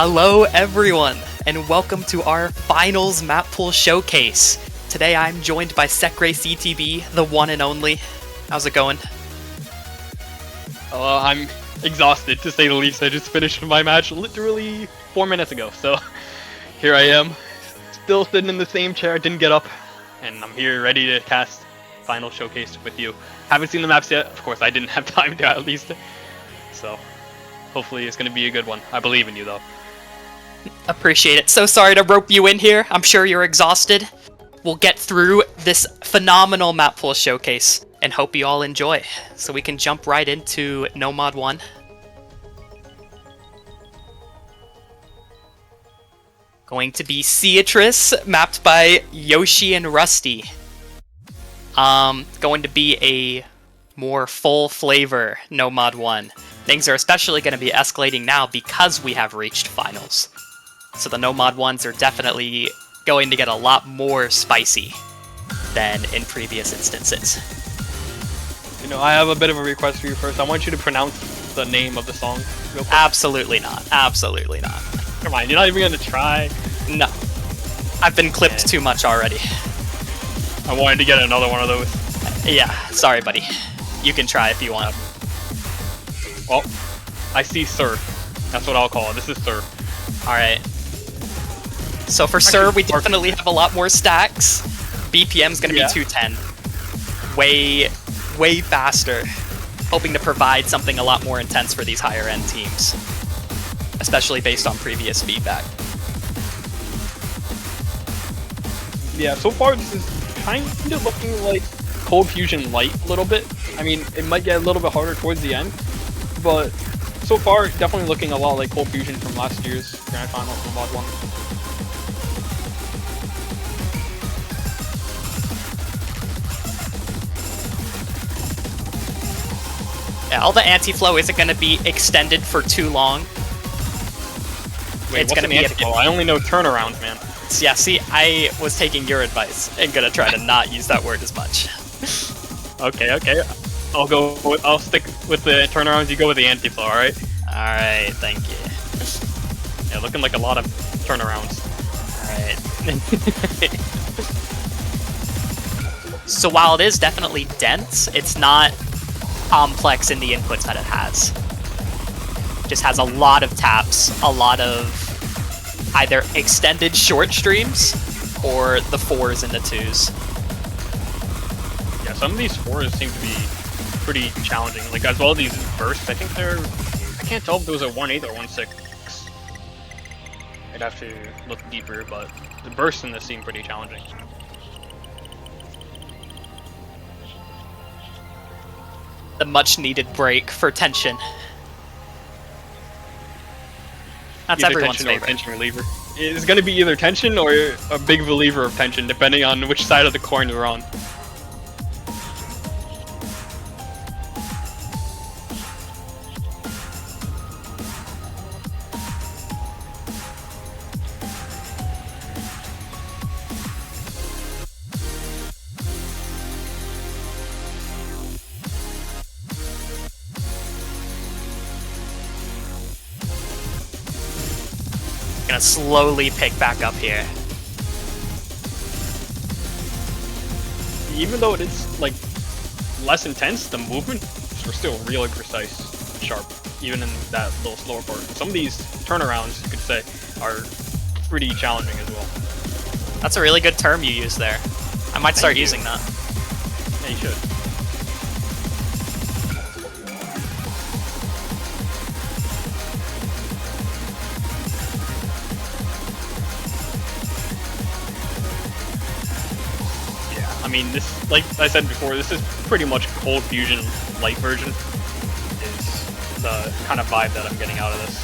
Hello everyone, and welcome to our finals map pool showcase. Today I'm joined by Sekray CTB, the one and only. How's it going? I'm exhausted, to say the least. I just finished my match literally 4 minutes ago, so here I am, still sitting in the same chair, didn't get up, and I'm here ready to cast final showcase with you. Haven't seen the maps yet, of course I didn't have time to at least, so hopefully it's going to be a good one. I believe in you though. Appreciate it. So sorry to rope you in here. I'm sure you're exhausted. We'll get through this phenomenal map pool showcase and hope you all enjoy. So we can jump right into Nomad 1. Going to be Ceatrice, mapped by Yoshi and Rusty. Going to be a more full flavor Nomad 1. Things are especially going to be escalating now because we have reached finals. So the Nomad 1s are definitely going to get a lot more spicy than in previous instances. You know, I have a bit of a request for you first. I want you to pronounce the name of the song real quick. Absolutely not. Absolutely not. Come on, you're not even going to try? No. I've been clipped too much already. I wanted to get another one of those. Yeah, sorry buddy. You can try if you want. Well, I see Sir. That's what I'll call it. This is Sir. Alright. So for Sir, we definitely have a lot more stacks. BPM's gonna be 210. Way faster. Hoping to provide something a lot more intense for these higher end teams. Especially based on previous feedback. Yeah, so far this is kind of looking like Cold Fusion Light a little bit. I mean, it might get a little bit harder towards the end, but so far definitely looking a lot like Cold Fusion from last year's Grand Final for Mod 1. Yeah, all the anti-flow isn't going to be extended for too long. Wait, it's going to be anti-flow? I only know turnaround, man. Yeah, see, I was taking your advice and going to try to not use that word as much. Okay. I'll stick with the turnarounds, you go with the anti-flow, alright? Alright, thank you. Yeah, looking like a lot of turnarounds. Alright. So while it is definitely dense, it's not complex in the inputs that it has. Just has a lot of taps, a lot of either extended short streams or the 4s and the 2s. Yeah, some of these 4s seem to be pretty challenging. Like, as well as these bursts, I think they're... I can't tell if there was a 1.8 or 1.6. I'd have to look deeper, but the bursts in this seem pretty challenging. The much needed break for tension. That's either everyone's tension favorite. or tension reliever. It's going to be either tension or a big reliever of tension, depending on which side of the coin you're on. Gonna slowly pick back up here. Even though it is like less intense, the movements are still really precise and sharp, even in that little slower part. Some of these turnarounds, you could say, are pretty challenging as well. That's a really good term you used there. I might start using that. Yeah, you should. I mean, this, like I said before, this is pretty much Cold Fusion Light version, is the kind of vibe that I'm getting out of this.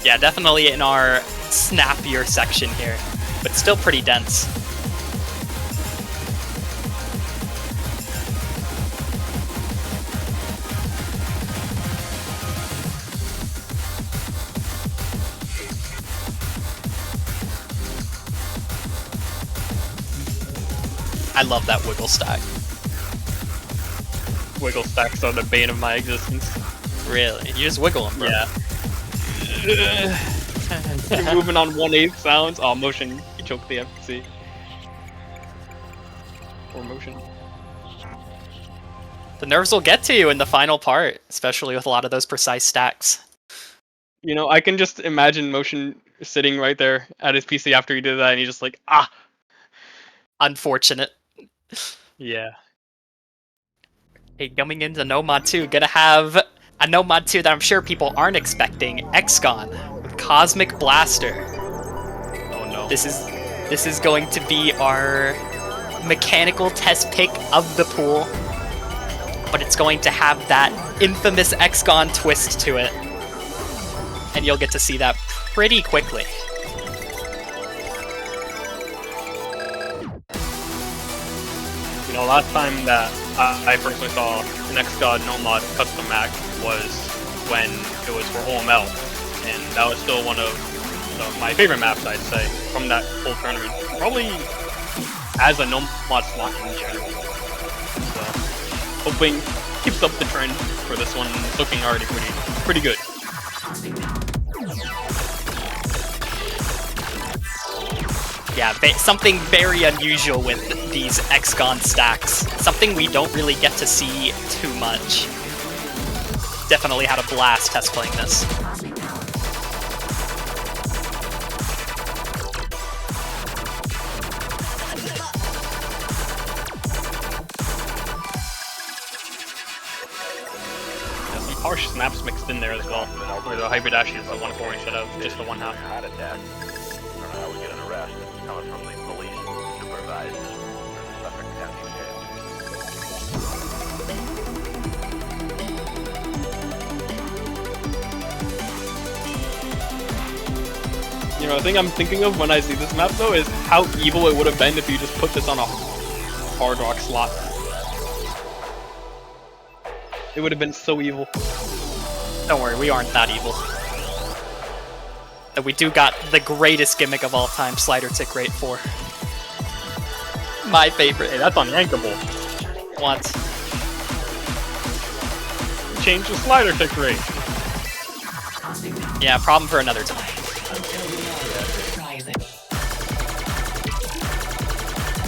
Yeah, definitely in our snappier section here, but still pretty dense. I love that wiggle stack. wiggle stacks are the bane of my existence. Really? You just wiggle them, bro. Yeah. You're moving on 1/8 sounds. Oh, motion. You choke the FPC. Or motion. The nerves will get to you in the final part, especially with a lot of those precise stacks. You know, I can just imagine motion sitting right there at his PC after he did that, and he's just like, ah. Unfortunate. Yeah. Hey, coming into Nomad 2, gonna have a Nomad 2 that I'm sure people aren't expecting. Exgon with Cosmic Blaster. Oh no. This is going to be our mechanical test pick of the pool, but it's going to have that infamous Exgon twist to it, and you'll get to see that pretty quickly. You know, last time that I personally saw an Exgon Nomad custom map was when it was for OML, and that was still one of my favorite maps, I'd say, from that whole tournament. Probably as a Nomad slot in general. So, hoping keeps up the trend for this one. It's looking already pretty good. Yeah, something very unusual with these Exgon stacks. Something we don't really get to see too much. Definitely had a blast test playing this. There's some harsh snaps mixed in there as well, where the Hyper Dash is the 1-4 instead of just the 1/2. I would get an arrest coming from the police supervised Suffolk County Jail. You know, the thing I'm thinking of when I see this map though is how evil it would have been if you just put this on a hard rock slot. It would have been so evil. Don't worry, we aren't that evil. And we do got the greatest gimmick of all time, Slider Tick Rate 4. My favorite. Hey, that's unrankable. What? Change the slider tick rate. Yeah, problem for another time.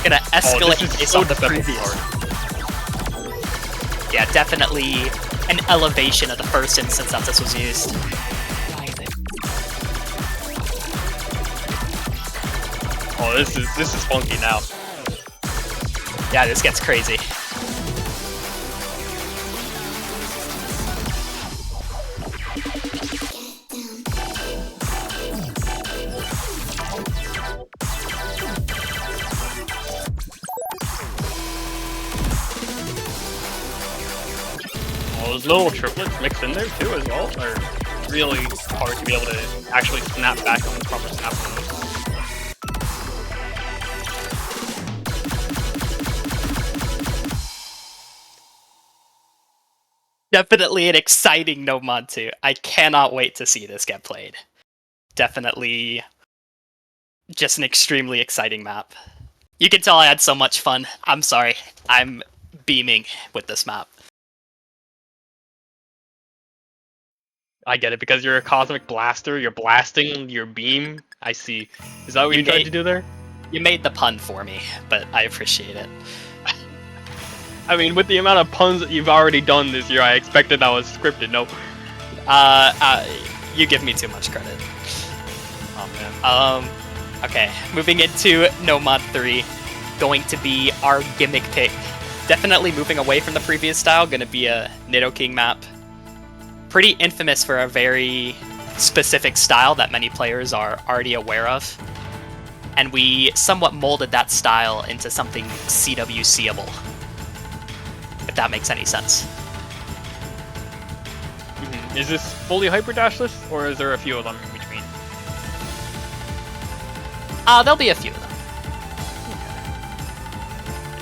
Gonna escalate this is based so on the deceptive previous. part. Yeah, definitely an elevation of the first instance that this was used. Oh, this is funky now. Yeah, this gets crazy. All those little triplets mixed in there too as well are really hard to be able to actually snap back on the proper snap on those. Definitely an exciting Nomad 2. I cannot wait to see this get played. Definitely just an extremely exciting map. You can tell I had so much fun. I'm sorry. I'm beaming with this map. I get it, because you're a Cosmic Blaster, you're blasting your beam. I see. Is that what you You tried made- to do there? You made the pun for me, but I appreciate it. I mean, with the amount of puns that you've already done this year, I expected that was scripted. No. You give me too much credit. Oh man. Okay, moving into Nomad 3, going to be our gimmick pick. Definitely moving away from the previous style, gonna be a Nidoking map. Pretty infamous for a very specific style that many players are already aware of. And we somewhat molded that style into something CWC-able. If that makes any sense. Is this fully Hyper Dashless, or is there a few of them in between? There'll be a few of them.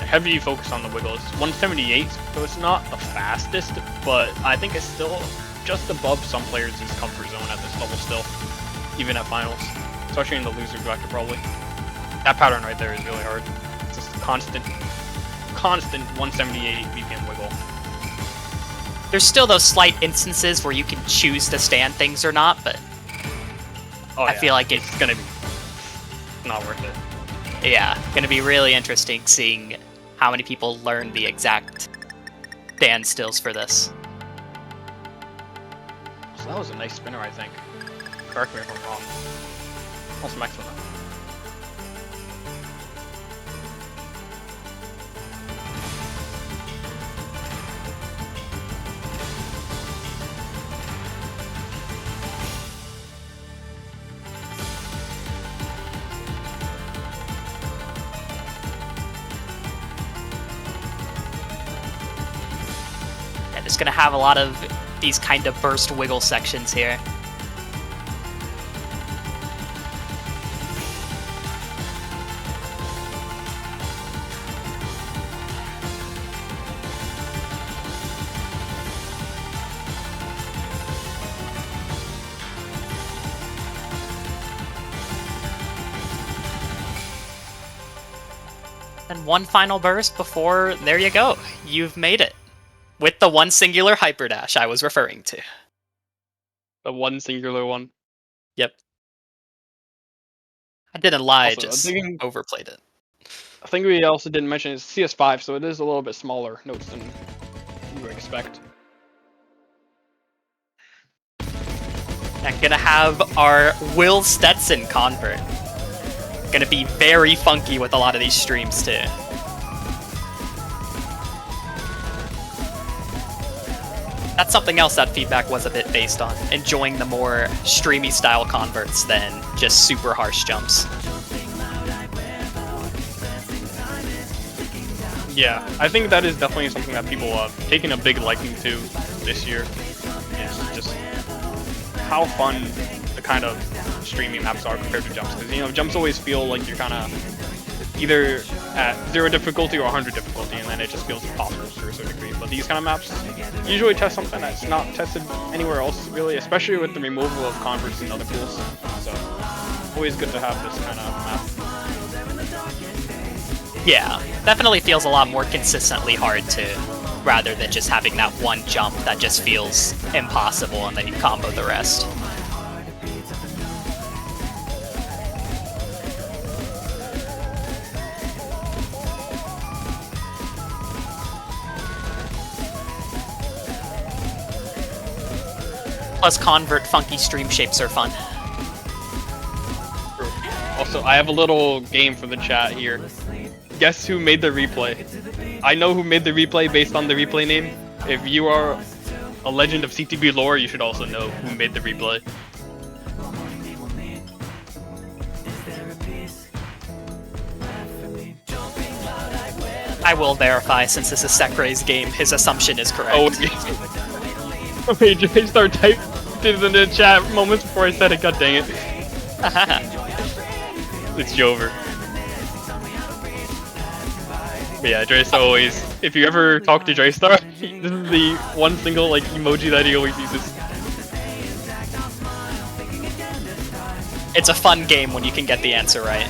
Heavy focus on the wiggles. 178, so it's not the fastest, but I think it's still just above some players' comfort zone at this level still, even at finals, especially in the loser bracket probably. That pattern right there is really hard. It's just constant 178 BPM wiggle. There's still those slight instances where you can choose to stand things or not, but Oh, I feel like it's gonna be not worth it. yeah, gonna be really interesting seeing how many people learn the exact standstills for this. So that was a nice spinner, I think. Correct me if I'm wrong. Also max with that. And it's gonna have a lot of these kind of burst wiggle sections here. And one final burst before, there you go, you've made it. With the one singular hyper dash I was referring to. The one singular one. Yep. I didn't lie, Also, just I'm thinking- overplayed it. I think we also didn't mention it's CS5, so it is a little bit smaller notes than you would expect. I'm gonna have our Will Stetson convert. Gonna be very funky with a lot of these streams too. That's something else that feedback was a bit based on, enjoying the more streamy style converts than just super harsh jumps. Yeah, I think that is definitely something that people have taken a big liking to this year. Is just how fun the kind of streaming maps are compared to jumps. Because, you know, jumps always feel like you're kind of either at 0 difficulty or 100 difficulty, and then it just feels impossible to a certain degree. But these kind of maps usually test something that's not tested anywhere else, really, especially with the removal of converts and other pools. So, always good to have this kind of map. Yeah, definitely feels a lot more consistently hard too, rather than just having that one jump that just feels impossible and then you combo the rest. Plus convert funky stream shapes are fun. Also, I have a little game for the chat here. Guess who made the replay? I know who made the replay based on the replay name. If you are a legend of CTB lore, you should also know who made the replay. I will verify, since this is Sekray's game, his assumption is correct. Oh, wait, J-Star typed it in the chat moments before I said it, god dang it. It's Jover. But yeah, Draystar always, if you ever talk to Draystar, this is the one single like emoji that he always uses. It's a fun game when you can get the answer right.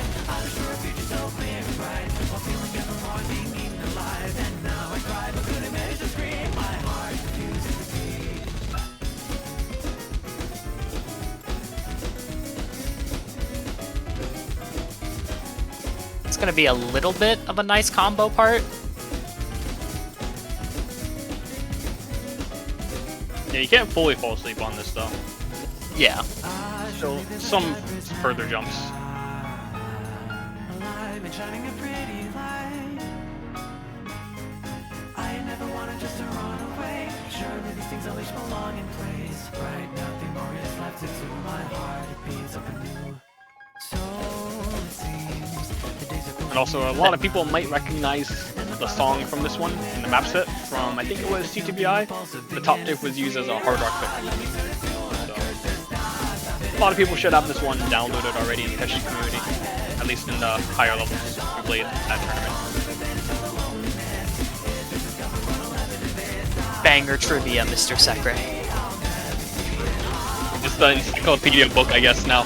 It's gonna be a little bit of a nice combo part. Yeah, you can't fully fall asleep on this though. Yeah. So, some further jumps. And also, a lot of people might recognize the song from this one in the map set from, I think it was CTBI. The top tip was used as a hard rock pick. So, a lot of people should have this one downloaded already in the Teshi community, at least in the higher levels who played that tournament. Banger trivia, Mr. Sekray. It's the encyclopedia book, I guess, now.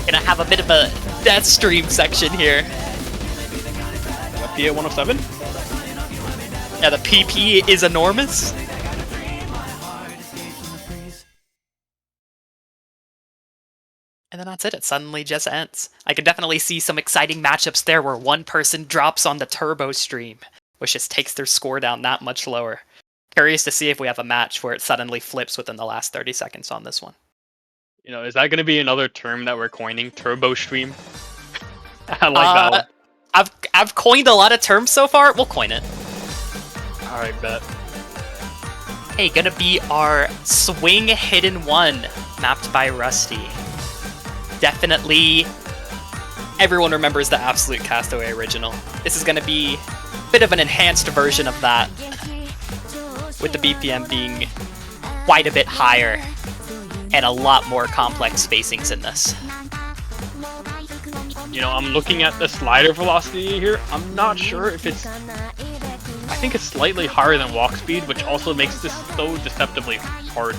Gonna have a bit of a death stream section here. PA 107? Yeah, the PP is enormous. And then that's it. It suddenly just ends. I can definitely see some exciting matchups there where one person drops on the turbo stream, which just takes their score down that much lower. Curious to see if we have a match where it suddenly flips within the last 30 seconds on this one. You know, is that going to be another term that we're coining? Turbo stream? I like that one. I've coined a lot of terms so far. We'll coin it. Alright, bet. Hey, gonna be our Swing Hidden 1, mapped by Rusty. Definitely, everyone remembers the Absolute Castaway original. This is gonna be a bit of an enhanced version of that, with the BPM being quite a bit higher, and a lot more complex spacings in this. You know, I'm looking at the slider velocity here. I'm not sure if it's... I think it's slightly higher than walk speed, which also makes this so deceptively hard.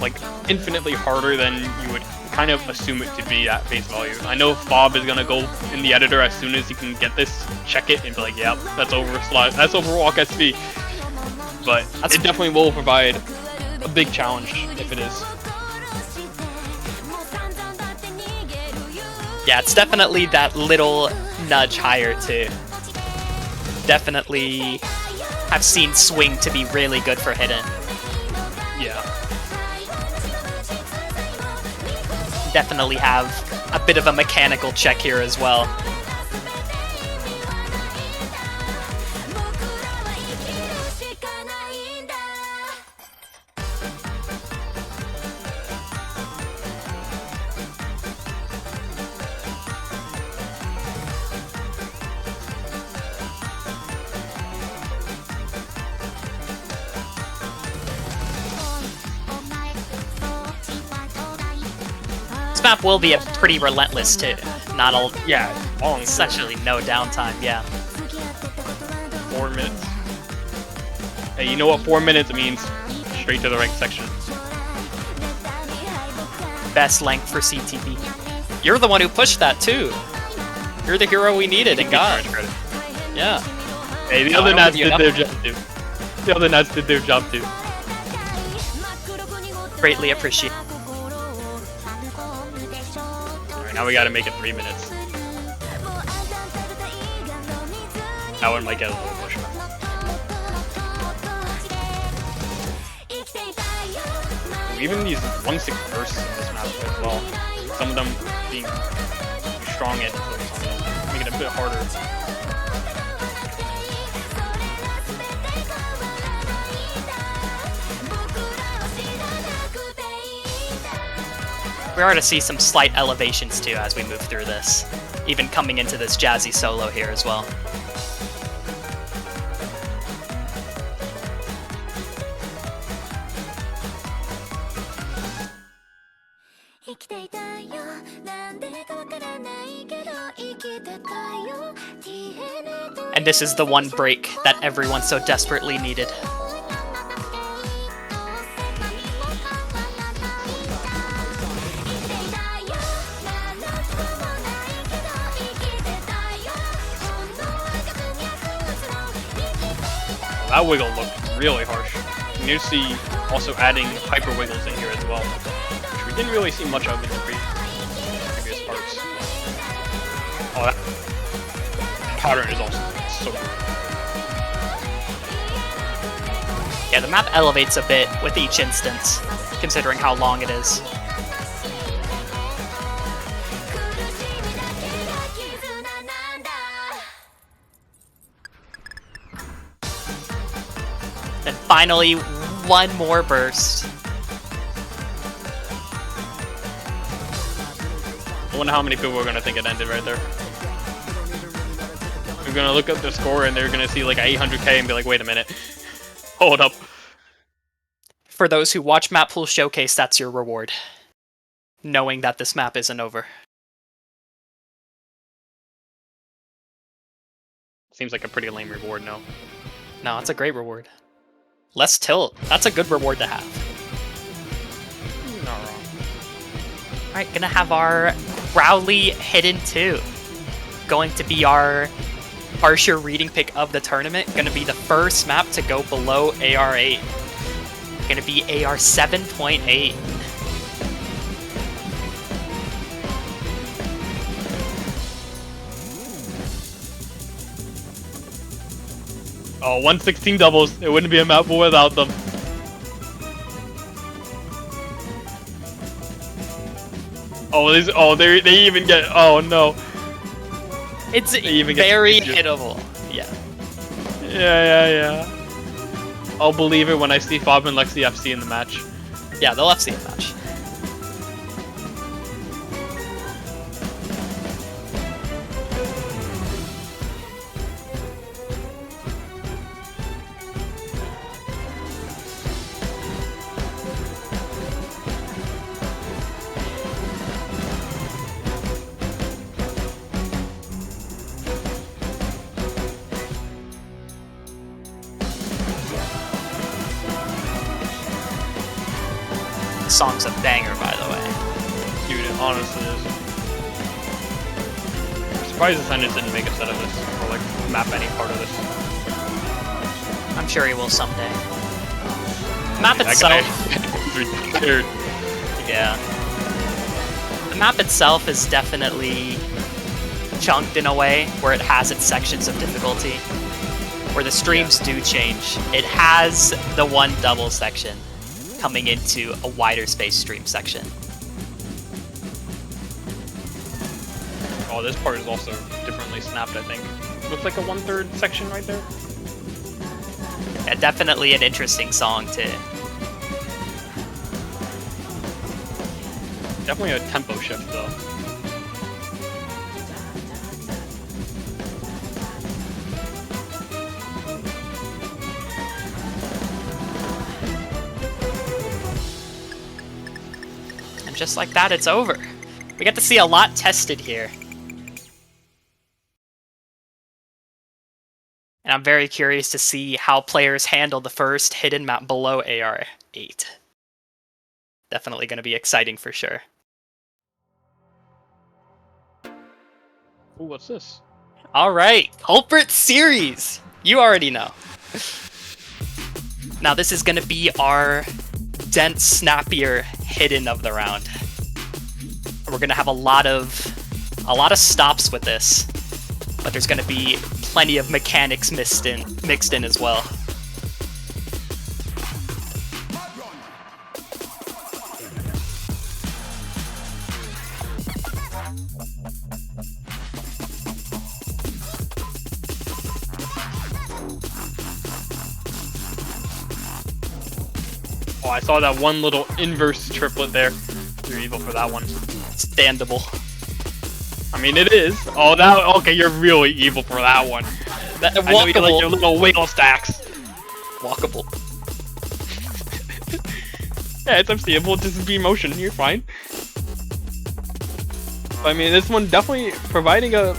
Like, infinitely harder than you would kind of assume it to be at face value. I know Fob is gonna go in the editor as soon as he can get this, check it, and be like, yep, that's over slide, that's over walk SP. But it definitely will provide a big challenge if it is. Yeah, it's definitely that little nudge higher too. Definitely have seen Swing to be really good for hidden. Yeah. Definitely have a bit of a mechanical check here as well. This map will be a pretty relentless too. Not all, Yeah, long. essentially no downtime, yeah. 4 minutes. Hey, you know what 4 minutes means? Straight to the ranked section. Best length for CTB. You're the one who pushed that too. You're the hero we needed and got. Yeah. Hey, the No, other I don't Nats give you did their job too. The other Nats did their job too. Greatly appreciate. Alright, now we gotta make it 3 minutes. That one might get a little pushback. Even these 1/6 bursts in this map as well. Some of them being strong edges or something, make it a bit harder. We are to see some slight elevations too as we move through this. Even coming into this jazzy solo here as well. And this is the one break that everyone so desperately needed. That wiggle looked really harsh. You need to see also adding hyper wiggles in here as well, which we didn't really see much of in the previous parts. Oh, that pattern is also so good. Yeah, the map elevates a bit with each instance, considering how long it is. Then finally, one more burst. I wonder how many people are gonna think it ended right there. They're gonna look up the score and they're gonna see like 800k and be like, wait a minute, hold up. For those who watch Map Pool Showcase, that's your reward. Knowing that this map isn't over. Seems like a pretty lame reward, no? No, it's a great reward. Less tilt. That's a good reward to have. Not wrong. Alright, gonna have our Crowley Hidden 2. Going to be our Harsher reading pick of the tournament. Gonna be the first map to go below AR8. Gonna be AR 7.8. Oh, 116 doubles. It wouldn't be a map without them. Oh, they even get. Oh no. It's even get very easier. hittable. Yeah. Yeah. I'll believe it when I see Fob and Lexi FC in the match. Yeah, they'll FC a match. The song's a banger, by the way. Dude, it honestly is. I'm surprised the Senators didn't make a set of this, or like map any part of this. I'm sure he will someday. The map That itself, guy is retired. yeah. The map itself is definitely chunked in a way where it has its sections of difficulty, where the streams do change. It has the one double section coming into a wider space stream section. Oh, this part is also differently snapped, I think. Looks like a 1/3 section right there. Yeah, definitely an interesting song too. Definitely a tempo shift though. And just like that, it's over. We get to see a lot tested here. And I'm very curious to see how players handle the first hidden map below AR8. Definitely going to be exciting for sure. Ooh, what's this? All right, Culprit Series. You already know. Now this is going to be our dense, snappier hidden of the round. We're going to have a lot of stops with this, but there's going to be plenty of mechanics mixed in as well. Oh, I saw that one little inverse triplet there. You're evil for that one. Standable. I mean, it is. Oh, that. Okay, you're really evil for that one. That, I know you like your walkable. little wiggle stacks. Walkable. Yeah, it's MCable. Just be motion. You're fine. I mean, this one definitely providing a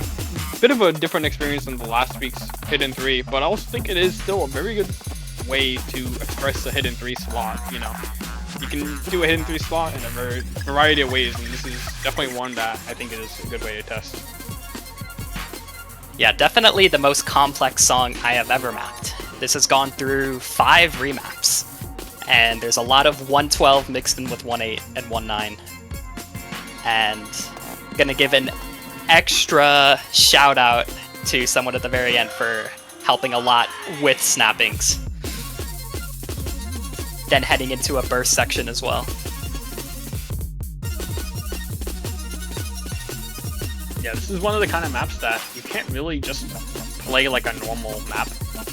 bit of a different experience than the last week's Hidden 3, but I also think it is still a very good way to express a Hidden 3 slot, you know. You can do a Hidden 3 slot in a variety of ways, and this is definitely one that I think is a good way to test. Yeah, definitely the most complex song I have ever mapped. This has gone through 5 remaps, and there's a lot of 112 mixed in with 1.8 and 1.9. And gonna give an extra shout out to someone at the very end for helping a lot with snappings. Then heading into a burst section as well. Yeah, this is one of the kind of maps that you can't really just play like a normal map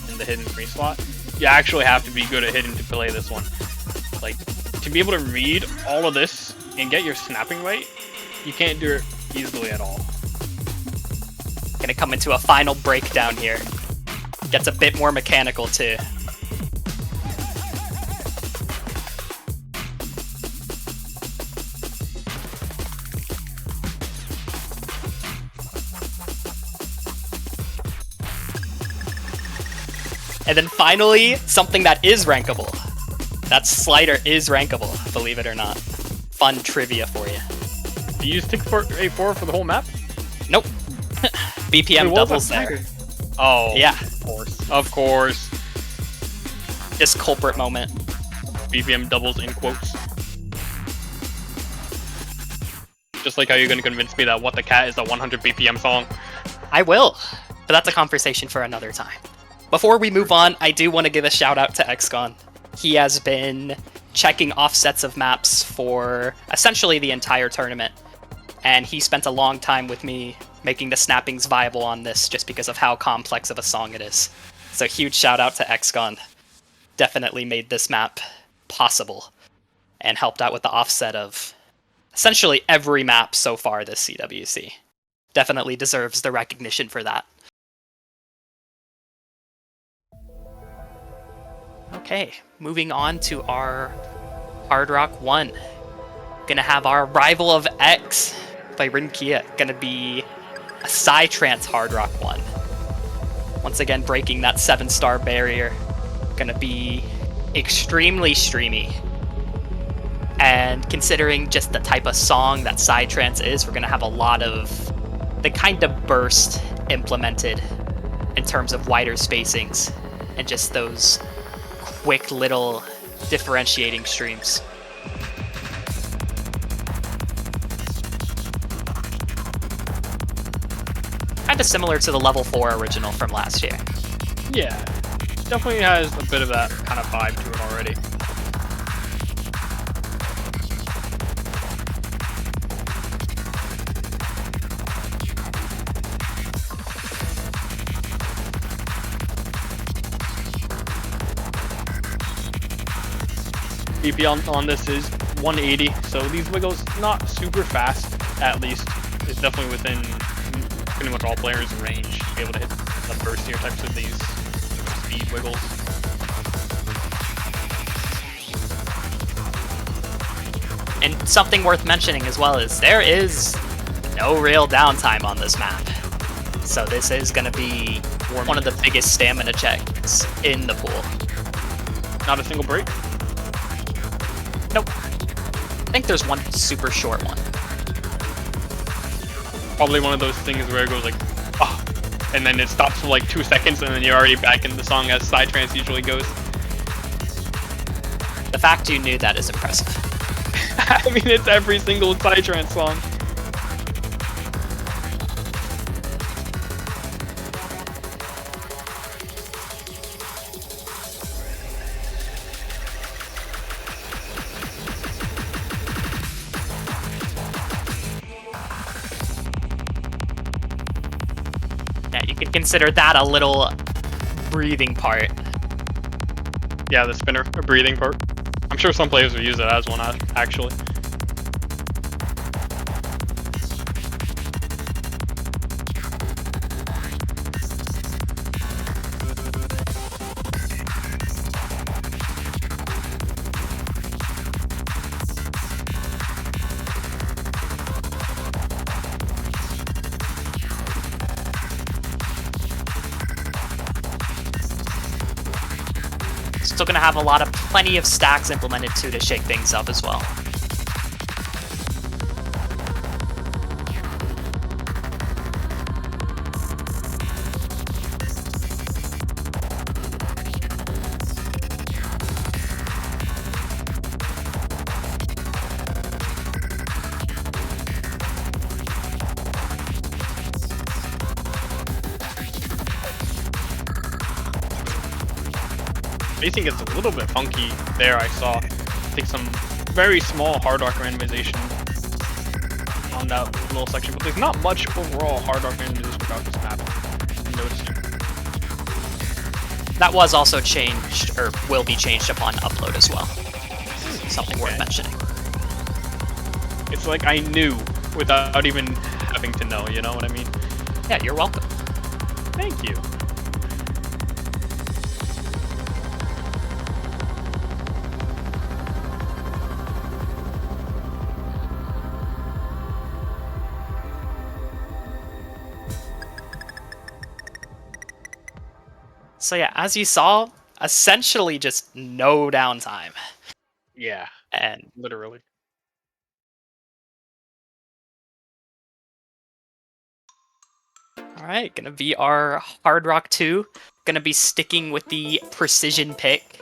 in the Hidden 3 slot. You actually have to be good at Hidden to play this one. Like, to be able to read all of this and get your snapping right, you can't do it easily at all. Gonna come into a final breakdown here. Gets a bit more mechanical too. And then finally, something that is rankable. That slider is rankable, believe it or not. Fun trivia for you. Do you use tick for A4 for the whole map? Nope. BPM Wait, what was doubles that there. slider? Oh, Yeah, of course. just culprit moment. BPM doubles in quotes. Just like how you're gonna convince me that What the Cat is a 100 BPM song. I will, but that's a conversation for another time. Before we move on, I do want to give a shout out to XCon. He has been checking offsets of maps for essentially the entire tournament, and he spent a long time with me making the snappings viable on this just because of how complex of a song it is. So huge shout out to XCon. Definitely made this map possible and helped out with the offset of essentially every map so far this CWC. Definitely deserves the recognition for that. Okay, moving on to our Hard Rock 1. Gonna have our Rival of X by Rinkia. Gonna be a Psytrance Hard Rock 1. Once again, breaking that 7-star barrier. Gonna be extremely streamy. And considering just the type of song that Psytrance is, we're gonna have a lot of the kind of burst implemented in terms of wider spacings and just those quick little differentiating streams. Kind of similar to the level 4 original from last year. Yeah, definitely has a bit of that kind of vibe to it already. BP on this is 180, so these wiggles not super fast, at least. It's definitely within pretty much all players' range to be able to hit the burstier types of these speed wiggles. And something worth mentioning as well is there is no real downtime on this map. So this is going to be one of the biggest stamina checks in the pool. Not a single break? Nope. I think there's one super short one. Probably one of those things where it goes like, oh, and then it stops for like 2 seconds and then you're already back in the song as Psytrance usually goes. The fact you knew that is impressive. I mean, it's every single Psytrance song. Yeah, you can consider that a little breathing part. Yeah, the spinner, a breathing part. I'm sure some players will use it as one, actually. Still going to have a lot of plenty of stacks implemented too to shake things up as well. Spacing gets a little bit funky there, I saw. Take some very small hard rock randomization on that little section, but there's not much overall hard rock randomization about this map, I'm noticing. That was also changed, or will be changed upon upload as well. Something worth mentioning. It's like I knew without even having to know, you know what I mean? Yeah, you're welcome. Thank you. So yeah, as you saw, essentially just no downtime. Yeah, And literally. Alright, gonna be our Hard Rock 2. Gonna be sticking with the precision pick.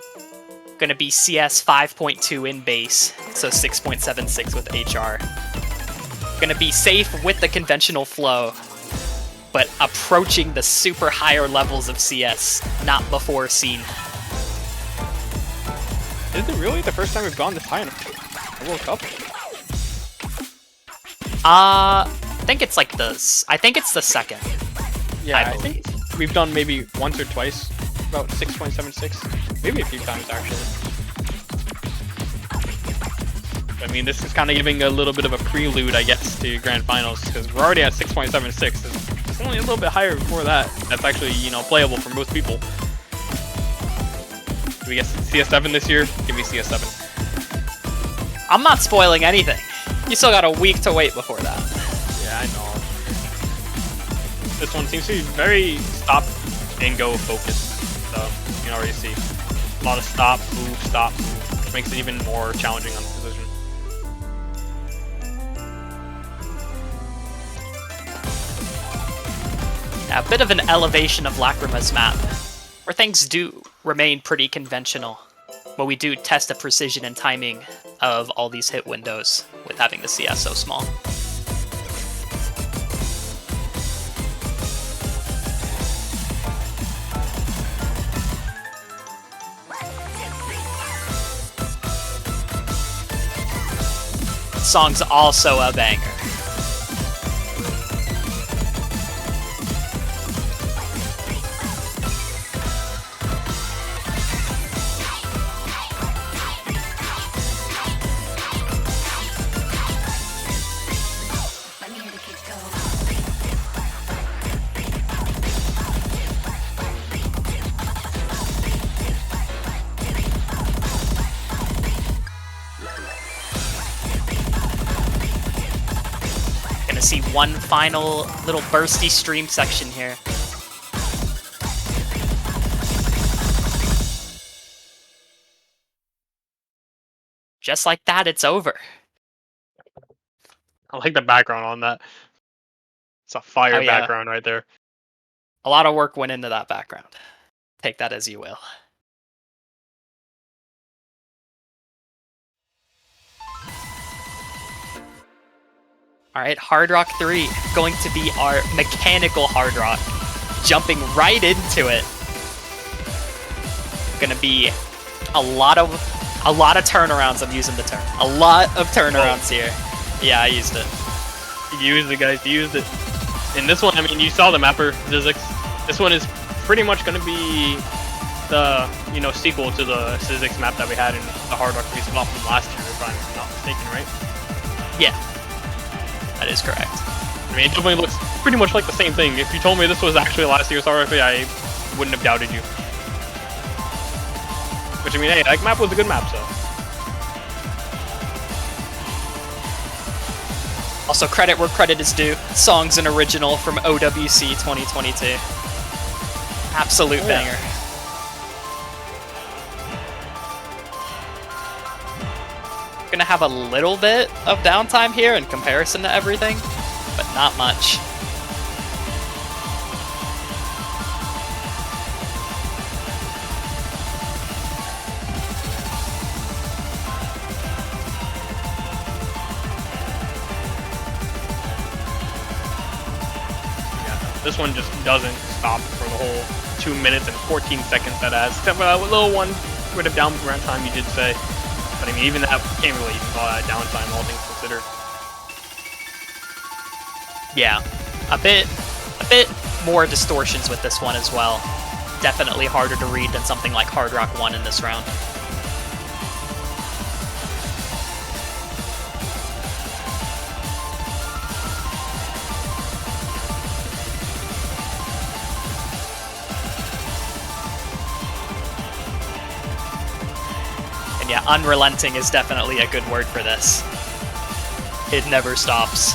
Gonna be CS 5.2 in base, so 6.76 with HR. Gonna be safe with the conventional flow, but approaching the super higher levels of CS not before seen. Is it really the first time we've gone this high in a World Cup? I think it's like I think it's the second. Yeah, I I think we've done maybe once or twice about 6.76, maybe a few times actually. I mean, this is kind of giving a little bit of a prelude, I guess, to Grand Finals, because we're already at 6.76. It's only a little bit higher before that. That's actually, you know, playable for most people. Do we get CS7 this year? Give me CS7. I'm not spoiling anything. You still got a week to wait before that. Yeah, I know. This one seems to be very stop and go focused. So you can already see a lot of stop, move, which makes it even more challenging on the position. A bit of an elevation of Lacrima's map, where things do remain pretty conventional, but we do test the precision and timing of all these hit windows with having the CS so small. Song's also a banger. See one final little bursty stream section here. Just like that, it's over. I like the background on that. It's a fire background right there. A lot of work went into that background. Take that as you will. Alright, Hard Rock 3, going to be our mechanical Hard Rock. Jumping right into it. Gonna be a lot of turnarounds. I'm using the term. A lot of turnarounds here. Yeah, I used it. You used it, guys. You used it. In this one, I mean, you saw the mapper, Zizix. This one is pretty much gonna be the, you know, sequel to the Zizix map that we had in the Hard Rock 3 spot from last year, if I'm not mistaken, right? Yeah. That is correct. I mean, it definitely looks pretty much like the same thing. If you told me this was actually last year's RFA, I wouldn't have doubted you. Which, I mean, hey, that map was a good map, so. Also, credit where credit is due. Song's an original from OWC 2022. Absolute banger. Gonna have a little bit of downtime here in comparison to everything, but not much. Yeah, this one just doesn't stop for the whole 2 minutes and 14 seconds that has, except for a little one bit of downtime time you did say. But I mean, even that can't really even call that downtime, all things considered. Yeah, a bit more distortions with this one as well. Definitely harder to read than something like Hard Rock 1 in this round. And yeah, unrelenting is definitely a good word for this. It never stops.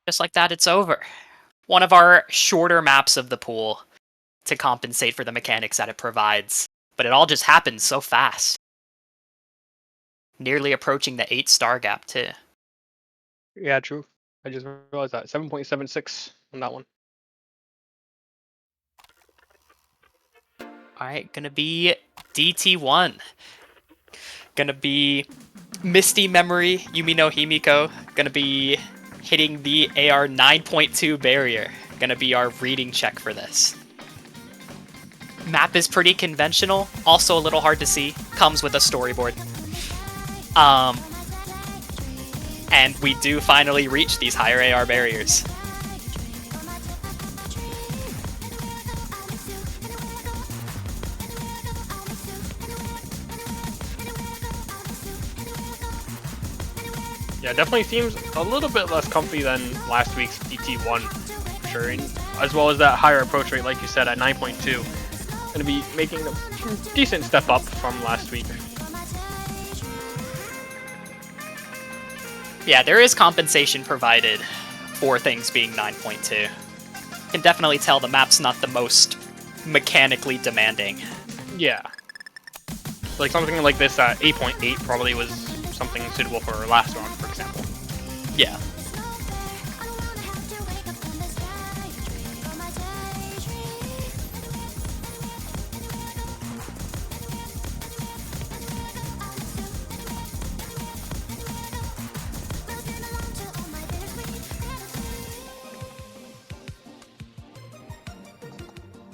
Just like that, it's over. One of our shorter maps of the pool to compensate for the mechanics that it provides. But it all just happens so fast. Nearly approaching the 8-star gap, too. Yeah, true. I just realized that 7.76 on that one. Alright, gonna be DT1. Gonna be Misty Memory, Yumi no Himiko. Gonna be hitting the AR 9.2 barrier. Gonna be our reading check for this. Map is pretty conventional, also a little hard to see. Comes with a storyboard. And we do finally reach these higher AR barriers. Yeah, definitely seems a little bit less comfy than last week's DT1, for sure. And as well as that higher approach rate, like you said, at 9.2. Going to be making a decent step up from last week. Yeah, there is compensation provided for things being 9.2. Can definitely tell the map's not the most mechanically demanding. Yeah. Like something like this at 8.8 probably was something suitable for our last round, for example. Yeah.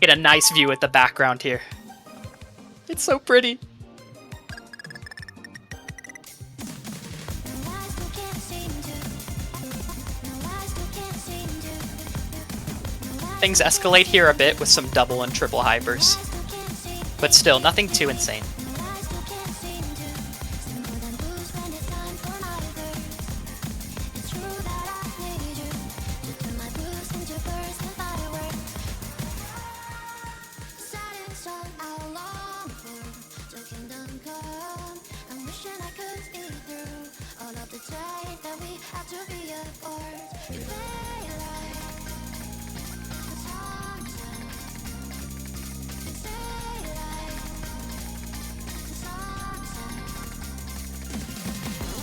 Get a nice view at the background here. It's so pretty. Things escalate here a bit with some double and triple hypers. But still, nothing too insane.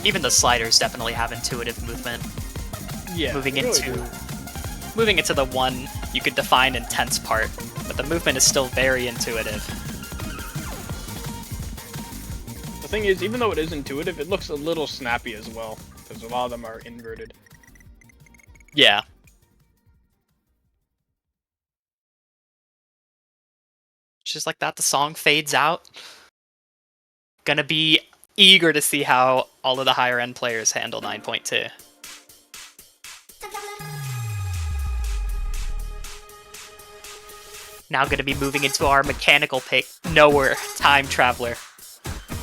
Even the sliders definitely have intuitive movement. Yeah. Moving really into do. moving into the one you could define intense part, but the movement is still very intuitive. The thing is, even though it is intuitive, it looks a little snappy as well, because a lot of them are inverted. Yeah. Just like that, the song fades out. Gonna be eager to see how all of the higher end players handle 9.2. Now gonna be moving into our mechanical pick, Nowhere Time Traveler.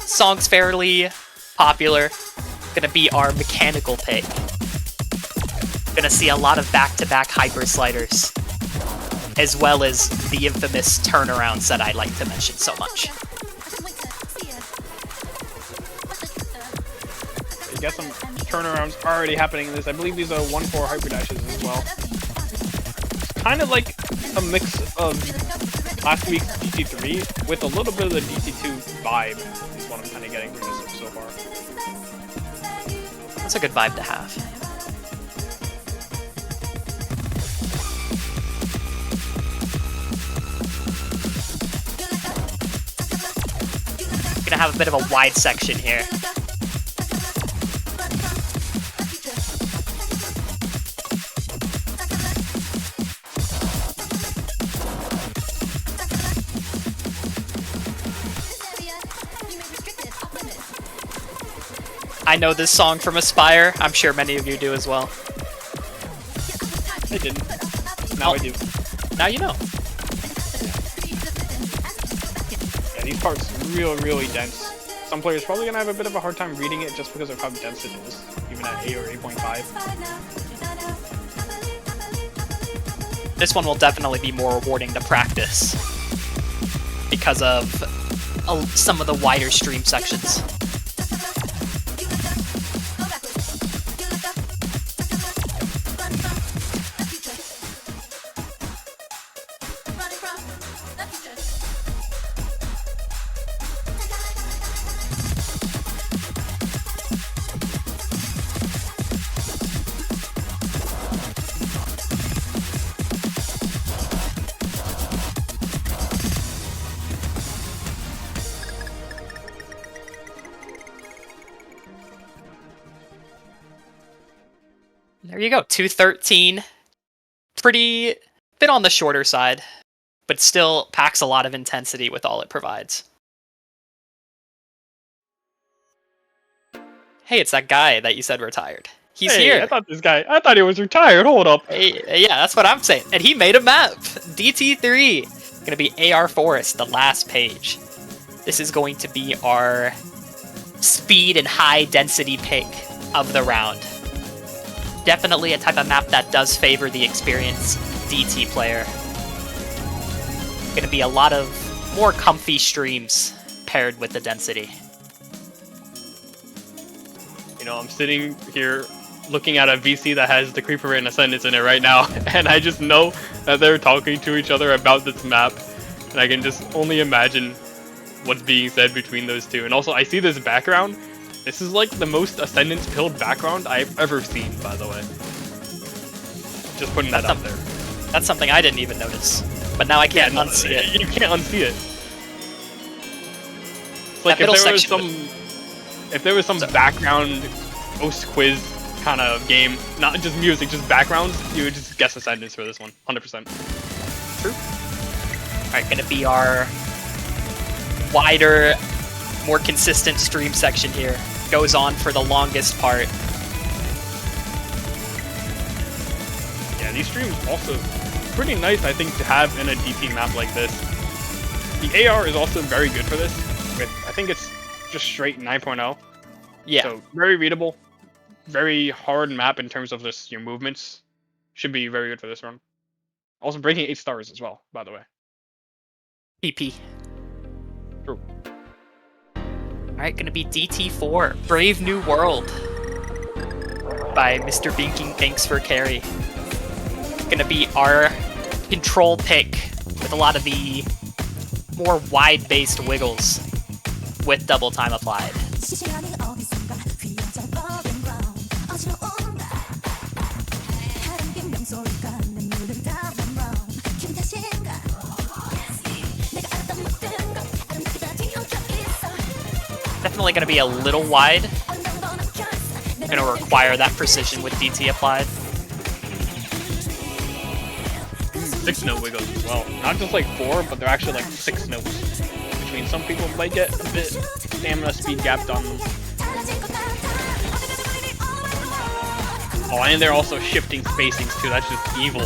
Song's fairly popular. Gonna be our mechanical pick. Gonna see a lot of back-to-back hyper sliders, as well as the infamous turnarounds that I like to mention so much. You got some turnarounds already happening in this. I believe these are 1-4 hyper dashes as well. Kind of like a mix of last week's DC3 with a little bit of the DC2 vibe is what I'm kind of getting from this so far. That's a good vibe to have. Gonna have a bit of a wide section here. I know this song from Aspire. I'm sure many of you do as well. I didn't. Now I do. Now you know. Yeah, these parts really dense. Some players probably gonna have a bit of a hard time reading it just because of how dense it is, even at 8 or 8.5. This one will definitely be more rewarding to practice because of some of the wider stream sections. there you go. 213. Pretty bit on the shorter side, but still packs a lot of intensity with all it provides. Hey, it's that guy that you said retired. He's here. I thought he was retired. Hold up. Hey, yeah, that's what I'm saying. And he made a map. DT3. Gonna be AR Forest, the last page. This is going to be our speed and high density pick of the round. Definitely a type of map that does favor the experienced DT player. Gonna be a lot of more comfy streams paired with the density. You know, I'm sitting here looking at a VC that has the Creeper and Ascendance in it right now, and I just know that they're talking to each other about this map, and I can just only imagine what's being said between those two. And also, I see this background. This is like the most Ascendance pilled background I've ever seen, by the way. Just putting that out there. That's something I didn't even notice, but now I can't unsee it. You can't unsee it. It's like if there was some background post quiz kind of game, not just music, just backgrounds, you would just guess Ascendance for this one, 100%. True. Alright, gonna be our wider, more consistent stream section here. Goes on for the longest part. Yeah, these streams also pretty nice, I think, to have in a DT map like this. The AR is also very good for this. I think it's just straight 9.0. Yeah. So very readable, very hard map in terms of just your movements. Should be very good for this run. Also breaking 8 stars as well, by the way. PP. True. Alright, gonna be DT4, Brave New World by Mr. Binking Thanks for Carry. Gonna be our control pick with a lot of the more wide-based wiggles with double time applied. Definitely going to be a little wide. Going to require that precision with DT applied. 6 note wiggles as well. Not just like 4, but they're actually like 6 notes. Which means some people might get a bit stamina speed gapped on them. Oh, and they're also shifting spacings too. That's just evil.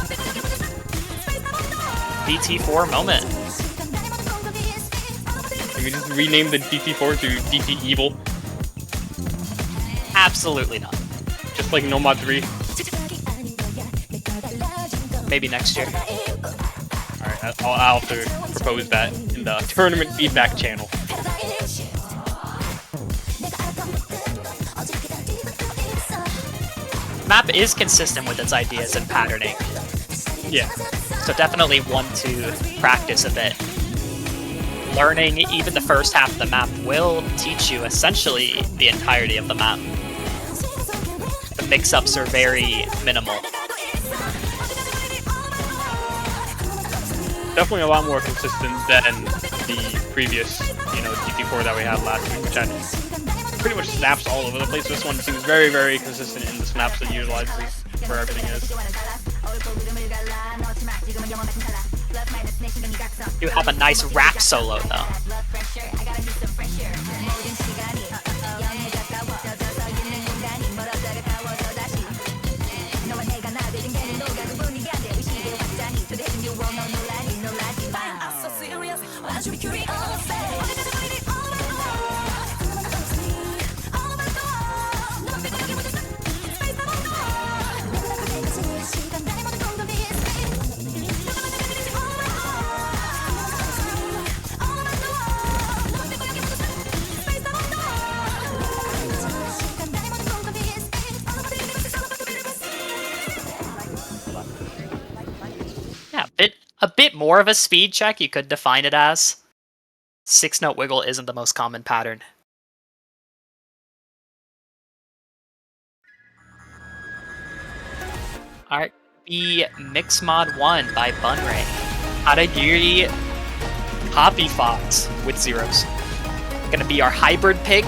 DT4 moment. Can we just rename the DT4 to DT Evil? Absolutely not. Just like Nomad 3? Maybe next year. Alright, I'll have to propose that in the tournament feedback channel. Map is consistent with its ideas and patterning. Yeah. So definitely one to practice a bit. Learning even the first half of the map will teach you essentially the entirety of the map. The mix-ups are very minimal. Definitely a lot more consistent than the previous, DT4 that we had last week, which had pretty much snaps all over the place. This one seems very, very consistent in the snaps it utilizes where everything is. You have a nice rap solo though. A bit more of a speed check, you could define it as. 6-note wiggle isn't the most common pattern. Alright, the Mix Mod 1 by Bunray. Haragiri Poppy Fox with zeros. Gonna be our hybrid pick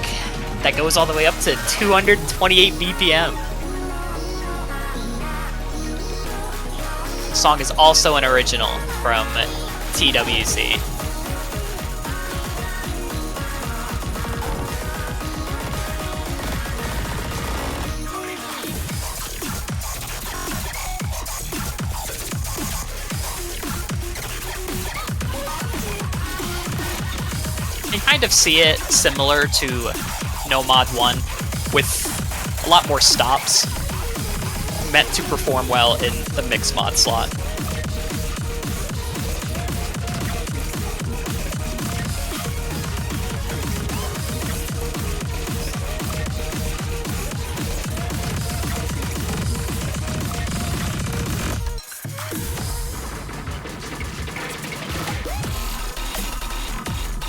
that goes all the way up to 228 BPM. The song is also an original from TWC. You kind of see it similar to No Mod 1 with a lot more stops, meant to perform well in the mix mod slot.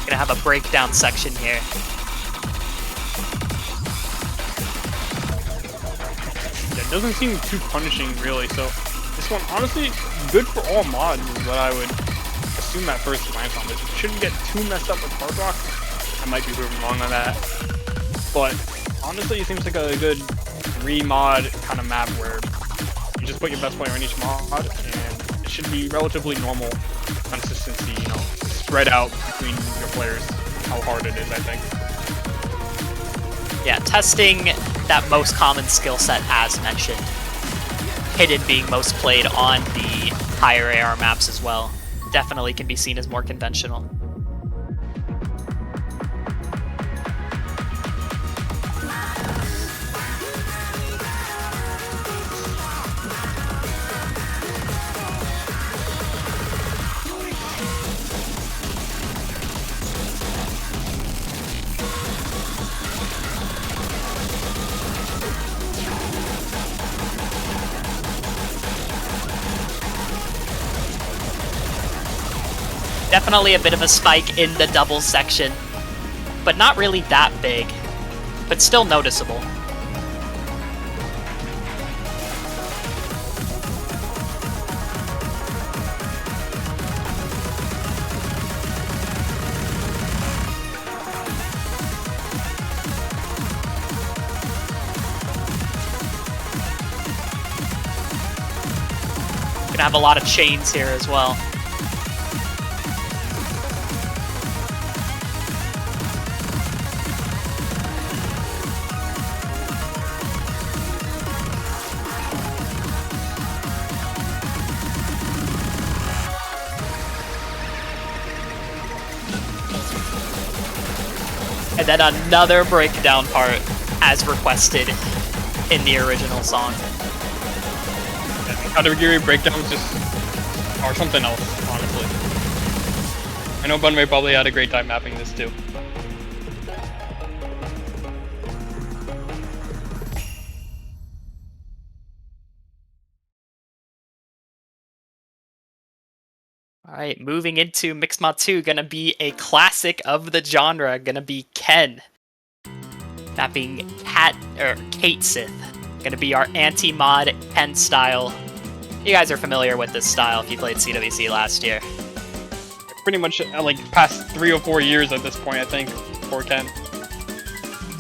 Gonna have a breakdown section here. It doesn't seem too punishing, really, so this one, honestly, good for all mods is what I would assume at first glance on this. It shouldn't get too messed up with Hard Rock. I might be proven wrong on that. But, honestly, it seems like a good re-mod kind of map where you just put your best player in each mod, and it should be relatively normal consistency, you know, spread out between your players, how hard it is, I think. Yeah, testing that most common skill set as mentioned. Hidden being most played on the higher AR maps as well. Definitely can be seen as more conventional. Definitely a bit of a spike in the double section, but not really that big, but still noticeable. Gonna have a lot of chains here as well. And then another breakdown part, as requested in the original song. Katagiri breakdowns just are something else, honestly. I know Bunway probably had a great time mapping this too. Alright, moving into Mixmod 2, gonna be a classic of the genre, gonna be Ken. Mapping Kate Sith. Gonna be our anti-mod Ken style. You guys are familiar with this style if you played CWC last year. Pretty much like past 3 or 4 years at this point, I think, for Ken.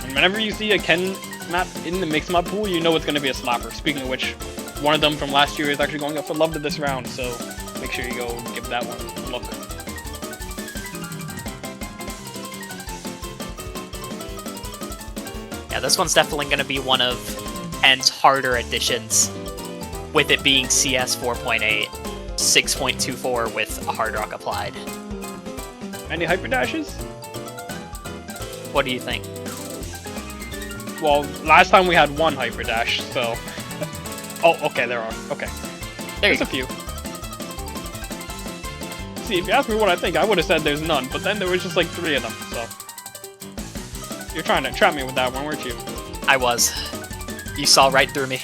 And whenever you see a Ken map in the Mixmod pool, you know it's gonna be a slapper. Speaking of which, one of them from last year is actually going up for Love to this round, so make sure you go give that one a look. Yeah, this one's definitely going to be one of Ken's harder additions, with it being CS 4.8, 6.24 with a Hard Rock applied. Any hyper dashes? What do you think? Well, last time we had one hyper dash, so... Oh, okay, there are. Okay. There's a few. See, if you asked me what I think, I would have said there's none, but then there was just like 3 of them, so... You're trying to trap me with that one, weren't you? I was. You saw right through me.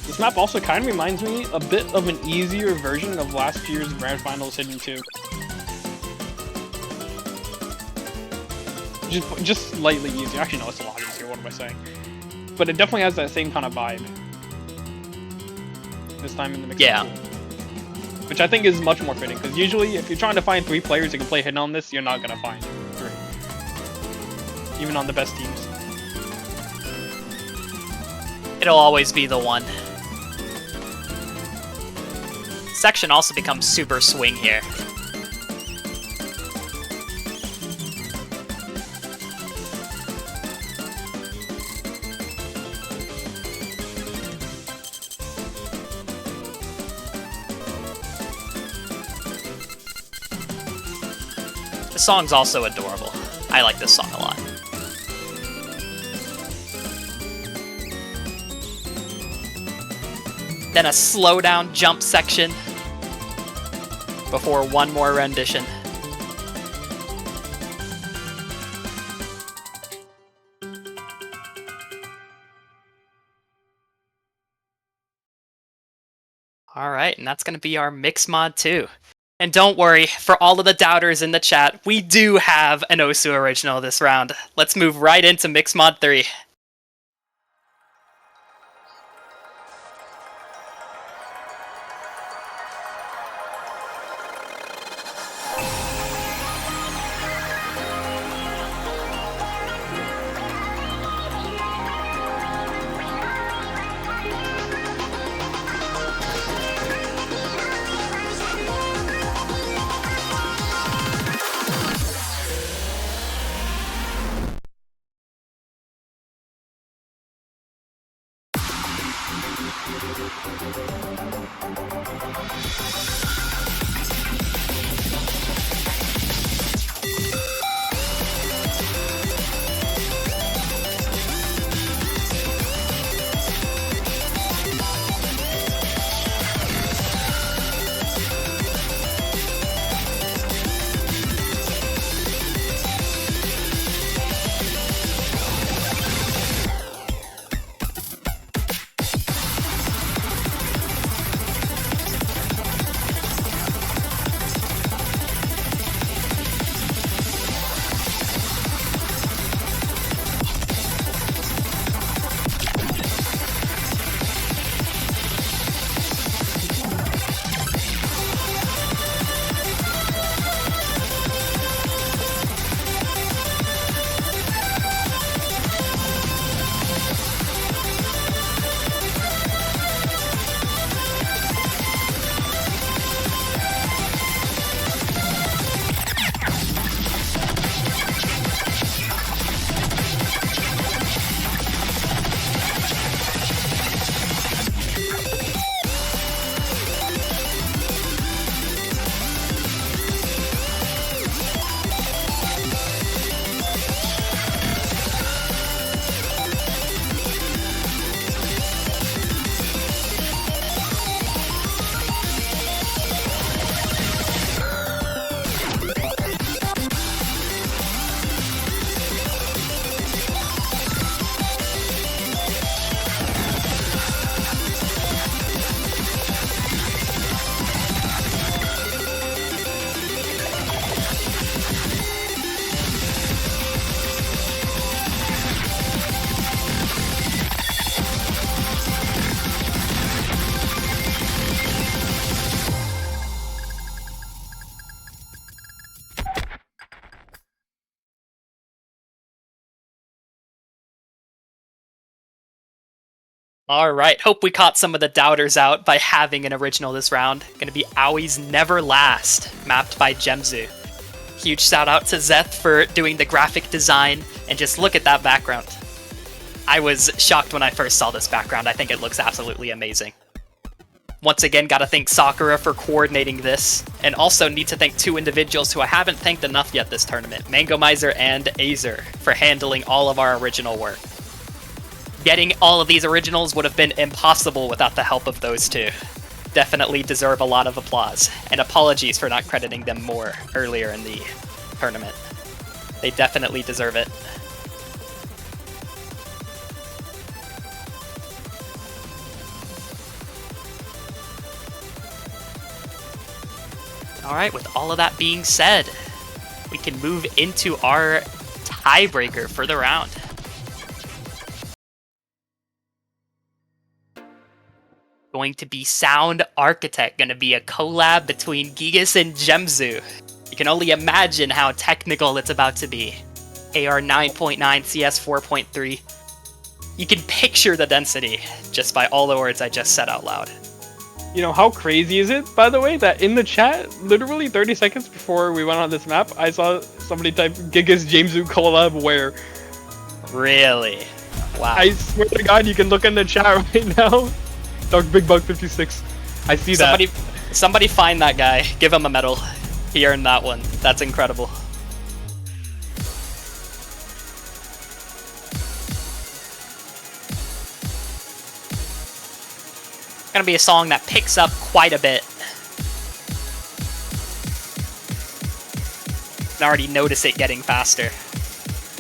This map also kind of reminds me a bit of an easier version of last year's Grand Finals Hidden 2. Just slightly easier. Actually, no, it's a lot easier. What am I saying? But it definitely has that same kind of vibe. This time in the mix. Yeah. Which I think is much more fitting, because usually if you're trying to find 3 players who can play Hidden on this, you're not going to find 3. Even on the best teams. It'll always be the one. Section also becomes super swing here. The song's also adorable. I like this song a lot. Then a slow down jump section before one more rendition. Alright, and that's going to be our Mix Mod 2. And don't worry, for all of the doubters in the chat, we do have an Osu original this round. Let's move right into Mix Mod 3. Alright, hope we caught some of the doubters out by having an original this round. Gonna be Aui's Never Last, mapped by Gemzu. Huge shout out to Zeth for doing the graphic design, and just look at that background. I was shocked when I first saw this background. I think it looks absolutely amazing. Once again, gotta thank Sakura for coordinating this, and also need to thank two individuals who I haven't thanked enough yet this tournament, Mango Miser and Azer, for handling all of our original work. Getting all of these originals would have been impossible without the help of those two. Definitely deserve a lot of applause, and apologies for not crediting them more earlier in the tournament. They definitely deserve it. Alright, with all of that being said, we can move into our tiebreaker for the round. Going to be Sound Architect, going to be a collab between Gigas and Gemzu. You can only imagine how technical it's about to be. AR 9.9, CS 4.3. You can picture the density just by all the words I just said out loud. You know, how crazy is it, by the way, that in the chat, literally 30 seconds before we went on this map, I saw somebody type Gigas Jamesu collab where. Really? Wow. I swear to God, you can look in the chat right now. Dark Big Bug 56. I see that. Somebody find that guy. Give him a medal. He earned that one. That's incredible. Gonna be a song that picks up quite a bit. I already notice it getting faster.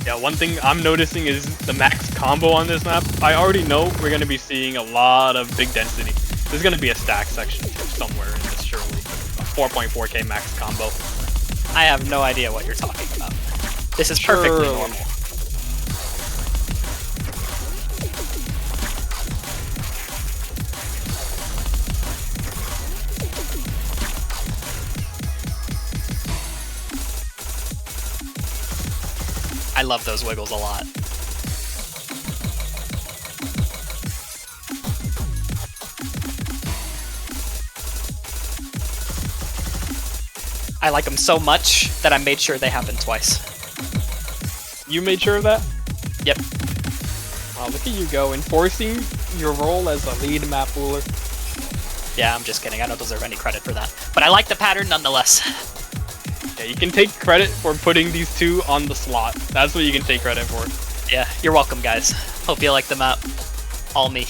Yeah, one thing I'm noticing is the max combo on this map. I already know we're going to be seeing a lot of big density. There's going to be a stack section somewhere in this, surely. A 4.4k max combo. I have no idea what you're talking about. This is perfectly normal. I love those wiggles a lot. I like them so much that I made sure they happen twice. You made sure of that? Yep. Wow, look at you go, enforcing your role as a lead map ruler. Yeah, I'm just kidding. I don't deserve any credit for that. But I like the pattern nonetheless. Yeah, you can take credit for putting these two on the slot. That's what you can take credit for. Yeah, you're welcome, guys. Hope you like the map. All me.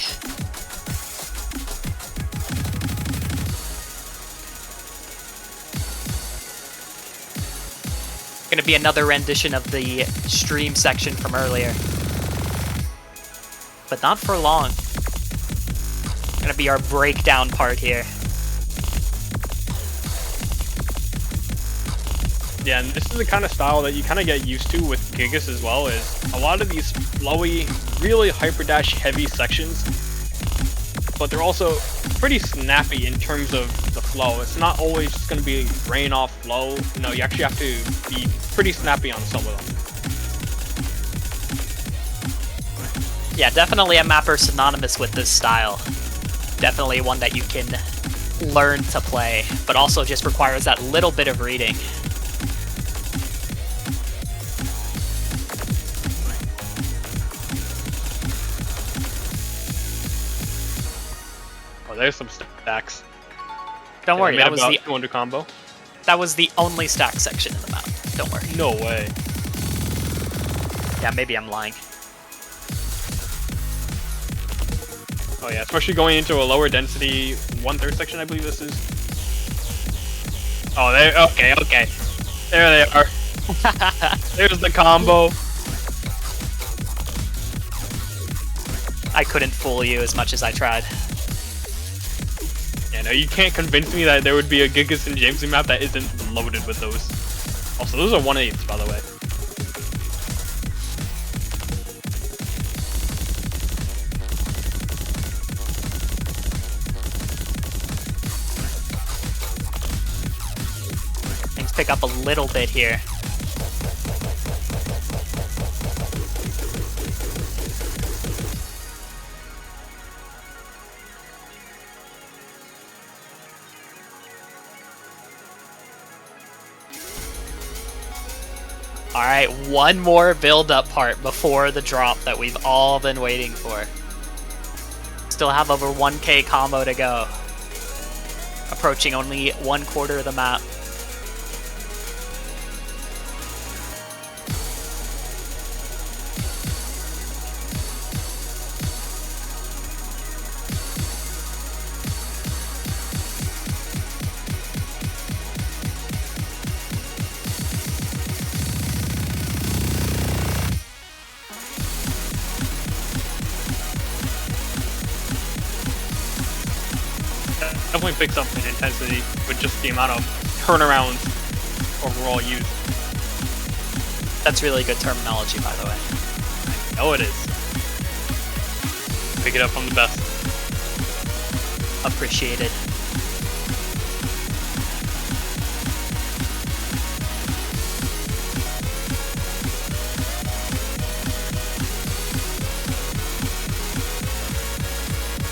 Gonna be another rendition of the stream section from earlier. But not for long. Gonna be our breakdown part here. Yeah, and this is the kind of style that you kind of get used to with Gigas as well, is a lot of these flowy, really hyperdash heavy sections, but they're also pretty snappy in terms of the flow. It's not always just going to be rain off flow. No, you actually have to be pretty snappy on some of them. Yeah, definitely a mapper synonymous with this style. Definitely one that you can learn to play, but also just requires that little bit of reading. Oh, there's some stacks. Don't worry, that was the 200 combo. That was the only stack section in the map. Don't worry. No way. Yeah, maybe I'm lying. Oh yeah, especially going into a lower density 1/3 section, I believe this is. Oh, there. Okay, okay. There they are. There's the combo. I couldn't fool you as much as I tried. Yeah, no, you can't convince me that there would be a Gigas and Jamesu map that isn't loaded with those. Also, those are 1/8, by the way. Things pick up a little bit here. Alright, one more build-up part before the drop that we've all been waiting for. Still have over 1k combo to go. Approaching only 1/4 of the map. Definitely picks up in intensity with just the amount of turnarounds overall used. That's really good terminology, by the way. I know it is. Pick it up from the best. Appreciated.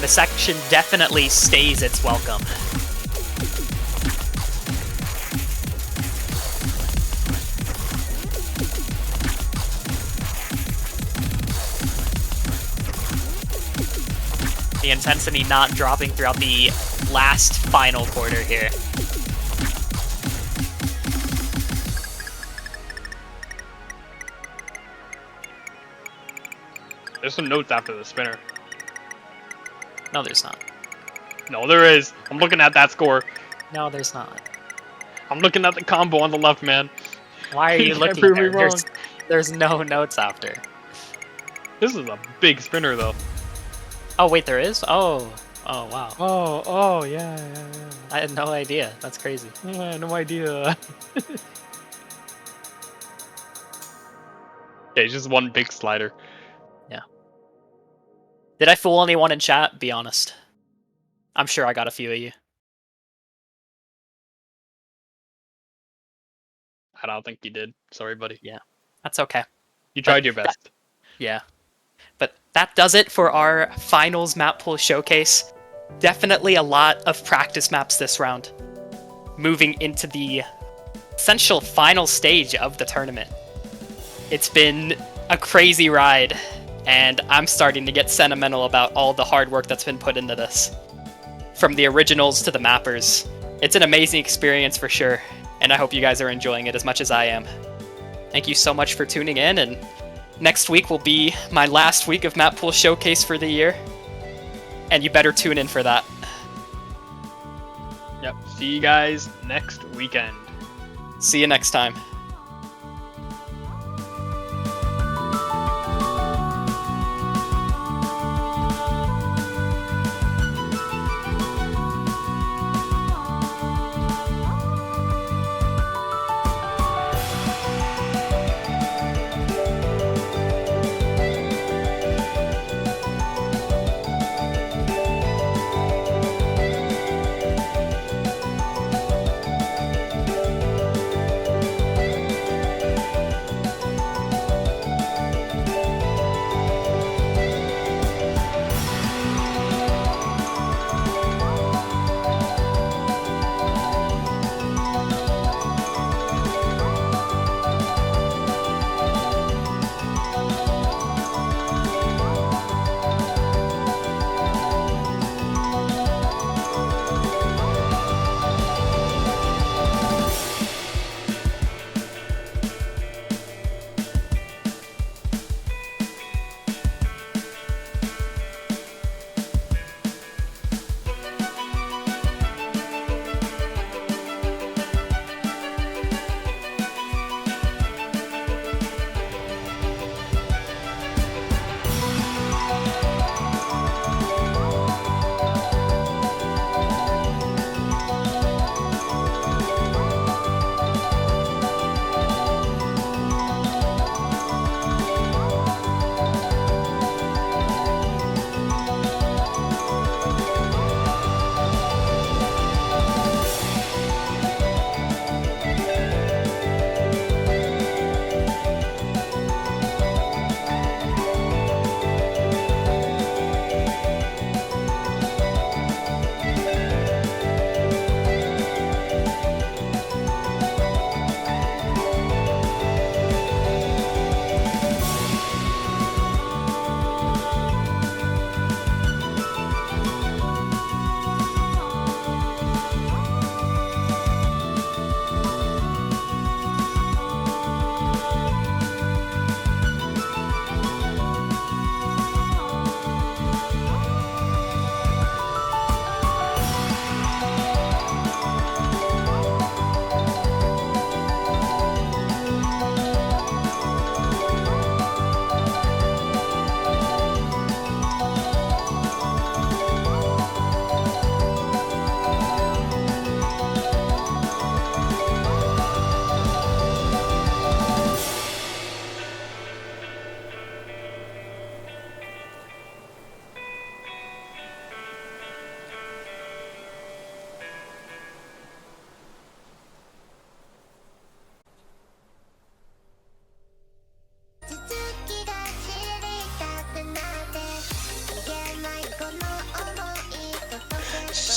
The section definitely stays its welcome. The intensity not dropping throughout the last final quarter here. There's some notes after the spinner. No, there's not. No, there is. I'm looking at that score. No, there's not. I'm looking at the combo on the left, man. Why are you You can't looking prove me there? wrong. There's no notes after. This is a big spinner, though. Oh, wait, there is? Oh, wow. Oh, yeah. I had no idea. That's crazy. Yeah, no idea. Okay, just one big slider. Did I fool anyone in chat? Be honest. I'm sure I got a few of you. I don't think you did. Sorry, buddy. That's okay. You tried your best. Yeah. But that does it for our finals map pool showcase. Definitely a lot of practice maps this round. Moving into the essential final stage of the tournament. It's been a crazy ride, and I'm starting to get sentimental about all the hard work that's been put into this. From the originals to the mappers. It's an amazing experience for sure, and I hope you guys are enjoying it as much as I am. Thank you so much for tuning in, and next week will be my last week of Map Pool Showcase for the year, and you better tune in for that. Yep. See you guys next weekend. See you next time.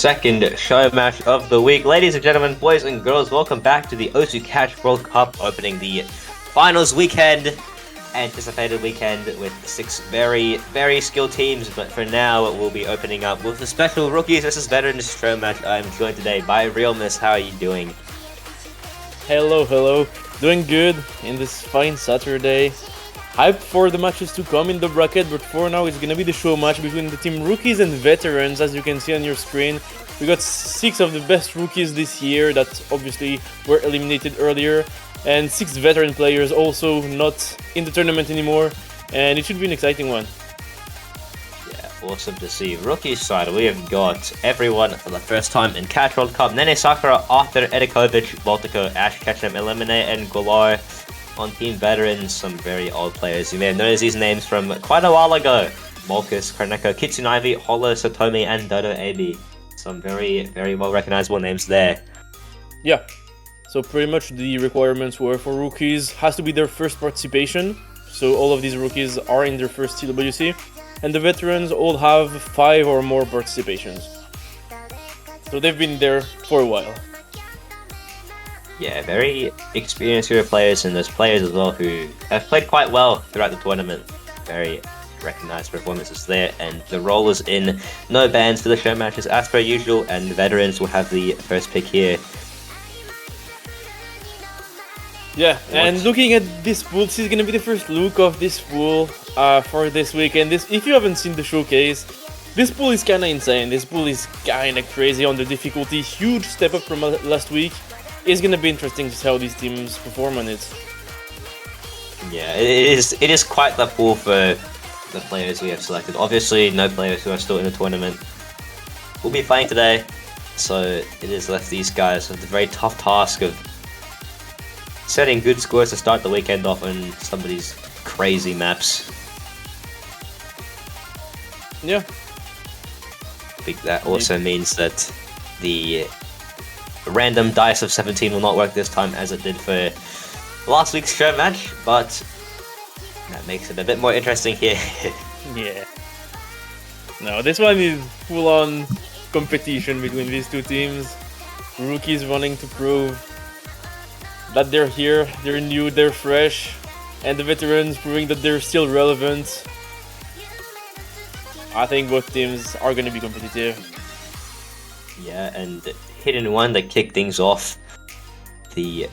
second show match of the week. Ladies and gentlemen, boys and girls, welcome back to the O2 Catch World Cup, opening the finals weekend, anticipated weekend with 6 very, very skilled teams. But for now, we'll be opening up with the special rookies versus veterans show match. I'm joined today by Realness. How are you doing? Hello. Doing good in this fine Saturday. Hyped for the matches to come in the bracket, but for now it's gonna be the show match between the team rookies and veterans. As you can see on your screen, we got 6 of the best rookies this year that obviously were eliminated earlier, and 6 veteran players also not in the tournament anymore, and it should be an exciting one. Yeah, awesome to see. Rookies side, we have got everyone for the first time in Catch World Cup. Nene Sakura, Arthur Edikovic, Baltico, Ash Ketchum, Eliminate, and Golar. On team veterans, some very old players. You may have noticed these names from quite a while ago. Molkus, Karneko, Kitsunaivi, Holo, Satomi, and Dodo Abi. Some very, very well recognizable names there. Yeah, so pretty much the requirements were for rookies has to be their first participation. So all of these rookies are in their first TWC, and the veterans all have 5 or more participations. So they've been there for a while. Yeah, very experienced hero players, and there's players as well who have played quite well throughout the tournament. Very recognized performances there, and the rollers in no bans for the show matches as per usual, and veterans will have the first pick here. Yeah, and looking at this pool, this is gonna be the first look of this pool for this week. And this, if you haven't seen the showcase, this pool is kinda insane. This pool is kinda crazy on the difficulty. Huge step up from last week. It's gonna be interesting to see how these teams perform on it. Yeah, it is quite the pool for the players we have selected. Obviously, no players who are still in the tournament will be playing today, so it has left these guys with the very tough task of setting good scores to start the weekend off on some of these crazy maps. Yeah. I think that also means that the random dice of 17 will not work this time as it did for last week's show match, but that makes it a bit more interesting here. Yeah. No, this one is full-on competition between these two teams. Rookies wanting to prove that they're here, they're new, they're fresh, and the veterans proving that they're still relevant. I think both teams are going to be competitive. Yeah, and Hidden One that kicked things off the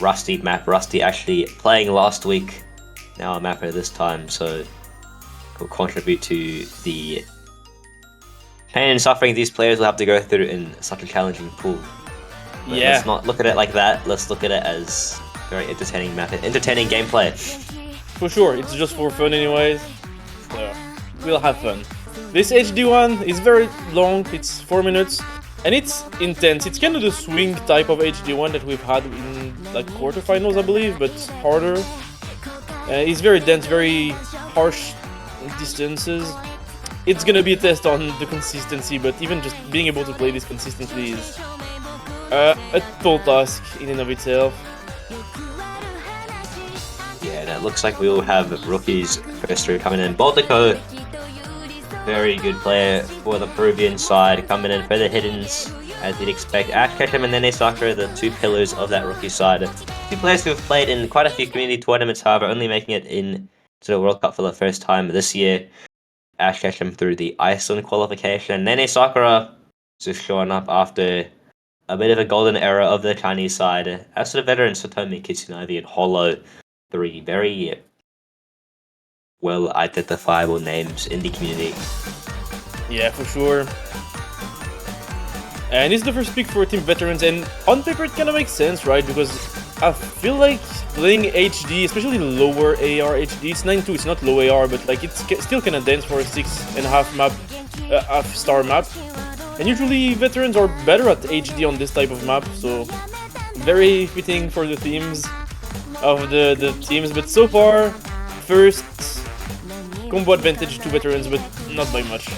Rusty map. Rusty actually playing last week, now a mapper this time, so will contribute to the pain and suffering these players will have to go through in such a challenging pool. But Yeah. let's not look at it like that, let's look at it as very entertaining map, entertaining gameplay. For sure, it's just for fun anyways. So, we'll have fun. This HD one is very long, it's 4 minutes. And it's intense. It's kind of the swing type of HD1 that we've had in like quarterfinals, I believe, but harder. It's very dense, very harsh distances. It's gonna be a test on the consistency, but even just being able to play this consistently is a tall task in and of itself. Yeah, and it looks like we will have rookies first through coming in. Baltico, very good player for the Peruvian side, coming in for the Hiddens, as you'd expect. Ash Ketchum and Nene Sakura, the 2 pillars of that rookie side. 2 players who have played in quite a few community tournaments, however, only making it into the World Cup for the first time this year. Ash Ketchum through the Iceland qualification. Nene Sakura just showing up after a bit of a golden era of the Chinese side. As for the veterans, Satomi, Kitsunaivi, and Holo, 3 very well identifiable names in the community. Yeah, for sure. And it's the first pick for team veterans, and on paper it kind of makes sense, right? Because I feel like playing HD, especially lower AR HD, it's 9.2, it's not low AR, but like it's still kind of dense for a 6.5 map, half-star map. And usually veterans are better at HD on this type of map, so very fitting for the themes of the teams. But so far, first combo advantage to veterans, but not by much.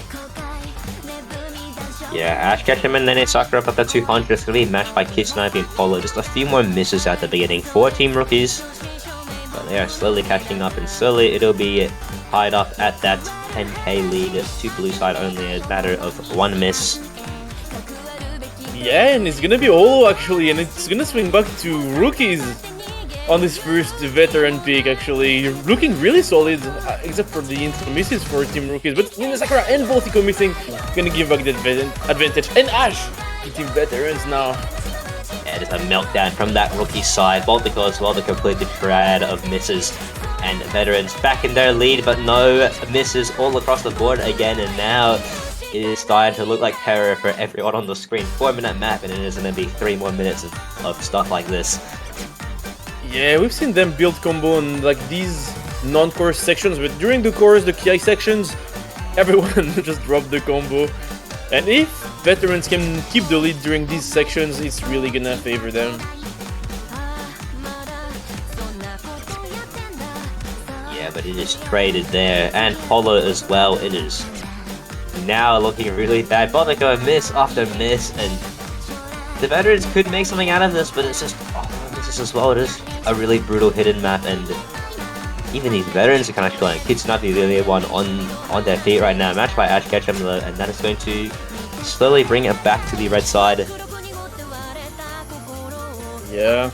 Yeah, Ash Ketchum and Nene Sakura up at 200. It's going to be matched by Kitsunaivi and Polo. Just a few more misses at the beginning. 4 team rookies. But they are slowly catching up, and slowly it'll be tied up at that 10k lead to blue side only. A matter of 1 miss. Yeah, and it's gonna be Olo actually, and it's gonna swing back to rookies on this first veteran pick actually. Looking really solid, except for the intro misses for Team Rookies. But Sakura and Baltico missing, gonna give back that advantage. And Ash to Team Veterans now. Yeah, just a meltdown from that rookie side. Baltico as well, the complete triad of misses. And Veterans back in their lead, but no misses all across the board again. And now it is starting to look like terror for everyone on the screen. 4-minute map, and it is going to be 3 more minutes of stuff like this. Yeah, we've seen them build combo on like these non-course sections, but during the course, the KI sections, everyone just dropped the combo. And if Veterans can keep the lead during these sections, it's really gonna favor them. Yeah, but it is traded there, and Polo as well. It is now looking really bad. Baltico miss after miss, and the Veterans could make something out of this, but it's just misses as well. It is a really brutal hidden map, and even these Veterans are kind of showing. Kitsunami the only one on their feet right now. Matched by Ash Ketchum, and that is going to slowly bring it back to the red side. Yeah.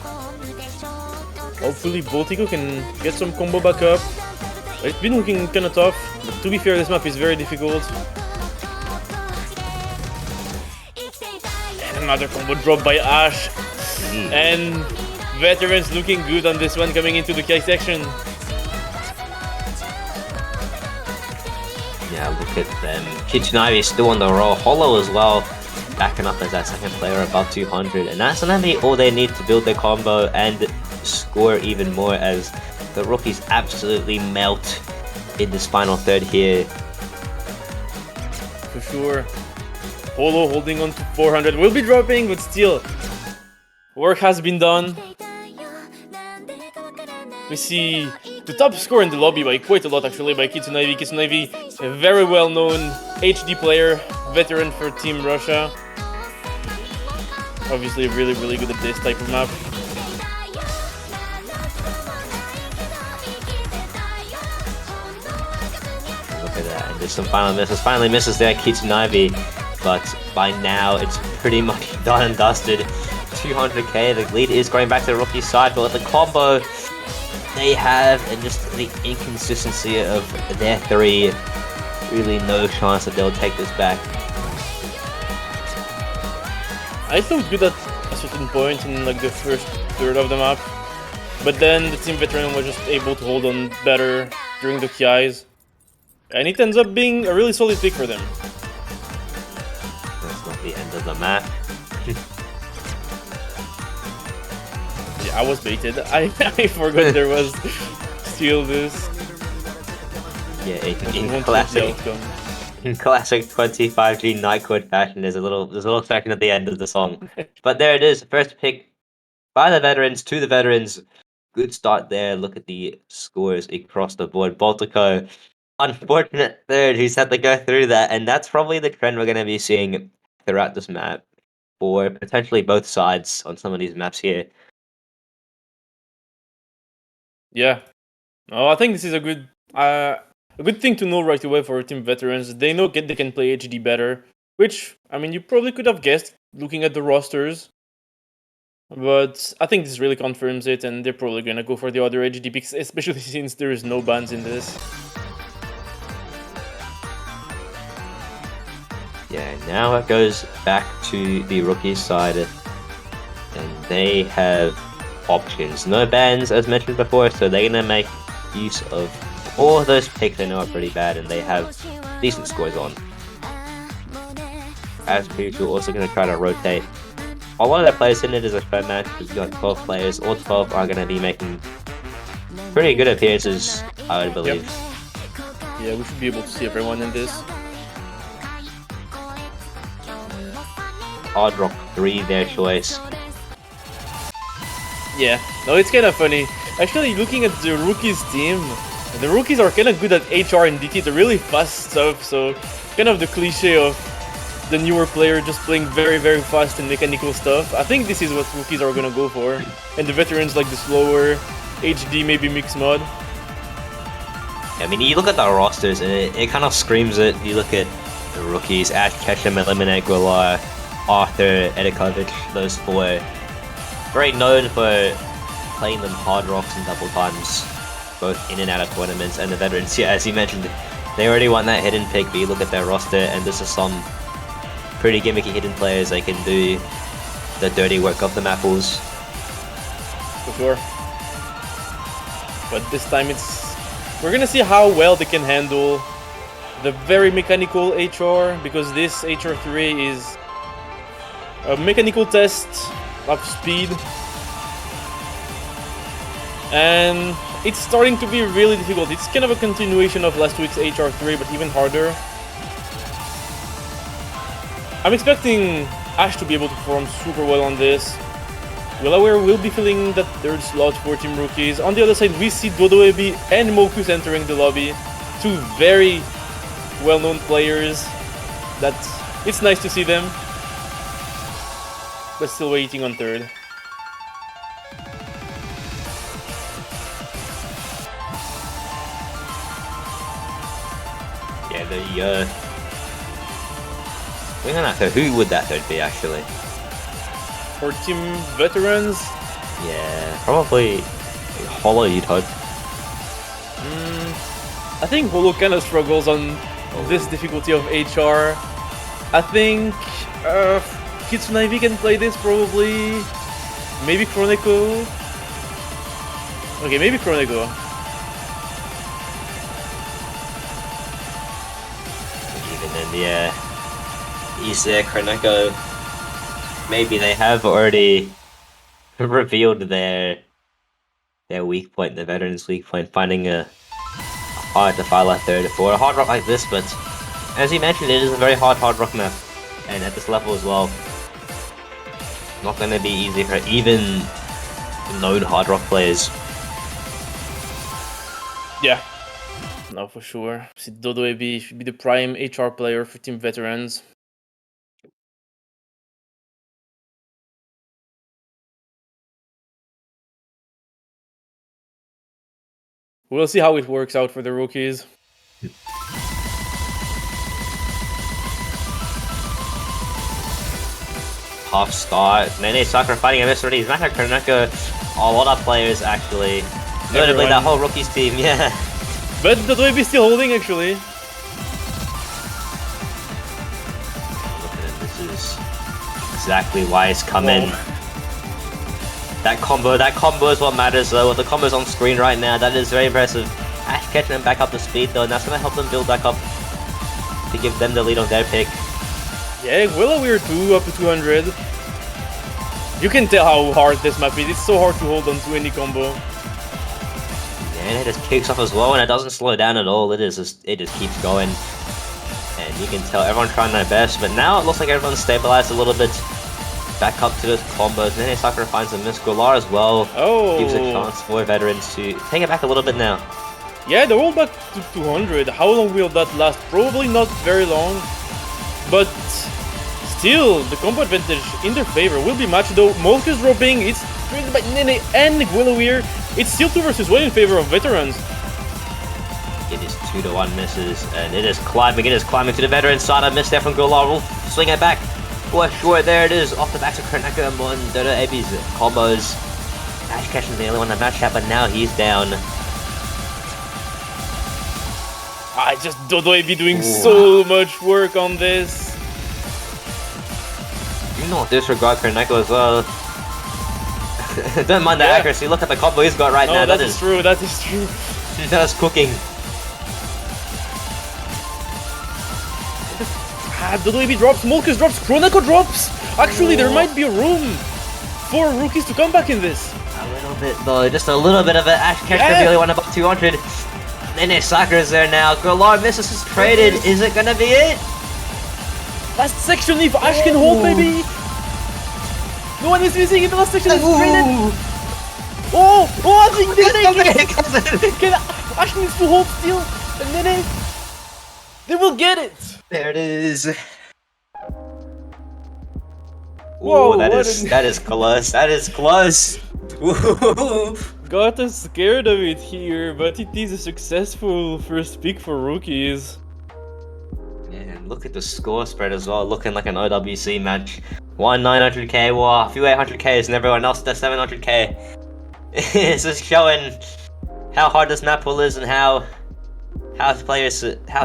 Hopefully Baltico can get some combo back up. It's been looking kinda tough, but to be fair, this map is very difficult. And another combo dropped by Ash. And Veterans looking good on this one coming into the K section. Yeah, look at them. Kitsunami is still on the roll. Holo as well, backing up as that second player above 200. And that's gonna be all they need to build their combo and score even more, as the rookies absolutely melt in this final third here. For sure. Holo holding on to 400. Will be dropping, but still. Work has been done. We see the top score in the lobby by quite a lot actually by Kitsunami. Kitsunami, a very well known HD player, veteran for Team Russia. Obviously really good at this type of map. Look at that, and there's some final misses. Finally misses there, Kitsunami, but by now it's pretty much done and dusted. 200k, the lead is going back to the rookie side, but with the combo they have and just the inconsistency of their three, really no chance that they'll take this back. I felt good at a certain point in like the first third of the map, but then the team veteran was just able to hold on better during the KIs, and it ends up being a really solid pick for them. That's not the end of the map. Yeah, I was baited. I forgot there was still this. Yeah, I in won't classic, change the outcome. in classic 25G Nightcode fashion, there's a little section at the end of the song. But there it is, first pick by the veterans to the veterans. Good start there. Look at the scores across the board. Baltico, unfortunate third, who's had to go through that, and that's probably the trend we're going to be seeing throughout this map for potentially both sides on some of these maps here. Yeah. Oh, I think this is a good thing to know right away for team veterans. They know they can play HD better, which, I mean, you probably could have guessed looking at the rosters. But I think this really confirms it, and they're probably gonna go for the other HD picks, especially since there is no bans in this. Yeah, now it goes back to the rookie side, and they have options. No bans, as mentioned before, so they're going to make use of all of those picks they know are pretty bad, and they have decent scores on. As usual, also going to try to rotate a lot of their players in it as a fair match. We've got 12 players. All 12 are going to be making pretty good appearances, I would believe. Yep. Yeah, we should be able to see everyone in this. Hard Rock 3, their choice. Yeah, no, it's kind of funny. Actually, looking at the rookies team, the rookies are kind of good at HR and DT, the really fast stuff, so kind of the cliche of the newer player just playing very fast and mechanical stuff. I think this is what rookies are gonna go for. And the veterans like the slower, HD, maybe mixed mod. I mean, you look at the rosters and it kind of screams it. You look at the rookies, Ash Ketchum, Eliminate Gwala, Arthur, Edikovic, those four. Very known for playing them hard rocks and double times, both in and out of tournaments. And the veterans, yeah, as you mentioned, they already won that hidden pick, but you look at their roster, and this is some pretty gimmicky hidden players. They can do the dirty work of the Mapples. For sure. But this time we're gonna see how well they can handle the very mechanical HR, because this HR3 is a mechanical test of speed. And it's starting to be really difficult. It's kind of a continuation of last week's HR3, but even harder. I'm expecting Ash to be able to perform super well on this. Willaware will be filling that third slot for Team Rookies. On the other side, we see Dodoebi and Mokus entering the lobby. Two very well-known players. It's nice to see them. But still waiting on third. Yeah, we're gonna have to. Who would that third be actually? For Team Veterans, Yeah, probably Hollow, you'd hope. I think Holo kind of struggles on this difficulty of HR. I think Kitsune Ivy can play this probably. Maybe Chronico. Okay, maybe Chronico. Even then, yeah. Issa, Chronico. Maybe they have already revealed their weak point, the veterans' weak point, finding a hard to file a third for a hard rock like this, but as you mentioned, it is a very hard rock map, and at this level as well, not going to be easy for even known hard rock players. Yeah. No, for sure. Dodoebi should be the prime HR player for Team Veterans. We'll see how it works out for the rookies. Tough start. Nene Sakura fighting against already. Maka Chronico, a lot of players actually. Notably that whole rookies team, yeah. But Dodoebi is still holding actually. Look at it, this is exactly why it's coming. That combo is what matters though. With the combos on screen right now, that is very impressive. Ash catching them back up to speed though, and that's going to help them build back up to give them the lead on their pick. Yeah, Willoware 2 up to 200. You can tell how hard this map is. It's so hard to hold on to any combo. And it just kicks off as well, and it doesn't slow down at all. It just keeps going. And you can tell everyone trying their best, but now it looks like everyone's stabilized a little bit. Back up to those combos. Nene Sakura finds a miss. Golar as well. Oh. Gives a chance for veterans to take it back a little bit now. Yeah, they're all back to 200. How long will that last? Probably not very long. But still, the combo advantage in their favor will be matched though. Molkus dropping. It's trained by Nene and Willoware. It's still 2 versus 1 in favor of veterans. It is 2-1 misses, and it is climbing to the veteran side. A miss there from Golar. Will swing it back. For sure, there it is, off the back of Chronico and Dodoebi's combos. Ash Ketchum's the only one to match that, but now he's down. Just Dodoebi doing so much work on this. You don't disregard Chronico as well. Don't mind the accuracy, look at the combo he's got right now. That is true, that is true. That's cooking. Dodoebi drops, Molkus drops, Chronico drops! Actually, there might be room for rookies to come back in this. A little bit though, just a little bit of it. Ash Ketchum really went above 200. Nene Sakura's there now. Golar misses his traded. Is it gonna be it? Last section, if Ash can hold, maybe. No one is missing in the last section. It's traded. Oh, I think Nene. Ash needs to hold still, and Nene. They will get it. There it is. Whoa, Ooh, that is close. That is close. Ooh. Got us scared of it here, but it is a successful first pick for rookies. Man, look look at the score spread as well, looking like an OWC match. One 900k war, a few 800ks, and everyone else does 700k. It's just showing how hard this map pool is and how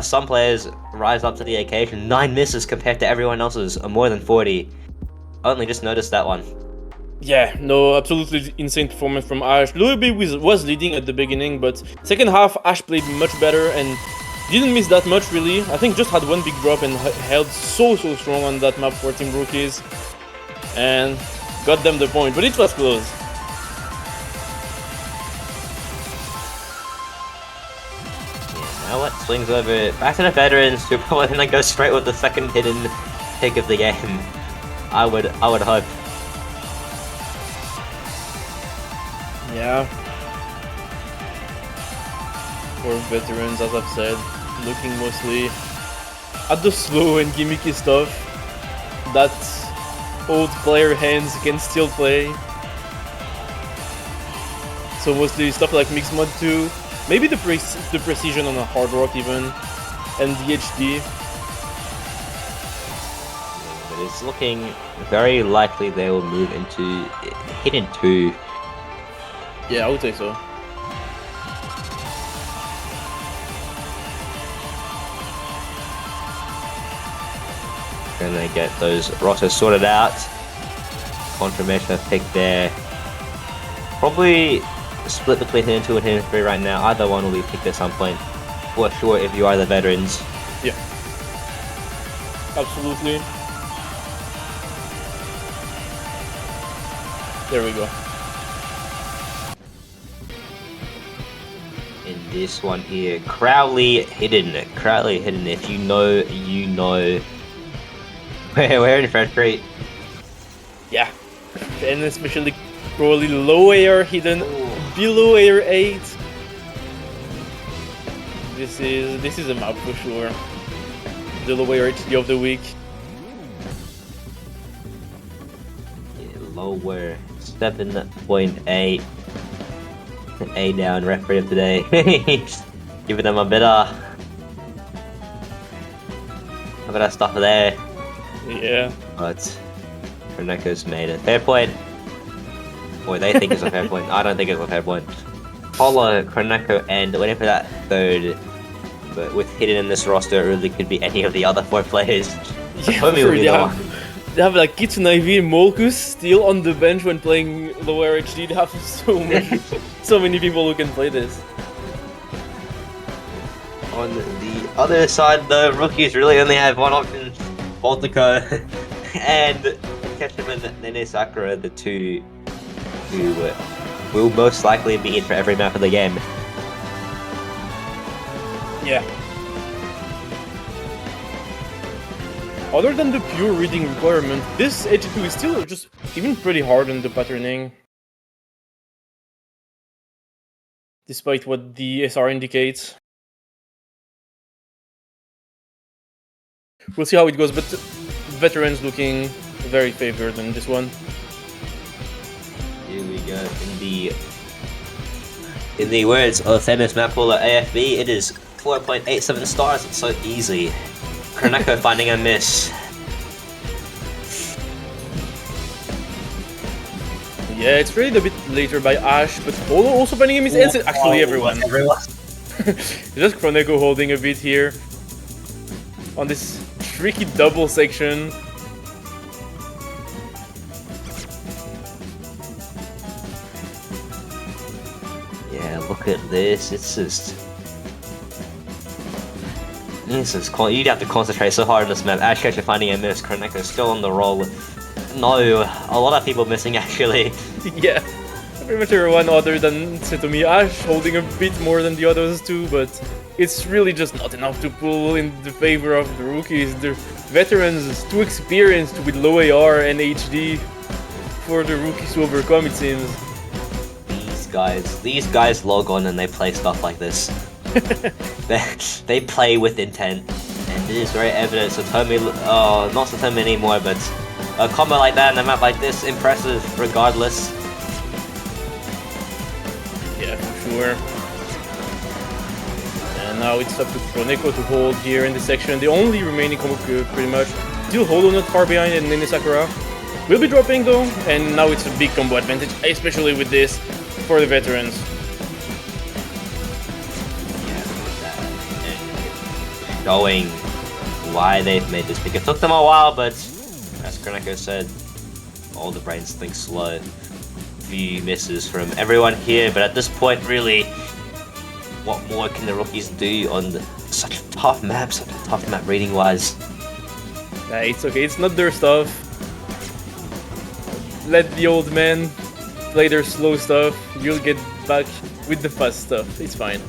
some players rise up to the occasion. 9 misses compared to everyone else's, more than 40. Only just noticed that one. Yeah, no, absolutely insane performance from Ash. Louisby was leading at the beginning, but second half Ash played much better and didn't miss that much really. I think just had one big drop and held so strong on that map for Team Rookies. And got them the point, but it was close. Now what? Swings over back to the veterans, who probably gonna go straight with the second hidden pick of the game. I would hope. Yeah. For veterans, as I've said, looking mostly at the slow and gimmicky stuff that old player hands can still play. So mostly stuff like Mixed Mod 2, maybe the precision on a Hard Rock even, and the HD. But it's looking very likely they will move into Hidden 2. Yeah, I would say so. Gonna get those rosters sorted out. Confirmation of pick there. Probably split between Hidden 2 and Hidden 3 right now. Either one will be picked at some point. For sure if you are the veterans. Yeah. Absolutely. There we go. In this one here, Crowley Hidden. Crowley Hidden, if you know, you know. We're in Fred Street. Yeah. And especially probably low AR hidden below AR 8. This is a map for sure. The low AR HD of the week. Yeah, lower 7.8. A down referee of today. Giving them a bit of stuff there. Yeah. But Reneko's made a fair point. Or they think it's a fair point. I don't think it's a fair point. Polo, Kroneko, and waiting for that third. But with Hidden in this roster, it really could be any of the other 4 players. Yeah, Homie sure, will be the one. they have like Kitsune Ivy and Molkus still on the bench when playing lower HD. They have so many people who can play this. On the other side, the rookies really only have one option. Baltico and Ketchum and Nene Sakura, the 2 who will most likely be in for every map of the game. Yeah. Other than the pure reading requirement, this H2 is still just even pretty hard on the patterning. Despite what the SR indicates. We'll see how it goes, but veterans looking very favored in this one. Here we go. In the words of famous map puller AFB, it is 4.87 stars. It's so easy. Kroneko finding a miss. Yeah, it's rated a bit later by Ash, but Polo also finding a miss. And actually, everyone. Just Kroneko holding a bit here on this tricky double section. Yeah, look at this. It's just. You'd have to concentrate so hard on this map. Ash Ketchum finding a miss. Kroneko still on the roll. No, a lot of people missing actually. Yeah, pretty much everyone other than Setomi. Ash holding a bit more than the others too, but it's really just not enough to pull in the favor of the rookies. The veterans is too experienced with low AR and HD for the rookies to overcome, it seems. These guys log on and they play stuff like this. they play with intent, and it is very evident. Satomi, not Satomi anymore, but a combo like that and a map like this, impressive regardless. Yeah, for sure. And now it's up to Proneko to hold here in this section. The only remaining combo pretty much. Still Hollow not far behind and Nene Sakura. Will be dropping though, and now it's a big combo advantage, especially with this for the veterans. Showing why they've made this pick. It took them a while, but as Kroneko said, all the brains think slow. Few misses from everyone here, but at this point, really, what more can the rookies do on such a tough map rating wise? It's okay, it's not their stuff. Let the old men play their slow stuff. You'll get back with the fast stuff. It's fine.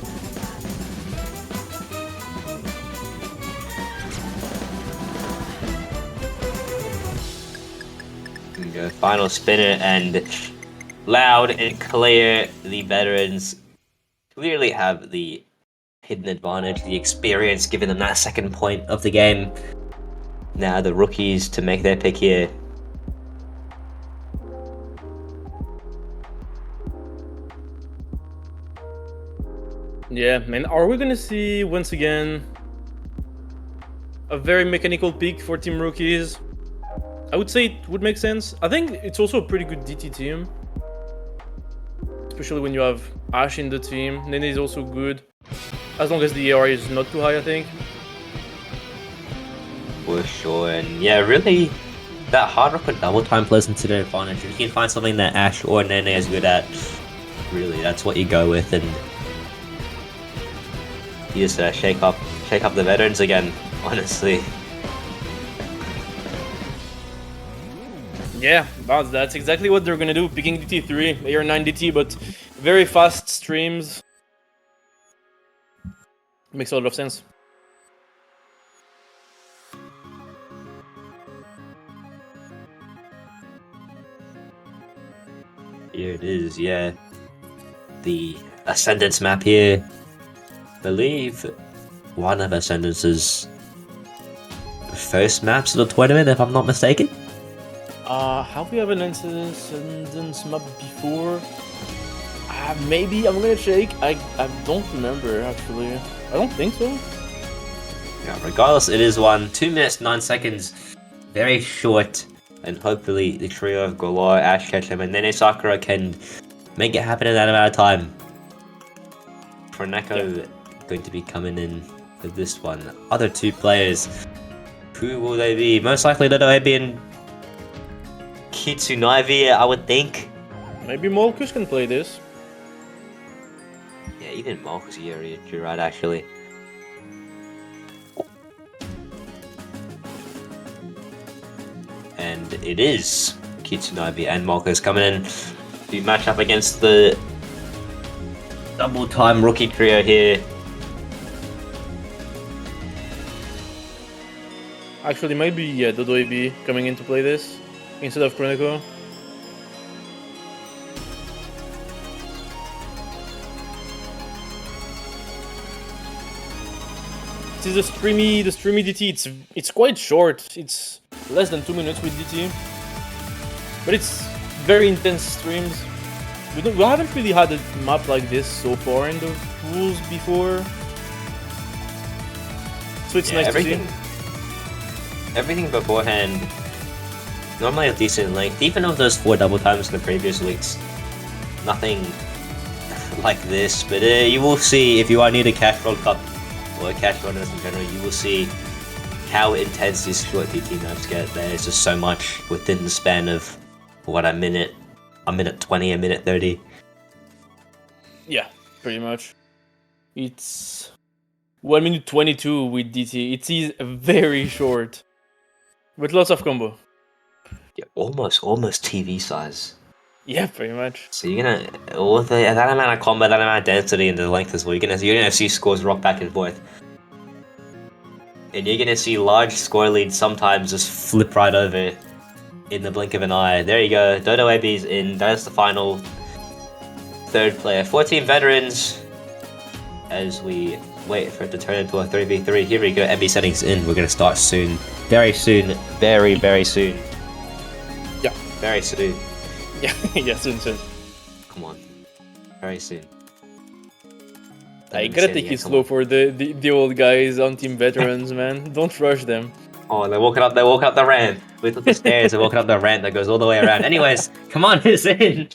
Go final spinner, and loud and clear, the veterans clearly have the hidden advantage, the experience, giving them that second point of the game. Now the rookies to make their pick here. Yeah, man, are we gonna see once again a very mechanical pick for Team Rookies? I would say it would make sense. I think it's also a pretty good DT team. Especially when you have Ash in the team. Nene is also good. As long as the AR is not too high, I think. For sure, and yeah, really, that hard rock with double time plays into their advantage. If you can find something that Ash or Nene is good at, really, that's what you go with, and you just shake up the veterans again, honestly. Yeah, that's exactly what they're gonna do. Picking DT3, AR9 DT, but very fast streams. Makes a lot of sense. Here it is, yeah. The Ascendance map here. Believe one of Ascendance's first maps of the tournament, if I'm not mistaken. Have we have an Ascendance map before? Maybe, I'm gonna check. I don't remember, actually. I don't think so. Yeah, regardless, it is one. 2 minutes, 9 seconds. Very short. And hopefully the trio of Galore, Ash Ketchum, and Nene Sakura can make it happen in that amount of time. Proneko going to be coming in for this one. Other two players. Who will they be? Most likely they'll be in Kitsunaivi, I would think. Maybe Molkus can play this. Yeah, even Marcus, you're right, actually. And it is Kitsunaivi and Marcus coming in to match up against the double-time rookie trio here. Actually, maybe Dodoibi coming in to play this instead of Proneko. This is the streamy DT. It's quite short. It's less than 2 minutes with DT, but it's very intense streams. We haven't really had a map like this so far in the rules before, so it's nice to see. Everything beforehand, normally a decent length. Even of those 4 double times in the previous weeks, nothing like this. But you will see, if you are near the Cash World Cup or Cash Runners in general, you will see how intense these short DT maps get. There's just so much within the span of what, a minute 20, a minute 30. Yeah, pretty much. It's 1 minute 22 with DT. It is very short, with lots of combo. Yeah, almost TV size. Yeah, pretty much. So you're gonna, with that amount of combo, that amount of density and the length as well, you're gonna see scores rock back and forth. And you're gonna see large score leads sometimes just flip right over in the blink of an eye. There you go, Dodo AB's in. That's the final third player. 14 veterans as we wait for it to turn into a 3v3. Here we go, MB settings in. We're gonna start soon. Very soon. Very, very soon. Yeah. Very soon. Yeah, yeah, soon. Come on. Very soon. I gotta take it slow for the old guys on Team Veterans, man. Don't rush them. Oh, they're walking up the ramp. We took the stairs and walking up the ramp that goes all the way around. Anyways, come on, it's in.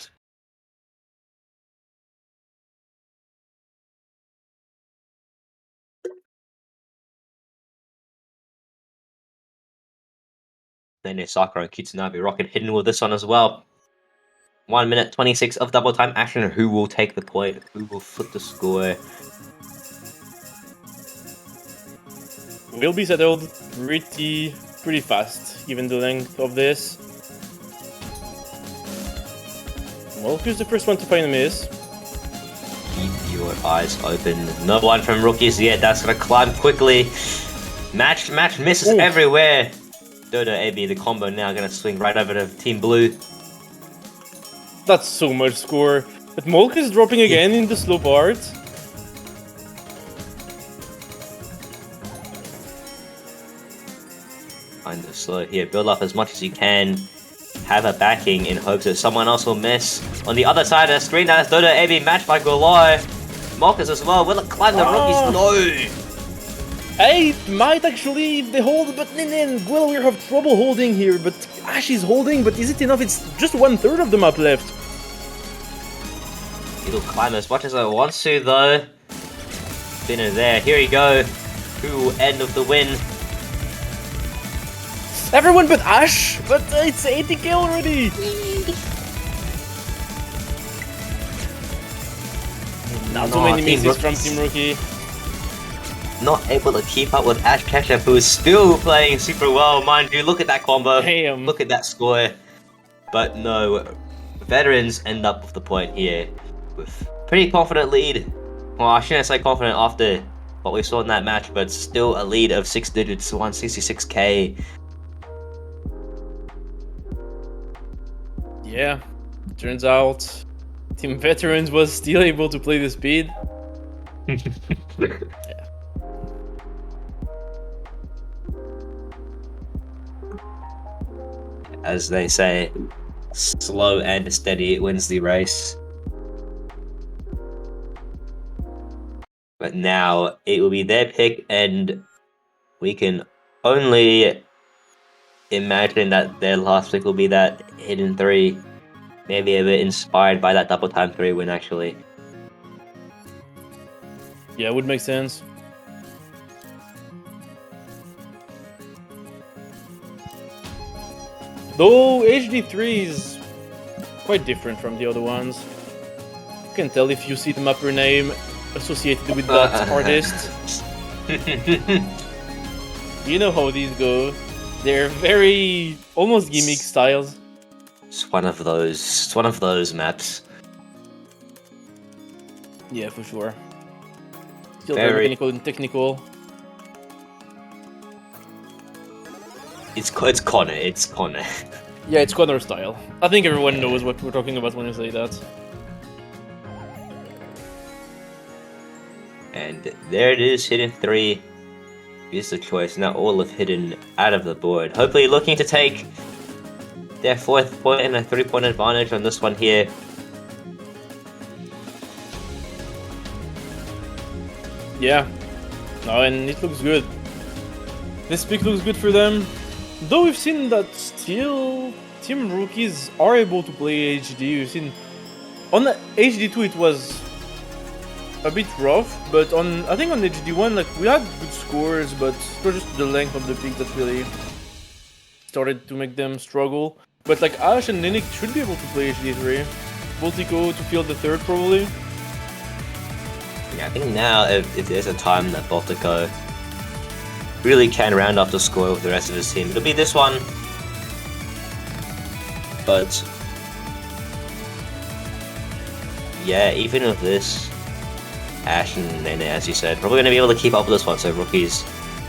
Then there's Sakura and Kitsunabe rocking hidden with this one as well. 1 minute 26 of double time action. Who will take the point? Who will flip the score? Will be settled pretty fast, given the length of this. Well, who's the first one to find a miss? Keep your eyes open. No one from rookies yet. That's gonna climb quickly. Match misses Ooh. everywhere. Dodo AB, the combo now gonna swing right over to Team Blue. That's so much score. But Molk is dropping again in the slow part. Kind of slow here. Build up as much as you can. Have a backing in hopes that someone else will miss. On the other side of the screen, that's Dodo AB matched by Golai. Marcus as well. Will it climb the rookies? No! Hey, it might actually if they hold, but then Guil will have trouble holding here. But Ash is holding, but is it enough? It's just 1/3 of the map left. It'll climb as much as it wants to, though. Spinner there. Here we go. Who will end of the win? Everyone but Ash, but it's 80k already. Not too many Team misses from Rookies. Team Rookie. Not able to keep up with Ash Ketchup, who is still playing super well. Mind you, look at that combo. Damn. Look at that score. But no, Veterans end up with the point here with pretty confident lead. Well, I shouldn't say confident after what we saw in that match, but still a lead of 6 digits, 166k. Yeah, turns out Team Veterans was still able to play the speed. As they say, slow and steady wins the race. But now it will be their pick, and we can only imagine that their last pick will be that hidden 3. Maybe a bit inspired by that double time 3 win, actually. Yeah, would make sense. Though HD3 is quite different from the other ones. You can tell if you see the mapper name associated with that artist. You know how these go. They're very almost gimmick styles. It's one of those maps. Yeah, for sure. Still very mechanical and technical. It's Connor. Yeah, it's Connor style. I think everyone knows what we're talking about when we say that. And there it is, hidden 3. Here's the choice. Now all of hidden out of the board. Hopefully looking to take their 4th point and a 3-point advantage on this one here. Yeah. No, and it looks good. This pick looks good for them. Though we've seen that still Team Rookies are able to play HD. We've seen on the HD2 it was a bit rough, but I think on HD1 like we had good scores, but it was just the length of the pick that really started to make them struggle. But like Ash and Ninik should be able to play HD3. Voltico to field the 3rd probably. Yeah, I think now if there's a time that Baltico really can round up the score with the rest of his team, it'll be this one. But yeah, even with this, Ash and Nene, as you said, probably going to be able to keep up with this one, so rookies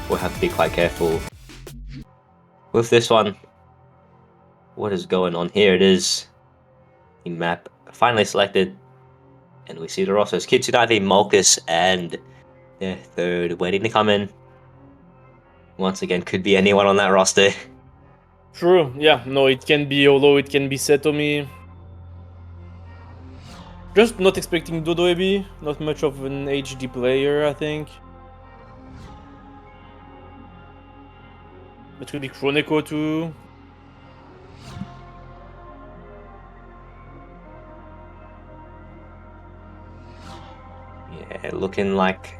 will have to be quite careful with this one. What is going on here? It is the map finally selected, and we see the rosters: Kitsunabe, Malkus, and their 3rd waiting to come in. Once again, could be anyone on that roster. True, yeah, no, it can be, although it can be Setomi. Just not expecting Dodoebi, not much of an HD player, I think. It could be Chroneco too. Yeah, looking like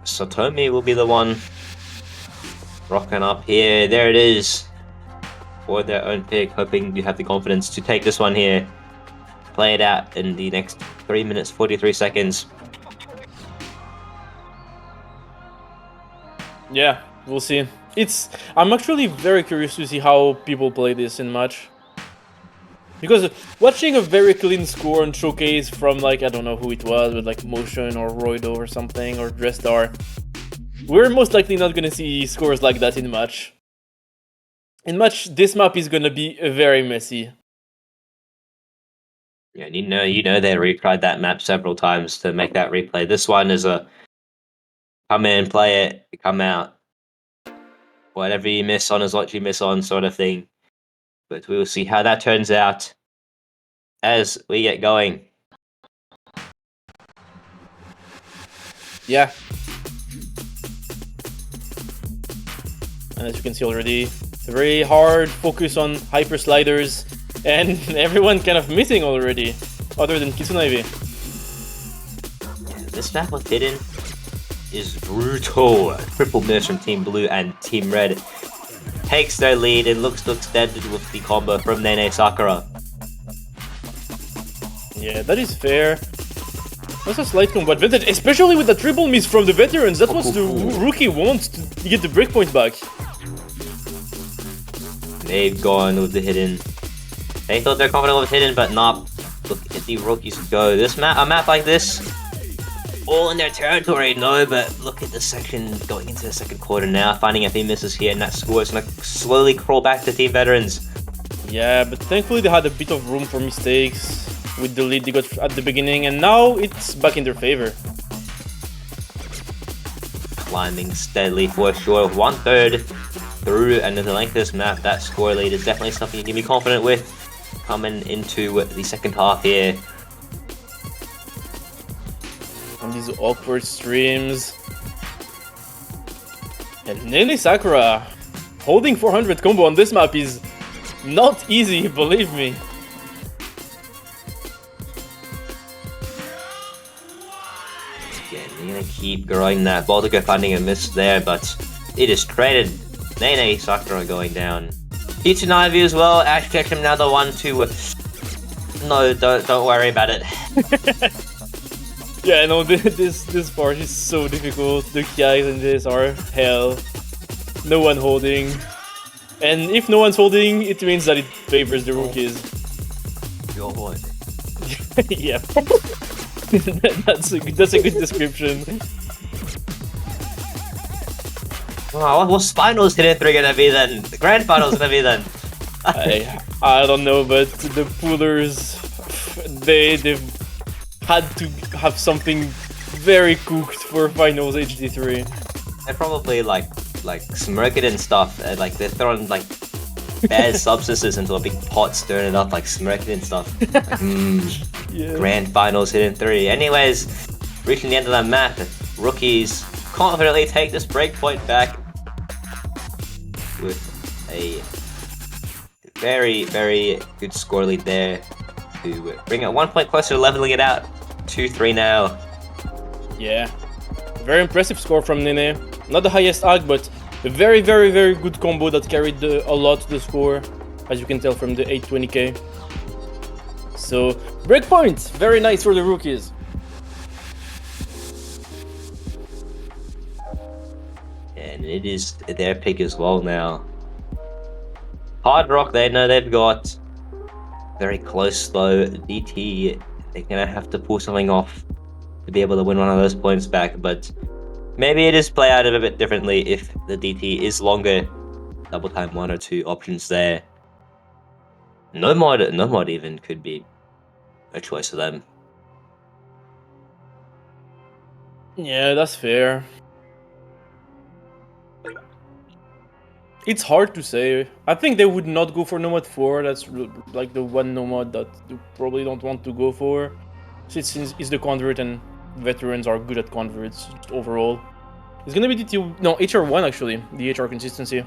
Satomi will be the one rocking up here. There it is. For their own pick, hoping you have the confidence to take this one here. Play it out in the next 3 minutes 43 seconds. Yeah, we'll see. I'm actually very curious to see how people play this in match. Because watching a very clean score on Showcase from like, I don't know who it was, but like Motion or Roido or something, or Drestar, we're most likely not gonna see scores like that in match. In match, this map is gonna be very messy. Yeah, and you know they retried that map several times to make that replay. This one is a come in, play it, come out. Whatever you miss on is what you miss on sort of thing. But we will see how that turns out as we get going. Yeah. And as you can see already, very hard focus on hyper sliders, and everyone kind of missing already, other than Kitsunaibe. This map with Hidden is brutal. Triple miss from Team Blue and Team Red takes their lead and looks to extend it with the combo from Nene Sakura. Yeah, that is fair. That's a slight combo advantage, especially with the triple miss from the veterans. That's what the rookie wants to get the breakpoint back. They've gone with the Hidden. They thought they're confident with Hidden, but not. Look at the rookies go. This map, a map like this, all in their territory, no, but look at the section going into the second quarter now, finding a few misses here, and that score is gonna slowly crawl back to Team Veterans. Yeah, but thankfully they had a bit of room for mistakes with the lead they got at the beginning, and now it's back in their favor. Climbing steadily for sure, 1/3 through, and in the length of this map, that score lead is definitely something you can be confident with coming into the second half here. On these awkward streams. And Nene Sakura holding 400 combo on this map is not easy, believe me. Yeah, they're gonna keep growing that. Baltica finding a miss there, but it is traded. Nene Sakura going down. Kitsunaibe as well. Ash Ketchum now the one to. No, don't worry about it. Yeah, no, this part is so difficult. The KIs in this are hell. No one holding. And if no one's holding, it means that it favors the rookies. Your boy. Yeah. That's a good description. Wow, what's finals Hidden 3 gonna be then? The grand finals gonna be then? I don't know, but the poolers, they've had to have something very cooked for finals HD3. They're probably like smirking and stuff. Like they're throwing like bad substances into a big pot, stirring it up like smirking and stuff. Like, Yeah. grand finals Hidden 3. Anyways, reaching the end of that map, rookies confidently take this breakpoint back with a very, very good score lead there to bring it 1 point closer to leveling it out. 2-3 now. Yeah. Very impressive score from Nene. Not the highest AG, but a very, very, very good combo that carried a lot the score, as you can tell from the 820k. So, breakpoint! Very nice for the rookies. And it is their pick as well now. Hard Rock, they know they've got very close though. DT, they're gonna have to pull something off to be able to win one of those points back, but maybe it is play out a bit differently if the DT is longer. Double time 1 or 2 options there. No mod even could be a choice for them. Yeah, that's fair. It's hard to say. I think they would not go for Nomad 4. That's like the one Nomad that you probably don't want to go for. since it's the convert and veterans are good at converts just overall. It's gonna be HR1 actually, the HR consistency.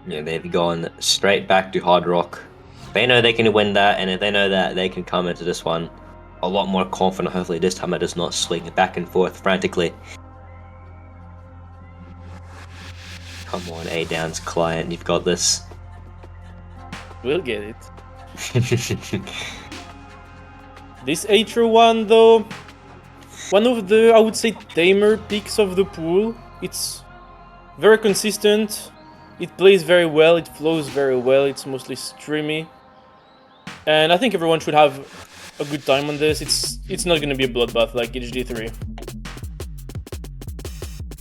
Yeah, they've gone straight back to Hard Rock. They know they can win that, and if they know that, they can come into this one a lot more confident. Hopefully this time it does not swing back and forth frantically. Come on, A-Down's client, you've got this. We'll get it. This HR1 though, one of the, I would say, tamer picks of the pool. It's very consistent, it plays very well, it flows very well, it's mostly streamy. And I think everyone should have a good time on this. It's not going to be a bloodbath like HD3.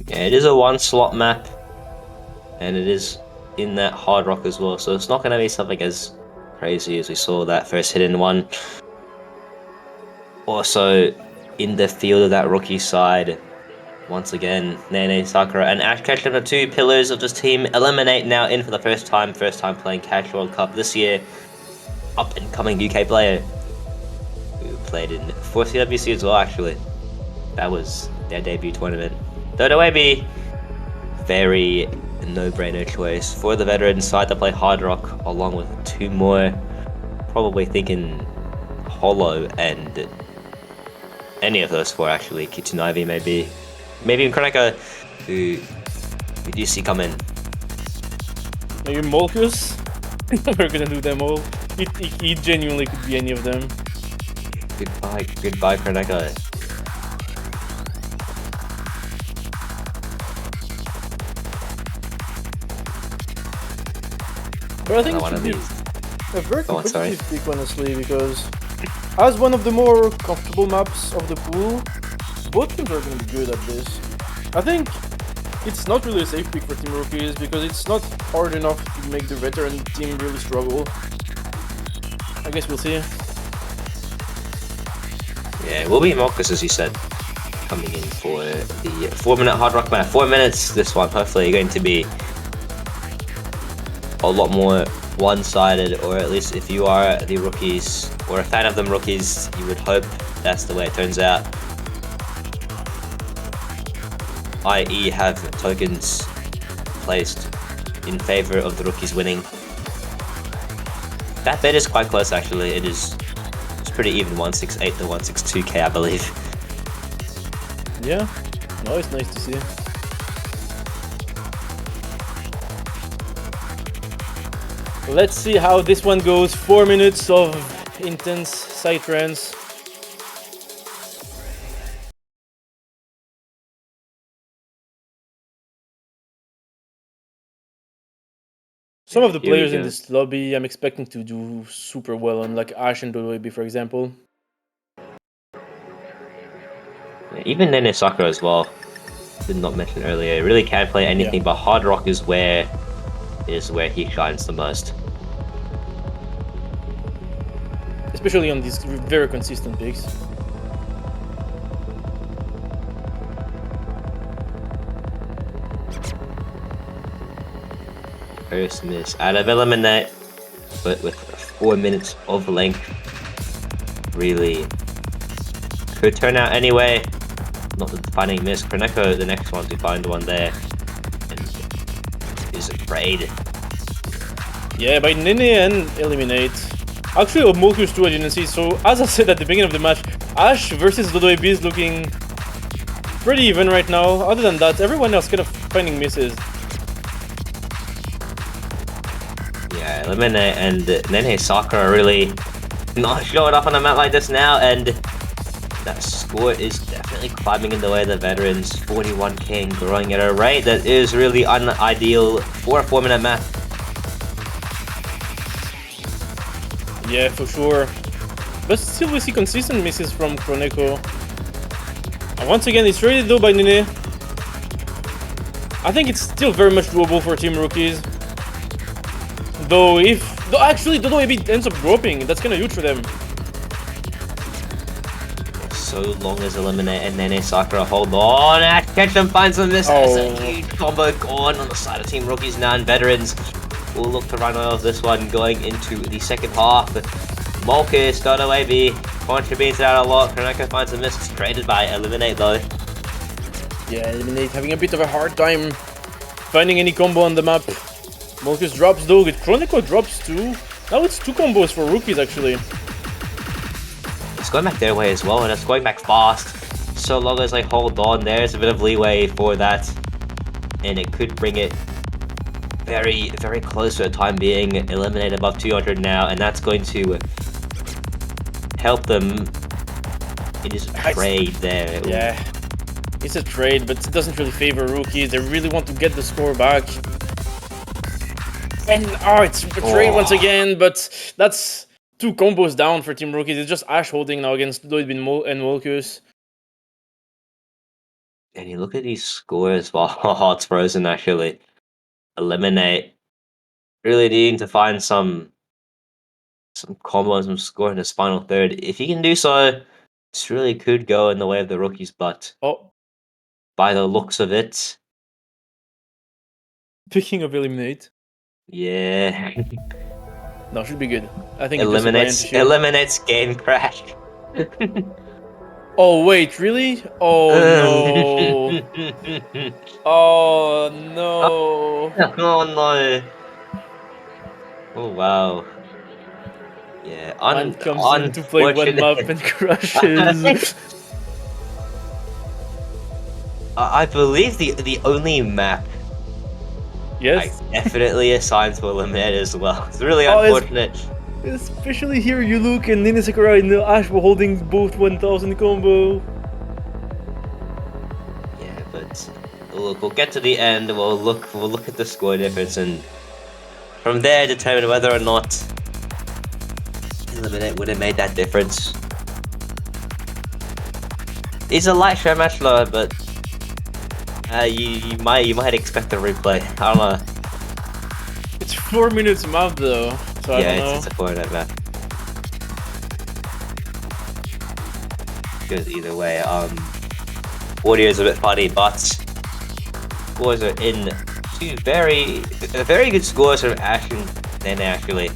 Yeah, it is a one slot map, and it is in that Hard Rock as well, so it's not going to be something as crazy as we saw that first hidden one. Also, in the field of that rookie side, once again, Nene, Sakura, and Ash Ketchum, the two pillars of this team, eliminate now in for the first time playing Cash World Cup this year. Up and coming UK player who played in 4CWC as well, actually. That was their debut tournament. Dodoebi, very no-brainer choice for the veteran side to play Hard Rock along with two more. Probably thinking Hollow and any of those four actually. Kitsunavi maybe even Kroneka, who we do see come in. Maybe Molkus? We're gonna do them all. It genuinely could be any of them. Goodbye Kroneka. But I think One it of should be these. a very Go on, sorry. competitive pick, honestly, because as one of the more comfortable maps of the pool, both teams are going to be good at this. I think it's not really a safe pick for Team Rookies because it's not hard enough to make the veteran team really struggle. I guess we'll see. Yeah, it will be Marcus, as you said, coming in for the 4-minute Hard Rock map. 4 minutes, this one hopefully going to be a lot more one-sided, or at least if you are the rookies or a fan of them rookies, you would hope that's the way it turns out. i.e. have tokens placed in favor of the rookies winning. That bet is quite close actually. It's pretty even, 168 to 162k I believe. Yeah, no, it's nice to see. Let's see how this one goes. 4 minutes of intense side runs. Some of the Here we players in go. this lobby I'm expecting to do super well on, like Ash and Dodoebi, for example. Even Nene Sakura as well. Did not mention earlier. Really can't play anything, but Hard Rock is where he shines the most. Especially on these very consistent picks. First miss out of Eliminate, but with 4 minutes of length, really could turn out anyway. Not the defining miss. Kroneko, the next one to find one there, and is afraid. Yeah, by Nene and Eliminate. Actually, Molkus too, I didn't see. So, as I said at the beginning of the match, Ash versus Dodoebi is looking pretty even right now. Other than that, everyone else kind of finding misses. Yeah, Eliminate and Nene Sakura are really not showing up on a map like this now, and that score is definitely climbing in the way of the veterans. 41k and growing at a rate that is really unideal for a 4-minute map. Yeah, for sure. But still we see consistent misses from Kroneko. And once again, it's rated though by Nene. I think it's still very much doable for Team Rookies. Though actually Dodoebi ends up dropping, that's kinda huge for them. So long as Eliminate and Nene Sakura hold on, Ash Ketchum finds them. This is a huge combo gone on the side of Team Rookies now, and veterans will look to run out of this one going into the second half. Molkus, Dodoebi contributes out a lot. Kroneko finds a miss, traded by Eliminate though. Yeah, Eliminate having a bit of a hard time finding any combo on the map. Molkus drops though, Kroneko drops too. Now it's 2 combos for Rookies actually. It's going back their way as well, and it's going back fast. So long as I hold on, there's a bit of leeway for that. And it could bring it very, very close for the time being. Eliminate above 200 now, and that's going to help them. It is a trade there. Yeah, it's a trade, but it doesn't really favor Rookies. They really want to get the score back. And it's a trade once again, but that's 2 combos down for Team Rookies. It's just Ash holding now against Doidbin and Molkus. And you look at these scores while Heart's frozen actually. Eliminate. Really needing to find some combos, some score in this final third. If you can do so, this really could go in the way of the Rookies, but by the looks of it, Picking up Eliminate. yeah. No, should be good. I think Eliminates game crash. Oh wait, really? Oh no. Oh no. Oh no. Oh wow. Yeah, Man comes in to play one map and crashes. I believe the only map Yes. definitely assigned to Eliminate as well. It's really unfortunate. Especially here, you look and Nina Sakurai and Ash were holding both 1000 combo. Yeah, but look, we'll get to the end. We'll look at the score difference, and from there determine whether or not Eliminate would have made that difference. It's a light show match though, but you might expect a replay. I don't know. It's 4 minutes map though, so I don't know. It's a 4-minute map. Good either way. Audio is a bit funny, but scores are in 2 very good scores from Ash and Nene actually.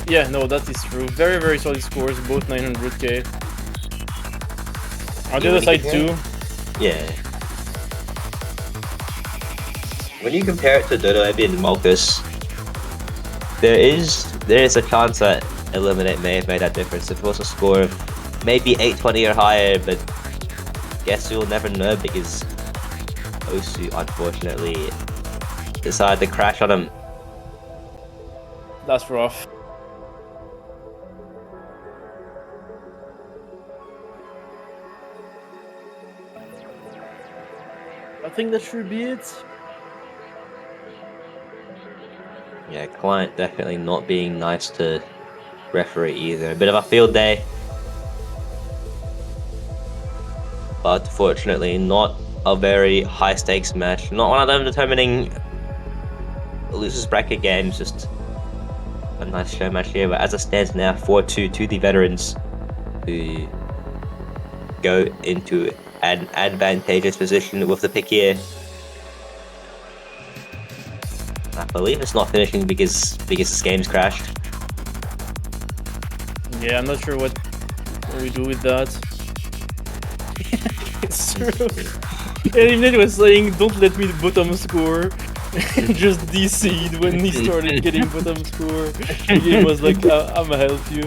Yeah, no, that is true. Very, very solid scores, both 900k. On the other side too. Yeah. When you compare it to Dodoebi and Molkus, there is a chance that Eliminate may have made that difference. If it was a score of maybe 820 or higher, but guess we'll never know because Osu unfortunately decided to crash on him. That's rough. I think that should be it. Yeah, Client definitely not being nice to referee either. A bit of a field day. But fortunately not a very high stakes match. Not one of them determining losers bracket games, just a nice show match here. But as it stands now, 4-2 to the veterans who go into an advantageous position with the pick here. I believe it's not finishing because this game's crashed. Yeah, I'm not sure what we do with that. It's true. Eliminate was saying, don't let me bottom score. Just DC'd when he started getting bottom score. The game was like, I'ma help you.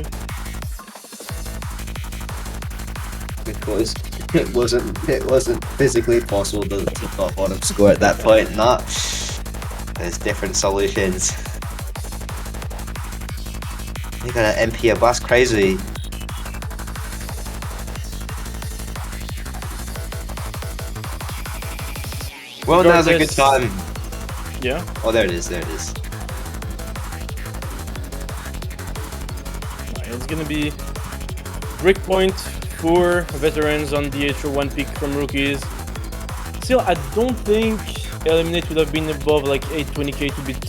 Because it wasn't physically possible to top bottom score at that point. Not. There's different solutions. You got an MP blast crazy. Well, now's a good time. Yeah. Oh, there it is. There it is. It's gonna be breakpoint for veterans on the HO1 pick from Rookies. Still, I don't think Eliminate would have been above like 820k to beat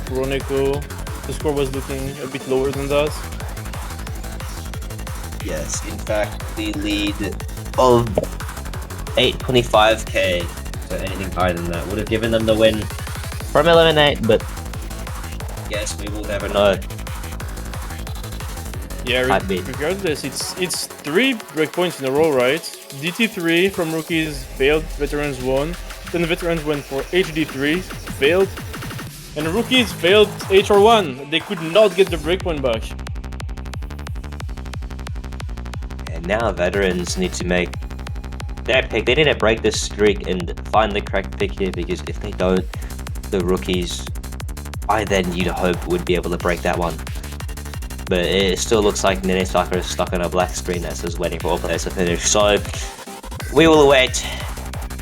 Kroneko. The score was looking a bit lower than that. Yes, in fact, the lead of 825k, so anything higher than that would have given them the win from Eliminate, but guess we will never know. Yeah, Type beat. regardless, it's 3 breakpoints in a row, right? DT3 from rookies failed, veterans won. Then veterans went for HD3, failed. And rookies failed HR1. They could not get the breakpoint back. And now veterans need to make their pick. They need to break this streak and find the correct pick here, because if they don't, the rookies, I then you'd hope, would be able to break that one. But it still looks like Nene Sakura is stuck on a black screen that says waiting for all players to finish. So we will wait.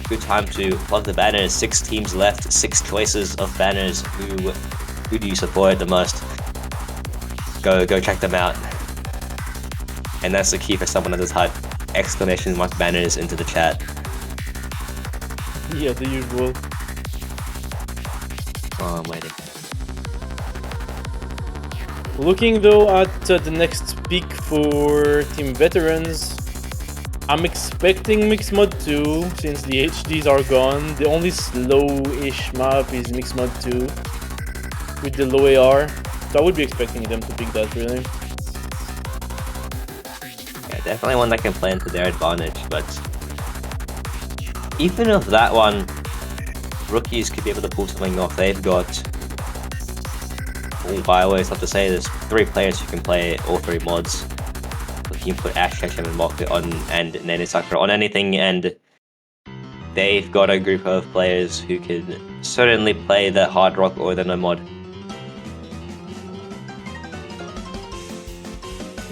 Good time to plug the banners. 6 teams left, 6 choices of banners. Who do you support the most? Go check them out. And that's the key for someone to type exclamation mark banners into the chat. Yeah, the usual. Oh, I'm waiting. Looking though at the next pick for Team Veterans, I'm expecting Mixed Mod 2 since the HDs are gone. The only slow-ish map is Mixed Mod 2 with the low AR. So I would be expecting them to pick that, really. Yeah, definitely one that can play into their advantage, but even if that one, rookies could be able to pull something off. They've got, I always have to say, there's 3 players who can play all 3 mods. You can put Ash Ketchum and Mock on and Nene Sakura on anything, and they've got a group of players who can certainly play the hard rock or the no mod.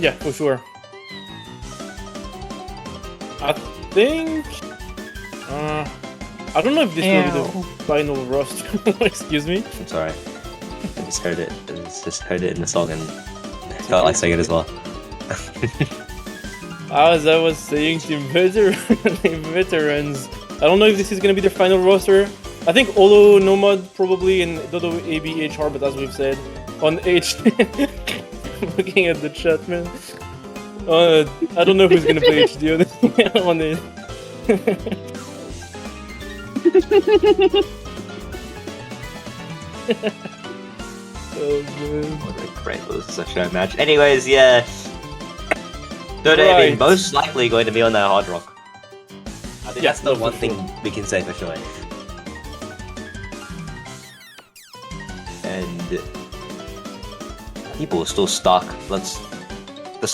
Yeah, for sure. I think... I don't know if this will be the final roster. Excuse me. I'm sorry. I just heard it. In the song and I felt like saying it as well. As I was saying, Team Veterans, I don't know if this is gonna be their final roster. I think Olo, Nomad probably, and Dodo, AB, HR, but as we've said, on H... Looking at the chat, man. I don't know who's gonna play HD on it. Oh man. What a great lose such a match. Anyways, yeah. Dodo Right. being most likely going to be on that hard rock. I think Yeah, that's the no, one for thing sure. we can say for sure. And people are still stuck. Let's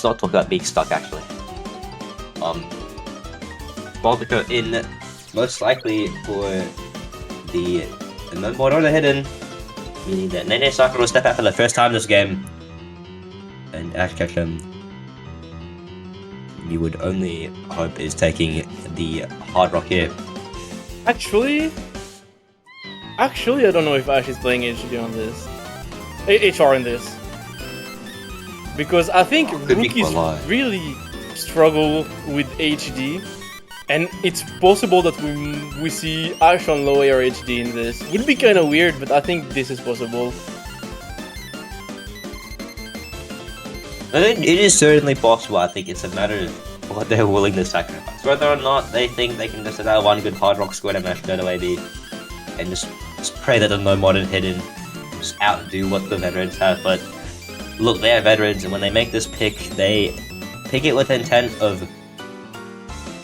not talk about being stuck actually. Baltico in most likely for the no mod or the hidden, meaning that Nene Sakura will step out for the first time this game, and Ash Ketchum, you would only hope, is taking the hard rock here. Actually, I don't know if Ash is playing HD on this. HR in this. Because I think Could be rookies quite a lot. really struggle with HD. And it's possible that we see Ash on low AR HD in this. Would be kind of weird, but I think this is possible. It is certainly possible. I think it's a matter of what they're willing to sacrifice. Whether or not they think they can just allow one good hard rock squad and mash Dodo AB and just pray that the no modern hidden just outdo what the veterans have. But look, they are veterans, and when they make this pick, they pick it with intent of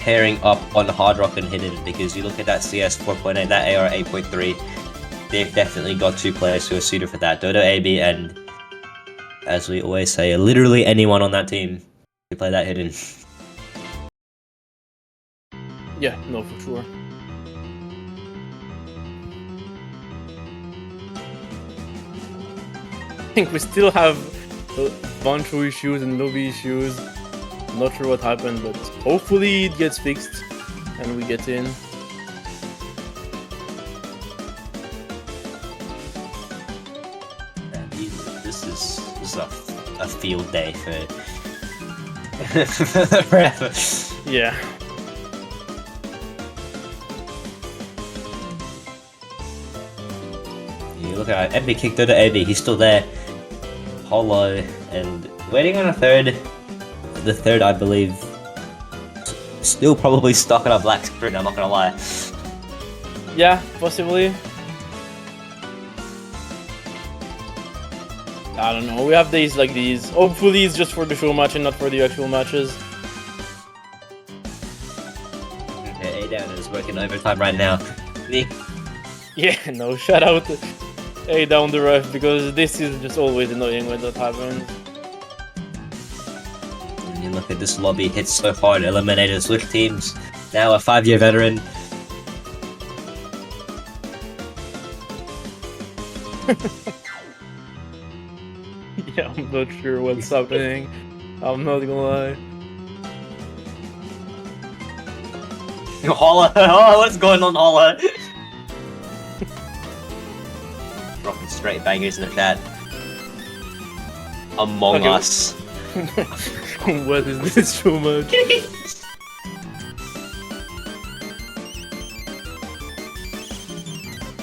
pairing up on hard rock and hidden, because you look at that CS 4.8, that AR 8.3, they've definitely got 2 players who are suited for that. Dodo AB and, as we always say, literally anyone on that team to play that hidden. Yeah, no, for sure. I think we still have a bunch of issues and lobby issues. Not sure what happened, but hopefully it gets fixed and we get in. And this is a field day for Yeah. You look at Envy kicked Dodo AB, he's still there. Holo and waiting on a third. The third, I believe, still probably stuck on a black screen, I'm not gonna lie. Yeah, possibly. I don't know. We have days like these. Hopefully, it's just for the show match and not for the actual matches. Okay, A-Down is working overtime right now. Nick, Yeah, no, shout out to down the ref because this is just always annoying when that happens. and you look at this lobby, hits so hard, eliminated switch teams. Now a 5-year veteran. Yeah, I'm not sure what's happening. I'm not gonna lie. Holla! Oh, what's going on, Holla? Dropping straight bangers in the chat. Among Okay. Us. What is this so much?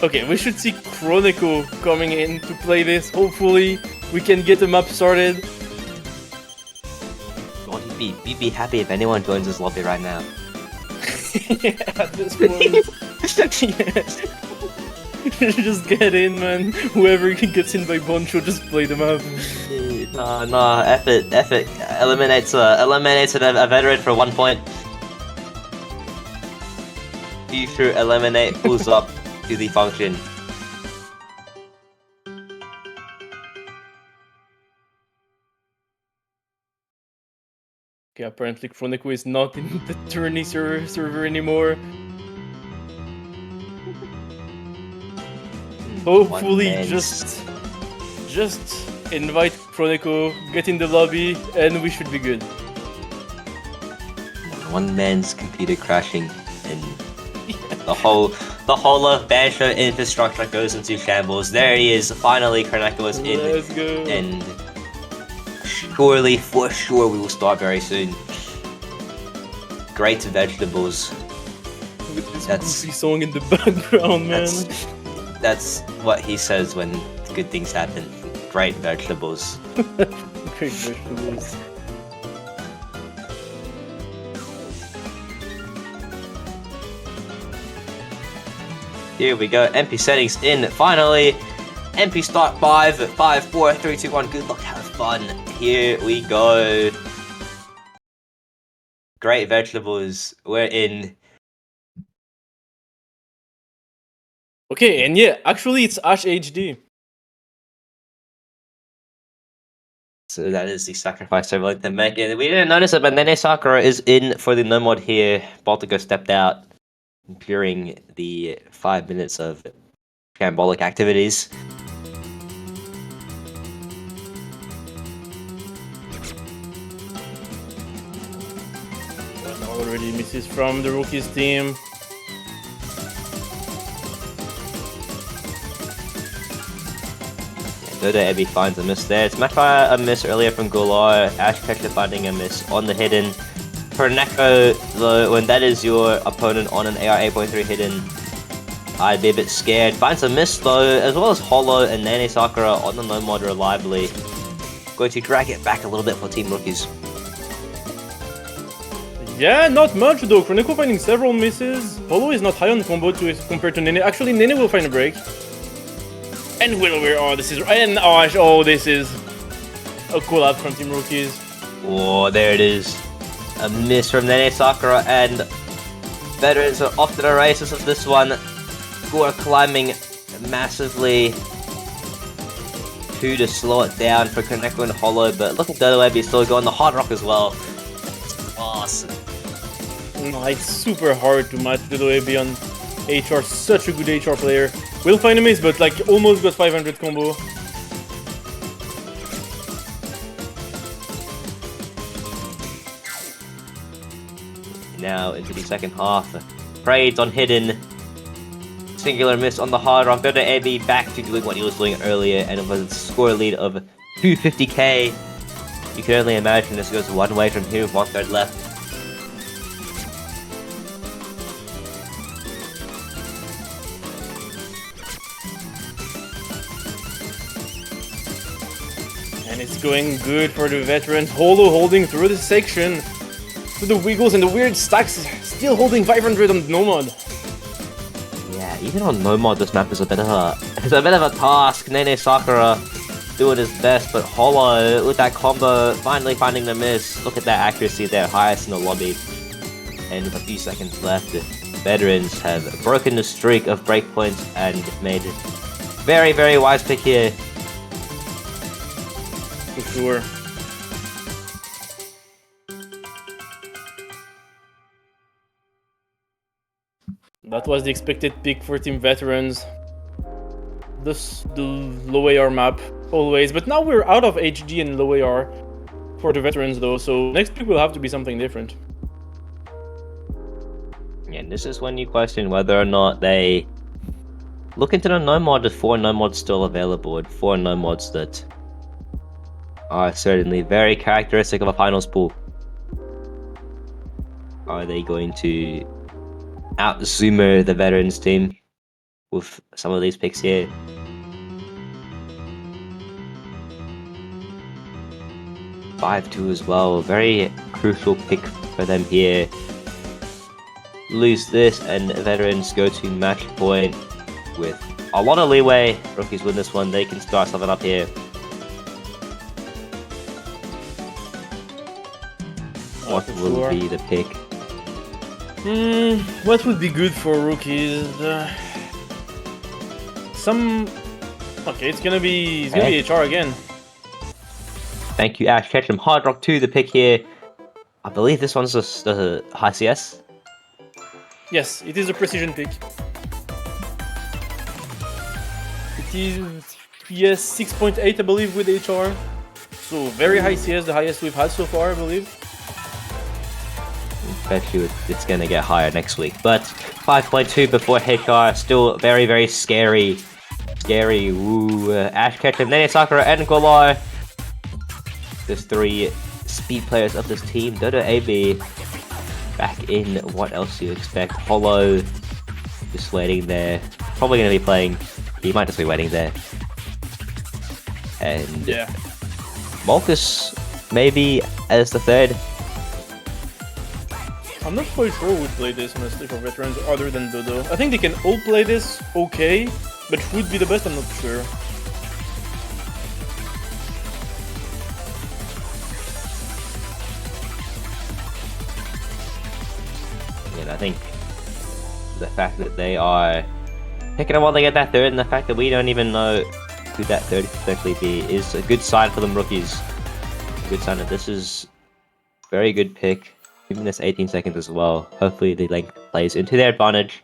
Okay, we should see Chronico coming in to play this. Hopefully, we can get the map started. God, you'd be happy if anyone joins this lobby right now. Yeah, at this point. Just get in, man. Whoever gets in by Boncho, just play the map. No, effort. Eliminates a veteran for 1 point. Future eliminate pulls up to the function. Okay, apparently Chronico is not in the tourney server anymore. Hopefully, man's- just invite Chronico, get in the lobby, and we should be good. One man's computer crashing and the whole of Banjo infrastructure goes into shambles. There he is, finally Chronico is in, Let's go. and surely, for sure, we will start very soon. Great vegetables. With this that's- goofy song in the background, man. That's what he says when good things happen. Great vegetables. Great vegetables. Here we go, MP settings in, finally! MP start 5, 5, 4, 3, 2, 1, good luck, have fun. Here we go. Great vegetables, we're in. Okay, and yeah, actually it's Ash HD. So that is the sacrifice they're willing to make. And we didn't notice it, but Nene Sakura is in for the no mod here. Baltico stepped out during the 5 minutes of shambolic activities. One already misses from the rookies team. Dodo Ebi finds a miss there. It's matched by a miss earlier from Golar. Ash Ketchup finding a miss on the hidden. For Neko, though, when that is your opponent on an AR 8.3 hidden, I'd be a bit scared. Finds a miss though, as well as Hollow and Nene Sakura on the no mod reliably. Going to drag it back a little bit for Team Rookies. Yeah, not much though. Chronico finding several misses. Polo is not high on combo compared to Nene. Actually, Nene will find a break. And Willowware, oh, this is... And Ash, oh, this is a collab from Team Rookies. Oh, there it is. A miss from Nene Sakura, and veterans are off to the races of this one. Who are climbing massively to slow it down for Koneko and Hollow, but look at Dodo Ebi still going the Hard Rock as well. It's awesome. No, it's super hard to match Dodo Ebi on HR, such a good HR player. Will find a miss, but like almost got 500 combo. Now into the second half. Trades on hidden. Singular miss on the Hard Rock. Dodo Ebi back to doing what he was doing earlier, and it was a score lead of 250k. You can only imagine this goes one way from here with 1/3 left. And it's going good for the veterans. Holo holding through the section. Through the wiggles and the weird stacks. Still holding 500 on Nomad. Yeah, even on no mod, this map is a bit of a task. Nene Sakura doing his best, but Hollow with that combo, finally finding the miss. Look at that accuracy there, highest in the lobby. And with a few seconds left, the veterans have broken the streak of breakpoints and made a very, very wise pick here. For sure. That was the expected pick for Team Veterans. The low AR map, always. But now we're out of HG and low AR for the Veterans though, so next pick will have to be something different. And this is when you question whether or not they look into the no mod with 4 no mods still available and 4 no mods that are certainly very characteristic of a finals pool. Are they going to out-zoomer the veterans team with some of these picks here? (5-2) as well, very crucial pick for them here. Lose this and veterans go to match point with a lot of leeway. Rookies win this one, they can start something up here. What will be the pick? What would be good for rookies? Okay, it's gonna be HR again. Thank you, Ash Ketchum. Hard Rock 2, the pick here. I believe this one's the high CS. Yes, it is a precision pick. It is PS 6.8, I believe, with HR. So very high CS, the highest we've had so far, I believe. Bet you it's gonna get higher next week. But 5.2 before HR, still very, very scary. Scary, woo. Ash Ketchum, Nene Sakura, and Golar. There's 3 speed players of this team. Dodo AB back in. What else do you expect? Hollow just waiting there. Probably gonna be playing. He might just be waiting there. And Yeah. Molkus maybe as the 3rd. I'm not quite sure who would play this, honestly, for veterans, other than Dodo. I think they can all play this okay, but who would be the best, I'm not sure. And I think the fact that they are picking up while they get that 3rd, and the fact that we don't even know who that 3rd could potentially be, is a good sign for them rookies. A good sign that this is a very good pick. Giving this 18 seconds as well. Hopefully the length plays into their advantage.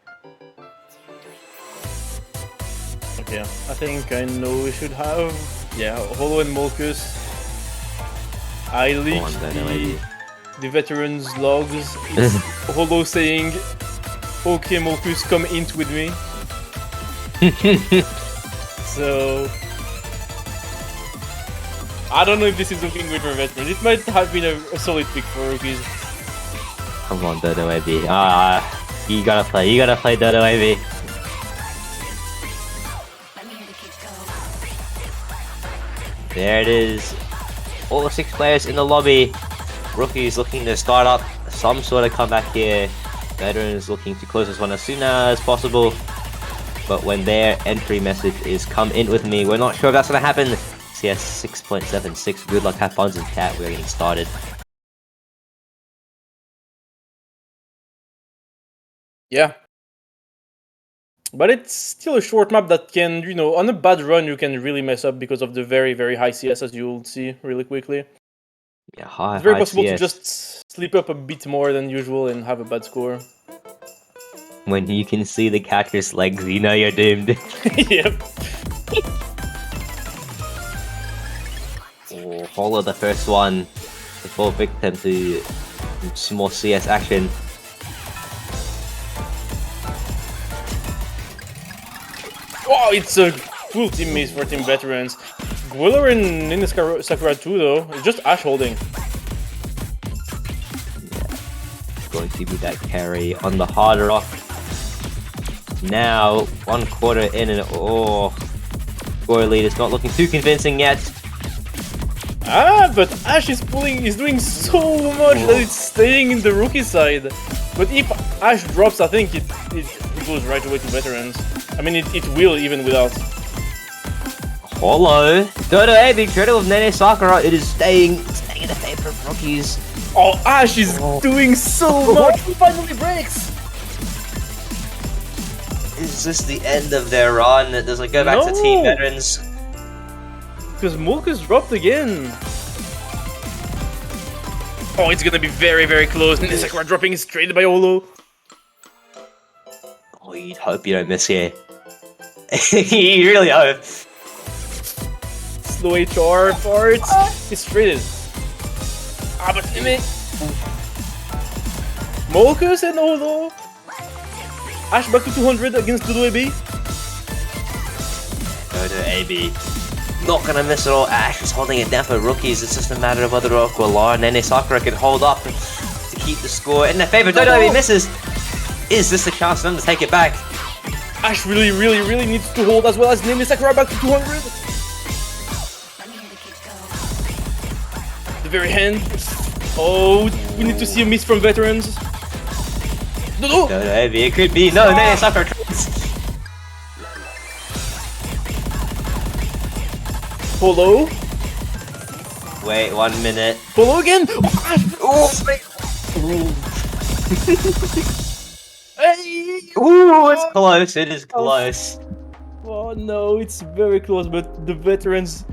Okay, I think I know we should have... Yeah, Hollow and Molkus. I leaked the veterans logs. It's Hollow saying, "Okay, Molkus, come int with me." So... I don't know if this is looking good for veterans. It might have been a solid pick for rookies. Come on, Dodo AB. You gotta play Dodo AB. There it is. All 6 players in the lobby. Rookies looking to start up some sort of comeback here. Veterans looking to close this one as soon as possible. But when their entry message is "come in with me," we're not sure if that's gonna happen. CS 6.76. Good luck, have fun, and chat. We're getting started. Yeah. But it's still a short map that can, you know, on a bad run you can really mess up because of the very, very high CS, as you'll see really quickly. Yeah, high, it's very high possible CS. to just slip up a bit more than usual and have a bad score. When you can see the catcher's legs, you know you're doomed. Yep. Oh, Hollow the first one to fall victim to some more CS action. Oh, it's a full team miss for Team Veterans. Gwiller and Nene Sakura too, though. It's just Ash holding. Going to be that carry on the Hard Rock. Now, 1/4 in, and score lead is not looking too convincing yet. But Ash is doing so much that it's staying in the rookie side. But if Ash drops, I think it goes right away to Veterans. I mean, it will even without. Hollow. Dodo A being traded with Nene Sakura. It is staying in the favor of rookies. Oh, Ash is doing so much. He finally breaks. Is this the end of their run? Does it go back to Team No. Veterans? Because Molkus dropped again. Oh, it's gonna be very, very close. Sakura dropping straight by Olo. Oh, you'd hope you don't miss here. You really hope. Slow HR parts. It's traded. But Molkus and Olo. Ash back to 200 against Dodo AB. Dodo AB. Not gonna miss it all. Ash is holding it down for rookies. It's just a matter of whether Aqualar and Nene Sakura can hold up to keep the score in their favor. Dodo AB misses. Is this the chance for them to take it back? Ash really, really, really needs to hold as well as Nene Sakura back to 200. The very hand. Oh, we need to see a miss from veterans. No! Dodo AB, it could be. No, Nene Sakura trades. Polo. Wait 1 minute. Polo again. Oh, Ash. Hey! Ooh, it's close. It is close. Oh no, it's very close, but the veterans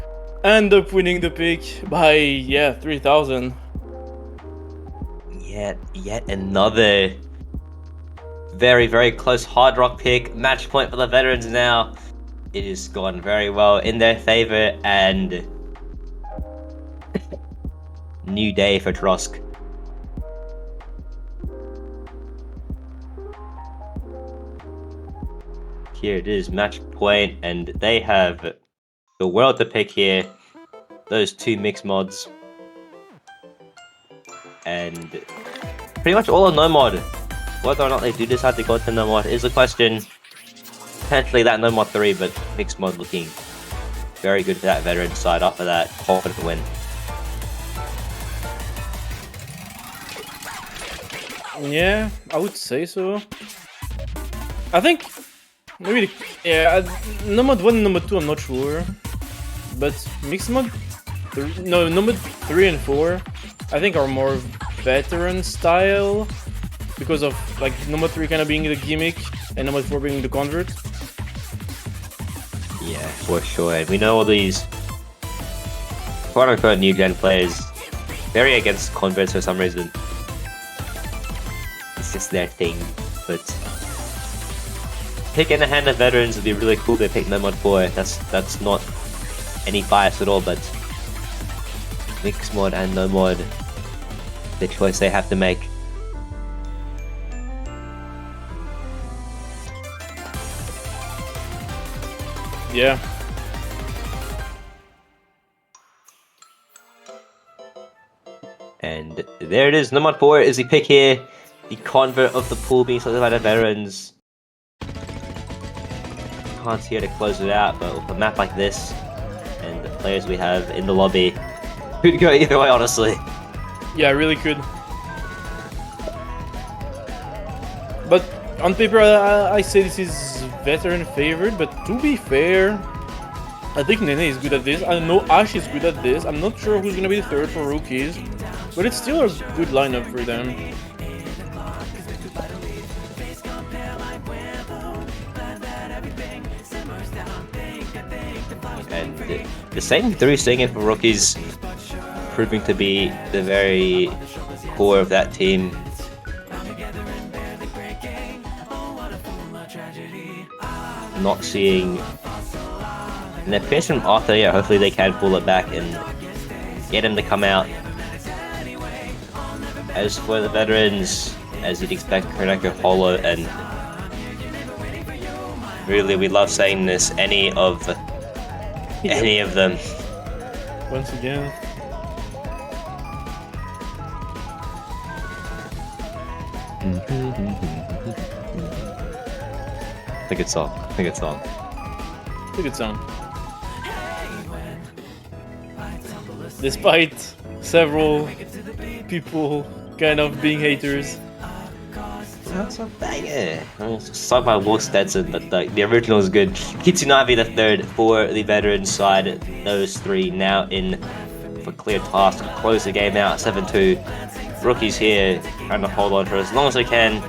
end up winning the pick by 3,000. Yet another very, very close Hard Rock pick. Match point for the veterans now. It has gone very well in their favor, and new day for Trosk. Here it is, match point, and they have the world to pick here. Those two mix mods. And pretty much all on no mod. Whether or not they do decide to go to no mod is the question. Potentially that no mod 3, but mixed mod looking very good for that veteran side, up for that confident win. Yeah, I would say so. I think maybe no mod 1 and no mod 2 I'm not sure. But mixed mod no mod 3 and 4 I think are more veteran style because of like no mod 3 kind of being the gimmick and no mod 4 being the convert. Yeah, for sure. And we know all these quote-unquote new gen players very against converts for some reason. It's just their thing. But picking a hand of veterans would be really cool if they pick no mod 4. That's not any bias at all, but mixed mod and no mod, the choice they have to make. Yeah. And there it is, no mod 4 is the pick here. The convert of the pool being selected by the veterans. Can't see how to close it out, but with a map like this and the players we have in the lobby, could go either way, honestly. Yeah, really could. But on paper, I say this is veteran favored, but to be fair, I think Nene is good at this. I know Ash is good at this. I'm not sure who's gonna be the third for rookies, but it's still a good lineup for them. And the same 3 staying in for rookies, proving to be the very core of that team. Not seeing an appearance from Arthur yet. Hopefully they can pull it back and get him to come out. As for the veterans, as you'd expect, Konako, Holo, and really we love saying this, any of them. Once again. It's a good song. It's a good song. It's a good song. Despite several people kind of being haters. That's a banger. Sung by Will Stetson, but the original is good. Kitsunabe the third for the veteran side. Those three now in for clear task to close the game out 7-2. Rookies here trying to hold on for as long as they can,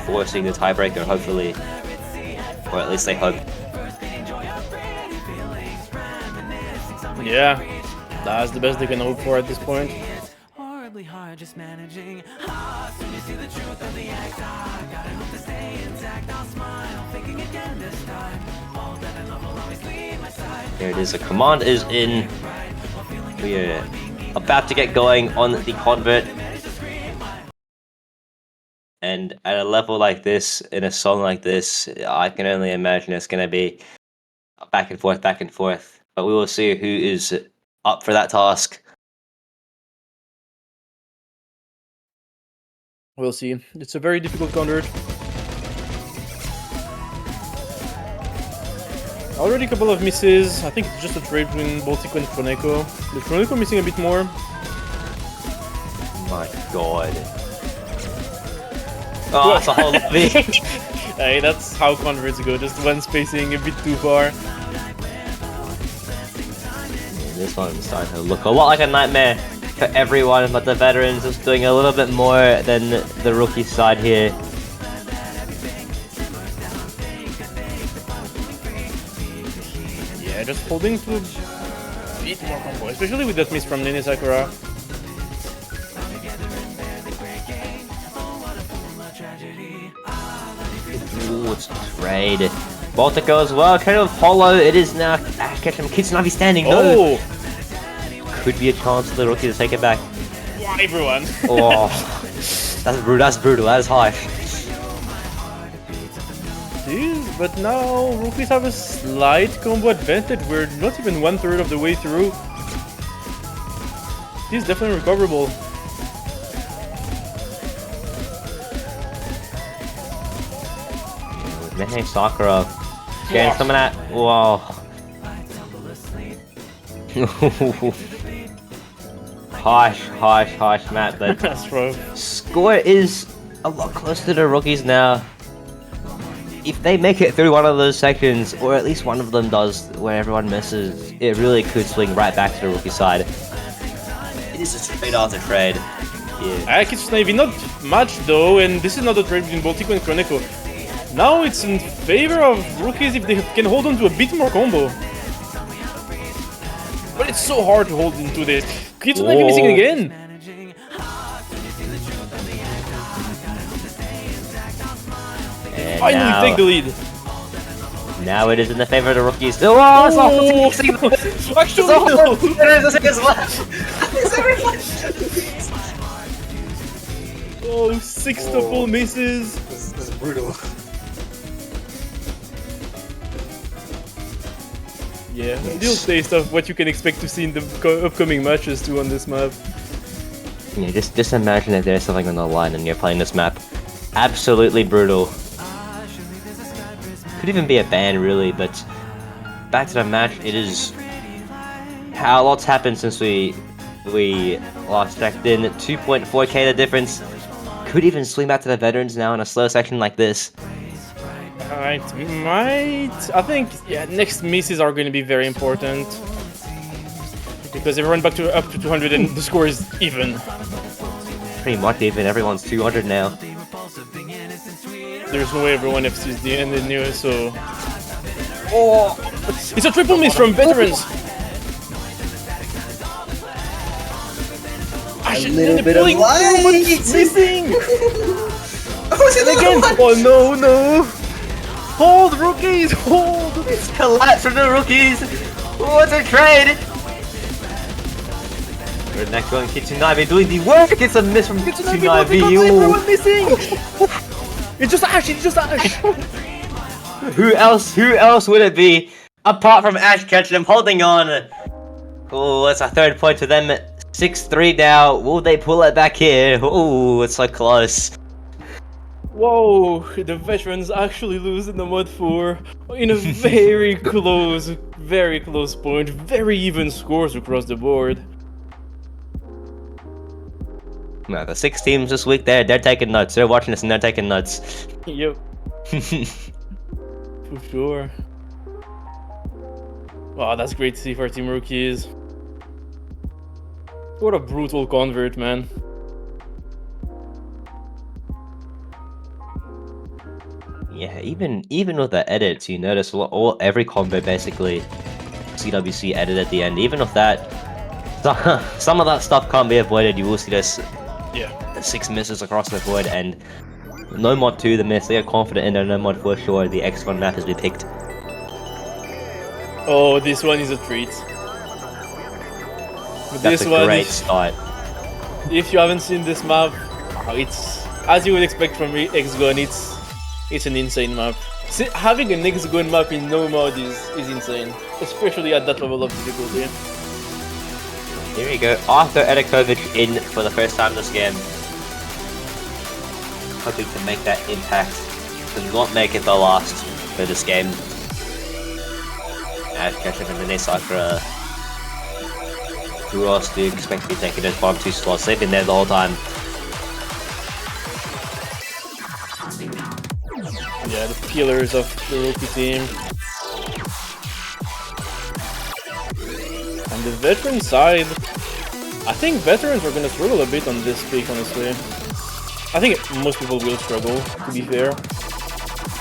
forcing the tiebreaker hopefully, or at least they hope. Yeah, that's the best they can hope for at this point. Horribly hard just managing. Soon you see the truth of the act. Gotta hope to stay intact. I'll smile, thinking again this time. All that I love will always leave my side. There it is, the command is in. We are about to get going on the convert. And at a level like this, in a song like this, I can only imagine it's going to be back and forth, back and forth. But we will see who is up for that task. We'll see. It's a very difficult convert. Already a couple of misses. I think it's just a trade between Baltico and Chroneco. The Chroneco missing a bit more. My god. Oh, that's a whole lot of it. Hey, that's how converts go. Just one spacing a bit too far. This one's starting to look a lot like a nightmare for everyone, but the veterans is doing a little bit more than the rookie side here. Yeah, just holding to a bit more combo, especially with that miss from Nene Sakura. Ooh, it's trade. Baltico as well, kind of hollow. It is now Ketchum Kitsunabe standing. No. Oh! Could be a chance for the rookie to take it back. Why, everyone? Oh, that's brutal. That's brutal. That is harsh. Jeez, but now rookies have a slight combo advantage. We're not even 1/3 of the way through. This is definitely recoverable. Nene Sakura. Getting some of that. Whoa. harsh, Matt, but That's rough. score is a lot closer to the rookies now. If they make it through one of those sections, or at least one of them does, where everyone misses, it really could swing right back to the rookie side. It is a trade after trade. Yeah. Kitsunabe not much though, and this is not a trade between Baltico and Chroneco. Now it's in favor of rookies if they can hold on to a bit more combo. But it's so hard to hold into this. Kitsunabe missing again! And Finally now, take the lead. now it is in the favor of the rookies. Oh, it's all Actually, no! Oh, 6 to full misses. This is brutal. Yeah, real taste of what you can expect to see in the upcoming matches too on this map. Yeah, just imagine that there's something on the line and you're playing this map. Absolutely brutal. Could even be a ban really, but back to the match. It is how a lot's happened since we last checked in. 2.4k the difference. Could even swing back to the veterans now in a slow section like this. Alright, I think, yeah, next misses are going to be very important. Because everyone back to up to 200 and the score is even. Pretty much even, everyone's 200 now. There's no way everyone FC's the end in new, so... Oh! It's a triple miss from veterans! A little bit of light! Missing! Was it Again! Oh no, no! Hold, rookies! Hold! Collapse from the rookies! What a trade! We're not going Kitsunabe doing the work! It's a miss from Kitsunabe! Everyone missing! It's just Ash! It's just Ash! Who else would it be? Apart from Ash Ketchum holding on! Oh, that's a third point to them. 6-3 now. Will they pull it back here? Oh, it's so close. Whoa! The veterans actually lose in the Mod 4 in a very close point. Very even scores across the board. No, the 6 teams this week, they're taking notes. They're watching this and they're taking notes. Yep, for sure. Wow, that's great to see for Team Rookies. What a brutal convert, man. Yeah, even with the edits, you notice every combo basically CWC edit at the end. Even with that, some of that stuff can't be avoided. You will see those Yeah. 6 misses across the board, and no mod 2 the miss. They are confident in their no mod for sure. The X1 map has been picked. Oh, this one is a treat. But That's this a one, great start. if you haven't seen this map, it's as you would expect from X-Gun. It's an insane map. See, having an X-Gun map in no mod is insane, especially at that level of difficulty. Here we go. Arthur Edakovic in for the first time this game. Hoping to make that impact. To not make it the last for this game. And Ketchup and Renee Sakura. Who else do you expect to be taking those bottom 2 slots? They've been there the whole time. Yeah, the pillars of the rookie team. On the veteran side, I think veterans are gonna struggle a bit on this pick, honestly. I think most people will struggle, to be fair.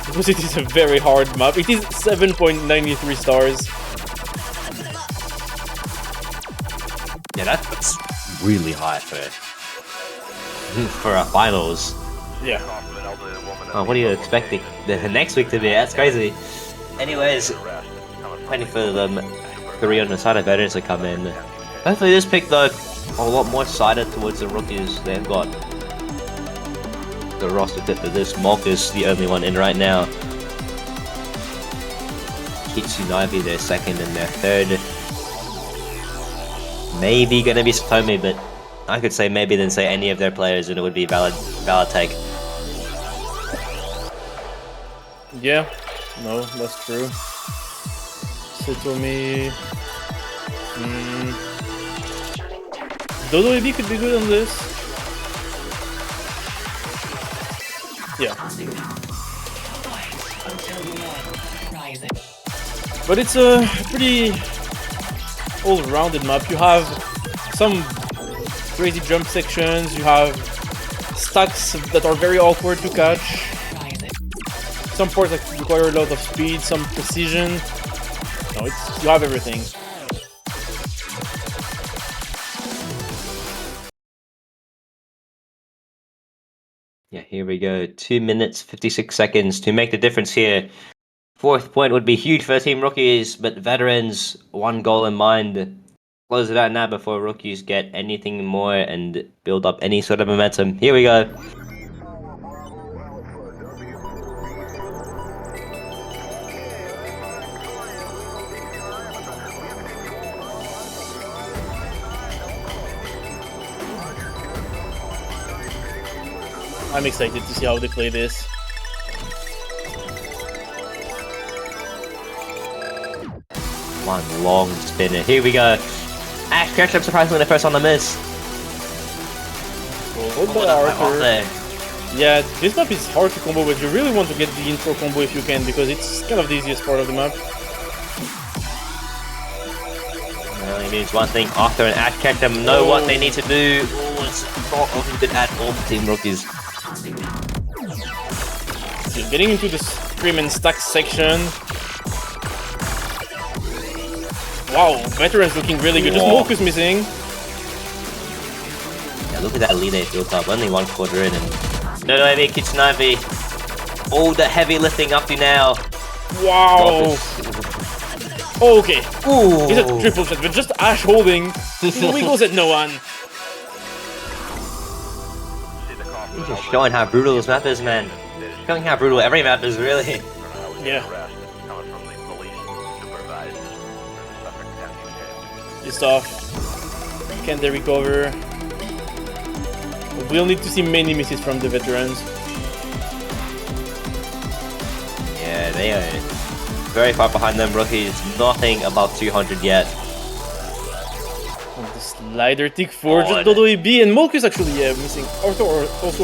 Because it is a very hard map. It is 7.93 stars. Yeah, that's really high for our finals. Yeah. Oh, what are you expecting the next week to be? That's crazy. Anyways, waiting for them 3 on the side of veterans to come in. Hopefully this pick though, a lot more sided towards the rookies. They've got the roster fit for this. Marcus, the only one in right now. Kitsunabe, their second and their third. Maybe gonna be Satomi, but I could say maybe than say any of their players and it would be valid take. Yeah, no, that's true. Satomi. Dodo AB could be good on this. Yeah. But it's a pretty all-rounded map. You have some crazy jump sections, you have stacks that are very awkward to catch. Some parts that require a lot of speed, some precision. No, you have everything. Yeah, here we go. 2 minutes, 56 seconds to make the difference here. 4th point would be huge for Team Rookies, but veterans, 1 goal in mind. Close it out now before rookies get anything more and build up any sort of momentum. Here we go. I'm excited to see how they play this. One long spinner. Here we go. Ash Ketchup surprisingly the first on the miss. Hold by Arthur. Yeah, this map is hard to combo, but you really want to get the intro combo if you can, because it's kind of the easiest part of the map. Only means one thing. Arthur and Ash Ketchup know what they need to do. Oh, it's not looking good at all for Team Rookies. So getting into the scream and stack section. Wow, veterans looking really good. Just Moku's missing. Yeah, look at that lead they built up. Only 1/4 in and Dodoebe Kitsunabe. All the heavy lifting up to now. Wow. Okay. Ooh. He's a triple shot, but just Ash holding. He wiggles at no one. He's just showing how brutal this map is, man. Showing how brutal every map is, really. Yeah. Coming from the police supervised Suffolk County Jail. Pissed off. Can they recover? We'll need to see many misses from the veterans. Yeah, they are very far behind them rookies. Nothing above 200 yet. And the slider tick for just God. Dodo AB and Molkus actually missing. Also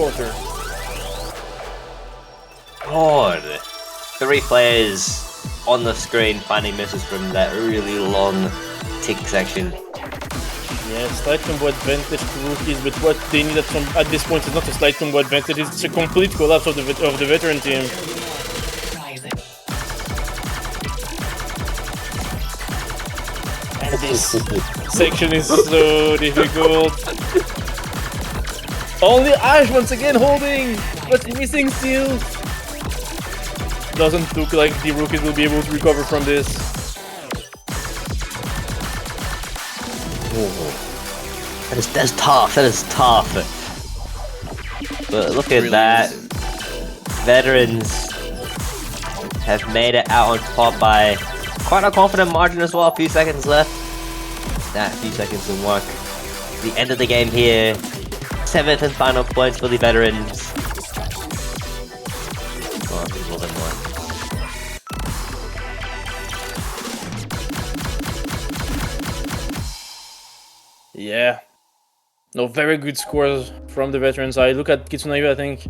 Arthur. God. 3 players on the screen finding misses from that really long tick section. Yeah, slight combo advantage to rookies, but what they need at this point is not a slight combo advantage, it's a complete collapse of the veteran team. And this section is so difficult. Only Ash once again holding, but missing still. Doesn't look like the rookies will be able to recover from this. That's tough. That is tough. But look at that. Veterans have made it out on top by quite a confident margin as well. A few seconds left. That few seconds will work. The end of the game here. 7th and final points for the veterans. Oh, I think more than one. Yeah. No, very good scores from the veteran side. Look at Kitsunaive, I think,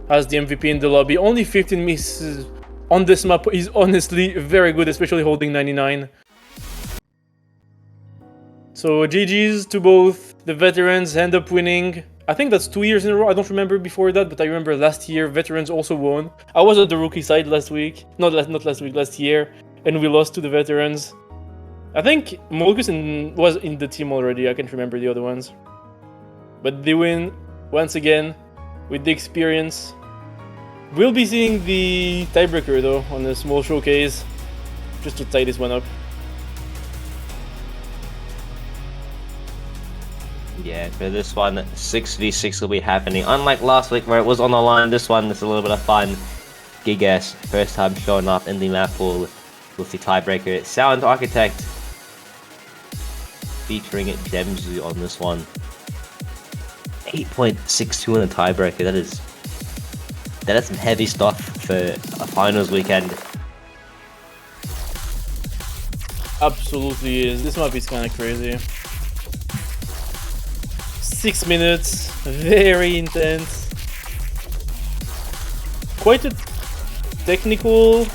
has the MVP in the lobby. Only 15 misses on this map is honestly very good, especially holding 99. So GG's to both. The veterans end up winning. I think that's 2 years in a row. I don't remember before that, but I remember last year veterans also won. I was at the rookie side last week. Not last week, last year. And we lost to the veterans. I think Molkus was in the team already. I can't remember the other ones. But they win once again with the experience. We'll be seeing the tiebreaker though on a small showcase just to tie this one up. Yeah, for this one, 6v6 will be happening. Unlike last week where it was on the line, this one is a little bit of fun. Gigas, first time showing up in the map pool with the tiebreaker. Sound Architect featuring Gemzu on this one. 8.62 in the tiebreaker. That is some heavy stuff for a finals weekend. Absolutely is. This map is kind of crazy. 6 minutes, very intense. Quite a technical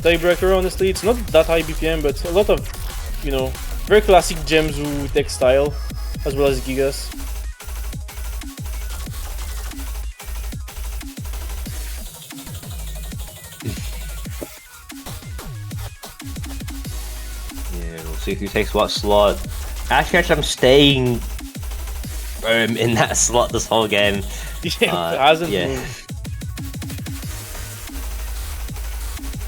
tiebreaker, honestly. It's not that high BPM, but a lot of, you know, very classic Gemzu tech style, as well as Gigas. Yeah, we'll see who takes what slot. Ashketch, I'm staying in that slot this whole game. Yeah, it hasn't yeah. moved.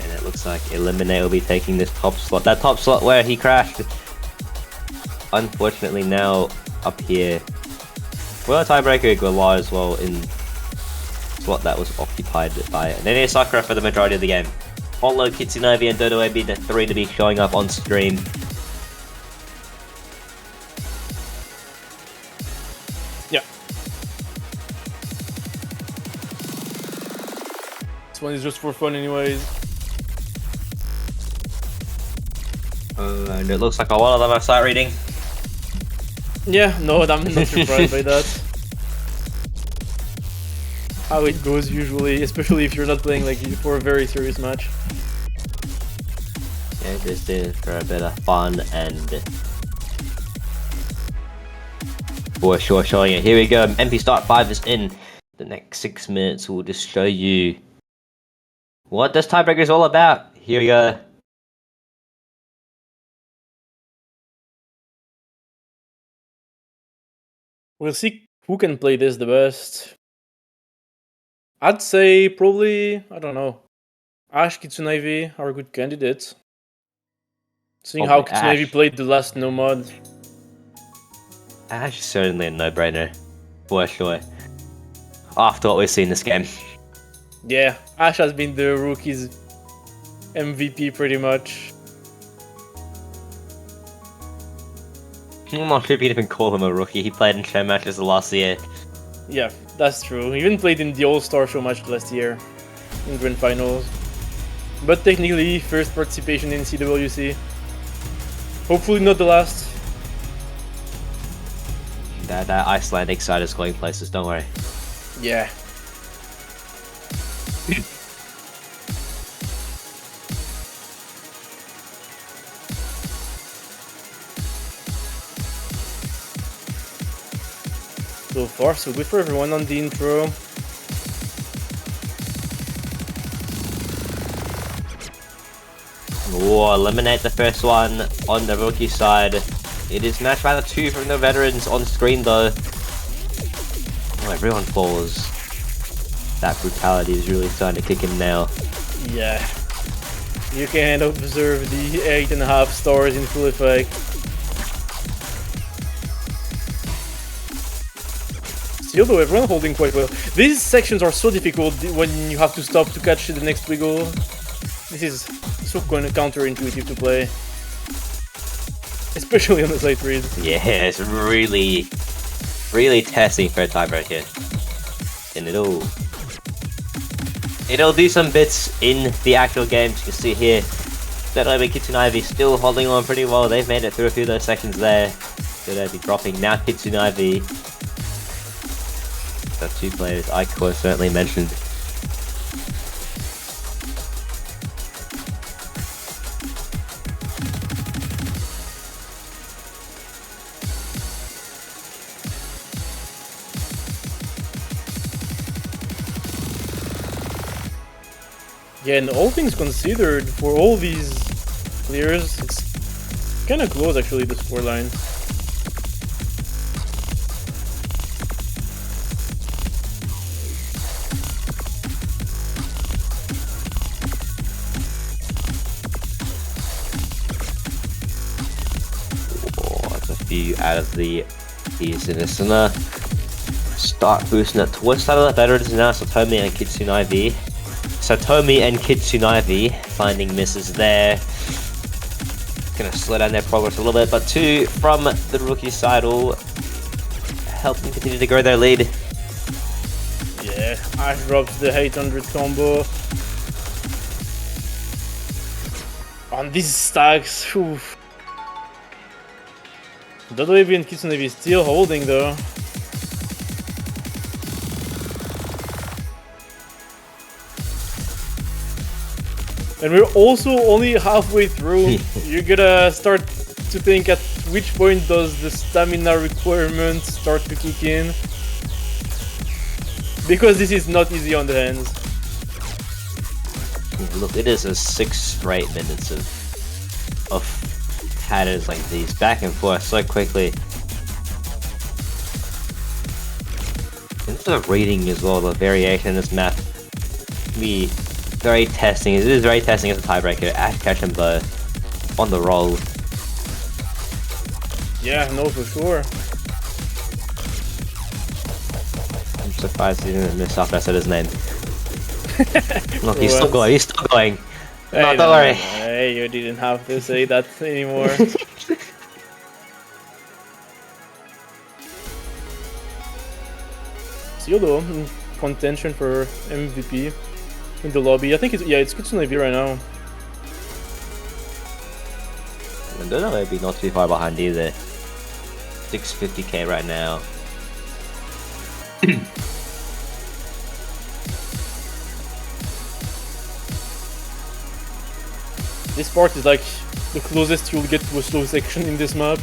And it looks like Eliminate will be taking this top slot. That top slot where he crashed. Unfortunately now up here. Well, tiebreaker Galar as well in slot that was occupied by Nene Sakura for the majority of the game. Holo, Kitsunovi and Dodo AB, the 3 to be showing up on stream. Yeah. This one is just for fun anyways. And it looks like a lot of them are sight reading. Yeah, no, I'm not surprised by that. How it goes usually, especially if you're not playing like for a very serious match. Yeah, just in for a bit of fun and for sure showing it. Here we go. MP Start 5 is in. The next 6 minutes will just show you what this tiebreaker is all about. Here we go. We'll see who can play this the best. I'd say probably, I don't know, Ash, Kitsunaive are good candidates. Seeing how Probably Kitsunaive Ash. played the last Nomad. Ash is certainly a no-brainer, for sure. After what we've seen this game. Yeah, Ash has been the rookie's MVP pretty much. I'm not sure if you'd even call him a rookie. He played in show matches the last year. Yeah, that's true. He even played in the All-Star show match last year in Grand Finals. But technically, first participation in CWC. Hopefully not the last. That Icelandic side is going places, don't worry. Yeah. So far, so good for everyone on the intro. Oh, eliminate the first one on the rookie side. It is match battle 2 from the veterans on screen though. Oh, everyone falls. That brutality is really starting to kick in now. Yeah. You can observe the 8.5 stars in full effect. Still though, everyone holding quite well. These sections are so difficult when you have to stop to catch the next wiggle. This is so counterintuitive to play. Especially on the sight read. Yeah, it's really testing for a tiebreaker. And it'll do some bits in the actual game. You can see here that Kitsune Ivy still holding on pretty well. They've made it through a few of those sections there. Should be dropping now. Kitsune Ivy. The two players I could certainly mentioned. Yeah, and all things considered, for all these players, it's kind of close actually, the scoreline. Few out of the keys in this, and start boosting it towards the of the veterans now. Satomi and Kitsune Ivy. Satomi and Kitsune Ivy finding misses there. Gonna slow down their progress a little bit, but 2 from the rookie side will help them continue to grow their lead. Yeah, Ash drops the 800 combo. On these stacks, whew. Dodoebi and Kitsune Ivy still holding though. And we're also only halfway through. You're gonna start to think at which point does the stamina requirement start to kick in. Because this is not easy on the hands. Look, it is a 6 straight minutes of patterns like these, back and forth so quickly. And the reading as well, the variation in this map, be very testing. It is very testing as a tiebreaker. Ash Ketchum though, on the roll. Yeah, no, for sure. I'm surprised he didn't miss after I said his name. Look, he's still going, he's still going. Hey, No, don't worry. Hey, you didn't have to say that anymore. Still though, in contention for MVP in the lobby. I think it's Kitsune Ivy right now. I don't know, maybe not too far behind either. 650k right now. This part is like the closest you'll get to a slow section in this map.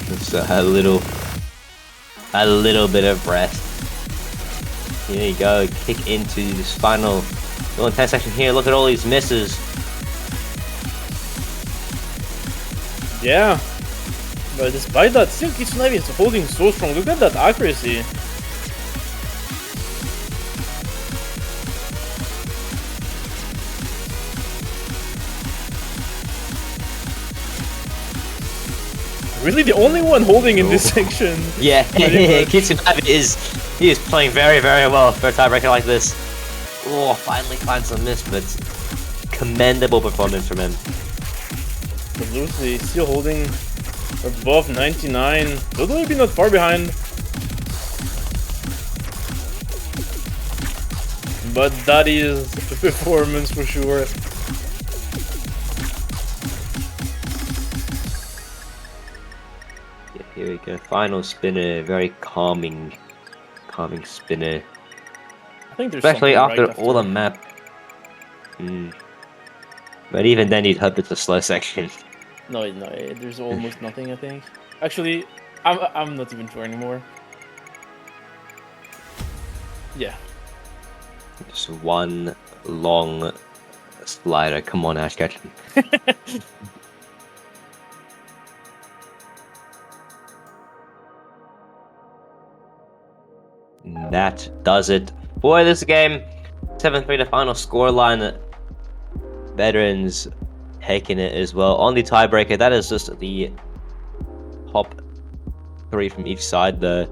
Just a little bit of breath. Here you go, kick into this final little test section here. Look at all these misses. Yeah, but despite that, still Kitsune Ivy is holding so strong. Look at that accuracy. Really the only one holding in this section. Yeah, Pretty much. Kitsune Ivy is playing very, very well for a tiebreaker like this. Oh, finally finds some miss, but commendable performance from him. Absolutely, still holding above 99. Although maybe not far behind. But that is the performance for sure. Here we go. Final spinner. Very calming spinner. I think there's Especially something after right all the map. But even then, you'd hope it's a slow section. No, there's almost nothing. I think. Actually, I'm not even sure anymore. Yeah. Just one long slider. Come on, Ash Ketchum. That does it for this game. 7-3 the final scoreline. Veterans taking it as well. On the tiebreaker, that is just the top 3 from each side. The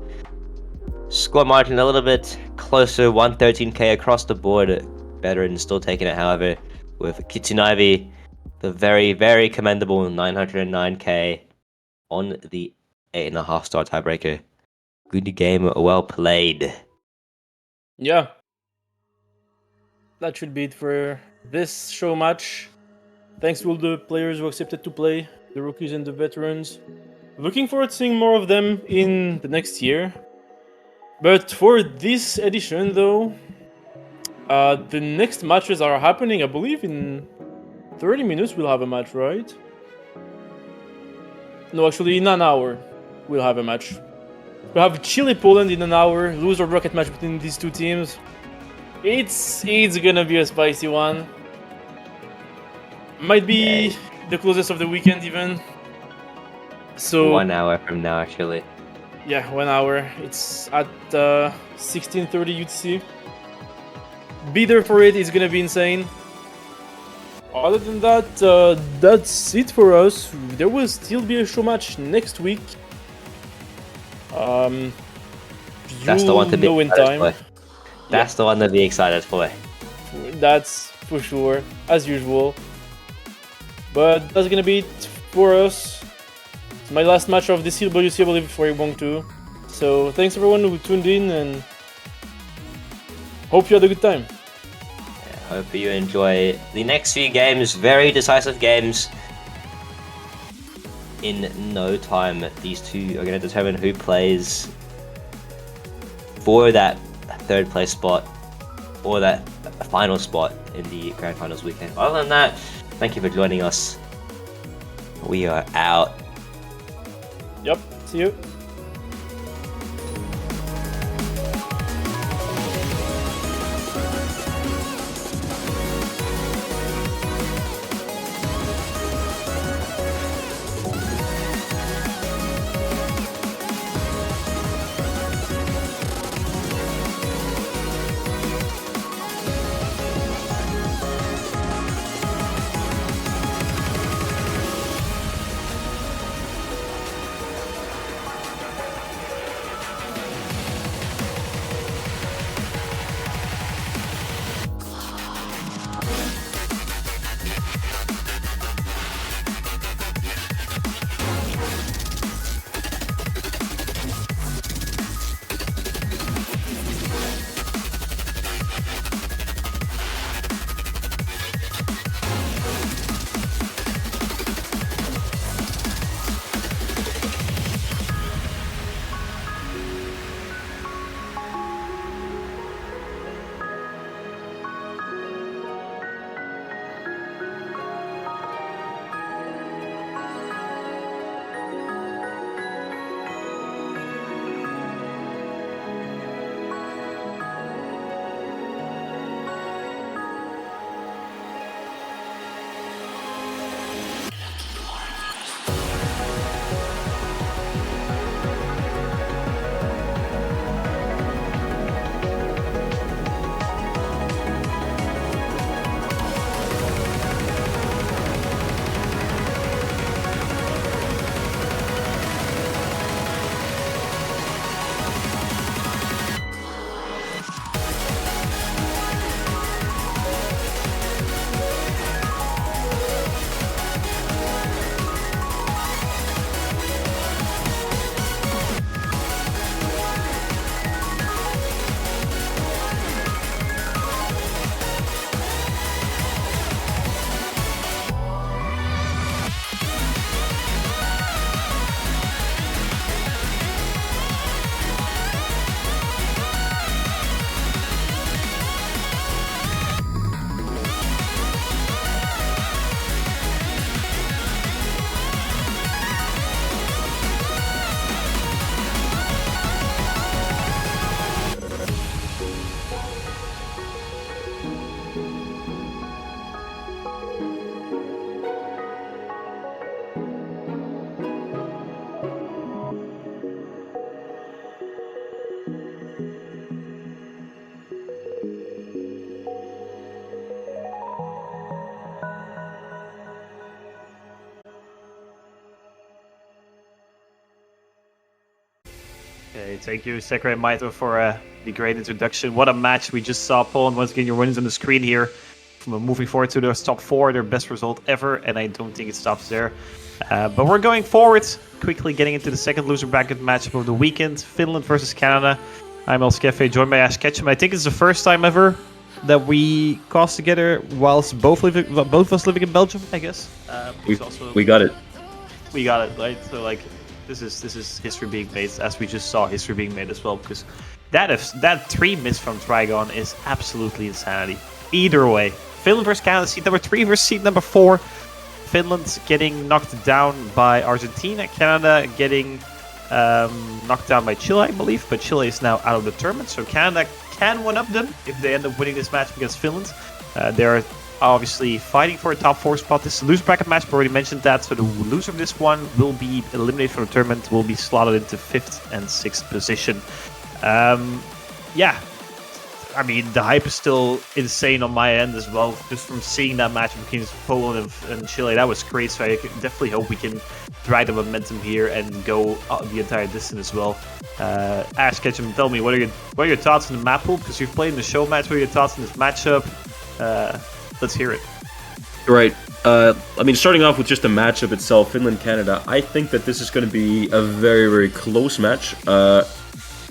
score margin a little bit closer, 113k across the board. Veterans still taking it, however, with Kitsunaivi, the very, very commendable 909k on the 8.5 star tiebreaker. Good game, well played. Yeah. That should be it for this show match. Thanks to all the players who accepted to play, the rookies and the veterans. Looking forward to seeing more of them in the next year. But for this edition, though, the next matches are happening, I believe, in 30 minutes we'll have a match, right? No, actually, in an hour we'll have a match. We'll have Chile Poland in an hour, loser bracket match between these two teams. It's gonna be a spicy one. Might be the closest of the weekend even. So 1 hour from now, actually. yeah, 1 hour. It's at 16:30 UTC. Be there for it. It's gonna be insane. Other than that, that's it for us. There will still be a show match next week. That's the one to be know in excited time. for. That's the one to be excited for. That's for sure, as usual. But that's gonna be it for us. It's my last match of the CWC, I believe, before Wong 2. So thanks everyone who tuned in, and hope you had a good time. Hope you enjoy the next few games. Very decisive games. In no time, these two are going to determine who plays for that third place spot or that final spot in the grand finals weekend. Other than that, thank you for joining us. We are out. Yep, see you. Okay, thank you, Sakurai Maito, for the great introduction. What a match we just saw, Poland. Once again, your winners on the screen here. From moving forward to their top 4, their best result ever, and I don't think it stops there. But we're going forward, quickly getting into the second loser bracket matchup of the weekend, Finland versus Canada. I'm Elskefe, joined by Ash Ketchum. I think it's the first time ever that we cast together whilst both of us living in Belgium, I guess. We got it. We got it, right? So like, this is history being made, as we just saw history being made as well, because that 3 miss from Trigon is absolutely insanity. Either way, Finland versus Canada, seed number 3 versus seed number 4. Finland getting knocked down by Argentina, Canada getting knocked down by Chile, I believe, but Chile is now out of the tournament, so Canada can one-up them if they end up winning this match against Finland. They're obviously fighting for a top 4 spot. This is a loser bracket match, but already mentioned that, so the loser of this one will be eliminated from the tournament, will be slotted into 5th and 6th position. Yeah, I mean, the hype is still insane on my end as well, just from seeing that match between Poland and Chile. That was great, so I definitely hope we can drive the momentum here and go the entire distance as well. Ash Ketchum, tell me, what are your thoughts on the map pool? Because you've played in the show match, what are your thoughts on this matchup? Let's hear it. Right. I mean, starting off with just the matchup itself, Finland-Canada, I think that this is going to be a very, very close match.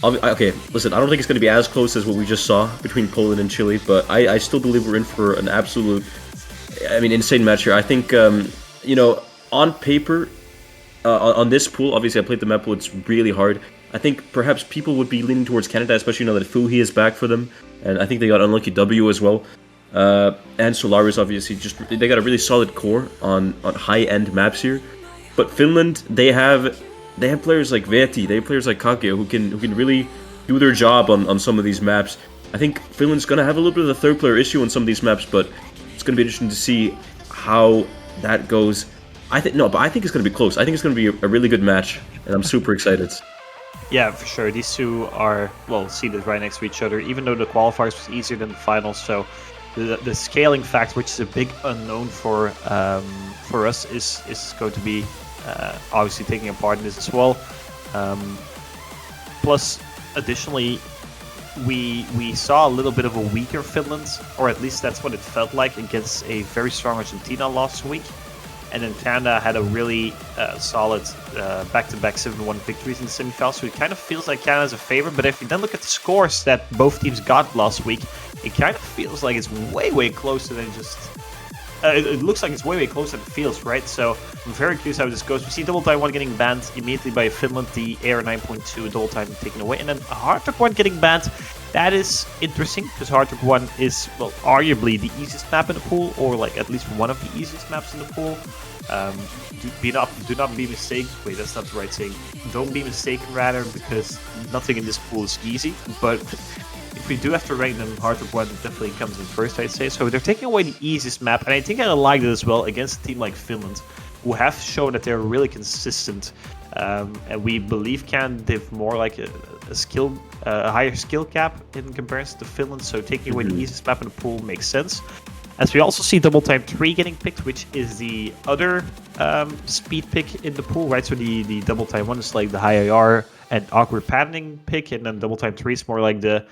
Okay, listen, I don't think it's going to be as close as what we just saw between Poland and Chile, but I still believe we're in for an absolute, insane match here. I think, on paper, on this pool, obviously I played the map pool, it's really hard. I think perhaps people would be leaning towards Canada, especially now that Fuhi is back for them, and I think they got Unlucky W as well. And Solaris, obviously, they got a really solid core on high-end maps here. But Finland, they have players like Veti, they have players like Kage who can really do their job on some of these maps. I think Finland's gonna have a little bit of a third player issue on some of these maps, but it's gonna be interesting to see how that goes. I think it's gonna be close. I think it's gonna be a really good match, and I'm super excited. Yeah, for sure. These two are, well, seated right next to each other, even though the qualifiers was easier than the finals. So the scaling fact, which is a big unknown for us, is going to be obviously taking a part in this as well. Plus, additionally, we saw a little bit of a weaker Finland, or at least that's what it felt like, against a very strong Argentina last week. And then Canada had a really solid back-to-back 7-1 victories in the semifinals, so it kind of feels like Canada's a favorite. But if you then look at the scores that both teams got last week, it kind of feels like it's way closer than just... it looks like it's way closer than it feels, right? So I'm very curious how this goes. We see Double Time 1 getting banned immediately by Finland, the Air 9.2 Double Time taken away, and then Hard Rock 1 getting banned. That is interesting, because Hard Rock 1 is, well, arguably the easiest map in the pool, or like at least one of the easiest maps in the pool. Do not be mistaken. Wait, that's not the right saying. Don't be mistaken, rather, because nothing in this pool is easy. But if we do have to rank them, Hard Rock 1 definitely comes in first, I'd say. So they're taking away the easiest map, and I think I like it as well against a team like Finland, who have shown that they're really consistent. And we believe they've more like a higher skill cap in comparison to Finland. So taking away the easiest map in the pool makes sense. As we also see Double Time 3 getting picked, which is the other speed pick in the pool, right? So the Double Time 1 is like the high IR and awkward patterning pick, and then Double Time 3 is more like the,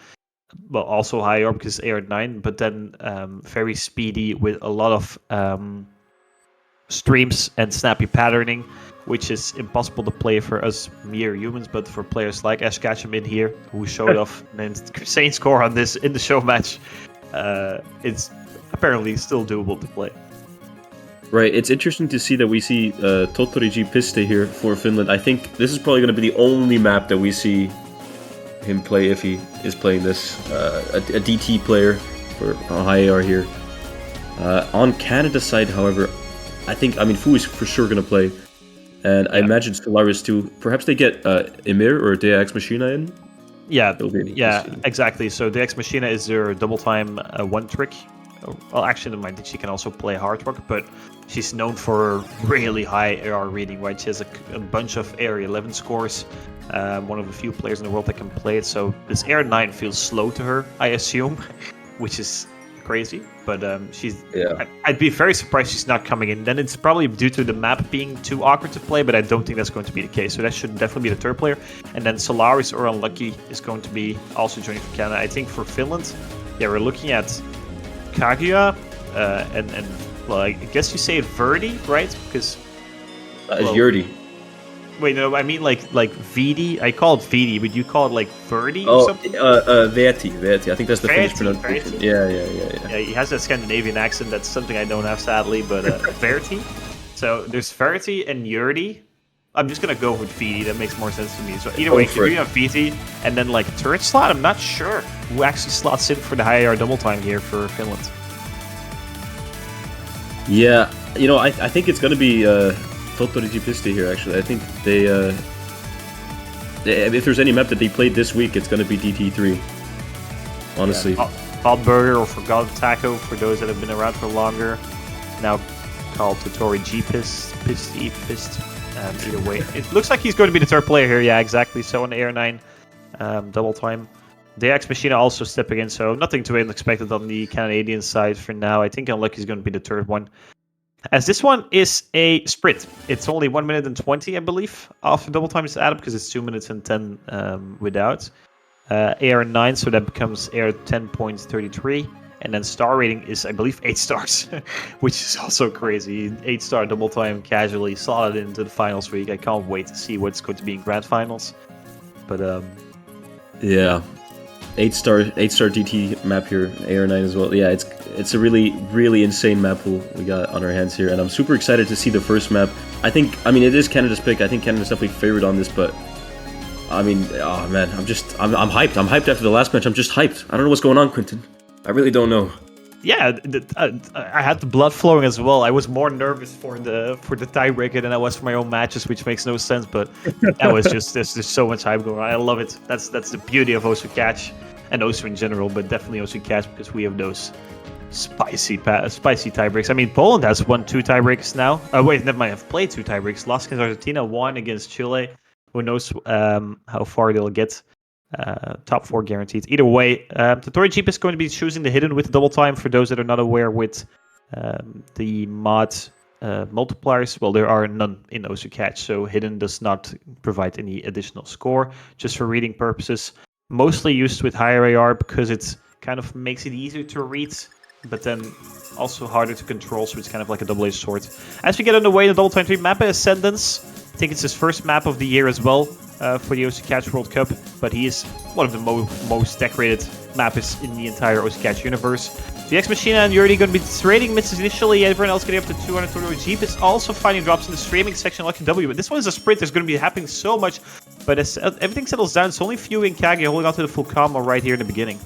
well, also high IR because it's AR9, but then very speedy with a lot of streams and snappy patterning, which is impossible to play for us mere humans, but for players like Ash Ketchum in here, who showed off an insane score on this in the show match, it's apparently still doable to play. Right, it's interesting to see that we see Totoriji Piste here for Finland. I think this is probably going to be the only map that we see him play if he is playing this. A DT player for a high AR here. On Canada's side, however, Fu is for sure going to play. And I imagine Solaris too. Perhaps they get Emir or Dea Ex Machina in? Yeah, exactly. So the Ex Machina is their Double Time 1 trick. Well, actually, I think she can also play Hard Rock, but she's known for really high AR reading, right? She has a bunch of AR 11 scores, one of the few players in the world that can play it. So this AR 9 feels slow to her, I assume, which is crazy, but Yeah. I'd be very surprised she's not coming in. Then it's probably due to the map being too awkward to play, but I don't think that's going to be the case. So that should definitely be the third player. And then Solaris or Unlucky is going to be also joining for Canada. I think for Finland, yeah, we're looking at Kaguya and well, I guess you say Verdi, right? Because well, Yurdi. wait, no, I mean like Vidi. I call it Vidi, but you call it like Verdi or Oh, something. Veti. I think that's the Finnish Verti, pronunciation. Verti. Yeah. Yeah, he has that Scandinavian accent. That's something I don't have, sadly, but Verti. So there's Verti and Yurdi. I'm just gonna go with Vidi. That makes more sense to me. So either Go way, for it. you have Viti, and then like turret slot. I'm not sure who actually slots in for the high AR double time here for Finland. Yeah, I think it's gonna be Tottori Gipisti here. Actually, I think if there's any map that they played this week, it's gonna be DT3. Honestly, Bob Burger or Forgotten Taco for those that have been around for longer. Now called Tottori Pist. Either way, it looks like he's going to be the third player here. Yeah, exactly. So on the Air 9 double time. The Ex Machina also stepping in, so nothing too unexpected on the Canadian side for now. I think Unlucky is going to be the third one. As this one is a sprint. It's only 1 minute and 20, I believe, after double time is added, because it's 2 minutes and 10 without. AR 9, so that becomes AR 10.33. And then star rating is, I believe, 8 stars, which is also crazy. 8-star double time casually slotted into the finals week. I can't wait to see what's going to be in grand finals. But yeah, 8-star DT map here, AR9 as well. Yeah, it's a really insane map pool we got on our hands here, and I'm super excited to see the first map. I mean, it is Canada's pick. I think Canada's definitely favored on this, but I mean, oh man, I'm hyped. I'm hyped after the last match. I'm just hyped. I don't know what's going on, Quentin. I really don't know. yeah, I had the blood flowing as well. I was more nervous for the tiebreaker than I was for my own matches, which makes no sense. But that was just there's so much hype going on. I love it. That's the beauty of Osu Catch and Osu in general, but definitely Osu Catch because we have those spicy tiebreaks. I mean, Poland has won 2 tiebreaks now. Wait, never mind. I've played 2 tiebreaks. Lost against Argentina, 1 against Chile. Who knows how far they'll get. Top 4 guaranteed. Either way, Tottori Jeep is going to be choosing the hidden with double time. For those that are not aware with the mod multipliers, well, there are none in Osu Catch, so hidden does not provide any additional score, just for reading purposes. Mostly used with higher AR because it kind of makes it easier to read, but then also harder to control, so it's kind of like a double-edged sword. As we get underway, the double time 3 map Ascendance. I think it's his first map of the year as well. For the Osu Catch World Cup, but he is one of the most decorated mappers in the entire Osu Catch universe. The Ex Machina and Yuri going to be trading misses initially. Everyone else getting up to 200. Tottori Jeep is also finding drops in the streaming section like a W, but this one is a sprint. There's going to be happening so much, but as everything settles down, it's only Few and Kage holding on to the full combo right here in the beginning.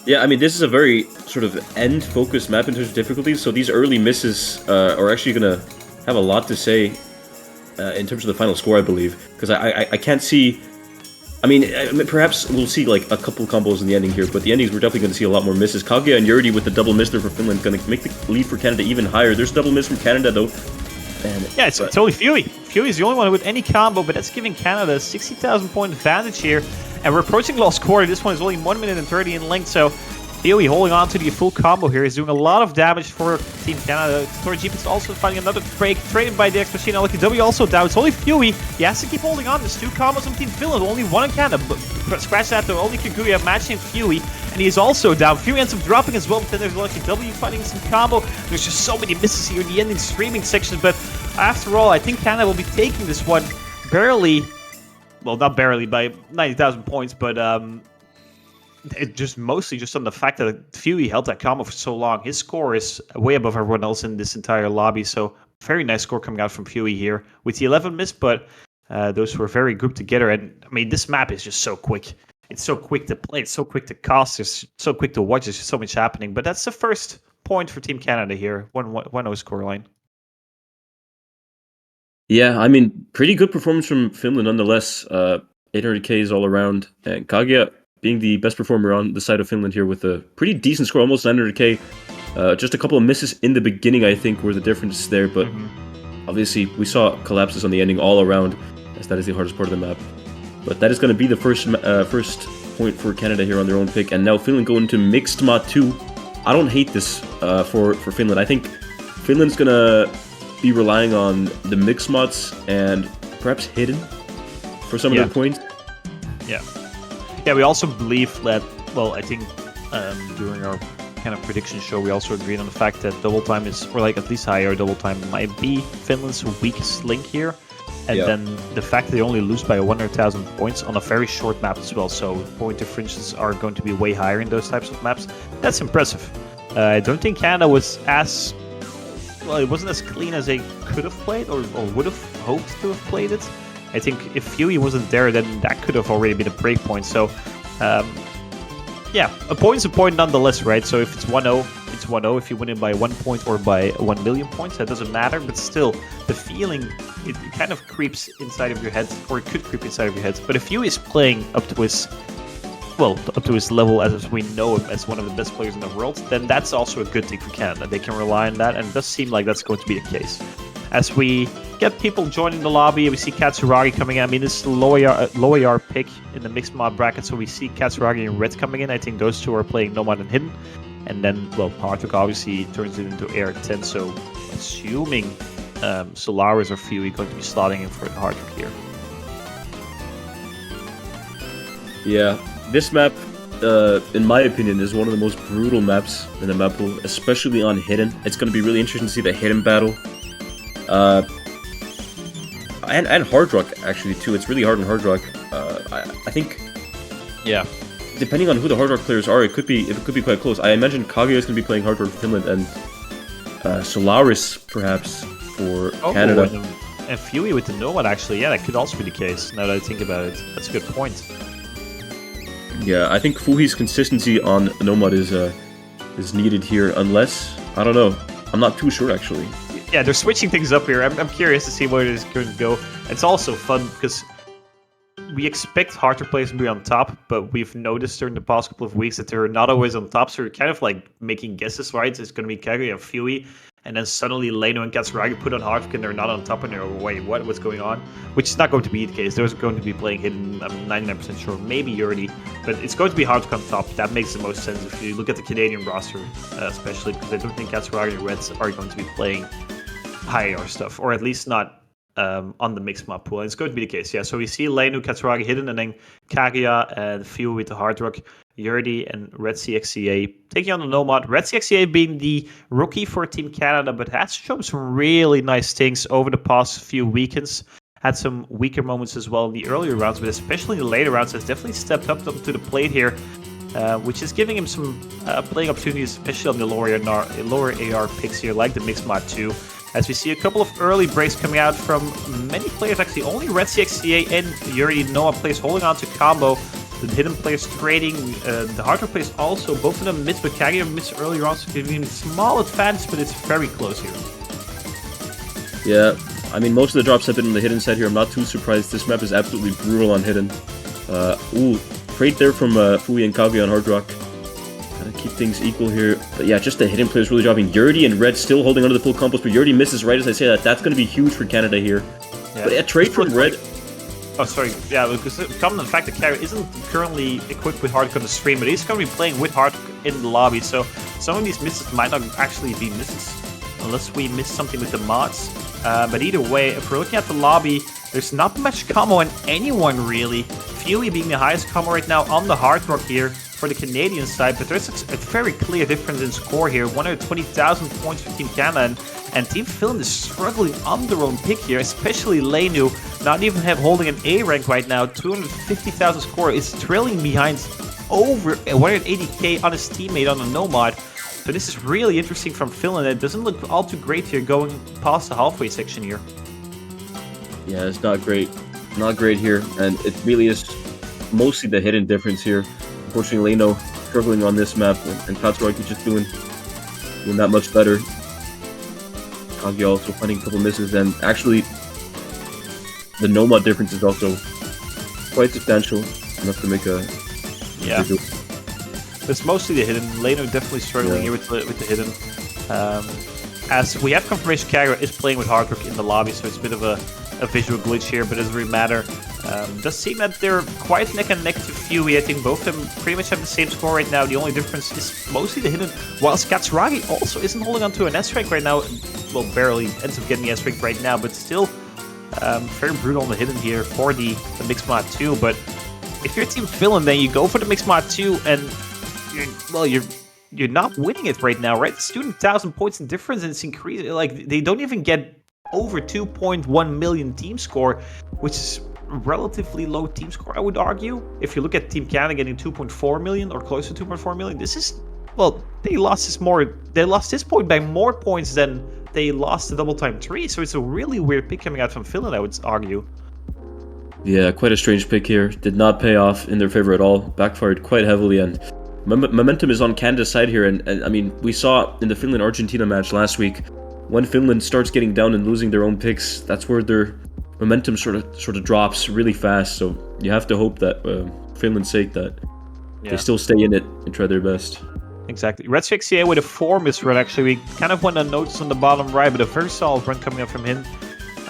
Yeah, I mean, this is a very sort of end-focused map in terms of difficulties, so these early misses are actually going to have a lot to say in terms of the final score, I believe, because I can't see. I mean, perhaps we'll see like a couple combos in the ending here, but the endings we're definitely going to see a lot more misses. Kaguya and Yurdi with the double miss there for Finland going to make the lead for Canada even higher. There's a double miss from Canada though. And yeah, it's only Fury. Fury is the only one with any combo, but that's giving Canada a 60,000 point advantage here. And we're approaching lost quarter. This one is only 1 minute and 30 in length, so Fury holding on to the full combo here is doing a lot of damage for Team Canada. Tottori Jeep is also finding another break, traded by the Ex Machina. Lucky W also down. It's only Fury. He has to keep holding on. There's 2 combos on Team Finland, only 1 in Canada. But scratch that though, only Kaguya matching Fury, and he is also down. Fury ends up dropping as well, but then there's Lucky W finding some combo. There's just so many misses here in the ending streaming section, but after all, I think Canada will be taking this one barely, well, not barely, by 90,000 points, but it just mostly just on the fact that Fury held that combo for so long. His score is way above everyone else in this entire lobby, so very nice score coming out from Fury here with the 11 miss, but those were very grouped together. And I mean, this map is just so quick. It's so quick to play, it's so quick to cast, it's so quick to watch, there's just so much happening. But that's the first point for Team Canada here, 1-0 scoreline. yeah, I mean, pretty good performance from Finland nonetheless. 800Ks all around, and Kaguya being the best performer on the side of Finland here with a pretty decent score, almost 900k. Just a couple of misses in the beginning, I think, were the difference there, but obviously we saw collapses on the ending all around, as that is the hardest part of the map. But that is going to be the first point for Canada here on their own pick, and now Finland going to mixed mod 2. I don't hate this for Finland. I think Finland's gonna be relying on the mix mods and perhaps hidden for some of their points. Yeah. Yeah, we also believe that, well, I think during our kind of prediction show, we also agreed on the fact that double time is, or like at least higher double time might be Finland's weakest link here. And then the fact that they only lose by 100,000 points on a very short map as well, so point differences are going to be way higher in those types of maps. That's impressive. I don't think Canada was as, well, it wasn't as clean as they could have played or would have hoped to have played it. I think if Fuey wasn't there, then that could have already been a break point. So, yeah, a point's a point nonetheless, right? So if it's 1-0, it's 1-0. If you win it by 1 point or by 1 million points, that doesn't matter. But still, the feeling, it kind of creeps inside of your head, or it could creep inside of your head. But if Fuey is playing up to his, well, up to his level as we know him as one of the best players in the world, then that's also a good thing for Canada. They can rely on that, and it does seem like that's going to be the case. As we get people joining the lobby, we see Katsuragi coming in. I mean, this is the low AR pick in the mixed mod bracket, so we see Katsuragi and Red coming in. I think those two are playing Nomad and Hidden. And then, well, Hardrock obviously turns it into AR10, so assuming Solaris or Fuey going to be slotting in for Hardrock here. Yeah, this map, in my opinion, is one of the most brutal maps in the map pool, especially on Hidden. It's going to be really interesting to see the Hidden battle. And Hard Rock, actually, too. It's really hard on Hard Rock. I think... Yeah. Depending on who the Hard Rock players are, it could be quite close. I imagine Kaguya is going to be playing Hard Rock for Finland, and Solaris, perhaps, for Canada. And Fuey with the Nomad, actually. Yeah, that could also be the case, now that I think about it. That's a good point. Yeah, I think Fuhi's consistency on Nomad is needed here, unless... I don't know. I'm not too sure, actually. Yeah, they're switching things up here. I'm curious to see where it is going to go. It's also fun because we expect harder players to be on top, but we've noticed during the past couple of weeks that they're not always on top, so we're kind of like making guesses, right? It's going to be Kaguya and Fuey, and then suddenly Leno and Katsuragi put on Hardrock and they're not on top, and they're, wait, what's going on? Which is not going to be the case. They're going to be playing Hidden, I'm 99% sure, maybe Yurdi, but it's going to be Hardrock on top. That makes the most sense if you look at the Canadian roster, especially, because I don't think Katsuragi and Reds are going to be playing high AR stuff, or at least not on the mixed map pool. And it's going to be the case, yeah. So we see Lenu, Katsuragi Hidden, and then Kaguya and Fuey with the Hardrock, Yurdi and Red CXCA taking on the Nomad. Red CXCA being the rookie for Team Canada, but has shown some really nice things over the past few weekends. Had some weaker moments as well in the earlier rounds, but especially in the later rounds has definitely stepped up to the plate here, which is giving him some playing opportunities, especially on the lower AR picks here, like the Mixed Mod 2. As we see a couple of early breaks coming out from many players, actually only Red CXCA and Yuri Noah players holding on to combo. The Hidden players trading, the Hardrock players also, both of them miss, but Kaguya missed earlier on, so giving him a small advantage, but it's very close here. Yeah, I mean, most of the drops have been on the Hidden side here. I'm not too surprised. This map is absolutely brutal on Hidden. Trade there from Fuey and Kaguya on Hardrock. Gotta keep things equal here. But yeah, just the Hidden players really dropping. Yurdi and Red still holding onto the full combos, but Yurdi misses right as I say that. That's going to be huge for Canada here. Yeah. But yeah, trade from Red. Oh, sorry. Yeah, because come to the fact that Kaguya isn't currently equipped with Hardrock on the stream, but he's going to be playing with Hardrock in the lobby, so some of these misses might not actually be misses, unless we miss something with the mods. But either way, if we're looking at the lobby, there's not much combo on anyone, really. Fuey being the highest combo right now on the Hardrock here for the Canadian side, but there's a very clear difference in score here. 120,000 points for Team Canada, and Team Finland is struggling on their own pick here, especially Lenu, not even holding an A rank right now. 250,000 score is trailing behind over 180k on his teammate on a Nomad. So this is really interesting from Finland. It doesn't look all too great here going past the halfway section here. Yeah, it's not great. Not great here, and it really is mostly the Hidden difference here. Unfortunately, Leno struggling on this map, and Katsuragi just doing that much better. Kaguya also finding a couple misses, and actually, the Nomad difference is also quite substantial, enough to make a big. It's mostly the Hidden. Leno definitely struggling here with the Hidden. As we have confirmation, Kaguya is playing with Hardrock in the lobby, so it's a bit of a a visual glitch here, but it doesn't really matter. Does seem that they're quite neck and neck to Fuey. I think both of them pretty much have the same score right now. The only difference is mostly the hidden, whilst Katsuragi also isn't holding on to an S-rank right now. Well, barely ends up getting the S-rank right now, but still very brutal on the hidden here for the Mixed Mod 2. But if you're Team Finland, then you go for the Mixed Mod 2, and you're not winning it right now, right? It's 2,000 points in difference, and it's increasing. Like, they don't even get over 2.1 million team score, which is relatively low team score, I would argue. If you look at Team Canada getting 2.4 million or close to 2.4 million, this is, well, they lost this point by more points than they lost the double time 3, so it's a really weird pick coming out from Finland, I would argue. Yeah, quite a strange pick here. Did not pay off in their favor at all. Backfired quite heavily, and momentum is on Canada's side here. And I mean, we saw in the Finland-Argentina match last week, when Finland starts getting down and losing their own picks, that's where their momentum sort of drops really fast. So you have to hope that Finland's sake that they still stay in it and try their best. Exactly. Red 68 with a 4 misrun, actually. We kind of want to notice on the bottom right, but a very solid run coming up from him.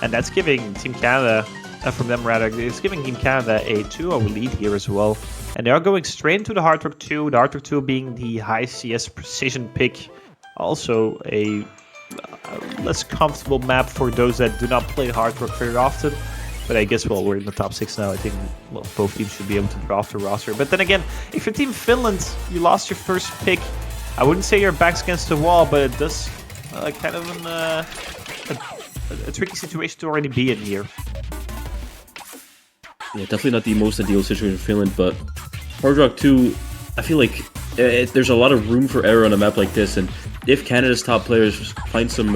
And that's giving Team Canada, from them rather, it's giving Team Canada a 2-0 lead here as well. And they are going straight into the Hard Rock 2, the Hard Rock 2 being the high CS precision pick. Also a less comfortable map for those that do not play Hard Rock very often. But I guess, well, we're in the top 6 now. I think both teams should be able to draw off the roster. But then again, if you're Team Finland, you lost your first pick. I wouldn't say your back's against the wall, but it does kind of a tricky situation to already be in here. Yeah, definitely not the most ideal situation for Finland, but Hard Rock 2, I feel like there's a lot of room for error on a map like this, and if Canada's top players find some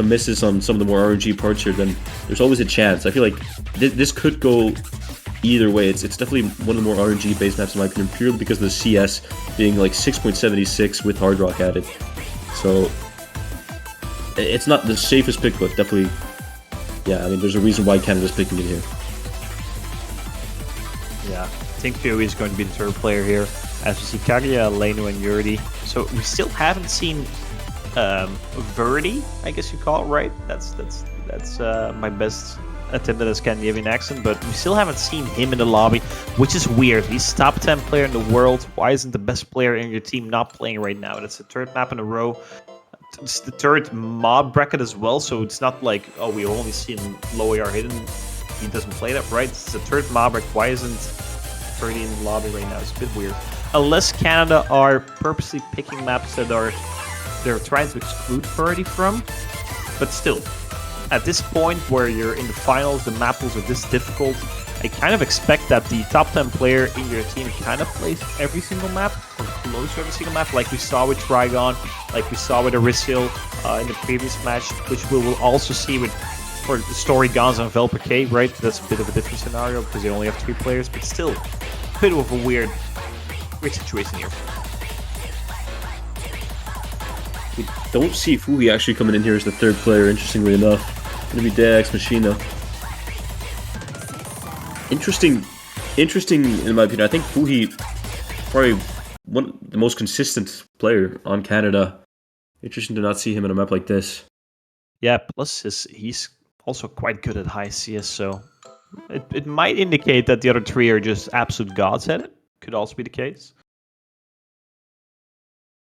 misses on some of the more RNG parts here, then there's always a chance. I feel like this could go either way. It's definitely one of the more RNG-based maps in my opinion, purely because of the CS being like 6.76 with Hard Rock added. So it's not the safest pick, but definitely, yeah, I mean, there's a reason why Canada's picking it here. Yeah, I think Fuey is going to be the third player here, as we see Kaguya, Leno, and Yurdi. So we still haven't seen Verdi, I guess you call it, right? That's my best attempt at a Scandinavian accent, but we still haven't seen him in the lobby, which is weird. He's top 10 player in the world. Why isn't the best player in your team not playing right now? That's the third map in a row. It's the third mob bracket as well, so it's not like, oh, we've only seen low AR hidden. He doesn't play that, right? It's the third mob bracket. Why isn't Verdi in the lobby right now? It's a bit weird. Unless Canada are purposely picking maps that they're trying to exclude Verdi from, but still, at this point where you're in the finals, the map pools are this difficult, I kind of expect that the top 10 player in your team kind of plays every single map, or close to every single map, like we saw with Trigon, like we saw with Arisil in the previous match, which we will also see with for the Story Gonzo and Velper K, right? That's a bit of a different scenario because they only have 3 players, but still, a bit of a weird situation here. We don't see Fuhi actually coming in here as the third player, interestingly enough. It's going to be Dex Machina. Interesting in my opinion. I think Fuhi probably one of the most consistent player on Canada. Interesting to not see him in a map like this. Yeah, plus he's also quite good at high CS, so it might indicate that the other 3 are just absolute gods at it. Could also be the case.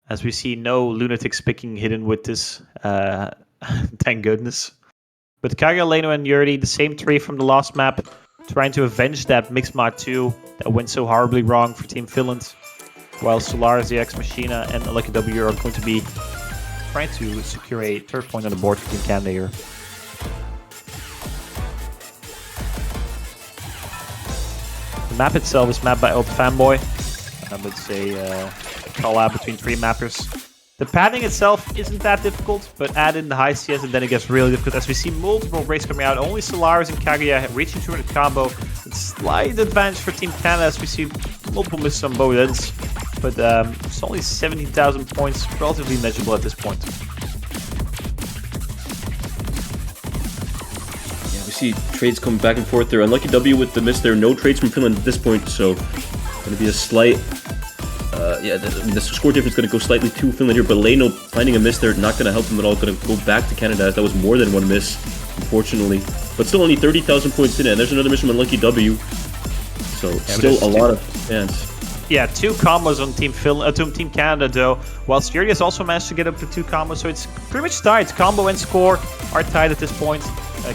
As we see, no lunatics picking hidden with this. Thank goodness. But Kaguya, Leno, and Yurdi, the same 3 from the last map, trying to avenge that Mixed Mod 2 that went so horribly wrong for Team Finland. While Solaris, the Ex Machina, and Lucky W are going to be trying to secure a third point on the board for Team Canada here. The map itself is mapped by Old Fanboy. It's a collab between 3 mappers. The padding itself isn't that difficult, but add in the high CS and then it gets really difficult as we see multiple breaks coming out. Only Solaris and Kaguya reaching 200 combo. It's slight advantage for Team Canada as we see multiple misses on both ends. But it's only 17,000 points, relatively negligible at this point. Yeah, we see trades coming back and forth there. Unlucky W with the miss there. No trades from Finland at this point, so going to be a slight... the score difference is going to go slightly to Finland here, but Leno finding a miss there, not going to help him at all. Going to go back to Canada as that was more than one miss, unfortunately. but still only 30,000 points in it. And there's another mission on Lucky W. So still a lot of fans. Yeah, 2 combos on Team Canada though, whilst Yuri has also managed to get up to 2 combos, so it's pretty much tied. Combo and score are tied at this point.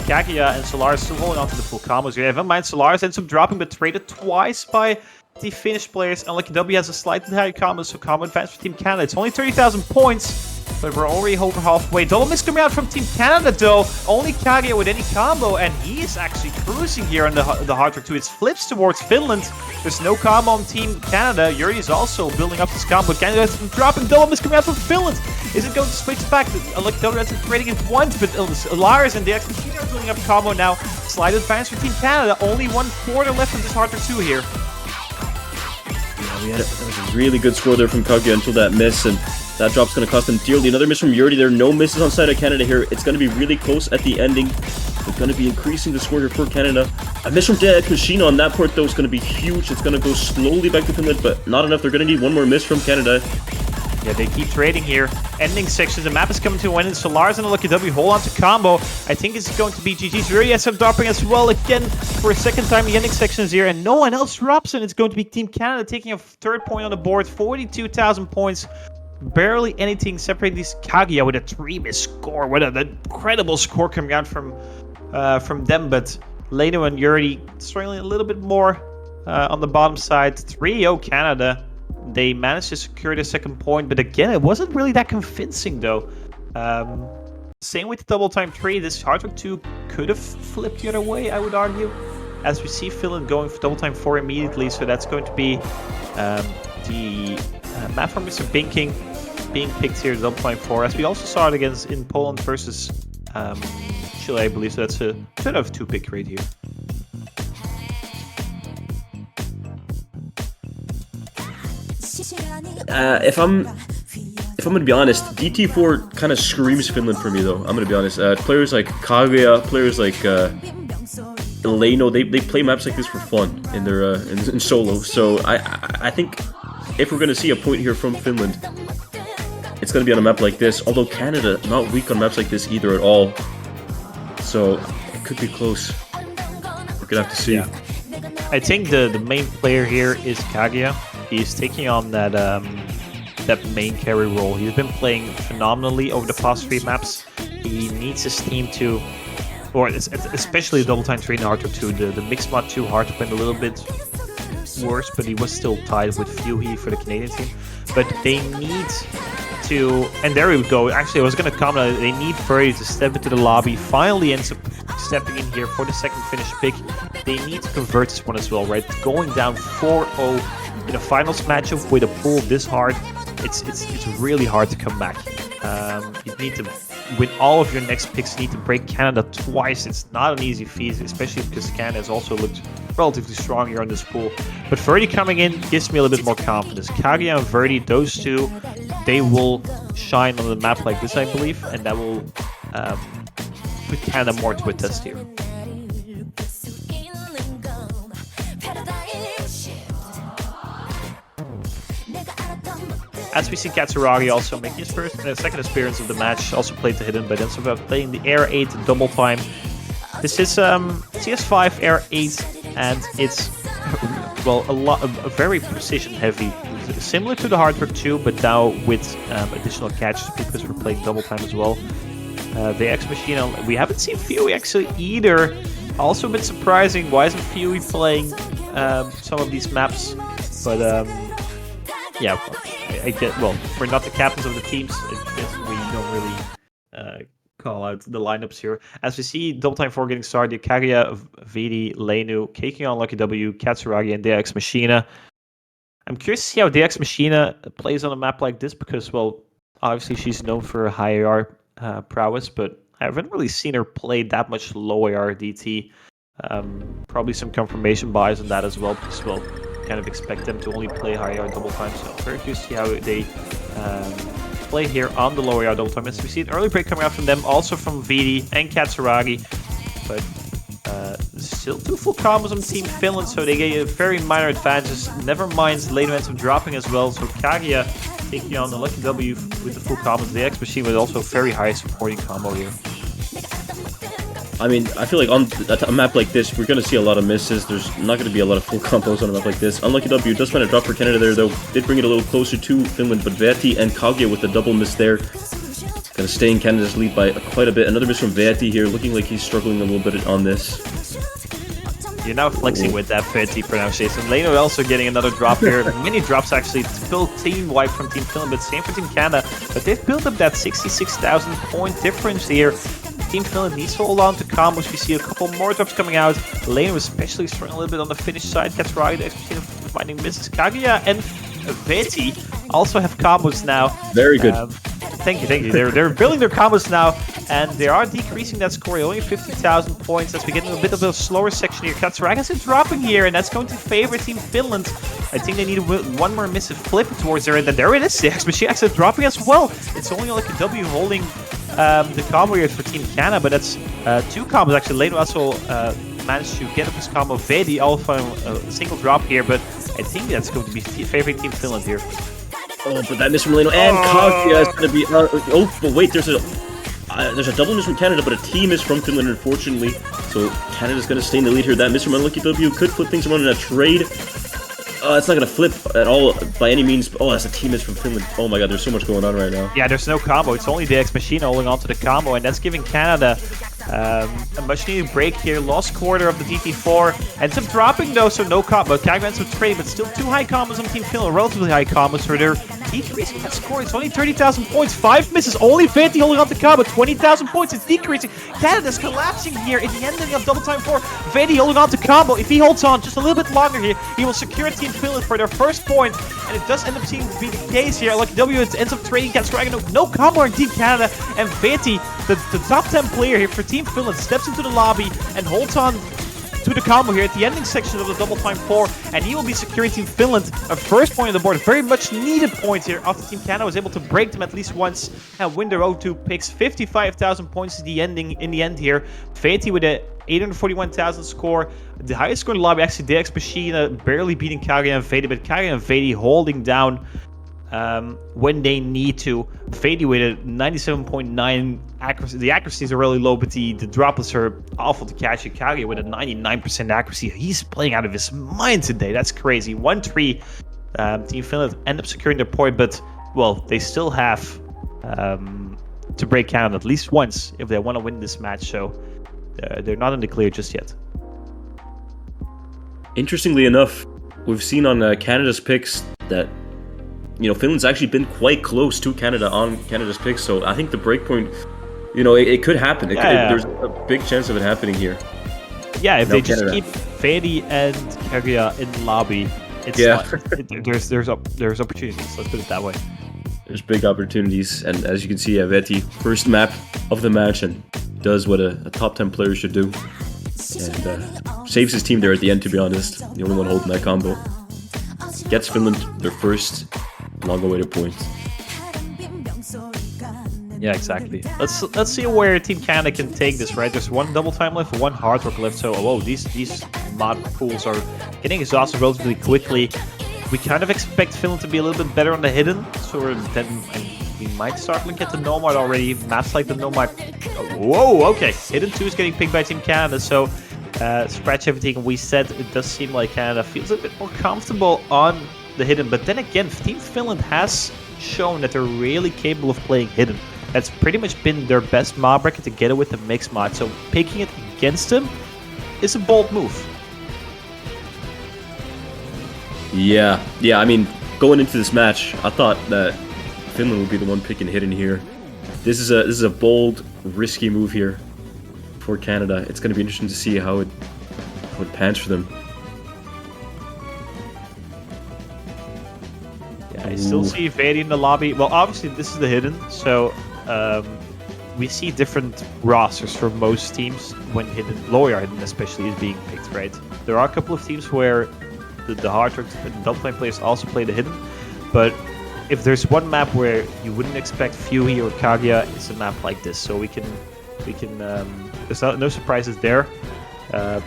Kaguya and Solaris still holding on to the full combos here. Never mind, Solaris ends up dropping, but traded twice by the Finnish players. And Lucky W has a slightly higher combo, so combo advance for Team Canada. It's only 30,000 points, but we're already over halfway. Double miss coming out from Team Canada though. Only Kaguya with any combo, and he is actually cruising here on the Hard Rock 2. It flips towards Finland. There's no combo on Team Canada. Yuri is also building up this combo. Canada is dropping. Double miss coming out from Finland. Is it going to switch back? Lucky W has been trading it once, but Lars and DX Machina are building up combo now. Slight advance for Team Canada. Only 1/4 left of this Hard Rock 2 here. That was a really good score there from Kaguya until that miss, and that drop's going to cost them dearly. Another miss from Yuri. There are no misses on side of Canada here. It's going to be really close at the ending. It's going to be increasing the score here for Canada. A miss from DX Machina on that port though is going to be huge. It's going to go slowly back to Finland, but not enough. They're going to need one more miss from Canada. Yeah, they keep trading here. Ending sections. The map is coming to an end. Solaris and Lucky W hold on to combo. I think it's going to be GG's. Yuri ends up dropping as well again for a second time. The ending sections here, and no one else drops, and it's going to be Team Canada taking a 3rd point on the board. 42,000 points. Barely anything separating these. Kaguya with a 3-miss score. What an incredible score coming out from them, but Leno and Yuri struggling a little bit more on the bottom side. 3-0 Canada. They managed to secure the 2nd point, but again, it wasn't really that convincing though. Same with the double time 3. This Hard Rock 2 could have flipped the other way, I would argue, as we see Finland going for double time 4 immediately. So that's going to be the map from Mr. Binking being picked here, double time 4, as we also saw it against in Poland versus Chile, I believe. So that's a 2 out of 2 pick right here. If I'm gonna be honest, DT4 kind of screams Finland for me though. I'm gonna be honest. Players like Kaguya, players like Leno, they play maps like this for fun in their in solo. So I think if we're gonna see a point here from Finland, it's gonna be on a map like this. Although Canada not weak on maps like this either at all. So it could be close. We're gonna have to see. Yeah. I think the main player here is Kaguya. He's taking on that that main carry role. He's been playing phenomenally over the past 3 maps. He needs his team to, or especially double time 3 and Hard Rock 2. The mixed mod 2 Hard Rock went a little bit worse, but he was still tied with Fuhi for the Canadian team. But they need to, and there we go. Actually, I was going to comment. They need Furry to step into the lobby. Finally ends up stepping in here for the 2nd Finnish pick. They need to convert this one as well, right? Going down 4-0 in a finals matchup with a pool this hard, it's really hard to come back. You need to win all of your next picks. You need to break Canada twice. It's not an easy feat, especially because Canada has also looked relatively strong here on this pool. But Verdi coming in gives me a little bit more confidence. Kaguya and Verdi, those two, they will shine on the map like this, I believe, and that will put Canada more to a test here. As we see Katsuragi also making his second appearance of the match, also played the hidden, but ends up playing the Air 8 double time. This is CS5 Air 8, and it's well a very precision heavy, similar to the Hard Rock 2, but now with additional catches because we're playing double time as well. The X Machine, we haven't seen Fury actually either. Also a bit surprising. Why isn't Fury playing some of these maps? But yeah, I get. Well, we're not the captains of the teams. I guess we don't really call out the lineups here. As we see, double time 4 getting started. Kaguya, Vidi, Lenu, taking on Lucky W, Katsuragi, and DX Machina. I'm curious to see how DX Machina plays on a map like this because, well, obviously she's known for high AR prowess, but I haven't really seen her play that much low AR DT. Probably some confirmation bias on that as well because, well, kind of expect them to only play high AR double time, so very curious to see how they play here on the low AR double time. As we see an early break coming out from them, also from Vidi and Katsuragi, but still 2 full combos on Team Finland, so they get a very minor advantages. Never mind, later ends up dropping as well, so Kaguya taking on the Lucky W with the full combos. The X Machine with also a very high supporting combo here. I mean, I feel like on a map like this, we're gonna see a lot of misses. There's not gonna be a lot of full combos on a map like this. Unlucky W does find a drop for Canada there, though. Did bring it a little closer to Finland, but Veeti and Kaguya with the double miss there. Gonna stay in Canada's lead by quite a bit. Another miss from Veeti here, looking like he's struggling a little bit on this. You're now flexing with that Veeti pronunciation. Leno also getting another drop here. Many drops actually. Still team wipe from Team Finland, but same for Team Canada. But they've built up that 66,000 point difference here. Team Finland needs to hold on to combos. We see a couple more drops coming out. Leno especially struggling a little bit on the finish side. Gets right, especially finding Mrs. Kaguya and Veeti also have combos now. Very good. Thank you. They're building their combos now, and they are decreasing that score. Only 50,000 points as we get into a bit of a slower section here. Katsuragas is dropping here, and that's going to favor Team Finland. I think they need one more missive flip towards there, and then there it is. The X-Machine is dropping as well. It's only like a W holding the combo here for Team Canada, but that's 2 combos actually. Leno also managed to get up his combo. Veeti also a single drop here, but I think that's going to be favoring Team Finland here. Oh, but that miss from Leno and Kaguya is going to be... oh, but wait, there's a double miss from Canada, but a T miss from Finland, unfortunately. So Canada's going to stay in the lead here. That miss from Unlucky W could flip things around in a trade. It's not going to flip at all by any means. Oh, that's a T miss from Finland. Oh my god, there's so much going on right now. Yeah, there's no combo. It's only the X-Machine holding on to the combo, and that's giving Canada a much needed break here. Lost quarter of the DT4. Ends up dropping though, so no combo. Kaguya ends up trading, but still 2 high combos on Team Finland. Relatively high combos for their decreasing that score. It's only 30,000 points. 5 misses. Only Veeti holding on to combo. 20,000 points. It's decreasing. Canada's collapsing here in the ending of double time 4. Veeti holding on to combo. If he holds on just a little bit longer here, he will secure Team Finland for their first point. And it does end up seeming to be the case here. Like W ends up trading Katsuragas. No combo on Team Canada. And Veeti, the top 10 player here for Team Finland, steps into the lobby and holds on to the combo here at the ending section of the double time 4, and he will be securing Team Finland a first point on the board. Very much needed point here after Team Canada was able to break them at least once and win their O2 picks. 55,000 points in the end here. Veeti with a 841,000 score, the highest score in the lobby. Actually, the X-Machine barely beating Kaguya and Veeti, but Kaguya and Veeti holding down when they need to. Veeti with a 97.9 accuracy. The accuracies are really low, but the droplets are awful to catch. Kaguya with a 99% accuracy. He's playing out of his mind today. That's crazy. 1-3. Team Finland end up securing their point, but, well, they still have to break Canada at least once if they want to win this match, so they're not in the clear just yet. Interestingly enough, we've seen on Canada's picks that Finland's actually been quite close to Canada on Canada's picks, so I think the breakpoint, it could happen. There's a big chance of it happening here. Yeah, if they just keep Veeti and Kaguya in the lobby, there's opportunities. Let's put it that way. There's big opportunities, and as you can see, Veeti, first map of the match, and does what a top 10 player should do, and saves his team there at the end. To be honest, the only one holding that combo. Gets Finland their first long-awaited point. Yeah, exactly. Let's see where Team Canada can take this. Right, there's one double time left, one hard rock left. So, these mod pools are getting exhausted relatively quickly. We kind of expect Finland to be a little bit better on the hidden, so then we might start looking at the Nomad already. Maps like the Nomad. Whoa, okay. Hidden 2 is getting picked by Team Canada, so scratch everything we said. It does seem like Canada feels a bit more comfortable on the hidden, but then again, Team Finland has shown that they're really capable of playing hidden. That's pretty much been their best mod bracket together with the mixed mod, so picking it against them is a bold move. Yeah, I mean, going into this match, I thought that Finland would be the one picking hidden here. This is a bold, risky move here for Canada. It's going to be interesting to see how it pans for them. Yeah, I still see Veeti in the lobby. Well, obviously this is the hidden, so we see different rosters for most teams when hidden, lower hidden especially, is being picked, right? There are a couple of teams where the hard rock and double plane players also play the hidden, but if there's one map where you wouldn't expect Fuhi or Kaguya, it's a map like this. So we can there's no surprises there.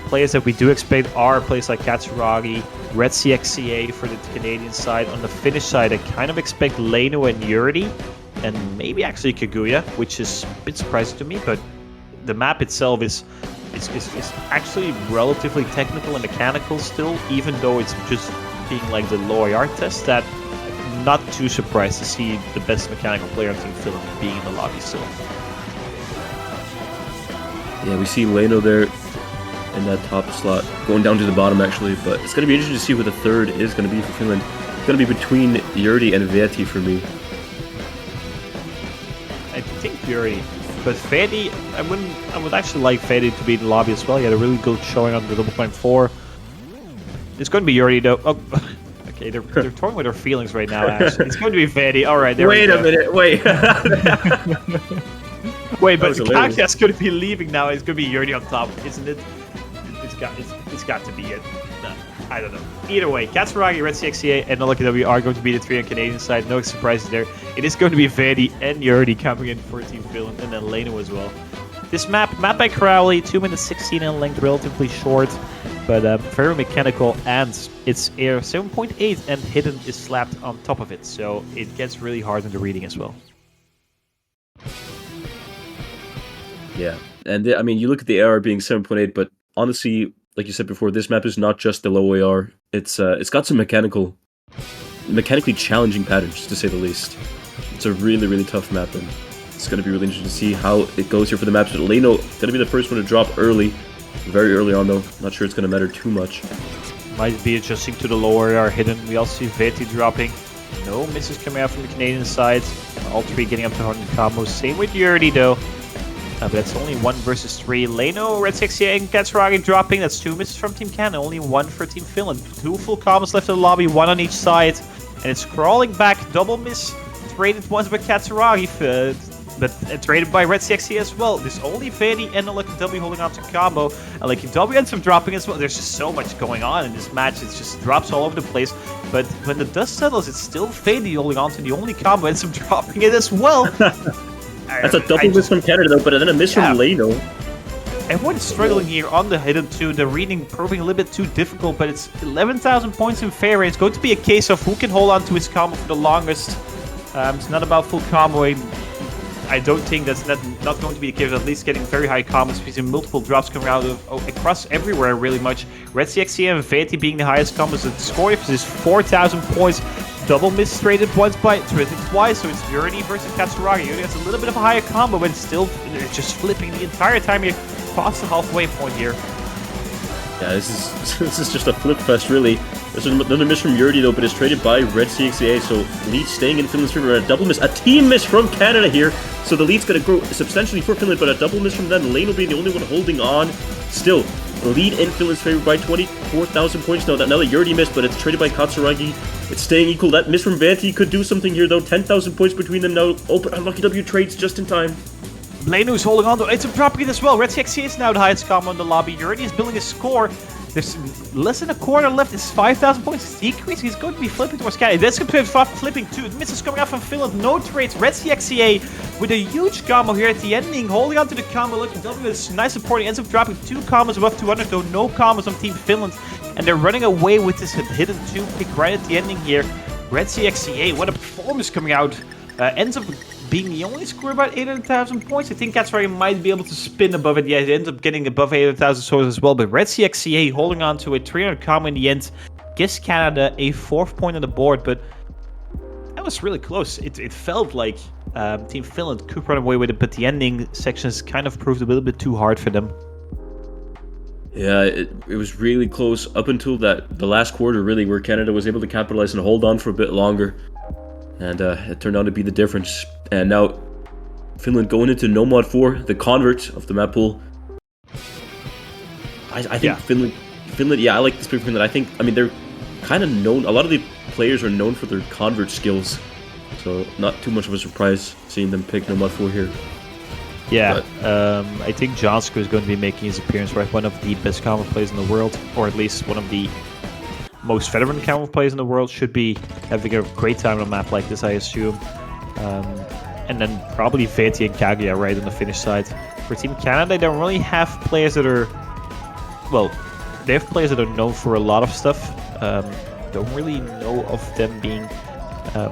Players that we do expect are players like Katsuragi, Red CXCA for the Canadian side. On the Finnish side, I kind of expect Leno and Yuri, and maybe actually Kaguya, which is a bit surprising to me, but the map itself is actually relatively technical and mechanical still, even though it's just being like the low AR test. That not too surprised to see the best mechanical player on Team Finland being in the lobby still. Yeah, we see Leno there in that top slot, going down to the bottom actually, but it's going to be interesting to see who the third is going to be for Finland. It's going to be between Yurdi and Veti for me. I think Yuri, but Fedi, I would actually like Fedi to be in the lobby as well. He had a really good showing on the 0.4. It's going to be Yuri though. Oh, okay, they're toying with their feelings right now. Actually, it's going to be Fedi. All right, there we go. Wait a minute, wait. Wait, but was hilarious. Kakia's going to be leaving now. It's going to be Yuri on top, isn't it? It's got to be it. No, I don't know. Either way, Katsuragi, Red CXCA, and NLKW are going to be the three on Canadian side. No surprises there. It is going to be Vedi and Yuri coming in for Team Finland, and then Leno as well. This map by Crowley, 2 minutes 16 in length, relatively short, but very mechanical, and it's air 7.8, and Hidden is slapped on top of it, so it gets really hard in the reading as well. Yeah, and I mean, you look at the AR being 7.8, but honestly, like you said before, this map is not just the low AR. It's got some mechanically challenging patterns, to say the least. It's a really, really tough map, and it's going to be really interesting to see how it goes here for the maps. But Leno going to be the first one to drop early, very early on though. Not sure it's going to matter too much. Might be adjusting to the lower AR Hidden. We also see Veti dropping. No misses coming out from the Canadian side. All three getting up to 100 combos. Same with Yurdi though. But that's only 1 versus 3. Leno, Red 68, and Katsuragi dropping. That's 2 misses from Team Canada, only 1 for Team Finland. 2 full combos left in the lobby, 1 on each side. And it's crawling back, double miss. Traded once by Katsuragi, but traded by Red CXC as well. There's only Vedi and LKW holding on to combo. LKW ends up dropping as well. There's just so much going on in this match. It just drops all over the place. But when the dust settles, it's still Vedi holding on to the only combo. Ends up dropping it as well. That's a double miss from Canada though, but then a miss from Leno. Everyone's struggling here on the Hidden 2. The reading proving a little bit too difficult, but it's 11,000 points in favor. It's going to be a case of who can hold on to his combo for the longest. It's not about full comboing. I don't think that's not going to be the case. At least getting very high combos. We've seen multiple drops coming out of across everywhere really much. Red CXC and Veti being the highest combos. The score is 4,000 points. Double miss traded once by twice, so it's Yurdi versus Katsuragi. Yurdi has a little bit of a higher combo, but still it's just flipping the entire time here past the halfway point here. Yeah, this is just a flip fest really. There's another miss from Yurdi though, but it's traded by Red CXA, so lead staying in Finland's favor. A double miss, a team miss from Canada here, so the lead's going to grow substantially for Finland, but a double miss from them. Leno being the only one holding on. Still, lead in Finland's favor by 24,000 points now. Now that Yurdi missed, but it's traded by Katsuragi. It's staying equal. That miss from Veti could do something here though. 10,000 points between them now. Open LKW trades just in time. Leno's holding on to it. It's dropping it as well. Red CXC is now the highest combo in the lobby. Yurdi is building a score. There's less than a quarter left. It's 5,000 points. It's decreasing. He's going to be flipping towards Canada. That's going to be flipping too. Misses coming out from Finland. No trades. Red CXCA with a huge combo here at the ending. Holding on to the combo. Looking W with nice support. He ends up dropping 2 combos above 200 though. No combos on Team Finland. And they're running away with this Hidden 2 pick right at the ending here. Red CXCA, what a performance coming out. Ends up being the only score about 800,000 points. I think that's where he might be able to spin above it. Yeah, he ends up getting above 800,000 scores as well. But Red CXCA holding on to a 300 combo in the end gives Canada a 4th point on the board. But that was really close. It felt like Team Finland could run away with it, but the ending sections kind of proved a little bit too hard for them. Yeah, it was really close up until the last quarter, really, where Canada was able to capitalize and hold on for a bit longer. And it turned out to be the difference. And now, Finland going into No Mod 4, the convert of the map pool. I think Finland, yeah, I like this pick for Finland. I mean, they're kind of known, a lot of the players are known for their convert skills. So, not too much of a surprise seeing them pick No Mod 4 here. Yeah, I think Jonsko is going to be making his appearance, right? One of the best combo players in the world, or at least one of the most veteran combo players in the world. Should be having a great time on a map like this, I assume. And then probably Veti and Kaguya right on the Finnish side. For Team Canada, they don't really have players that are... Well, they have players that are known for a lot of stuff. Don't really know of them being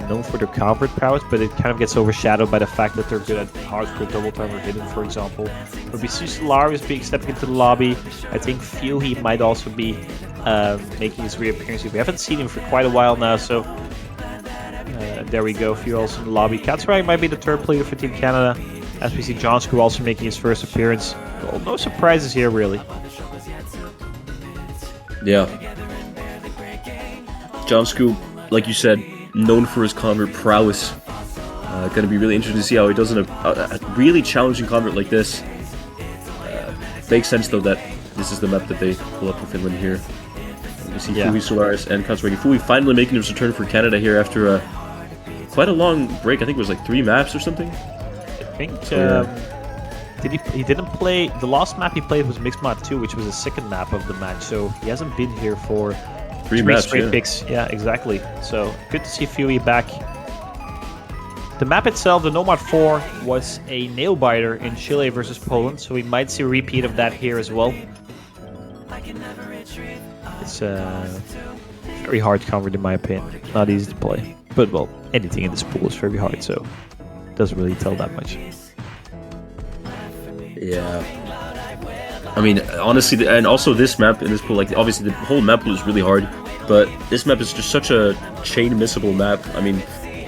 known for their convert prowess, but it kind of gets overshadowed by the fact that they're good at hardcore double time or hidden, for example. But we see Solaris being stepping into the lobby. I think Fuhi might also be making his reappearance. We haven't seen him for quite a while now, so there we go. Fuhi also in the lobby. Katsurai might be the third player for Team Canada, as we see Jonsku also making his first appearance. Well, no surprises here, really. Yeah. Jonsku, like you said, known for his convert prowess. Going to be really interesting to see how he does in a really challenging convert like this. Makes sense though that this is the map that they pull up for Finland here. We see Fuhi, Solaris, and Katsuragi. Fuhi finally making his return for Canada here after quite a long break. I think it was like 3 maps or something. I think he didn't play. The last map he played was Mixed Mod 2, which was the second map of the match. So he hasn't been here for 3 maps, straight picks. Yeah, exactly. So good to see Fuhi back. The map itself, the Nomad 4, was a nail biter in Chile versus Poland, so we might see a repeat of that here as well. It's a very hard convert in my opinion. Not easy to play, but well, anything in this pool is very hard, so it doesn't really tell that much. Yeah. I mean, honestly, and also this map in this pool, like obviously the whole map pool is really hard, but this map is just such a chain missable map. I mean,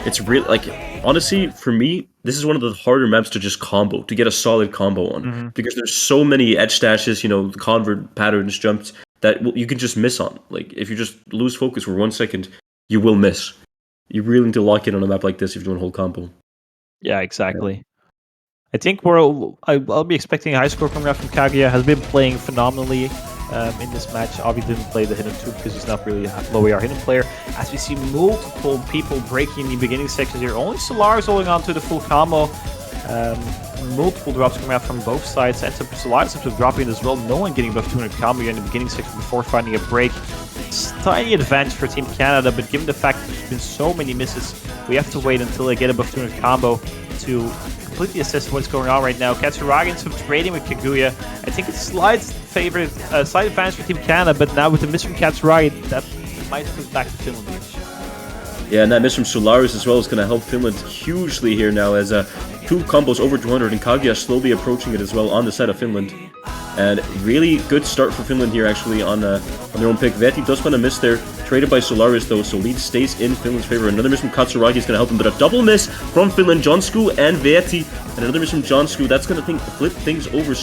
it's really like, honestly, for me, this is one of the harder maps to just combo, to get a solid combo on, because there's so many edge stashes, you know, convert patterns, jumps that you can just miss on. Like if you just lose focus for 1 second, you will miss. You really need to lock in on a map like this if you want to hold combo. Yeah, exactly. I think I'll be expecting a high score coming out from Kaguya. Has been playing phenomenally in this match. Obviously didn't play the hidden 2 because he's not really a low AR hidden player. As we see multiple people breaking the beginning sections here. Only Solaris holding on to the full combo. Multiple drops coming out from both sides. And some Solaris ends up dropping as well. No one getting above 200 combo here in the beginning section before finding a break. It's a tiny advantage for Team Canada, but given the fact that there's been so many misses, we have to wait until they get above 200 combo to completely assess what's going on right now. Katsuragi ends up trading with Kaguya. I think it's slight advantage for Team Canada, but now with the miss from Katsuragi, that might put back to Finland here. Yeah, and that miss from Solaris as well is going to help Finland hugely here now, as 2 combos over 200 and Kaguya slowly approaching it as well on the side of Finland. And really good start for Finland here actually on their own pick. Veti does find a miss there, traded by Solaris though, so lead stays in Finland's favor. Another miss from Katsuragi is going to help him, but a double miss from Finland, Jonsku and Veti, and another miss from Jonsku. That's going to flip things over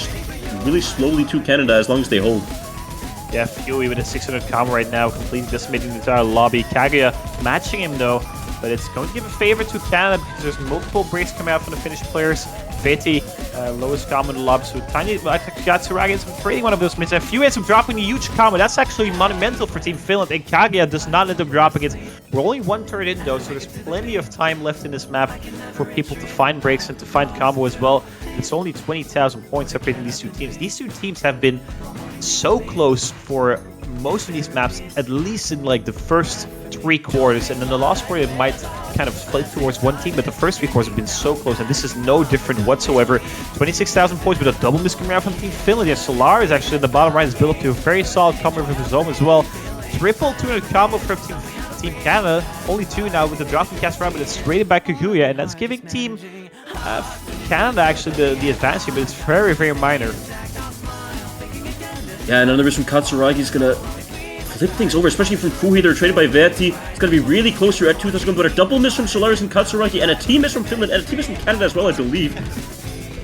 really slowly to Canada as long as they hold. Yeah, Fuhi with a 600 combo right now, completely decimating the entire lobby. Kaguya matching him though, but it's going to give a favor to Canada because there's multiple breaks coming out from the Finnish players. Veti, lowest combo in the lobby, so tiny, Katsuragi ends up trading one of those misses. Fuhi ends up dropping a huge combo. That's actually monumental for Team Finland, and Kaguya does not end up dropping it. We're only 1 turn in though, so there's plenty of time left in this map for people to find breaks and to find combo as well. It's only 20,000 points separating these 2 teams. These 2 teams have been so close for most of these maps, at least in like the first 3 quarters, and then the last quarter it might kind of split towards one team, but the first 3 quarters have been so close, and this is no different whatsoever. 26,000 points with a double miss coming out from Team Finland. Yeah, Solar is actually in the bottom right, is built up to a very solid combo from his own as well. Triple 200 combo from Team Canada, only 2 now with the drop from Katsuragi, but it's traded by Kaguya, and that's giving Team Canada actually the advantage here, but it's very, very minor. Yeah, and another miss from Katsuragi is going to flip things over, especially from Fuhi. They're traded by Veti. It's going to be really close here at 2,000, but a double miss from Solaris and Katsuragi, and a team miss from Finland, and a team miss from Canada as well, I believe.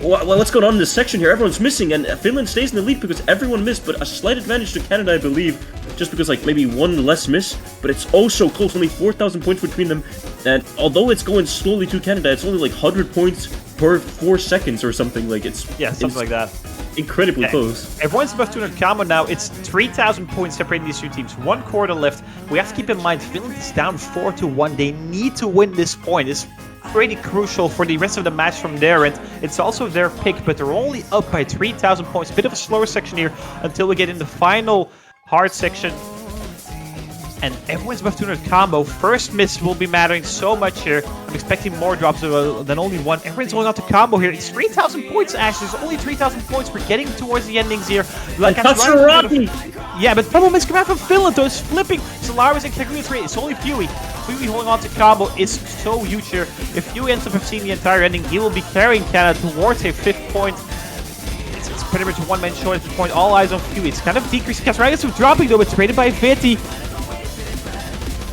What's going on in this section here? Everyone's missing, and Finland stays in the lead because everyone missed, but a slight advantage to Canada, I believe, just because like maybe 1 less miss, but it's oh so close, only 4,000 points between them, and although it's going slowly to Canada, it's only like 100 points per 4 seconds or something. Like it's something like that. Incredibly close. Everyone's above 200 combo now. It's 3,000 points separating these 2 teams. 1 quarter left. We have to keep in mind Finland is down 4-1. They need to win this point. It's pretty crucial for the rest of the match from their end. It's also their pick, but they're only up by 3,000 points. Bit of a slower section here until we get in the final hard section. And everyone's above 200 combo. First miss will be mattering so much here. I'm expecting more drops than only 1. Everyone's going out to combo here. It's 3,000 points, Ash. There's only 3,000 points. We're getting towards the endings here. Katsuragi! Yeah, but problem is coming out from Finland, though, is flipping Solaris and Kaguya 3. It's only Fuey. Fuey holding on to combo is so huge here. If Fuey ends up seeing the entire ending, he will be carrying Canada towards a 5th point. It's pretty much a one-man show at this point. All eyes on Fuey. It's kind of decreasing. Kasraitis dropping, though, it's traded by Veti.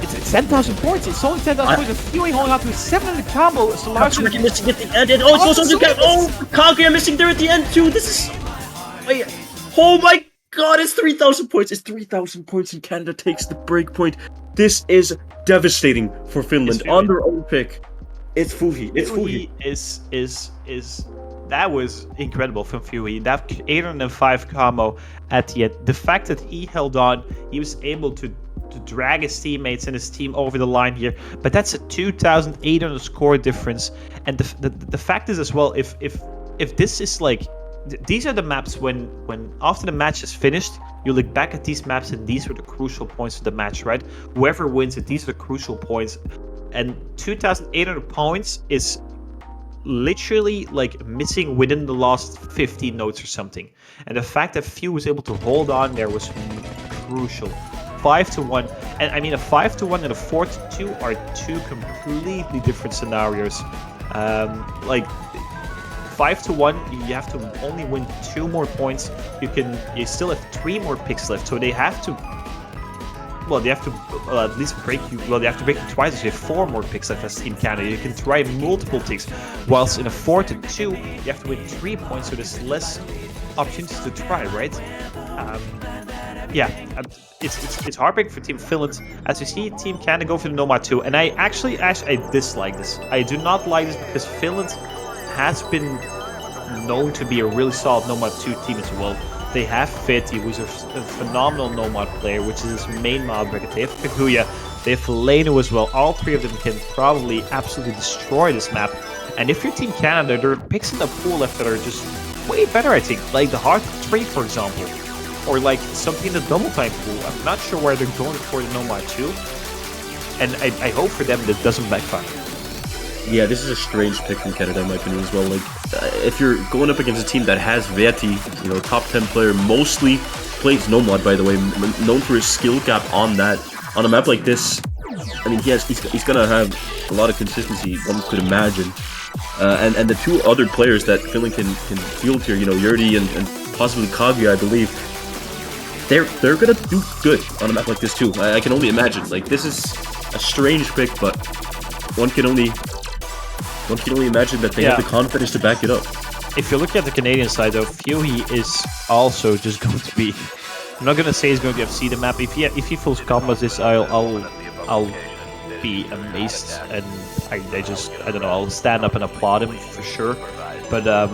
It's 10,000 points. It's only 10,000 points. And Fuey holding on to a 700 combo. Solaris Katsuki missing at the end, and oh, it's also Kaguya missing there at the end too. This is, wait, oh my God! It's 3,000 points. It's 3,000 points, and Canada takes the break point. This is devastating for Finland on their own pick. It's Fuhi. It's Fuhi. Is that was incredible from Fuey. That 805 combo at the end. The fact that he held on, he was able to drag his teammates and his team over the line here, but that's a 2,800 score difference. And the fact is as well, if this is like, these are the maps when after the match is finished, you look back at these maps and these were the crucial points of the match, right? Whoever wins it, these are the crucial points. And 2,800 points is literally like missing within the last 15 notes or something. And the fact that Few was able to hold on there was crucial. 5-1, and I mean a 5-1 and a 4-2 are two completely different scenarios. Like 5-1, you have to only win 2 more points. You still have 3 more picks left, so they have to. Well, they have to at least break you. Well, they have to break you twice. So you have 4 more picks left as Team Canada. You can try multiple things. Whilst in a 4-2, you have to win 3 points, so there's less opportunities to try, right? Yeah, it's heartbreaking for Team Finland as you see Team Canada go for the Nomad 2, and I dislike this. I do not like this because Finland has been known to be a really solid Nomad 2 team as well. They have Veti, who's a phenomenal Nomad player, which is his main mod bracket. They have Kaguya, they have Leno as well. All 3 of them can probably absolutely destroy this map. And if you're Team Canada, there are picks in the pool left that are just way better, I think. Like the Heart 3, for example. Or like something in the double time pool. I'm not sure where they're going for the Nomad 2. And I hope for them that doesn't backfire. Yeah, this is a strange pick from Canada in my opinion as well. Like, if you're going up against a team that has Veti, you know, top 10 player, mostly plays Nomad, by the way, known for his skill gap on that, on a map like this, I mean, he's gonna have a lot of consistency, one could imagine. And the 2 other players that Finland can field here, you know, Yurdi and possibly Kaguya, I believe, they're gonna do good on a map like this too. I can only imagine. Like, this is a strange pick, but one can only imagine that they have the confidence to back it up. If you look at the Canadian side, though, Fuey is also just going to be. I'm not gonna say he's going to FC the map. If he fulls combos this, I'll be amazed, and I don't know. I'll stand up and applaud him for sure. But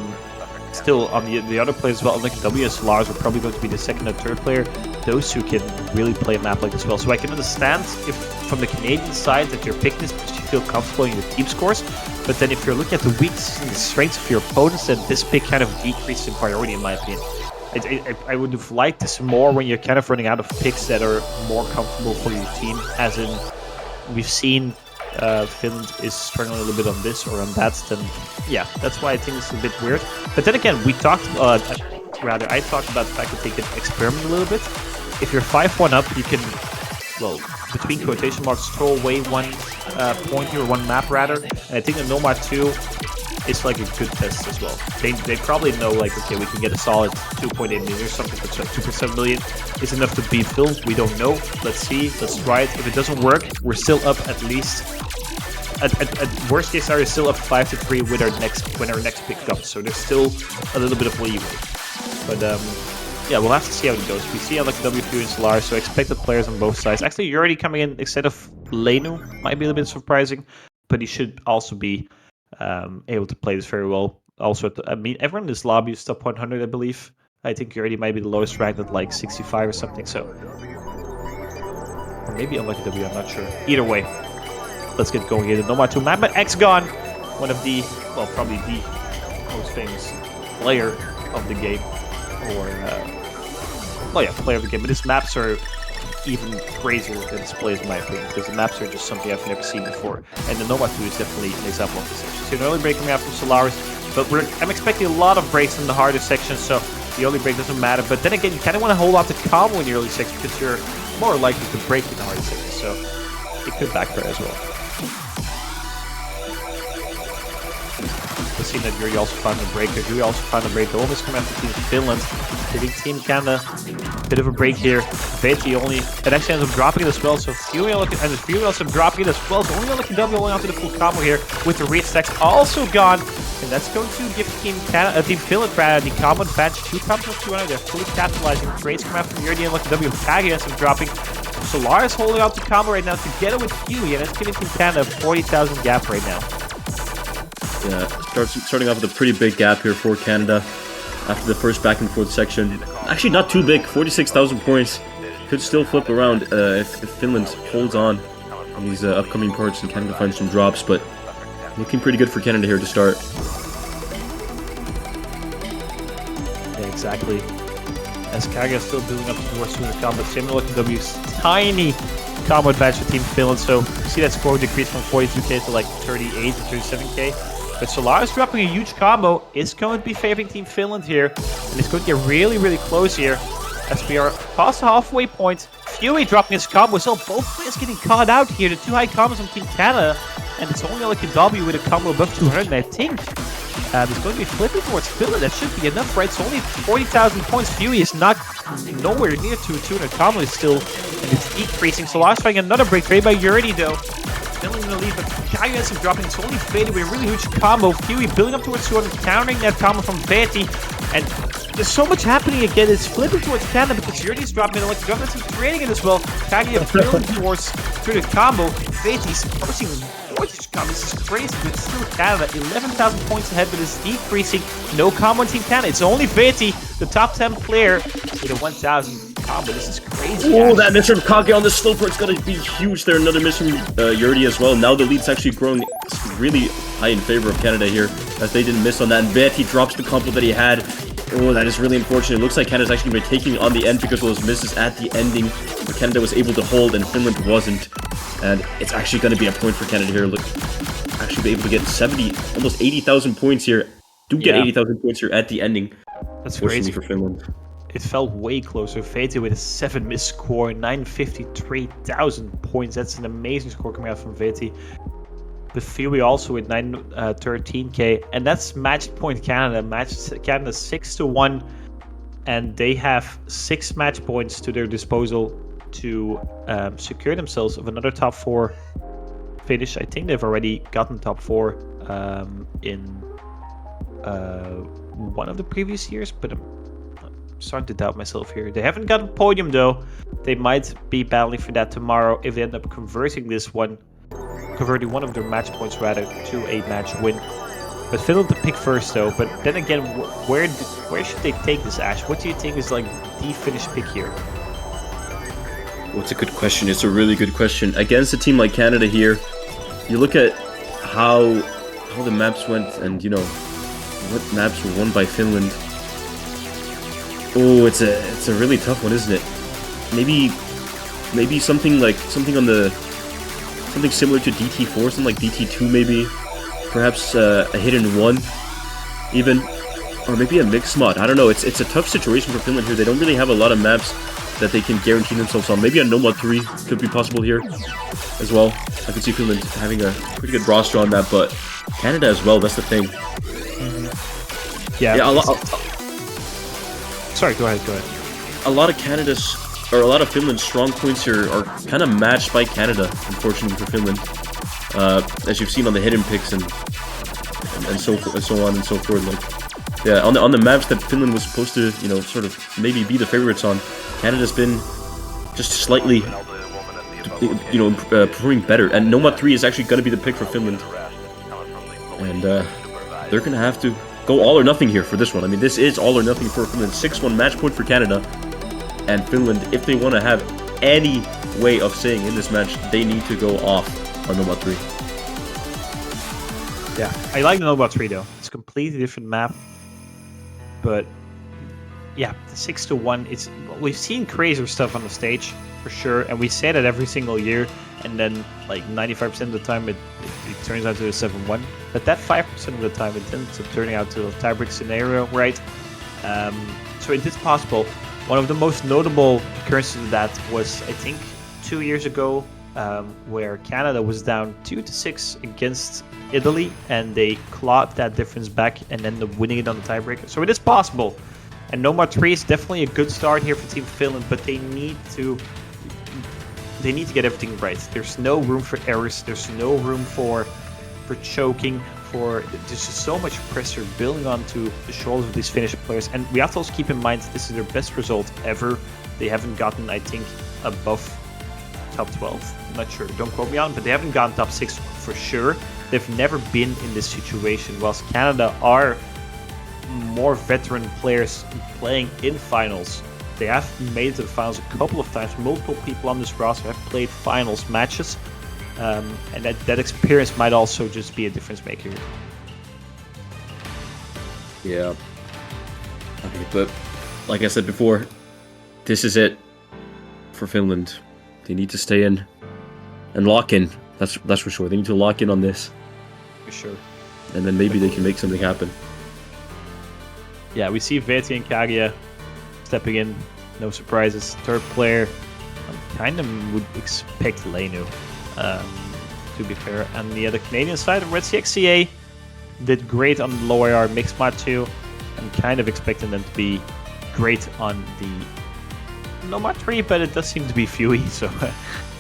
still, on the other players as well, like W and Solaris are probably going to be the 2nd and 3rd player. Those 2 can really play a map like this well. So I can understand if from the Canadian side that you're picking this because you feel comfortable in your team scores. But then if you're looking at the weaknesses and the strengths of your opponents, then this pick kind of decreases in priority, in my opinion. I would have liked this more when you're kind of running out of picks that are more comfortable for your team. As in, we've seen Finland is struggling a little bit on this or on that, then yeah, that's why I think it's a bit weird. But then again, I talked about the fact that they could experiment a little bit. If you're 5-1 up, you can, well, between quotation marks, throw away 1 point here, or 1 map rather. And I think the Nomad 2 is like a good test as well. They probably know, like, okay, we can get a solid 2.8 million or something, but 2.7 million is enough to beat Finland. We don't know. Let's see. Let's try it. If it doesn't work, we're still up at least. At worst case scenario, still up 5-3 with when our next pick comes. So there's still a little bit of leeway. But yeah, we'll have to see how it goes. We see how like W2 and Solaris, so expected players on both sides. Actually, you're already coming in instead of Lenu. Might be a little bit surprising, but he should also be able to play this very well. Also, I mean, everyone in this lobby is top 100, I believe. I think you already might be the lowest ranked at like 65 or something. So, or maybe unlucky W. I'm not sure. Either way, let's get going here. The Nomad 2 map, but X-Gon, one of the, well, probably the most famous player of the game, or well, yeah, player of the game. But his maps are even crazier than displays in my opinion, because the maps are just something I've never seen before. And the Nomad 2 is definitely an example of this section. So an early break coming out from Solaris, but I'm expecting a lot of breaks in the harder sections, so the early break doesn't matter. But then again, you kind of want to hold on to combo in the early sector because you're more likely to break in the hard sector. So it could backfire as well. We've seen that Yuri also found a breaker. Yuri also found a break. The almost come after Team Finland. Giving Team Canada a bit of a break here. Veti only, it actually ends up dropping it as well. So Fury and Fury ends up dropping it as well. So only looking double only onto the full combo here with the reach stacks also gone. And that's going to give Team Finland the combo advantage. 2 combos of 200. They're fully capitalizing. Trades come after Yuri and looking W. Kagi ends up dropping. Solaris holding out the combo right now together with Fury. And that's giving Team Canada a 40,000 gap right now. Yeah, starting off with a pretty big gap here for Canada after the first back and forth section. Actually, not too big. 46,000 points. Could still flip around if Finland holds on in these upcoming parts and Canada finds some drops, but looking pretty good for Canada here to start. Yeah, exactly. As Kaga is still building up towards the combo, similar looking W's tiny combo advantage for Team Finland. So you see that score decrease from 42k to like 38 to 37k. But Solaris dropping a huge combo is going to be favoring Team Finland here. And it's going to get really, really close here. As we are past the halfway point. Fury dropping his combo as well. Both players getting caught out here. The 2 high combos on Team Canada. And it's only like a W with a combo above 200. And I think it's going to be flipping towards Finland. That should be enough, right? It's only 40,000 points. Fury is not nowhere near to 200 combo is still. And it's decreasing. Solaris finding another break trade by Yuri though. Finland in the lead, but Kaya ends up dropping. It's only Veti with a really huge combo. Fury building up towards 200, countering that combo from Veti. And there's so much happening again. It's flipping towards Canada because Yuri is dropping. Like the government's trading it as well. Kaya building towards through the combo. Veti's approaching Vortex combo. This is crazy, but it's still Canada. 11,000 points ahead, but it's decreasing. No combo on Team Canada. It's only Veti, the top 10 player, with a 1,000 combo. This is crazy. Oh, that miss from Kage on the sloper. It's going to be huge there. Another miss from Yuri as well. Now the lead's actually growing really high in favor of Canada here, as they didn't miss on that. And Veti drops the combo that he had. Oh, that is really unfortunate. It looks like Canada's actually going to be taking on the end because of those misses at the ending. But Canada was able to hold and Finland wasn't. And it's actually going to be a point for Canada here. Look, actually be able to get 70, almost 80,000 points here. Do get 80,000 points here at the ending. That's crazy for Finland. It felt way closer. Veti with a 7 miss score, 953,000 points. That's an amazing score coming out from Veti. But Fury also with 913k, and that's match point Canada. Canada 6-1, and they have 6 match points to their disposal to secure themselves of another top 4 finish. I think they've already gotten top 4 in one of the previous years, but I'm starting to doubt myself here. They haven't gotten podium though. They might be battling for that tomorrow if they end up converting one of their match points rather to a match win. But Finland to pick first though. But then again, where should they take this, Ash? What do you think is like the finish pick here? Well, it's a good question. It's a really good question. Against a team like Canada here, you look at how the maps went and, you know, what maps were won by Finland. Oh, it's a really tough one, isn't it? Maybe something similar to DT4, something like DT2 maybe. Perhaps a hidden 1 even. Or maybe a mixed mod. I don't know. It's a tough situation for Finland here. They don't really have a lot of maps that they can guarantee themselves on. Maybe a Nomad 3 could be possible here as well. I could see Finland having a pretty good roster on that, but Canada as well, that's the thing. Yeah, a lot. Sorry, go ahead. A lot of Finland's strong points here are kind of matched by Canada, unfortunately for Finland. As you've seen on the hidden picks and so on and so forth. Like, yeah, on the maps that Finland was supposed to, you know, sort of maybe be the favorites on, Canada's been just slightly, you know, performing better. And Nomad 3 is actually going to be the pick for Finland. And they're going to have to go all or nothing here for this one. I mean, this is all or nothing for Finland. 6-1 match point for Canada. And Finland, if they want to have any way of saying in this match, they need to go off on Nomad 3. Yeah, I like the Nomad 3 though. It's a completely different map. But yeah, the 6-1, we've seen crazier stuff on the stage for sure, and we say that every single year, and then like 95% of the time it turns out to a 7-1. But that 5% of the time it ends up turning out to a tiebreak scenario, right? So it is possible. One of the most notable occurrences of that was, I think, 2 years ago, where Canada was down 2-6 against Italy, and they clawed that difference back and ended up winning it on the tiebreaker. So it is possible. And Nomad 3 is definitely a good start here for Team Finland, but they need to get everything right. There's no room for errors. There's no room for choking. There's just so much pressure building onto the shoulders of these Finnish players. And we have to also keep in mind this is their best result ever. They haven't gotten, I think, above top 12. I'm not sure. Don't quote me on, but they haven't gotten top 6 for sure. They've never been in this situation, whilst Canada are more veteran players playing in finals. They have made it to the finals a couple of times. Multiple people on this roster have played finals matches, and that experience might also just be a difference maker. Yeah. Okay, but like I said before, this is it for Finland. They need to stay in and lock in. That's for sure. They need to lock in on this. For sure. And then maybe they can make something happen. Yeah, we see Veti and Kagia stepping in. No surprises. Third player, I kind of would expect Lenu, to be fair. And the other Canadian side, Red CXCA did great on the low IR mixed mod 2. I'm kind of expecting them to be great on the Nomad 3, but it does seem to be Fuey, so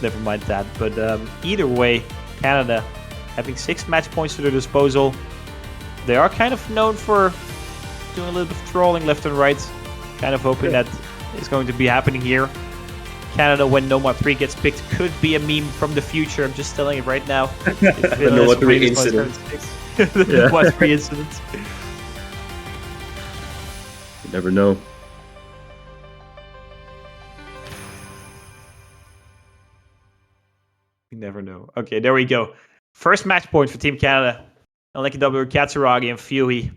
never mind that. But either way, Canada having 6 match points to their disposal. They are kind of known for doing a little bit of trolling left and right. Kind of hoping that is going to be happening here. Canada, when Nomad 3 gets picked, could be a meme from the future. I'm just telling you right now. The Nomad 3 incident. The Nomad 3 incident. You never know. You never know. Okay, there we go. First match point for Team Canada. LKW, Katsuragi, and Fuey.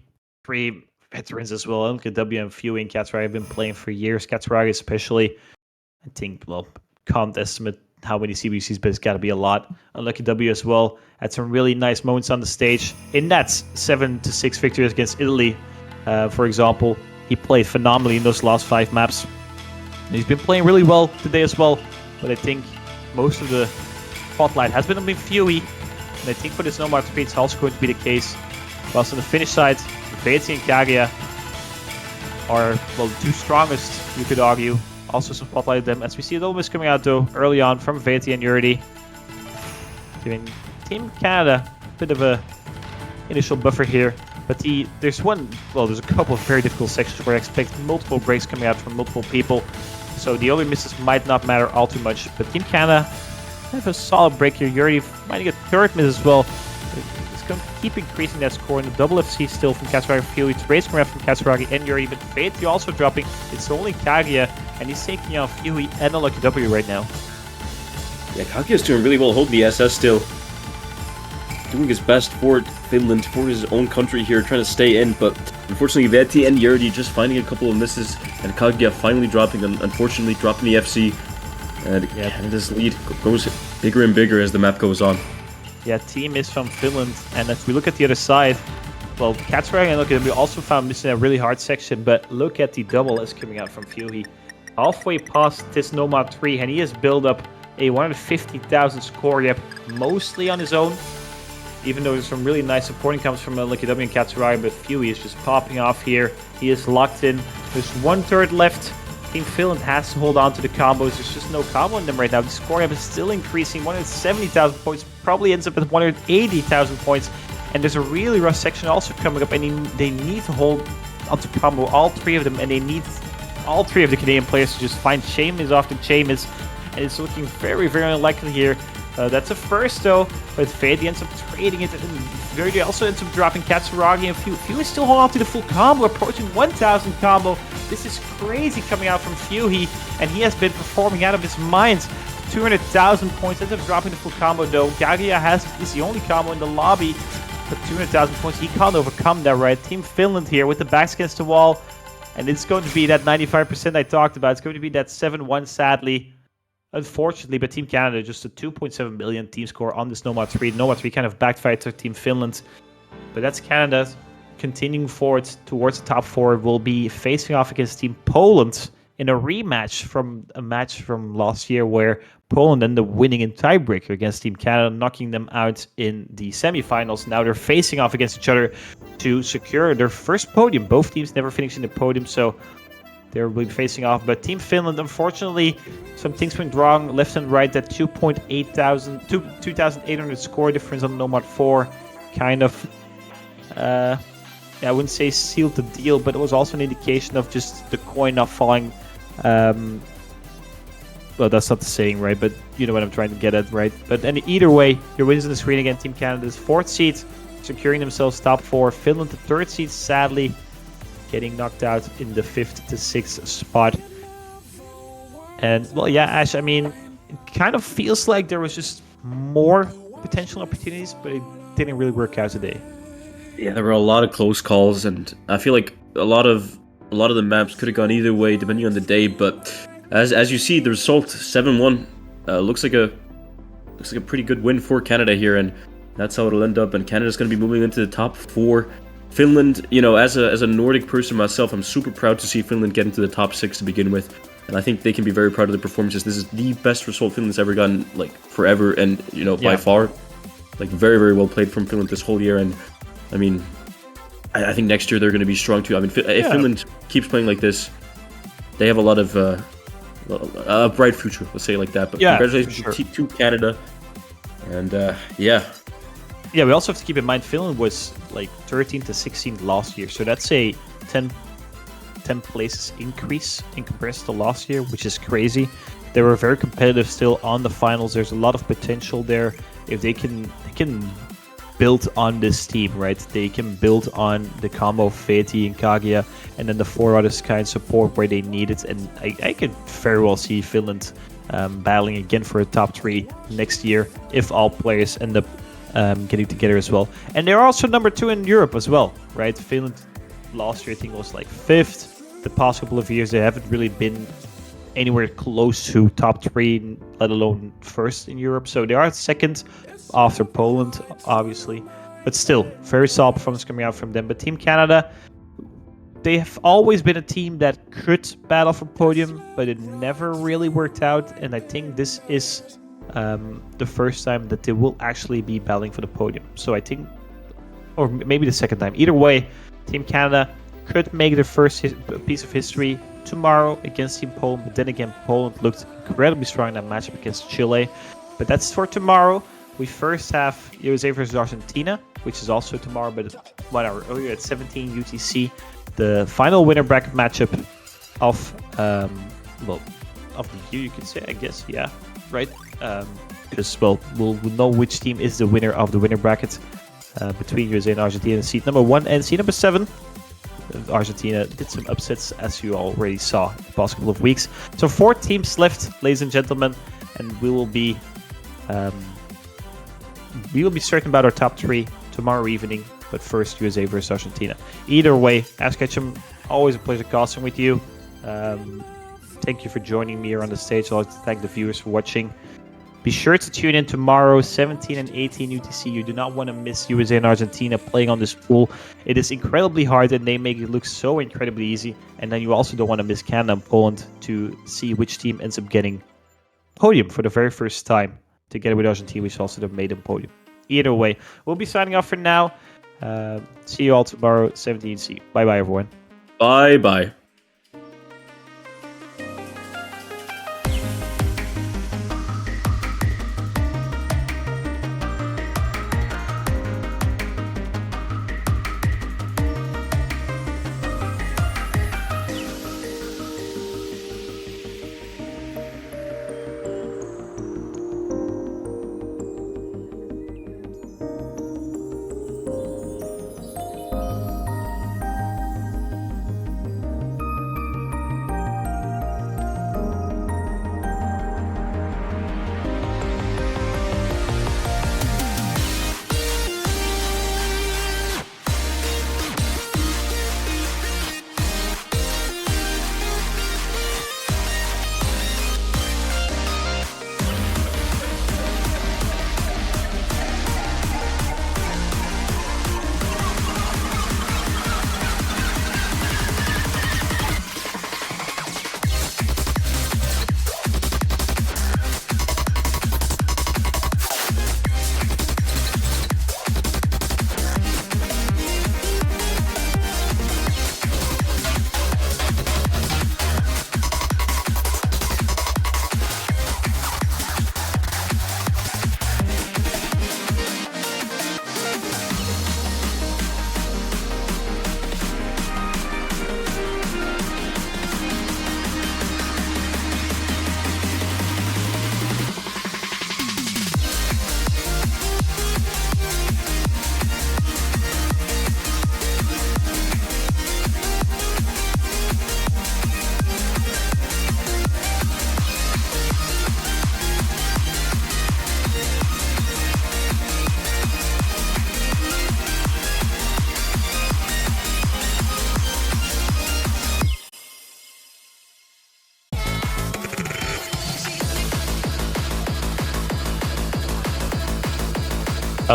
3 veterans as well. LKW and Fuey and Katsuragi have been playing for years. Katsuragi especially. I think, well, can't estimate how many CBCs, but it's got to be a lot. LKW as well had some really nice moments on the stage. In that 7-6 victories against Italy, for example, he played phenomenally in those last 5 maps. And he's been playing really well today as well, but I think most of the spotlight has been on Fuey, and I think for this Nomad 3 it's also going to be the case. Whilst on the Finnish side, Veti and Kagia are, well, the 2 strongest, you could argue. Also some spotlight them, as we see a little bit coming out though early on from Veti and Yurdi, giving Team Canada a bit of a initial buffer here. But there's a couple of very difficult sections where I expect multiple breaks coming out from multiple people. So the early misses might not matter all too much. But Team Canada have a solid break here. Yurdi might get 3rd miss as well. It's going to keep increasing that score. And the double FC still from Katsuragi and Fuey. It's raised from Katsuragi and Yurdi. But Veti also dropping. It's only Kagia. And he's taking out Fuey and LKW right now. Yeah, Kagia's doing really well holding the SS still. Doing his best for Finland, for his own country here, trying to stay in, but unfortunately Veti and Yurdi just finding a couple of misses, and Kagia finally dropping, and unfortunately dropping the FC. And Canada's lead goes bigger and bigger as the map goes on. Yeah, team is from Finland, and if we look at the other side, well, Katsuragi and LKW also found missing a really hard section, but look at the double S coming out from Fuey. Halfway past this Nomad 3, and he has built up a 150,000 score yep, mostly on his own. Even though there's some really nice supporting comes from LKW and Katsuragi, but Fuey is just popping off here. He is locked in. There's 1/3 left. Team Finland has to hold on to the combos. There's just no combo in them right now. The score gap is still increasing. 170,000 points probably ends up at 180,000 points. And there's a really rough section also coming up, and they need to hold onto combo, all 3 of them, and they need all 3 of the Canadian players to just find Seamus after Seamus. And it's looking very, very unlikely here. That's a first though, but Veti ends up trading it, and Yurdi also ends up dropping Katsuragi, and Fuey is still holding on to the full combo, approaching 1,000 combo. This is crazy coming out from Fuey, and he has been performing out of his mind. 200,000 points, ends up dropping the full combo though. Kagia is the only combo in the lobby, but 200,000 points, he can't overcome that, right? Team Finland here with the backs against the wall, and it's going to be that 95% I talked about. It's going to be that 7-1 sadly. Unfortunately, but Team Canada, just a 2.7 million team score on this Nomad 3. Nomad 3 kind of backfired to Team Finland. But that's Canada. continuing forward towards the top 4, will be facing off against Team Poland in a rematch from a match from last year where Poland ended up winning in tiebreaker against Team Canada, knocking them out in the semifinals. Now they're facing off against each other to secure their first podium. Both teams never finished in the podium, so they'll be facing off. But Team Finland, unfortunately, some things went wrong left and right. That 2,800 score difference on Nomad 4 kind of, I wouldn't say sealed the deal, but it was also an indication of just the coin not falling. Well, that's not the saying, right? But you know what I'm trying to get at, right? But either way, your wins on the screen again. Team Canada's 4th seed, securing themselves top 4. Finland, the 3rd seed, sadly getting knocked out in the 5th to 6th spot. And, well, yeah, Ash, I mean, it kind of feels like there was just more potential opportunities, but it didn't really work out today. Yeah, there were a lot of close calls, and I feel like a lot of the maps could have gone either way depending on the day. But as you see, the result 7-1 looks like a pretty good win for Canada here, and that's how it'll end up. And Canada's going to be moving into the top 4. Finland, you know, as a Nordic person myself, I'm super proud to see Finland get into the top 6 to begin with, and I think they can be very proud of their performances. This is the best result Finland's ever gotten, like, forever, and you know, by far, like, very, very well played from Finland this whole year. And I mean, I think next year they're going to be strong too. I mean, if Finland keeps playing like this, they have a lot of a bright future, let's say it like that. But congratulations to Canada, and yeah, we also have to keep in mind Finland was like 13th to 16th last year, so that's a 10 places increase in comparison to last year, which is crazy. They were very competitive still on the finals. There's a lot of potential there if they can build on this team, right? They can build on the combo of Feti and Kaguya, and then the 4 others kind of support where they need it. And I could very well see Finland battling again for a top 3 next year if all players end up getting together as well. And they're also number 2 in Europe as well, right? Finland last year I think was like 5th. The past couple of years they haven't really been anywhere close to top 3, let alone 1st in Europe. So they are 2nd after Poland, obviously. But still, very solid performance coming out from them. But Team Canada, they have always been a team that could battle for podium, but it never really worked out. And I think this is the first time that they will actually be battling for the podium. So I think, or maybe the second time. Either way, Team Canada could make their first piece of history tomorrow against Team Poland. But then again, Poland looked incredibly strong in that matchup against Chile. But that's for tomorrow. We first have USA versus Argentina, which is also tomorrow, but 1 hour earlier at 17 UTC. The final winner bracket matchup of of the year, you could say, I guess. Yeah, right. Because we'll know which team is the winner of the winner bracket between USA and Argentina. Seed number 1 and seed number 7. Argentina did some upsets, as you already saw in the past couple of weeks. So 4 teams left, ladies and gentlemen, and we will be certain about our top 3 tomorrow evening. But first, USA versus Argentina. Either way, Ash Ketchum, always a pleasure casting with you. Thank you for joining me here on the stage. I'd like to thank the viewers for watching. Be sure to tune in tomorrow, 17 and 18 UTC. You do not want to miss USA and Argentina playing on this pool. It is incredibly hard, and they make it look so incredibly easy. And then you also don't want to miss Canada and Poland to see which team ends up getting podium for the very first time, together with Argentina, which also the maiden podium. Either way, we'll be signing off for now. See you all tomorrow, 17 UTC. Bye-bye, everyone. Bye-bye.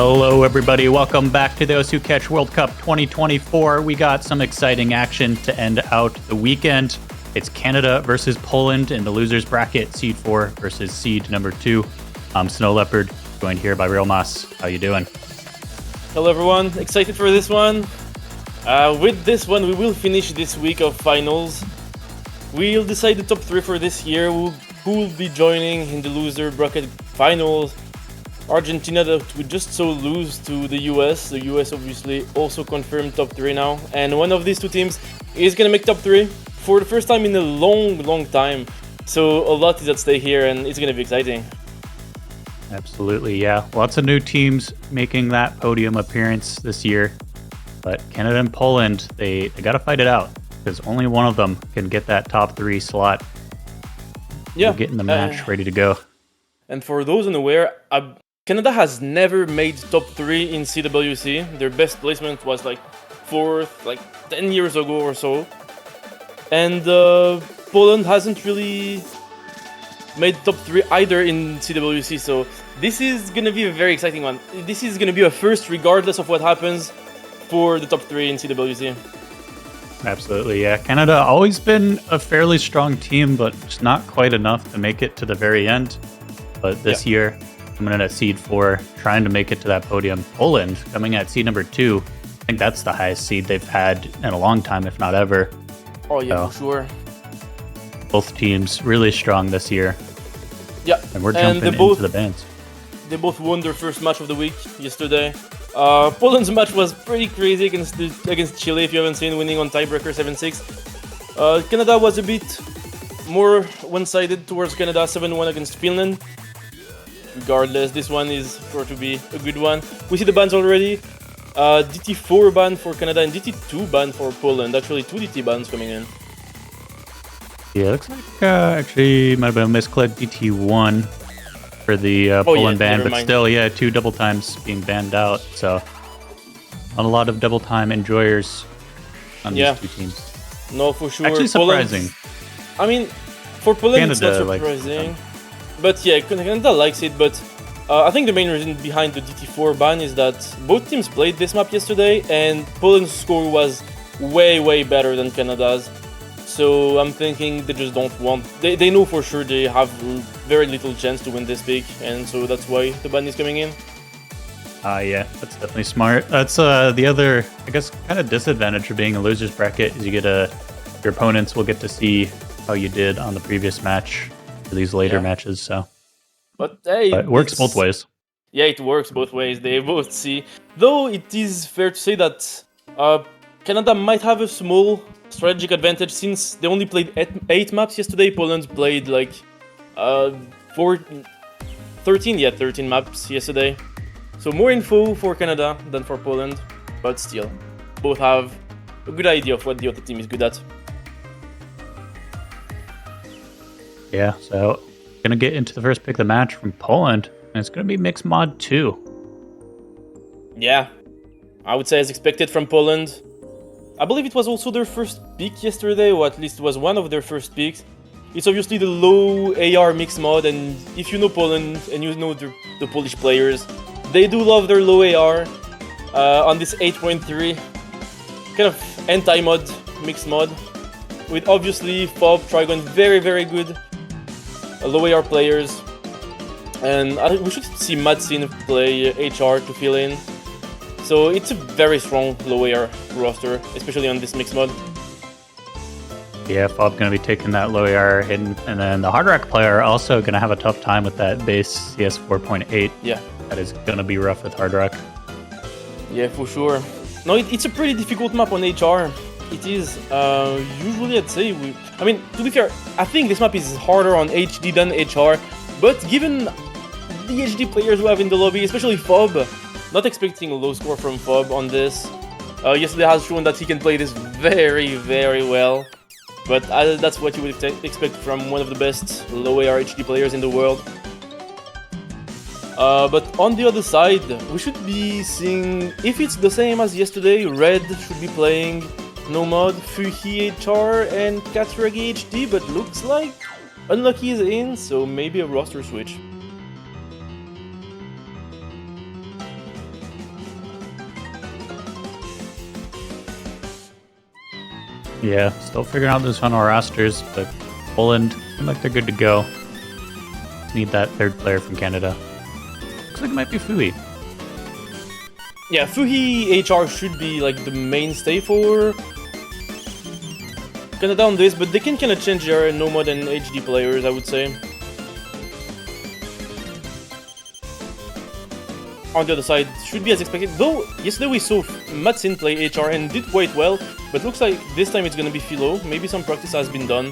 Hello, everybody. Welcome back to the Osu Catch World Cup 2024. We got some exciting action to end out the weekend. It's Canada versus Poland in the losers bracket, seed 4 versus seed number 2. I'm Snow Leopard, joined here by Real Mas. How you doing? Hello everyone, excited for this one. With this one, we will finish this week of finals. We'll decide the top 3 for this year, who will be joining in the loser bracket finals. Argentina that we just saw lose to the US. The US obviously also confirmed top 3 now. And one of these two teams is going to make top 3 for the first time in a long time. So a lot is at stake here and it's going to be exciting. Absolutely, yeah. Lots of new teams making that podium appearance this year. But Canada and Poland, they got to fight it out because only one of them can get that top 3 slot. Yeah. We're getting the match ready to go. And for those unaware, Canada has never made top 3 in CWC. Their best placement was like 4th, like 10 years ago or so. And Poland hasn't really made top 3 either in CWC, so this is gonna be a very exciting one. This is gonna be a first regardless of what happens for the top 3 in CWC. Absolutely, yeah. Canada always been a fairly strong team, but just not quite enough to make it to the very end. But this year, coming in at seed 4, trying to make it to that podium. Poland coming at seed number 2. I think that's the highest seed they've had in a long time, if not ever. Oh yeah, for sure. Both teams really strong this year. Yeah, and we're jumping into the bands. They both won their first match of the week yesterday. Poland's match was pretty crazy against Chile, if you haven't seen, winning on tiebreaker 7-6. Canada was a bit more one-sided towards Canada, 7-1 against Finland. Regardless, this one is sure to be a good one. We see the bans already. DT4 ban for Canada and DT2 ban for Poland. Actually, 2 DT bans coming in. Yeah, looks like actually might have been misclicked DT1 for the Poland ban, but still, yeah, 2 double times being banned out. So, not a lot of double time enjoyers on these 2 teams. No, for sure. Actually, surprising. I mean, for Poland, Canada, it's not surprising. But yeah, Canada likes it, but I think the main reason behind the DT4 ban is that both teams played this map yesterday, and Poland's score was way better than Canada's. So I'm thinking they just don't want... They know for sure they have very little chance to win this big, and so that's why the ban is coming in. Yeah, that's definitely smart. That's the other, I guess, kind of disadvantage of being a loser's bracket is you get your opponents will get to see how you did on the previous match for these later matches. So, but hey, it works both ways. Yeah, it works both ways. They both see. Though it is fair to say that Canada might have a small strategic advantage since they only played 8 maps yesterday. Poland played like 13 maps yesterday. So more info for Canada than for Poland, but still, both have a good idea of what the other team is good at. Yeah, so gonna get into the first pick of the match from Poland, and it's gonna be Mixed Mod 2. Yeah, I would say as expected from Poland. I believe it was also their first pick yesterday, or at least it was one of their first picks. It's obviously the low AR mixed mod, and if you know Poland and you know the Polish players, they do love their low AR on this 8.3 kind of anti-mod mixed mod, with obviously Fob, Trigon, very good low AR players, and we should see Madsin play HR to fill in. So it's a very strong low AR roster, especially on this mixed mod. Yeah, Fob gonna be taking that low AR hidden, and then the Hard Rock player also gonna have a tough time with that base CS 4.8. Yeah, that is gonna be rough with Hard Rock. Yeah, for sure. No, it's a pretty difficult map on HR. It is. Usually, I'd say I mean, to be fair, I think this map is harder on HD than HR. But given the HD players we have in the lobby, especially Fob, not expecting a low score from Fob on this. Yesterday has shown that he can play this very well. But that's what you would expect from one of the best low AR HD players in the world. But on the other side, we should be seeing, if it's the same as yesterday, Red should be playing Nomad, Fuhi HR, and Katsuragi HD, but looks like Unlucky is in, so maybe a roster switch. Yeah, still figuring out those final rosters, but Poland seem like they're good to go. Need that third player from Canada. Looks like it might be Fui. Yeah, Fuhi HR should be like the mainstay for Canada on this, but they can kind of change their Nomad and HD players, I would say. On the other side, should be as expected. Though, yesterday we saw Matsin play HR and did quite well, but looks like this time it's gonna be Philo. Maybe some practice has been done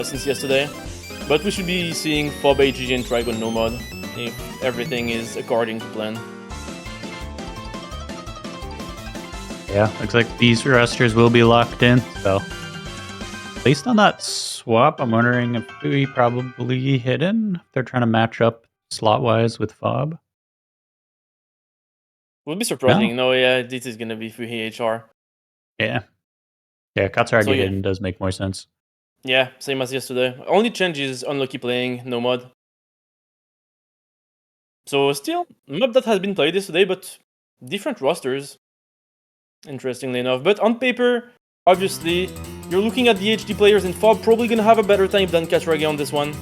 since yesterday. But we should be seeing Fob, HG, and Trigon Nomad if everything is according to plan. Yeah, looks like these rosters will be locked in, so... Based on that swap, I'm wondering if Fui probably hidden. If they're trying to match up slot-wise with Fob. Would be surprising. No, yeah, this is gonna be Fuhi HR. Yeah. Yeah, Katsuragi So, yeah. hidden does make more sense. Yeah, same as yesterday. Only change is Unlucky playing Nomad. So still, map that has been played yesterday, but different rosters. Interestingly enough. But on paper, obviously, you're looking at the HD players and Fob probably gonna have a better time than Katsuragi on this one.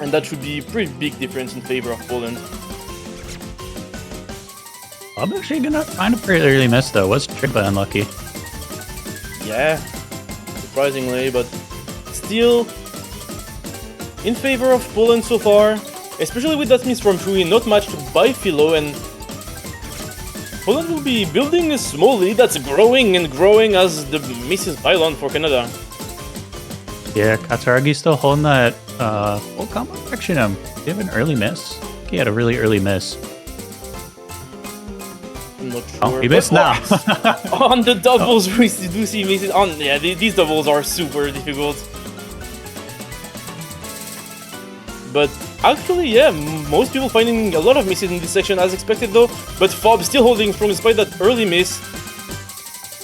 And that should be a pretty big difference in favor of Poland. I'm actually gonna find a pretty early miss though. Was tricked by Unlucky. Yeah, surprisingly, but still in favor of Poland so far, especially with that miss from Fui, not matched by Philo, and Poland will be building a small lead that's growing and growing as the misses pile on for Canada. Yeah, Katsuragi still holding that full combo action. Did he have an early miss? I think he had a really early miss. I'm not sure. Oh, he missed now. On the doubles, we do see misses. Yeah, these doubles are super difficult. But actually, yeah, most people finding a lot of misses in this section as expected though. But Fob still holding strong despite that early miss.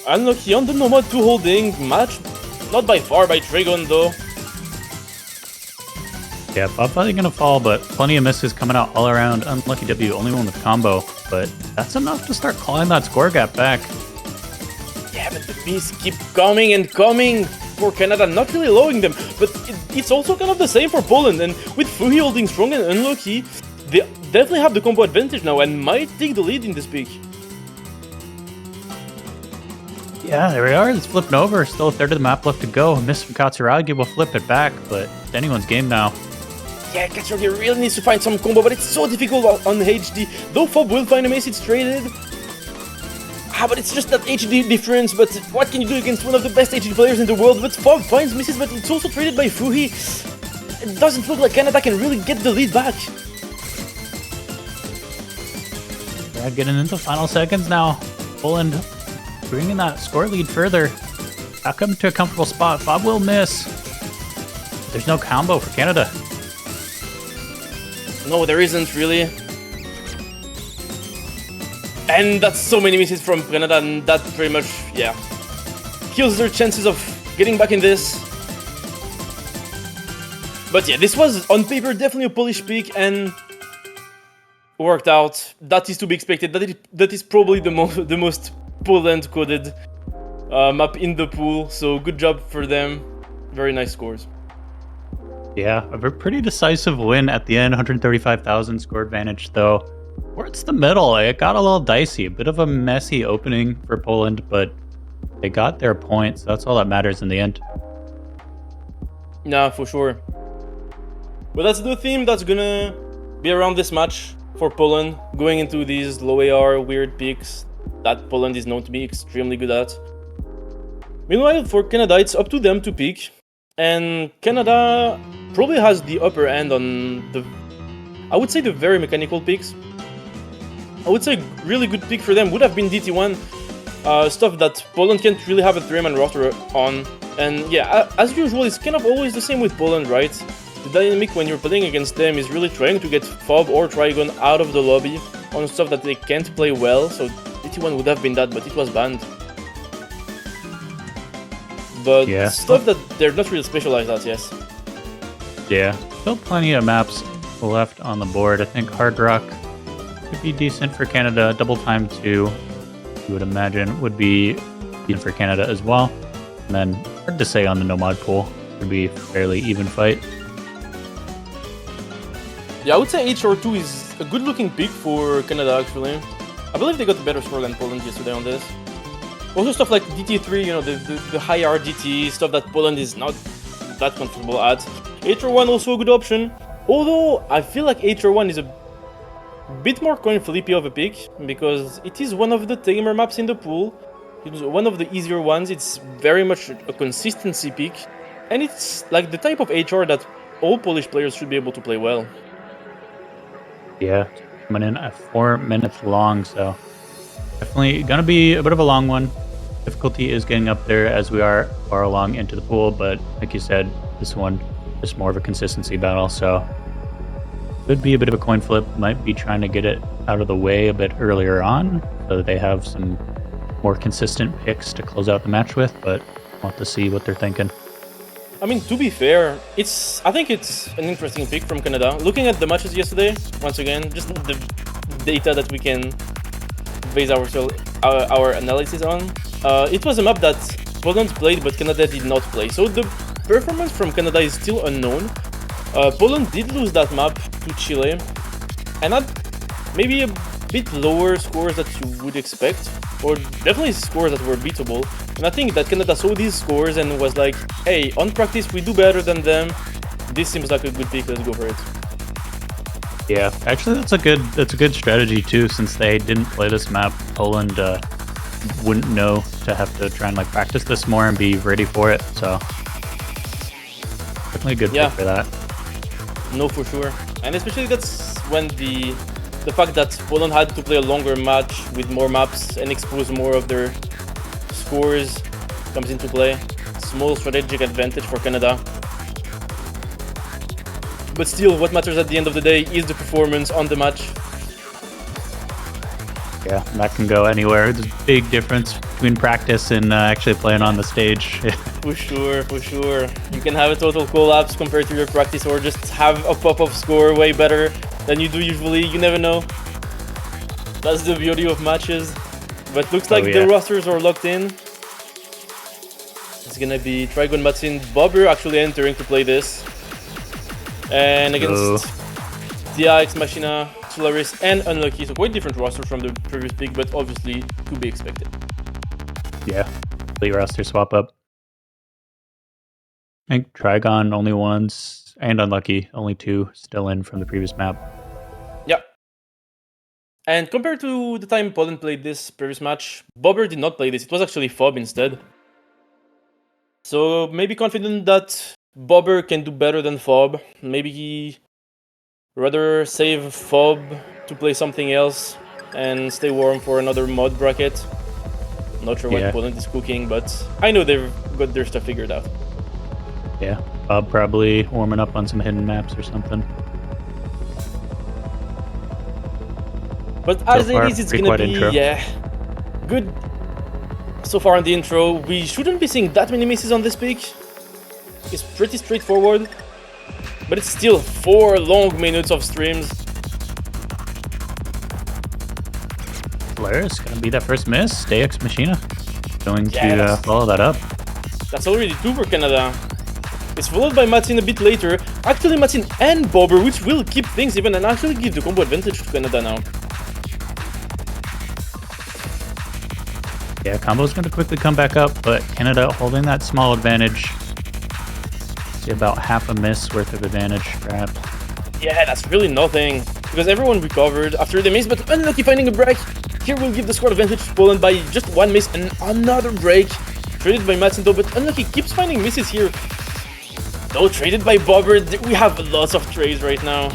Unlucky on the Nomad 2 holding. Match not by far by Dragon though. Yeah, Fob probably gonna fall, but plenty of misses coming out all around. Unlucky W, only one with combo, but that's enough to start clawing that score gap back. Yeah, but the misses keep coming and coming for Canada, not really lowering them. But it's also kind of the same for Poland, and with Fuhi holding strong and Unlucky, they definitely have the combo advantage now and might take the lead in this pick. Yeah, there we are. It's flipping over. Still a third of the map left to go. A miss from Katsuragi will flip it back, but it's anyone's game now. Yeah, Katsuragi really needs to find some combo, but it's so difficult on HD. Though Fob will find a miss, it's traded. But it's just that HD difference, but what can you do against one of the best HD players in the world? But Fob finds misses, but it's also traded by Fuhi. It doesn't look like Canada can really get the lead back. Yeah, getting into final seconds now. Poland bringing that score lead further. Back up to a comfortable spot. Fob will miss. There's no combo for Canada. No, there isn't really. And that's so many misses from Canada, and that pretty much, yeah, kills their chances of getting back in this. But yeah, this was, on paper, definitely a Polish pick, and worked out. That is to be expected. That is probably the most Poland-coded map in the pool, so good job for them. Very nice scores. Yeah, a pretty decisive win at the end. 135,000 score advantage, though. Towards the middle, it got a little dicey. A bit of a messy opening for Poland, but they got their points. That's all that matters in the end. Nah, for sure. But that's the theme that's gonna be around this match for Poland, going into these low AR weird picks that Poland is known to be extremely good at. Meanwhile, for Canada, it's up to them to pick, and Canada probably has the upper end on the, I would say, the very mechanical picks. I would say a really good pick for them would have been DT1, stuff that Poland can't really have a 3-man roster on. And yeah, as usual, it's kind of always the same with Poland, right? The dynamic when you're playing against them is really trying to get Fob or Trigon out of the lobby on stuff that they can't play well, so DT1 would have been that, but it was banned. But yeah, stuff that they're not really specialized at, yes. Yeah, still plenty of maps left on the board. I think Hard Rock could be decent for Canada. Double Time 2, you would imagine, would be decent for Canada as well. And then hard to say on the Nomad pool. It'd be a fairly even fight. Yeah, I would say HR2 is a good looking pick for Canada actually. I believe they got a better score than Poland yesterday on this. Also stuff like DT3, you know, the high RDT, stuff that Poland is not that comfortable at. HR1 also a good option. Although I feel like HR1 is a bit more coin flippy of a pick because it is one of the tamer maps in the pool. It's one of the easier ones. It's very much a consistency pick. And it's like the type of HR that all Polish players should be able to play well. Yeah, coming in at 4 minutes long, so definitely gonna be a bit of a long one. Difficulty is getting up there as we are far along into the pool, but like you said, this one is more of a consistency battle, so could be a bit of a coin flip. Might be trying to get it out of the way a bit earlier on, so that they have some more consistent picks to close out the match with, but we'll have to see what they're thinking. I mean, to be fair, I think it's an interesting pick from Canada. Looking at the matches yesterday, once again, just the data that we can base our analysis on, it was a map that Poland played but Canada did not play. So the performance from Canada is still unknown. Poland did lose that map to Chile, and had maybe a bit lower scores that you would expect, or definitely scores that were beatable. And I think that Canada saw these scores and was like, hey, on practice we do better than them. This seems like a good pick, let's go for it. Yeah, actually that's a good strategy too, since they didn't play this map. Poland wouldn't know to have to try and like practice this more and be ready for it, so definitely a good pick for that. No, for sure. And especially that's when the fact that Poland had to play a longer match with more maps and expose more of their scores comes into play. Small strategic advantage for Canada. But still, what matters at the end of the day is the performance on the match. Yeah, that can go anywhere. There's a big difference between practice and actually playing on the stage. For sure, for sure. You can have a total collapse compared to your practice, or just have a pop-up score way better than you do usually. You never know. That's the beauty of matches. But looks like the rosters are locked in. It's gonna be Trigon, Matsin, Bobber actually entering to play this. And against DX, Machina, Solaris, and Unlucky. So quite different rosters from the previous pick, but obviously to be expected. Yeah, complete roster swap up. I think Trigon only ones, and Unlucky only 2 still in from the previous map. Yeah. And compared to the time Poland played this previous match, Bobber did not play this. It was actually Fob instead. So maybe confident that Bobber can do better than Fob. Maybe he rather save Fob to play something else and stay warm for another mod bracket. Not sure what Poland is cooking, but I know they've got their stuff figured out. Yeah, Bob probably warming up on some hidden maps or something. But as it is, it's gonna be good. So far on the intro, we shouldn't be seeing that many misses on this pick. It's pretty straightforward, but it's still 4 long minutes of streams. Solaris gonna be that first miss. DX Machina going to follow that up. That's already 2 for Canada. It's followed by Matsin a bit later. Actually, Matsin and Bobber, which will keep things even and actually give the combo advantage to Canada now. Yeah, combo's going to quickly come back up, but Canada holding that small advantage. See about half a miss worth of advantage, perhaps. Yeah, that's really nothing, because everyone recovered after the miss, but Unlucky finding a break. Here we'll give the score advantage to Poland by just 1 miss and another break. Traded by Matsin though, but Unlucky keeps finding misses here. Though traded by Bobber, we have lots of trades right now.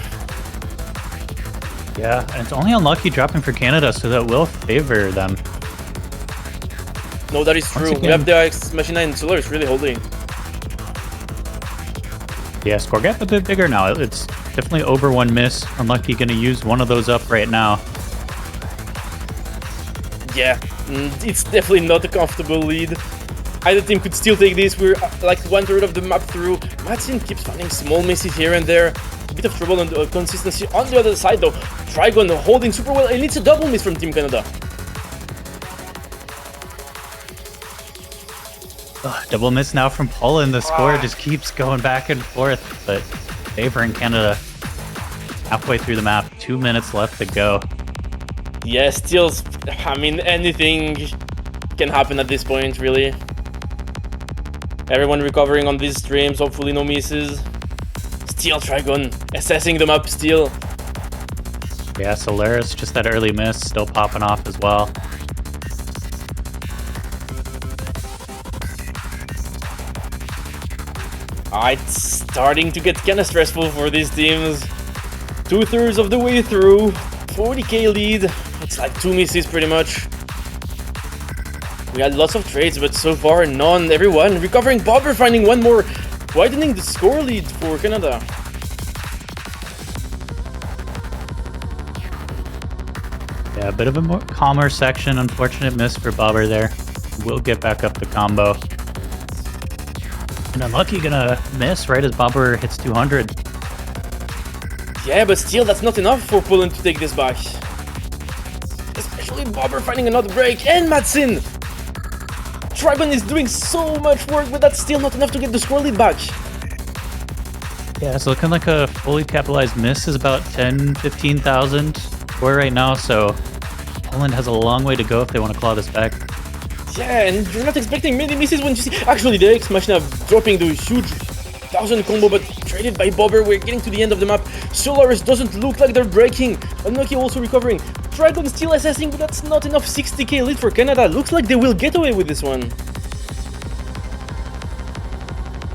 Yeah, and it's only Unlucky dropping for Canada, so that will favor them. No, that is true. We have the Machina and Solaris really holding. Yeah, score gap a bit bigger now. It's definitely over 1 miss. Unlucky gonna use one of those up right now. Yeah, it's definitely not a comfortable lead. Either team could still take this. We're like 1/3 of the map through. Matsin keeps finding small misses here and there. A bit of trouble on the consistency on the other side though. Trigon holding super well, and it's a double miss from Team Canada. Double miss now from Poland. The score just keeps going back and forth, but favoring Canada halfway through the map. 2 minutes left to go. Yeah, still, I mean, anything can happen at this point, really. Everyone recovering on these streams, hopefully no misses. Still Trigon, assessing them up still. Yeah, Solaris, just that early miss, still popping off as well. It's starting to get kinda stressful for these teams. 2/3 of the way through, 40k lead. It's like 2 misses pretty much. We had lots of trades, but so far none. Everyone recovering. Bobber finding one more, widening the score lead for Canada. Yeah, a bit of a more calmer section. Unfortunate miss for Bobber there. Will get back up the combo. And Unlucky gonna miss right as Bobber hits 200. Yeah, but still, that's not enough for Poland to take this back. Especially Bobber finding another break, and Madsen! Trigon is doing so much work, but that's still not enough to get the score lead back. Yeah, it's looking like a fully capitalized miss is about 10-15,000 score right now, so Poland has a long way to go if they want to claw this back. Yeah, and you're not expecting many misses when you see... Actually, the X Machina dropping the huge 1000 combo, but traded by Bobber. We're getting to the end of the map. Solaris doesn't look like they're breaking. Unlucky also recovering. Trigon still assessing, but that's not enough. 60k lead for Canada. Looks like they will get away with this one.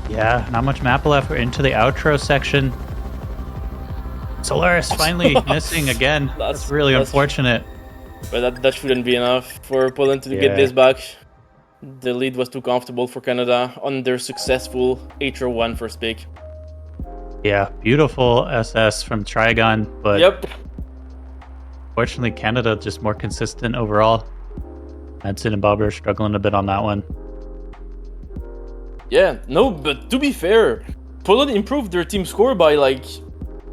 Yeah, not much map left. We're into the outro section. Solaris finally missing again. That's really unfortunate. But that shouldn't be enough for Poland to get this back. The lead was too comfortable for Canada on their successful HR1 first pick. Yeah, beautiful SS from Trigon, but fortunately Canada just more consistent overall. Madsen and Bobber struggling a bit on that one. Yeah, no, but to be fair, Poland improved their team score by like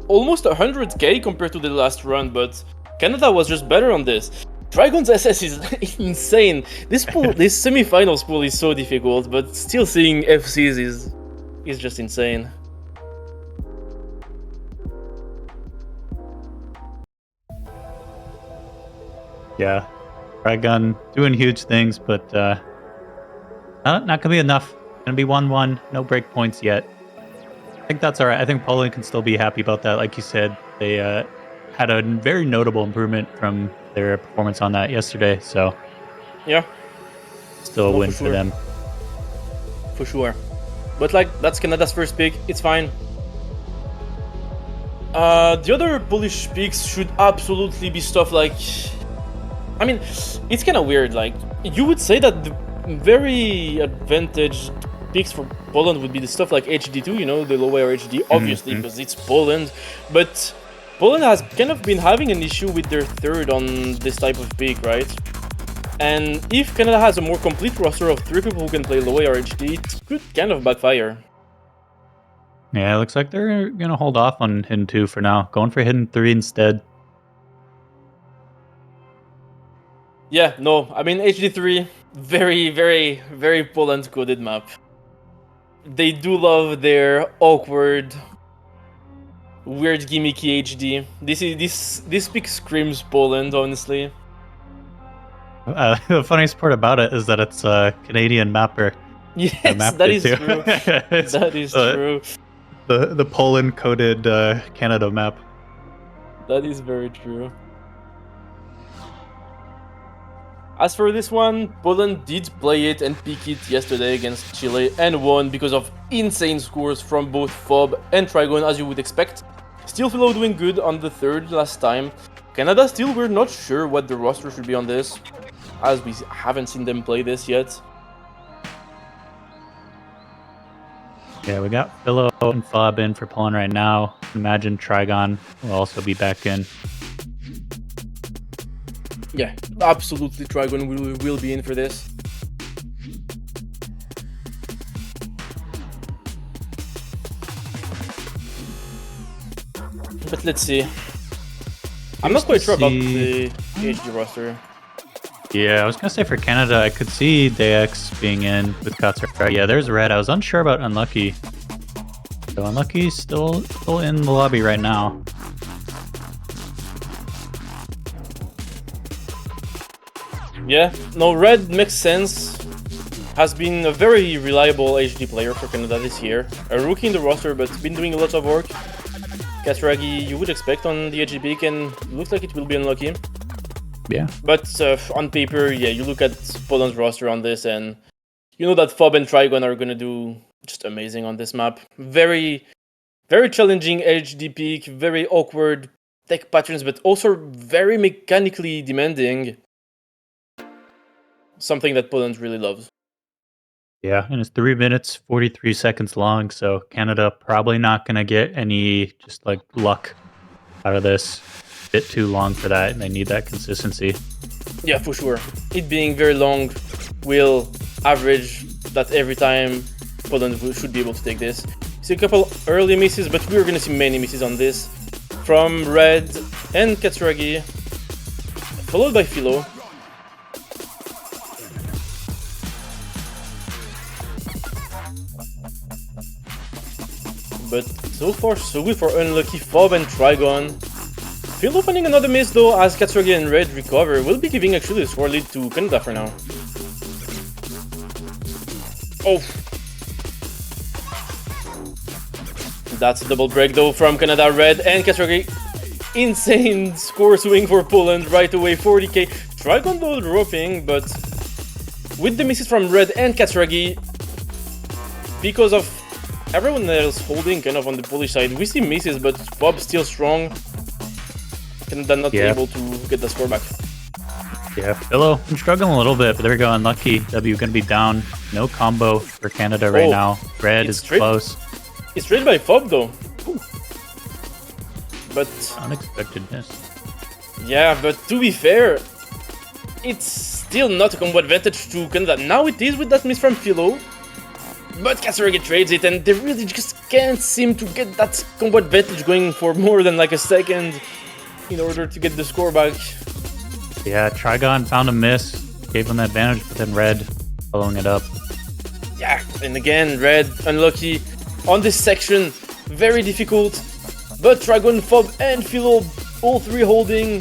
almost 100k compared to the last run, but Canada was just better on this. Trigon's SS is insane. This pool, this semi-finals pool is so difficult, but still seeing FCs is just insane. Yeah, Trigon doing huge things, but not gonna be enough. Gonna be 1-1, no break points yet. I think that's alright. I think Poland can still be happy about that. Like you said, they had a very notable improvement from their performance on that yesterday, so yeah, still a win for them. For sure. But like, that's Canada's first pick, it's fine. The other Polish picks should absolutely be stuff like... I mean, it's kind of weird, like, you would say that the very advantaged picks for Poland would be the stuff like HD2, you know, the lower HD, obviously, because it's Poland, but Poland has kind of been having an issue with their third on this type of pick, right? And if Canada has a more complete roster of 3 people who can play low AR HD, it could kind of backfire. Yeah, it looks like they're going to hold off on Hidden 2 for now. Going for Hidden 3 instead. Yeah, no, I mean, HD3, very, very, very Poland-coded map. They do love their awkward, weird gimmicky HD. This pick screams Poland, honestly. The funniest part about it is that it's a Canadian mapper. Yes, that is true. That is true. The Poland coded Canada map. That is very true. As for this one, Poland did play it and pick it yesterday against Chile and won because of insane scores from both Fob and Trigon, as you would expect. Still Philo doing good on the third last time. Canada still, we're not sure what the roster should be on this, as we haven't seen them play this yet. Yeah, we got Philo and Fob in for Poland right now. Imagine Trigon will also be back in. Yeah, absolutely Trigon will be in for this. But let's see. I'm not quite sure about the HD roster. Yeah, I was gonna say for Canada, I could see DX being in with Katsura. Yeah, there's Red. I was unsure about Unlucky. So Unlucky's still in the lobby right now. Yeah, no, Red makes sense. Has been a very reliable HD player for Canada this year. A rookie in the roster, but been doing a lot of work. Katsuragi, you would expect on the HD pick, and looks like it will be Unlucky. Yeah. But on paper, yeah, you look at Poland's roster on this, and you know that Fob and Trigon are gonna do just amazing on this map. Very, very challenging HD pick, very awkward tech patterns, but also very mechanically demanding. Something that Poland really loves. Yeah, and it's 3 minutes, 43 seconds long, so Canada probably not going to get any just like luck out of this. Bit too long for that, and they need that consistency. Yeah, for sure. It being very long will average that every time Poland should be able to take this. See a couple early misses, but we're going to see many misses on this. From Red and Katsuragi, followed by Philo. But so far, so good for Unlucky, Fob and Trigon. Philo finding another miss though, as Katsuragi and Red recover, will be giving actually the score lead to Canada for now. Oh! That's a double break though from Canada. Red and Katsuragi. Insane score swing for Poland right away, 40k. Trigon though dropping, but with the misses from Red and Katsuragi, because of everyone else holding kind of on the Polish side, we see misses, but Fob still strong. Canada not able to get the score back. Yeah, Philo, I'm struggling a little bit, but there we go. Unlucky. W gonna be down. No combo for Canada right now. Red is close. It's traded by Fob though. Ooh. But unexpected miss. Yeah, but to be fair, it's still not a combo advantage to Canada. Now it is with that miss from Philo. But Katsuragi trades it, and they really just can't seem to get that combo advantage going for more than like a second in order to get the score back. Yeah, Trigon found a miss, gave him the advantage, but then Red following it up. Yeah, and again, Red, Unlucky on this section, very difficult. But Trigon, Fob, and Philo, all three holding.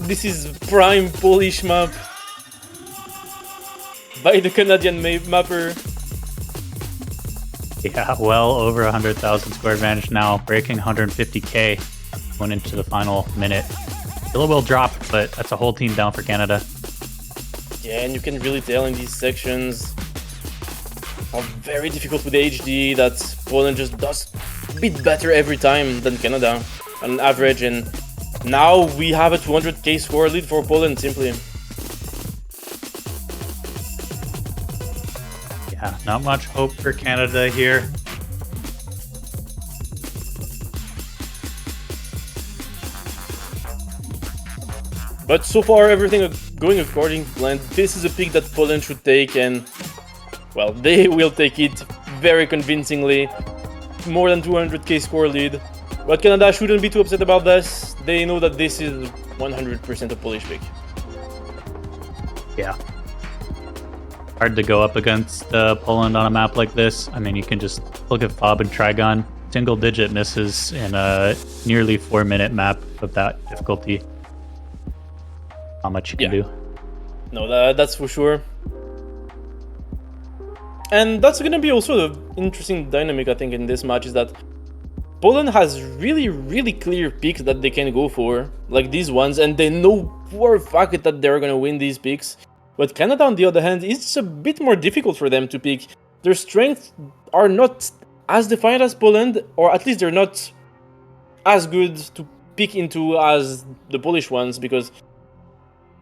This is prime Polish map by the Canadian mapper. Yeah, well over 100,000 score advantage now, breaking 150k going into the final minute. Philo will drop, but that's a whole team down for Canada. Yeah, and you can really tell in these sections how very difficult with HD that Poland just does a bit better every time than Canada on average, and now we have a 200k score lead for Poland simply. Yeah, not much hope for Canada here. But so far everything going according to plan. This is a pick that Poland should take, and well, they will take it very convincingly. More than 200k score lead. But Canada shouldn't be too upset about this. They know that this is 100% a Polish pick. Yeah. Hard to go up against Poland on a map like this. I mean, you can just look at Fob and Trigon. Single-digit misses in a nearly 4-minute map of that difficulty. How much you can do. No, that's for sure. And that's going to be also the interesting dynamic, I think, in this match, is that Poland has really, really clear picks that they can go for, like these ones, and they know for a fact that they're going to win these picks. But Canada, on the other hand, it's a bit more difficult for them to pick. Their strengths are not as defined as Poland, or at least they're not as good to pick into as the Polish ones, because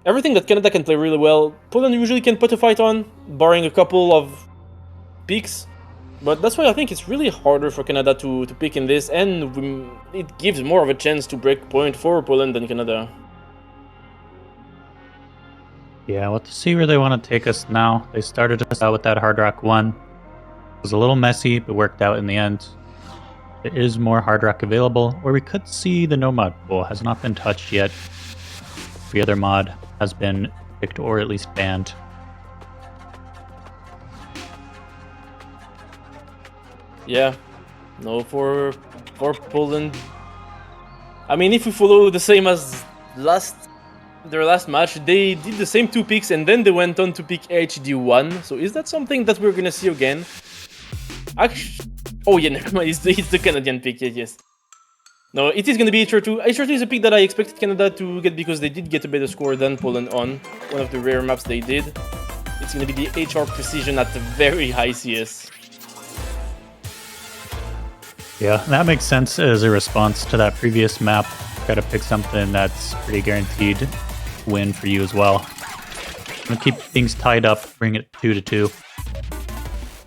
everything that Canada can play really well, Poland usually can put a fight on, barring a couple of picks. But that's why I think it's really harder for Canada to pick in this, and it gives more of a chance to break point for Poland than Canada. Yeah, we'll have to see where they want to take us now. They started us out with that Hard Rock 1. It was a little messy, but worked out in the end. There is more Hard Rock available, or we could see the No Mod pool. Has not been touched yet. The other mod has been picked or at least banned. Yeah, no for Poland. I mean, if we follow the same as their last match, they did the same 2 picks and then they went on to pick HD1. So is that something that we're gonna see again? Actually, oh yeah, never mind. It's the Canadian pick. Yes. No, it is gonna be HR2. HR2 is a pick that I expected Canada to get because they did get a better score than Poland on one of the rare maps they did. It's gonna be the HR Precision at the very high CS. Yeah, that makes sense as a response to that previous map. Gotta pick something that's pretty guaranteed win for you as well. I'm gonna keep things tied up, bring it 2-2.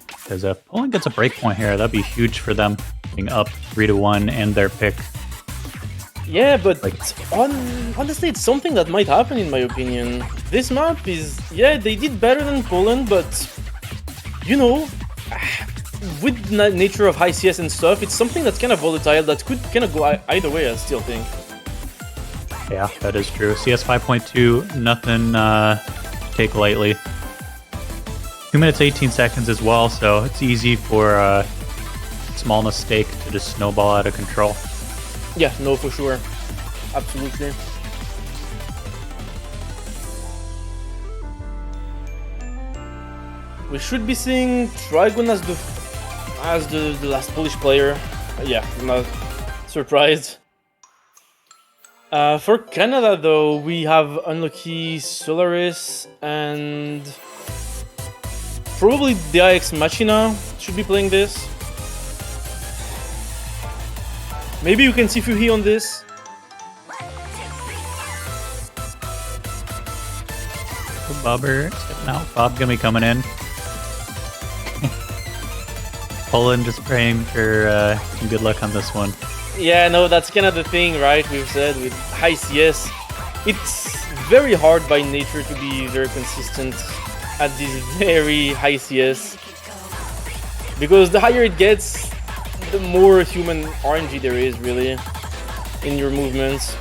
Because if Poland gets a break point here, that'd be huge for them. Being up 3-1 and their pick. Yeah, but honestly, it's something that might happen in my opinion. This map is, yeah, they did better than Poland, but you know, with the nature of high CS and stuff, it's something that's kind of volatile that could kind of go either way, I still think. Yeah, that is true. CS 5.2, nothing to take lightly. 2 minutes 18 seconds as well, so it's easy for a small mistake to just snowball out of control. Yeah, no, for sure. Absolutely. We should be seeing Trigon as the last Polish player. Yeah, I'm not surprised. For Canada though, we have unlucky Solaris and probably the IX Machina should be playing this. Maybe you can see Fuhi on this. Bobber stepping out. Bob gonna be coming in. Poland just praying for some good luck on this one. Yeah, no, that's kind of the thing, right? We've said with high CS, it's very hard by nature to be very consistent at this very high CS. Because the higher it gets, the more human RNG there is, really, in your movements.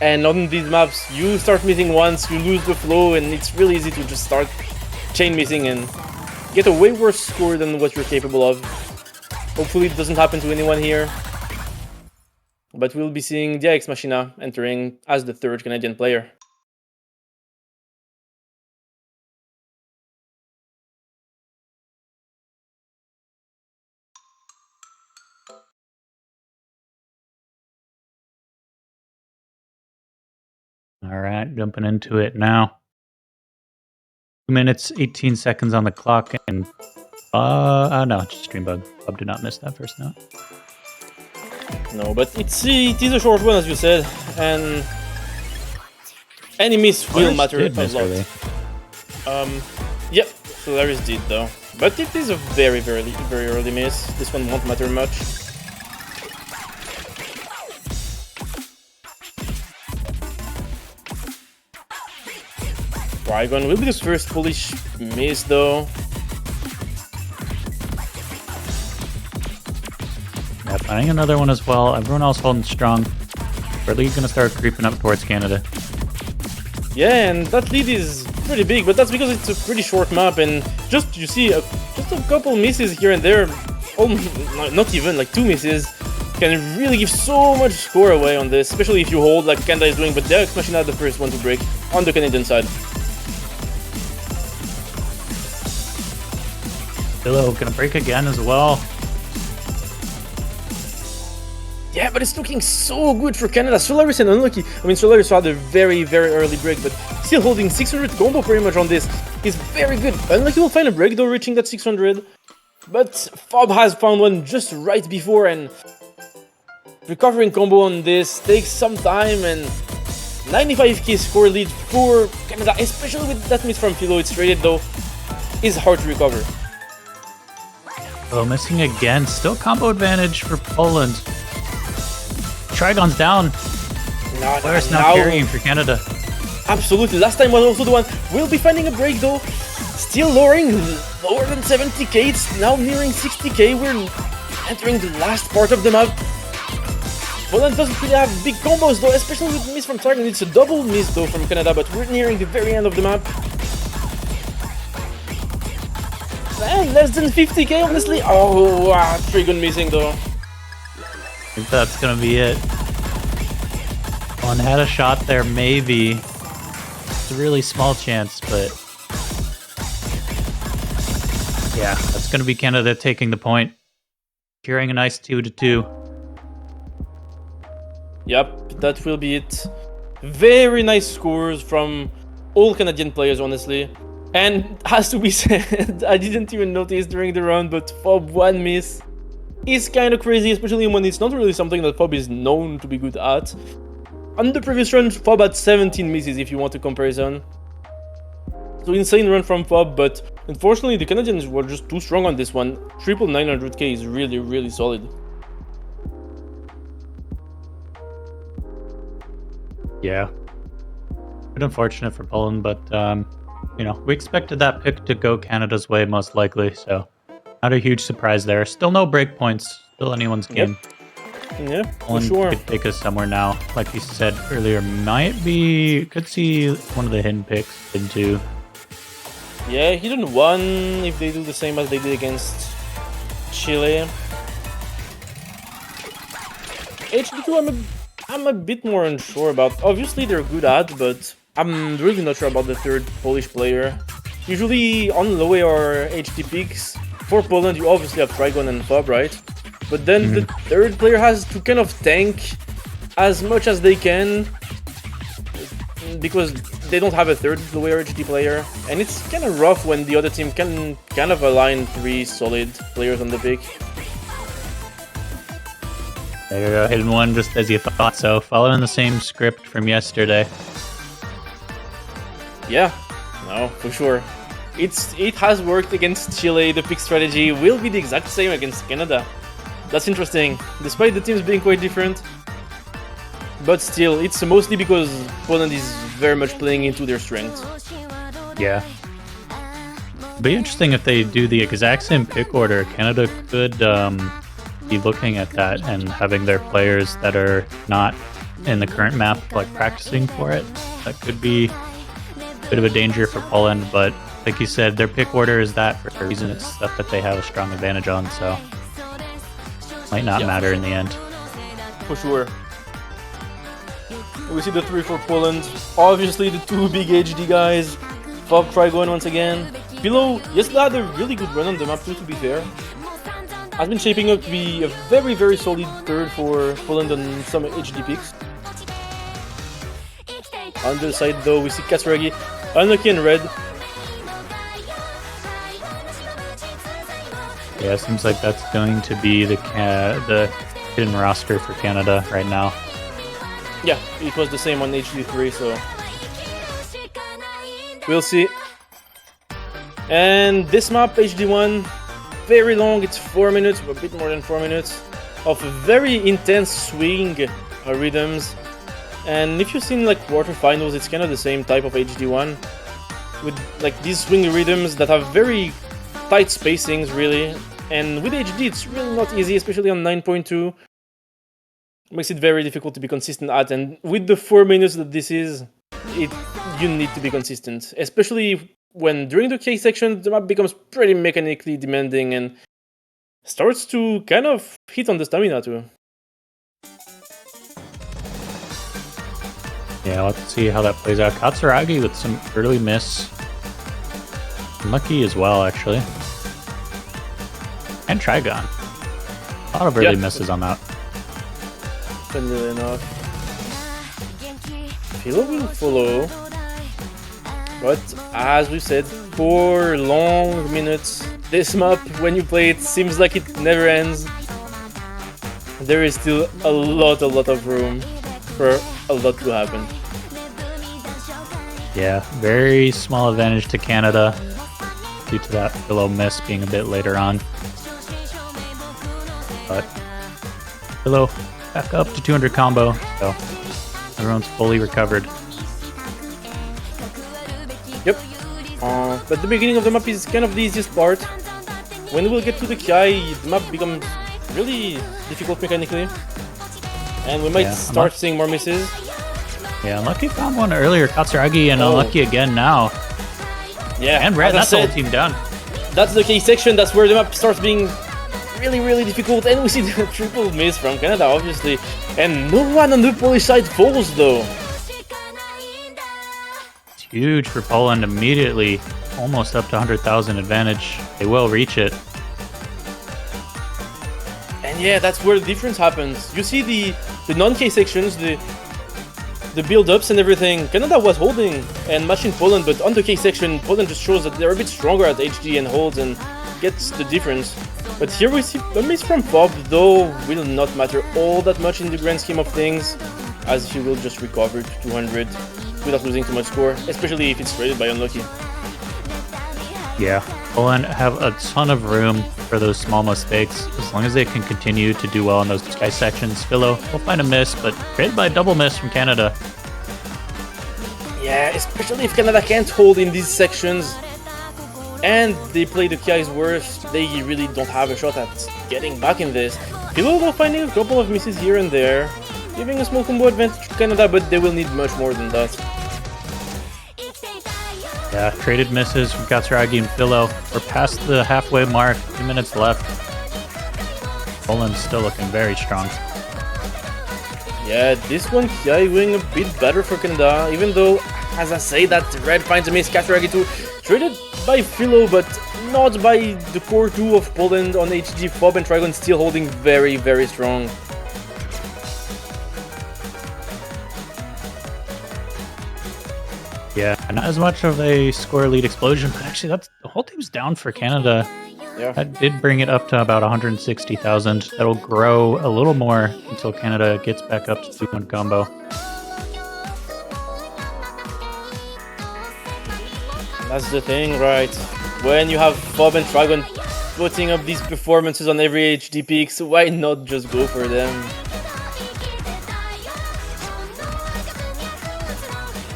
And on these maps, you start missing once, you lose the flow, and it's really easy to just start chain missing and get a way worse score than what you're capable of. Hopefully it doesn't happen to anyone here. But we'll be seeing the IX Machina entering as the 3rd Canadian player. Alright, jumping into it now. 2 minutes, 18 seconds on the clock, and oh no, just stream bug. Bob did not miss that first note. No, but it is a short one, as you said, and any miss will matter a lot. Really. Yeah, Solaris did though, but it is a very early miss. This one won't matter much. Trigon will be the first Polish miss though. Yeah, finding another one as well. Everyone else holding strong. We're really gonna start creeping up towards Canada. Yeah, and that lead is pretty big, but that's because it's a pretty short map, and just you see just a couple misses here and there, not even like 2 misses, can really give so much score away on this, especially if you hold like Canada is doing. But the IX Machina the first one to break on the Canadian side. Pillow gonna break again as well. Yeah, but it's looking so good for Canada. Solaris and unlucky. I mean, Solaris had a very early break, but still holding 600 combo pretty much on this is very good. Unlucky will find a break though, reaching that 600. But Fob has found one just right before, and recovering combo on this takes some time, and 95k score lead for Canada, especially with that miss from Philo. It's traded though, is hard to recover. Oh, missing again. Still combo advantage for Poland. Trigon's down. Solaris now carrying for Canada. Absolutely. Last time was also the one. We'll be finding a break though. Still lowering lower than 70k. It's now nearing 60k. We're entering the last part of the map. Poland doesn't really have big combos though, especially with miss from Targon. It's a double miss though from Canada, but we're nearing the very end of the map. And less than 50k, honestly. Oh, wow, Trigon missing though. I think that's gonna be it. One had a shot there, maybe. It's a really small chance, but yeah, that's gonna be Canada taking the point, securing a nice 2-2. Yep, that will be it. Very nice scores from all Canadian players, honestly. And has to be said, I didn't even notice during the round, but Fob 1 miss is kind of crazy, especially when it's not really something that Fob is known to be good at. On the previous run, Fob had 17 misses if you want a comparison. So insane run from Fob, but unfortunately the Canadians were just too strong on this one. Triple 900k is really, really solid. Yeah. Bit unfortunate for Poland, but you know, we expected that pick to go Canada's way most likely, so not a huge surprise there. Still no breakpoints, still anyone's game. Yeah, for Poland sure. could take us somewhere now. Like you said earlier, could see one of the hidden picks into. Yeah, hidden 1 if they do the same as they did against Chile. HD2 I'm a bit more unsure about. Obviously they're good at, but I'm really not sure about the third Polish player. Usually on low AR HD picks, for Poland you obviously have Trigon and Fob, right? But then the third player has to kind of tank as much as they can, because they don't have a third low AR HD player, and it's kind of rough when the other team can kind of align 3 solid players on the pick. There you go, hidden 1 just as you thought, so following the same script from yesterday. Yeah, no, for sure. It has worked against Chile. The pick strategy will be the exact same against Canada. That's interesting, despite the teams being quite different. But still, it's mostly because Poland is very much playing into their strengths. Yeah. Be interesting if they do the exact same pick order. Canada could be looking at that and having their players that are not in the current map like practicing for it. That could be a bit of a danger for Poland, but like you said, their pick order is that for a reason. It's stuff that they have a strong advantage on, so might not matter in the end. For sure. We see the 3 for Poland. Obviously the 2 big HD guys. Fob Trigon once again. Below, yesterday had a really good run on the map too, to be fair. Has been shaping up to be a very, very solid third for Poland on some HD picks. On the side though, we see Katsuragi, unlucky and red. Yeah, it seems like that's going to be the hidden roster for Canada right now. Yeah, it was the same on HD3, so we'll see. And this map, HD1, very long, it's 4 minutes, a bit more than 4 minutes, of very intense swing rhythms. And if you've seen like quarterfinals, it's kind of the same type of HD1, with like these swing rhythms that have very tight spacings, really. And with HD, it's really not easy, especially on 9.2. Makes it very difficult to be consistent at, and with the 4 minutes that this is, you need to be consistent, especially when during the K section the map becomes pretty mechanically demanding and starts to kind of hit on the stamina too. Yeah, let's see how that plays out. Katsuragi with some early miss. Lucky as well, actually. And Trigon. A lot of early misses on that. Funnily enough. Philo will follow. But as we said, 4 long minutes. This map, when you play it, seems like it never ends. There is still a lot of room for a lot to happen. Yeah, very small advantage to Canada due to that Philo miss being a bit later on. But Philo back up to 200 combo, so everyone's fully recovered. Yep. But the beginning of the map is kind of the easiest part. When we'll get to the Kai, the map becomes really difficult mechanically. And we might Yeah, start seeing more misses. Yeah, Unlucky found one earlier. Katsuragi and Unlucky again now. Yeah, And Red, as I that's the whole said, team down. that's the K section. That's where the map starts being really difficult. And we see the triple miss from Canada, obviously. And no one on the Polish side falls, though. It's huge for Poland immediately. Almost up to 100,000 advantage. They will reach it. And yeah, that's where the difference happens. You see the non-K sections, the build-ups and everything. Canada was holding and matching Poland, but on the K section, Poland just shows that they're a bit stronger at HG and holds and gets the difference. But here we see a miss from Bob, though will not matter all that much in the grand scheme of things, as he will just recover to 200 without losing too much score, especially if it's traded by Unlucky. Yeah, Poland have a ton of room for those small mistakes. As long as they can continue to do well in those sky sections, Philo will find a miss, but created by a double miss from Canada. Yeah, especially if Canada can't hold in these sections and they play the KI's worst, they really don't have a shot at getting back in this. Philo will finding a couple of misses here and there, giving a small combo advantage to Canada, but they will need much more than that. Yeah, traded misses from Katsuragi and Philo. We're past the halfway mark, 2 minutes left. Poland's still looking very strong. Yeah, this one KI going a bit better for Canada, even though, as I say, that Red finds a miss, Katsuragi too, traded by Philo, but not by the core 2 of Poland on HG. Fob and Trigon still holding very strong. Yeah, not as much of a score lead explosion, but actually that's the whole team's down for Canada. Yeah. That did bring it up to about 160,000. That'll grow a little more until Canada gets back up to 2-1 combo. That's the thing, right? When you have Bob and Trigon putting up these performances on every HD peaks, why not just go for them?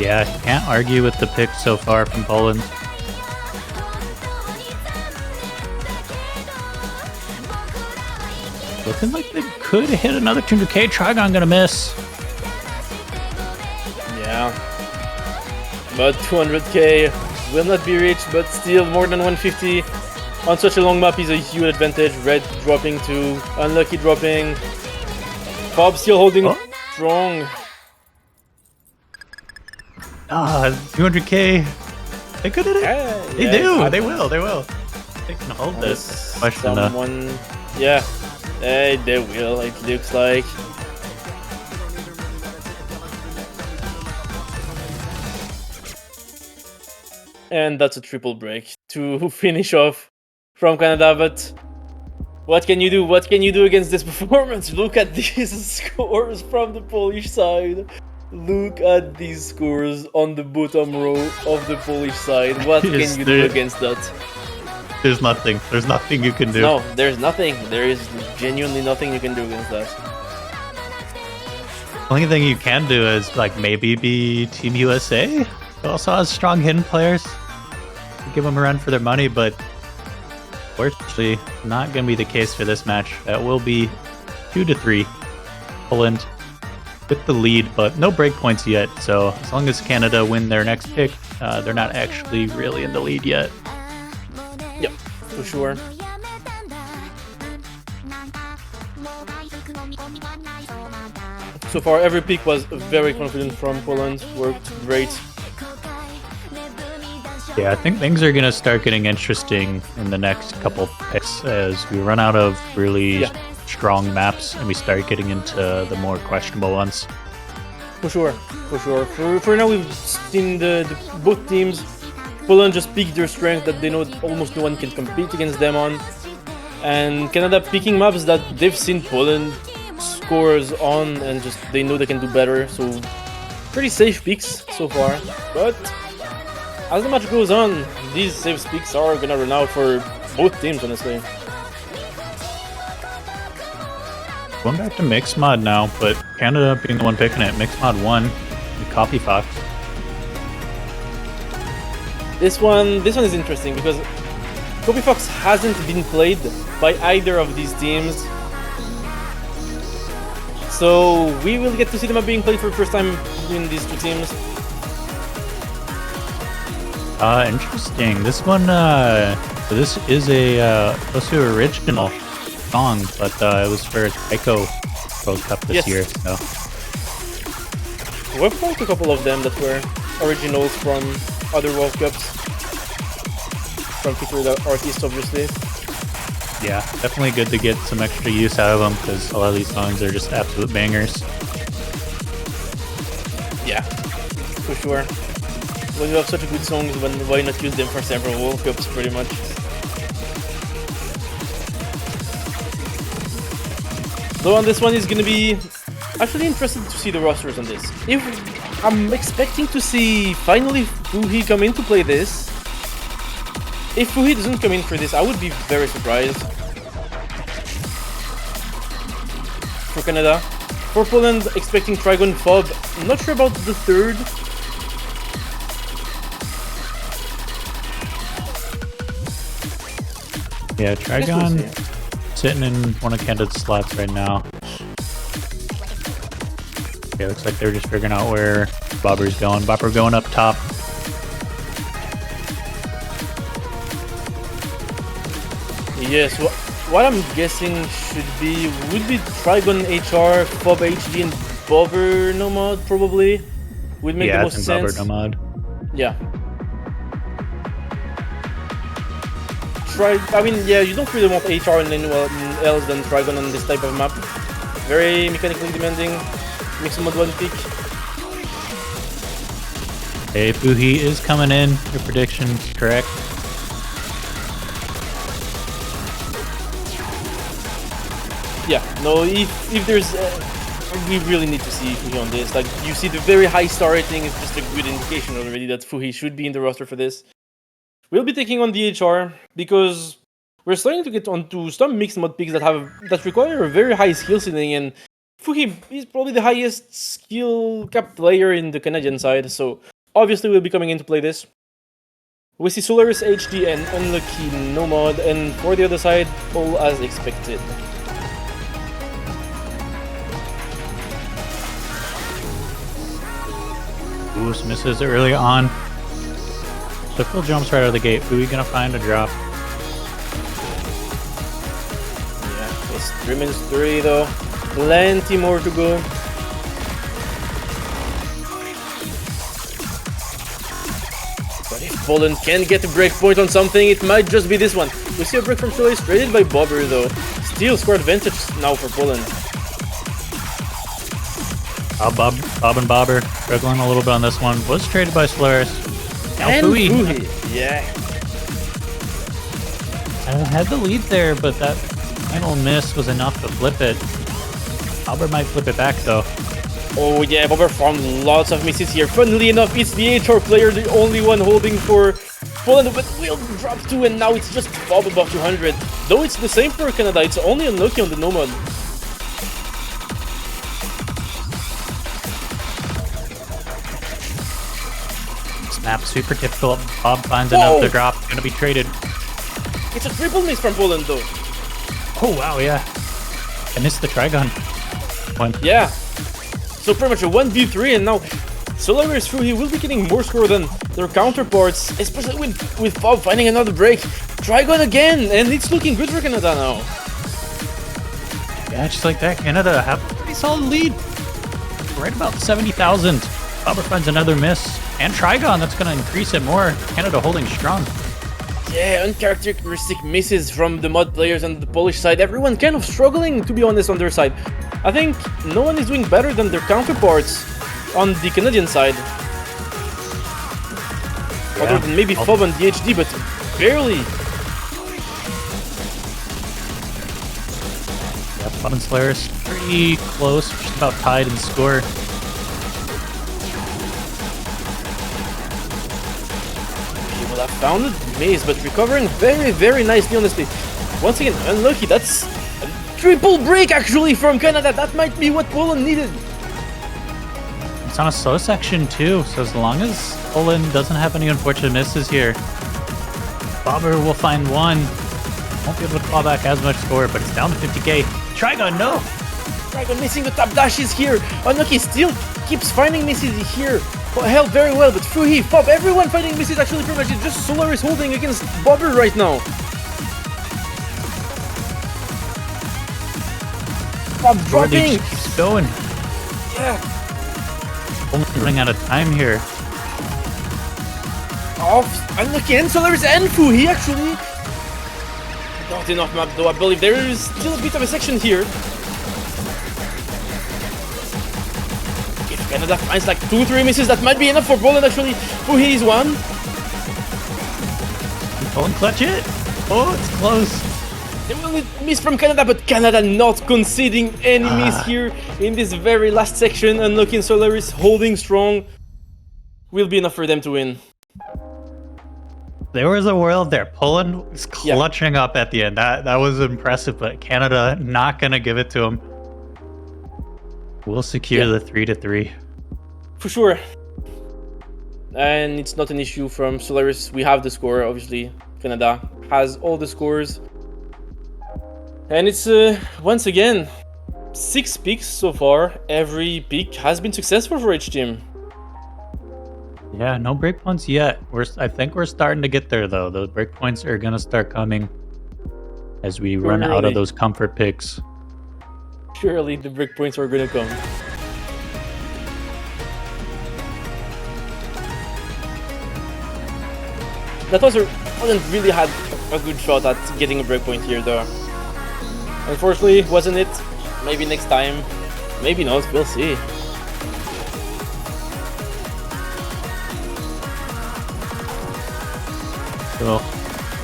Yeah, can't argue with the pick so far from Poland. Looking like they could hit another 200k. Trigon gonna miss. Yeah. But 200k will not be reached, but still more than 150 on such a long map is a huge advantage. Red dropping to Unlucky dropping. Bob still holding strong. 200k. They could hit it. They do. Yeah, They will. They can hold this. Question though. Someone, yeah, they will. It looks like. And that's a triple break to finish off from Canada. But what can you do? What can you do against this performance? Look at these scores from the Polish side. Look at these scores on the bottom row of the Polish side. What can you do against that? There's nothing. There's nothing you can do. No, there's nothing. There is genuinely nothing you can do against that. Only thing you can do is like maybe be Team USA. It also has strong hidden players. Give them a run for their money, but fortunately not going to be the case for this match. That will be 2-3 Poland with the lead, but no breakpoints yet. So as long as Canada win their next pick, they're not actually really in the lead yet. Yep, for sure. So far, every pick was very confident from Poland. Worked great. Yeah, I think things are going to start getting interesting in the next couple picks as we run out of really strong maps and we start getting into the more questionable ones. For sure, for sure. For now, we've seen the both teams. Poland just picked their strength that they know almost no one can compete against them on. And Canada picking maps that they've seen Poland scores on and just they know they can do better. So pretty safe picks so far. But as the match goes on, these safe picks are gonna run out for both teams, honestly. Going back to Mixed Mod now, but Canada being the one picking it. Mixed Mod 1, and Copy Fox. This one is interesting because Copy Fox hasn't been played by either of these teams So we will get to see the map being played for the first time between these two teams. Interesting. This one, so this is a supposed to be original song, but it was for Taiko World Cup this year. So we've played a couple of them that were originals from other World Cups, from featured artists, obviously. yeah, definitely good to get some extra use out of them because a lot of these songs are just absolute bangers. Yeah, for sure. When you have such a good songs, why not use them for several World Cups, pretty much? So on this one is gonna be actually interested to see the rosters on this. If I'm expecting to see finally Fuhi come in to play this. If Fuhi doesn't come in for this, I would be very surprised. For Canada. For Poland, expecting Trigon Fob. I'm not sure about the third. Yeah, Trigon sitting in one of Canada's slots right now. Okay, looks like they're just figuring out where Bobber's going. Bobber going up top. Yes, what I'm guessing would be Trigon HR, Fob HD, and Bobber Nomad probably. Would make the most sense. Bobber Nomad. Yeah. I mean, yeah, you don't really want HR and anyone else than Trigon on this type of map. Very mechanically demanding. Mixed mod 1 pick. Hey, Fuhi is coming in. Your prediction's correct. Yeah, no, if there's... we really need to see Fuhi on this. Like, you see the very high star rating is just a good indication already that Fuhi should be in the roster for this. We'll be taking on the HR because we're starting to get onto some mixed mod picks that require a very high skill ceiling, and Fuhi is probably the highest skill cap player in the Canadian side, so obviously we'll be coming in to play this. We see Solaris HD and Unlucky Nomad, and for the other side, all as expected. Boost misses early on. So Phil jumps right out of the gate. Fuhi gonna find a drop. Yeah, it's 3 minutes 3 though. Plenty more to go. But if Poland can get a breakpoint on something, it might just be this one. We see a break from Solaris traded by Bobber though. Still score advantage now for Poland. Bob and Bobber struggling a little bit on this one. Was traded by Solaris. Now And Fuhi yeah. had the lead there, but that final miss was enough to flip it. Bobber might flip it back though. Oh yeah, Bobber found lots of misses here. Funnily enough, it's the HR player, the only one holding for Poland, but will drop 2, and now it's just Bob above 200. Though it's the same for Canada, it's only unlucky on the Nomad. Snap super difficult. Bob finds another drop. Gonna be traded. It's a triple miss from Poland though. Oh wow, yeah. I missed the Trigon one. Yeah. So pretty much a 1v3, and now Solaris Fuhi will be getting more score than their counterparts, especially with Bob finding another break. Trigon again, and it's looking good for Canada now. Yeah, just like that, Canada have a pretty solid lead. Right about 70,000. Bobber finds another miss. And Trigon, that's going to increase it more. Canada holding strong. Yeah, uncharacteristic misses from the mod players on the Polish side. Everyone kind of struggling, to be honest, on their side. I think no one is doing better than their counterparts on the Canadian side. Yeah. Other than maybe Fob and DHD, but barely. Yeah, Fob and Solaris pretty close, just about tied in score. Well, I found it maze, but recovering very, very nicely, honestly. Once again, unlucky. That's a triple break, actually, from Canada. That might be what Poland needed. It's on a slow section, too, so as long as Poland doesn't have any unfortunate misses here, Bobber will find one. Won't be able to claw back as much score, but it's down to 50k. Trigon, no! Dragon missing the top dashes here. Unlucky still keeps finding misses here. Held very well, but Fuhi, Fob, everyone fighting misses actually pretty much. It's just Solaris holding against Bobber right now. Fob dropping. Keeps going. Yeah. Only running out of time here. Off. Unlucky and Solaris and Fuhi actually. Not enough map though, I believe there is still a bit of a section here. If Canada finds like 2-3 misses, that might be enough for Poland actually. Fuhi is one. Poland clutch it. Oh, it's close. They will miss from Canada, but Canada not conceding any miss here in this very last section. Unlucky and Solaris holding strong. Will be enough for them to win. There was a world there. Poland was clutching up at the end. That was impressive, but Canada not gonna give it to them. We'll secure the 3-3. For sure. And it's not an issue from Solaris. We have the score, obviously. Canada has all the scores. And it's, once again, 6 picks so far. Every pick has been successful for each team. Yeah, no breakpoints yet. I think we're starting to get there though. Those breakpoints are gonna start coming as we run out of those comfort picks. Surely the breakpoints are gonna come. That was Poland really had a good shot at getting a breakpoint here though. Unfortunately, wasn't it? Maybe next time. Maybe not, we'll see. So,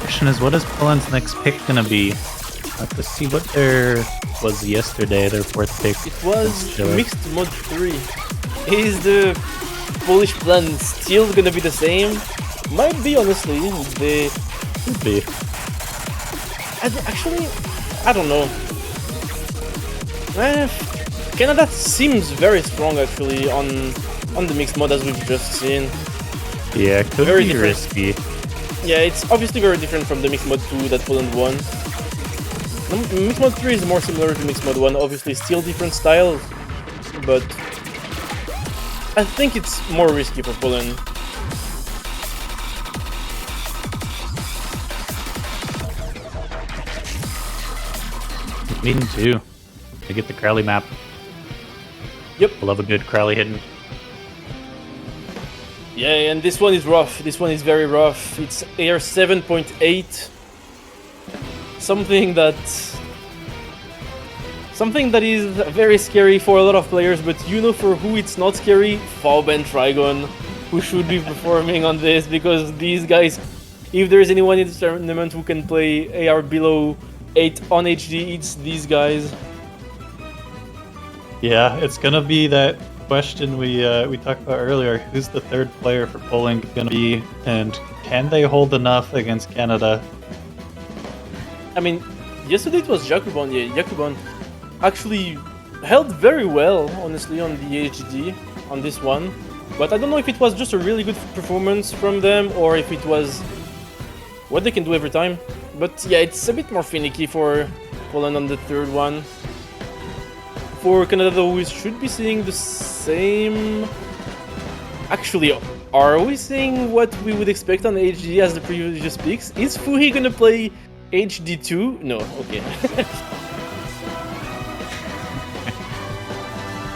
question is, what is Poland's next pick gonna be? I have to see what their was yesterday, their 4th pick. It was mixed mod 3. Is the Polish plan still gonna be the same? Might be, honestly. They could be. Actually, I don't know. Canada seems very strong actually on the mixed mod as we've just seen. Yeah, could very be different. risky. Yeah, it's obviously very different from the Mixed Mod 2 that Poland won. Mixed Mod 3 is more similar to Mixed Mod 1, obviously still different styles, but I think it's more risky for Poland. Me too. I get the Crowley map. Yep. I love a good Crowley hidden. Yeah, and this one is rough. This one is very rough. It's AR 7.8. Something that is very scary for a lot of players, but you know for who it's not scary? Fob and Trigon, who should be performing on this, because these guys, if there's anyone in the tournament who can play AR below 8 on HD, it's these guys. Yeah, it's gonna be that question we talked about earlier. Who's the 3rd player for Poland gonna be, and can they hold enough against Canada? I mean, yesterday it was Jakubon. Yeah, Jakubon actually held very well, honestly, on the HD on this one. But I don't know if it was just a really good performance from them or if it was what they can do every time. But yeah, it's a bit more finicky for Poland on the 3rd one. For Canada, though, we should be seeing the same. Actually, are we seeing what we would expect on HD as the previous picks? Is Fuhi gonna play HD2? No, okay.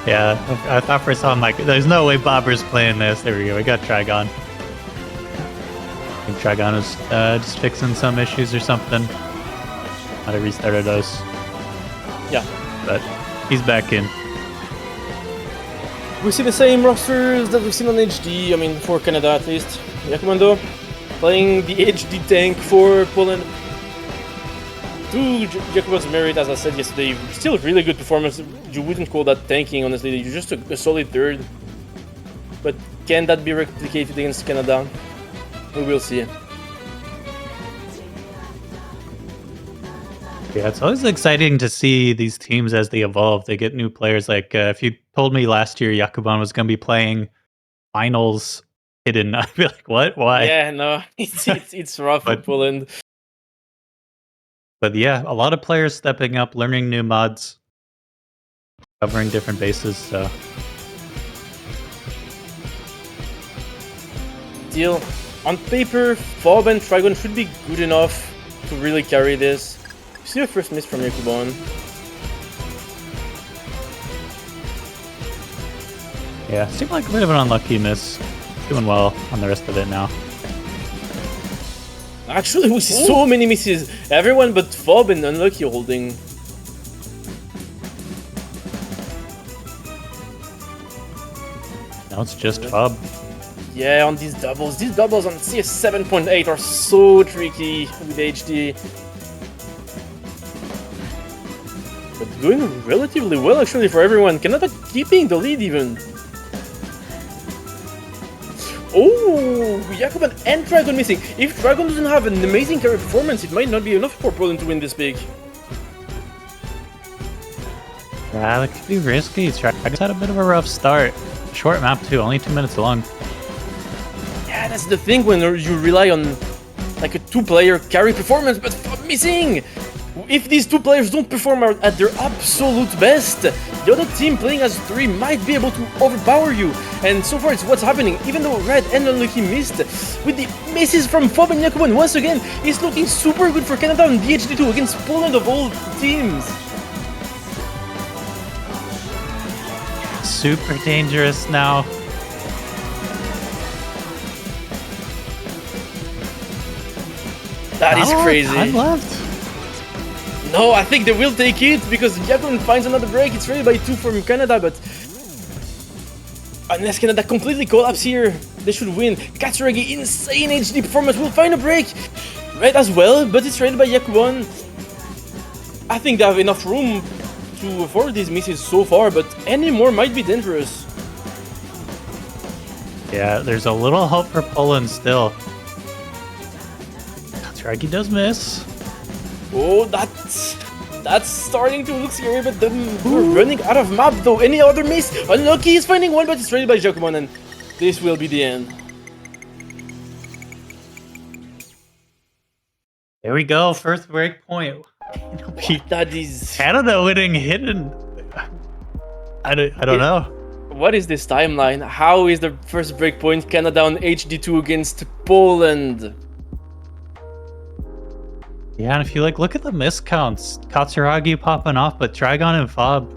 Yeah, I thought for some, like, there's no way Bobber's playing this. There we go, we got Trigon. I think Trigon was just fixing some issues or something. Might have restarted us. Yeah. But he's back in. We see the same rosters that we've seen on HD, I mean, for Canada at least. Yakumando playing the HD tank for Poland. To Jakubon's merit, as I said yesterday, still really good performance. You wouldn't call that tanking, honestly. You're just a solid 3rd. But can that be replicated against Canada? We will see. Yeah, it's always exciting to see these teams as they evolve. They get new players. Like, if you told me last year Jakubon was going to be playing finals hidden, I'd be like, what? Why? Yeah, no, it's rough for Poland. But yeah, a lot of players stepping up, learning new mods. covering different bases. So Still, on paper, Fob and Trigon should be good enough to really carry this. See a first miss from Yakubon. yeah, seemed like a bit of an unlucky miss. Doing well on the rest of it now. Actually, we see so many misses. Everyone but Fob and Unlucky holding. Now it's just Fob. Yeah, on these doubles on CS 7.8 are so tricky with HD. But going relatively well actually for everyone. Canada keeping the lead even. Oh, Jakub and Dragon missing. If Dragon doesn't have an amazing carry performance, it might not be enough for Poland to win this big. Yeah, that could be risky. Dragon's had a bit of a rough start. Short map too, only 2 minutes long. Yeah, that's the thing when you rely on like a two-player carry performance, but missing! If these two players don't perform at their absolute best, the other team playing as three might be able to overpower you. And so far it's what's happening, even though Red and Unlucky missed. With the misses from Fob and Jakub, once again, it's looking super good for Canada on DHD2 against Poland of all teams. Super dangerous now. That is crazy. Time left. No, I think they will take it because Jakub finds another break. It's ready by 2 from Canada, but unless Canada completely collapse here, they should win. Katsuragi, insane HD performance, will find a break. Red as well, but it's ready by Jakub. I think they have enough room to afford these misses so far, but any more might be dangerous. Yeah, there's a little hope for Poland still. Katsuragi does miss. Oh, that's starting to look scary, but then we're running out of map though. Any other miss? Unlucky is finding one, but it's ready by Jakub, and this will be the end. There we go, first break point. That is... Canada winning hidden. I don't know. What is this timeline? How is the first breakpoint Canada on HD2 against Poland? Yeah, and if you look at the miscounts, Katsuragi popping off, but Dragon and Fob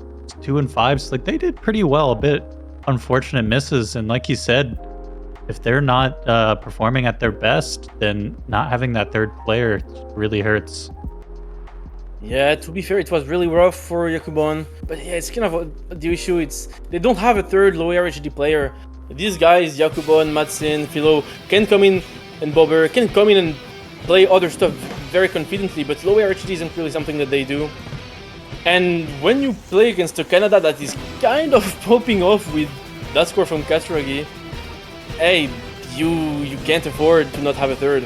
2 and 5s, like they did pretty well. A bit unfortunate misses, and like you said, if they're not performing at their best, then not having that third player really hurts. Yeah, to be fair, it was really rough for Jakubon, but yeah, it's kind of the issue. It's they don't have a third low HD player. These guys, Jakubon, Madsen, Philo, can come in, and Bobber can come in and play other stuff very confidently, but low HD isn't really something that they do. And when you play against a Canada that is kind of popping off with that score from Katsuragi, hey, you can't afford to not have a third.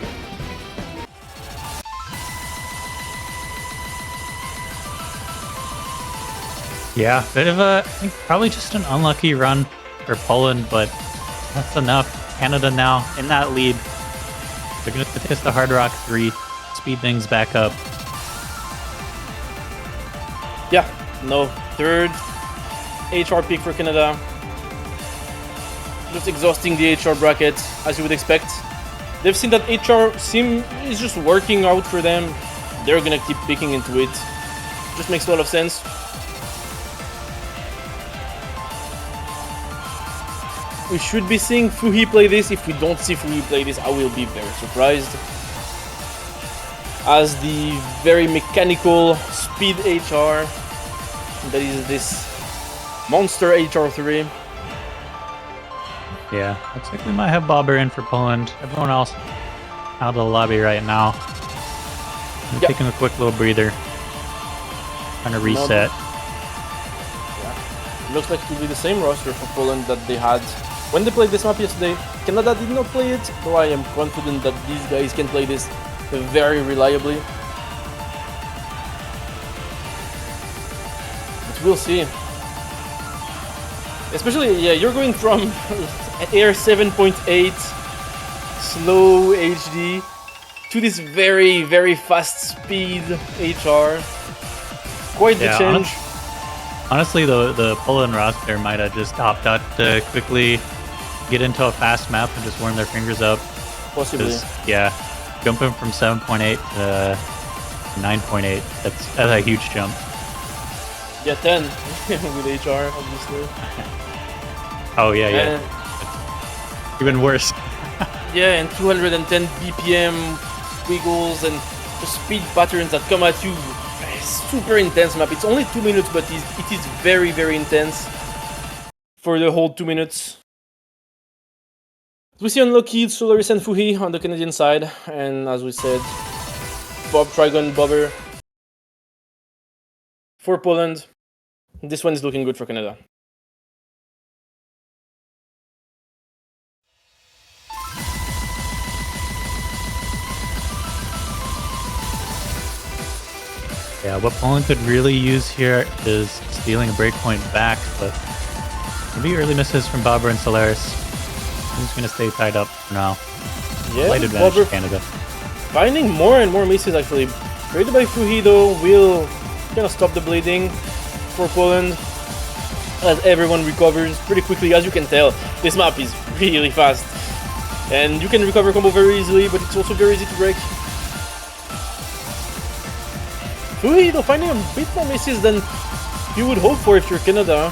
Yeah, bit of a, I think probably just an unlucky run for Poland, but that's enough. Canada now in that lead. They're going to test the Hard Rock 3, speed things back up. Yeah, no, third HR pick for Canada. Just exhausting the HR bracket, as you would expect. They've seen that HR sim is just working out for them. They're gonna keep picking into it. Just makes a lot of sense. We should be seeing Fuhi play this. If we don't see Fuhi play this, I will be very surprised. As the very mechanical speed HR that is this monster HR3. Yeah, looks like we might have Bobber in for Poland. Everyone else out of the lobby right now. I'm taking a quick little breather. Trying to reset. Yeah. Looks like it will be the same roster for Poland that they had when they played this map yesterday. Canada did not play it, though I am confident that these guys can play this very reliably. But we'll see. Especially, yeah, you're going from Air 7.8 slow HD to this very, very fast speed HR. Quite the change. Honestly, the Poland roster might have just opted out to quickly get into a fast map and just warm their fingers up. Possibly. Yeah, jumping from 7.8 to 9.8, that's a huge jump. Yeah, 10 with HR, obviously. Oh yeah. Even worse. Yeah, and 210 BPM wiggles and the speed patterns that come at you. Super intense map. It's only 2 minutes, but it is very, very intense for the whole 2 minutes. We see Unlucky, Solaris and Fuhi on the Canadian side, and as we said, Bob, Trigon, Bobber for Poland. This one is looking good for Canada. Yeah, what Poland could really use here is stealing a breakpoint back, but maybe early misses from Bobber and Solaris. I'm just going to stay tied up for now. Yeah, Slight advantage Bobber to Canada. finding more and more misses actually. Created by Fuhi though will kind of stop the bleeding for Poland as everyone recovers pretty quickly. As you can tell, this map is really fast. And you can recover combo very easily, but it's also very easy to break. Fuhi though finding a bit more misses than you would hope for if you're Canada.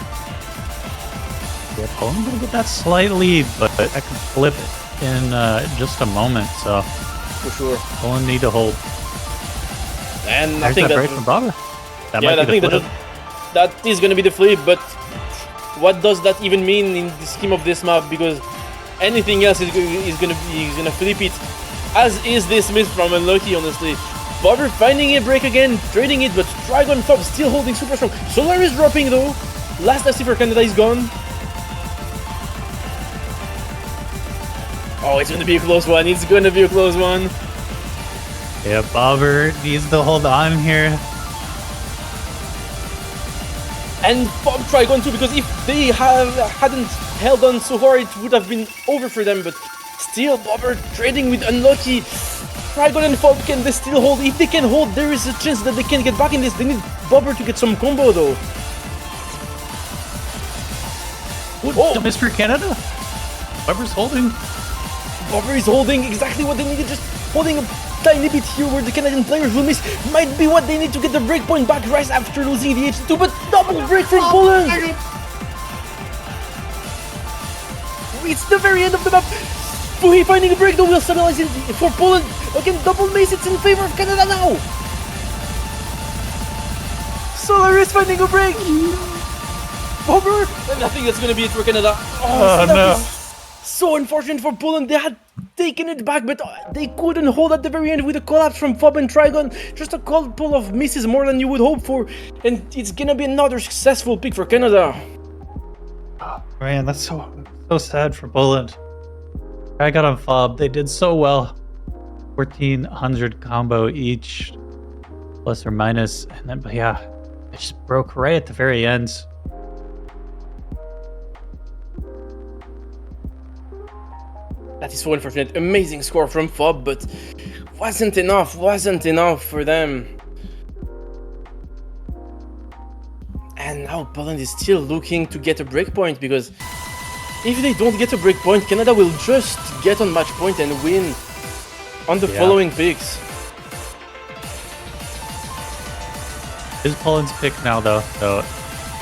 Yeah, Poland gonna get that slight lead, but I can flip it in just a moment. So For sure. Poland need to hold. And I There's think that that break from Bobber. That yeah, might I be think the flip. that is gonna be the flip, but what does that even mean in the scheme of this map? Because anything else is gonna flip it. As is this miss from Unlucky, honestly. Bobber finding a break again, trading it, but Trigon Fob still holding super strong. Solaris dropping though. Last FC for Canada is gone. Oh, it's gonna be a close one. It's gonna be a close one. Yeah, Bobber needs to hold on here. And Bob Trigon too, because if they hadn't held on so hard, it would have been over for them. But still, Bobber trading with Unlucky. Trigon and Fob can they still hold? If they can hold, there is a chance that they can get back in this. They need Bobber to get some combo though. Oh, the miss for Canada. Bobber's holding. Bobber is holding exactly what they needed, just holding a tiny bit here where the Canadian players will miss. Might be what they need to get the breakpoint back right after losing the H2, but double break from Poland! It's the very end of the map. Fuhi finding a break though will stabilize it for Poland. Again, double mace, it's in favor of Canada now. Solaris finding a break. Bobber, and I think that's gonna be it for Canada. Oh no. So unfortunate for Poland, they had taken it back, but they couldn't hold at the very end with a collapse from Fob and Trigon. Just a couple of misses more than you would hope for, and it's gonna be another successful pick for Canada. Man, that's so sad for Poland. I got on Fob. They did so well. 1400 combo each, plus or minus, and then but yeah, it just broke right at the very end. That is so unfortunate. Amazing score from Fob, but wasn't enough for them. And now Poland is still looking to get a breakpoint, because if they don't get a breakpoint, Canada will just get on match point and win on the following picks. Is Poland's pick now though, so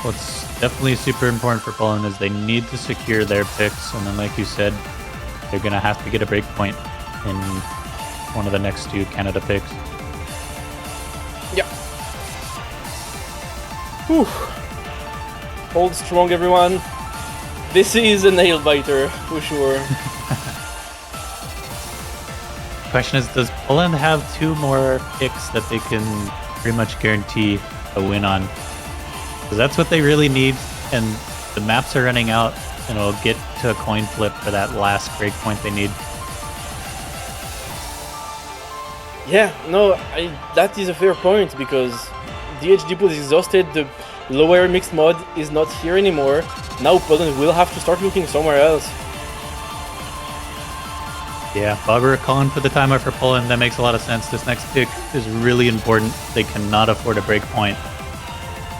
what's definitely super important for Poland is they need to secure their picks, and then like you said, they're gonna have to get a breakpoint in one of the next two Canada picks. Yeah. Whew. Hold strong, everyone. This is a nail biter for sure. Question is, does Poland have two more picks that they can pretty much guarantee a win on? Because that's what they really need, and the maps are running out, and it'll get to a coin flip for that last breakpoint they need. Yeah, no, that is a fair point, because the HD pool is exhausted, the lower mixed mod is not here anymore. Now Poland will have to start looking somewhere else. Yeah, Bobber calling for the timeout for Poland. That makes a lot of sense. This next pick is really important. They cannot afford a breakpoint.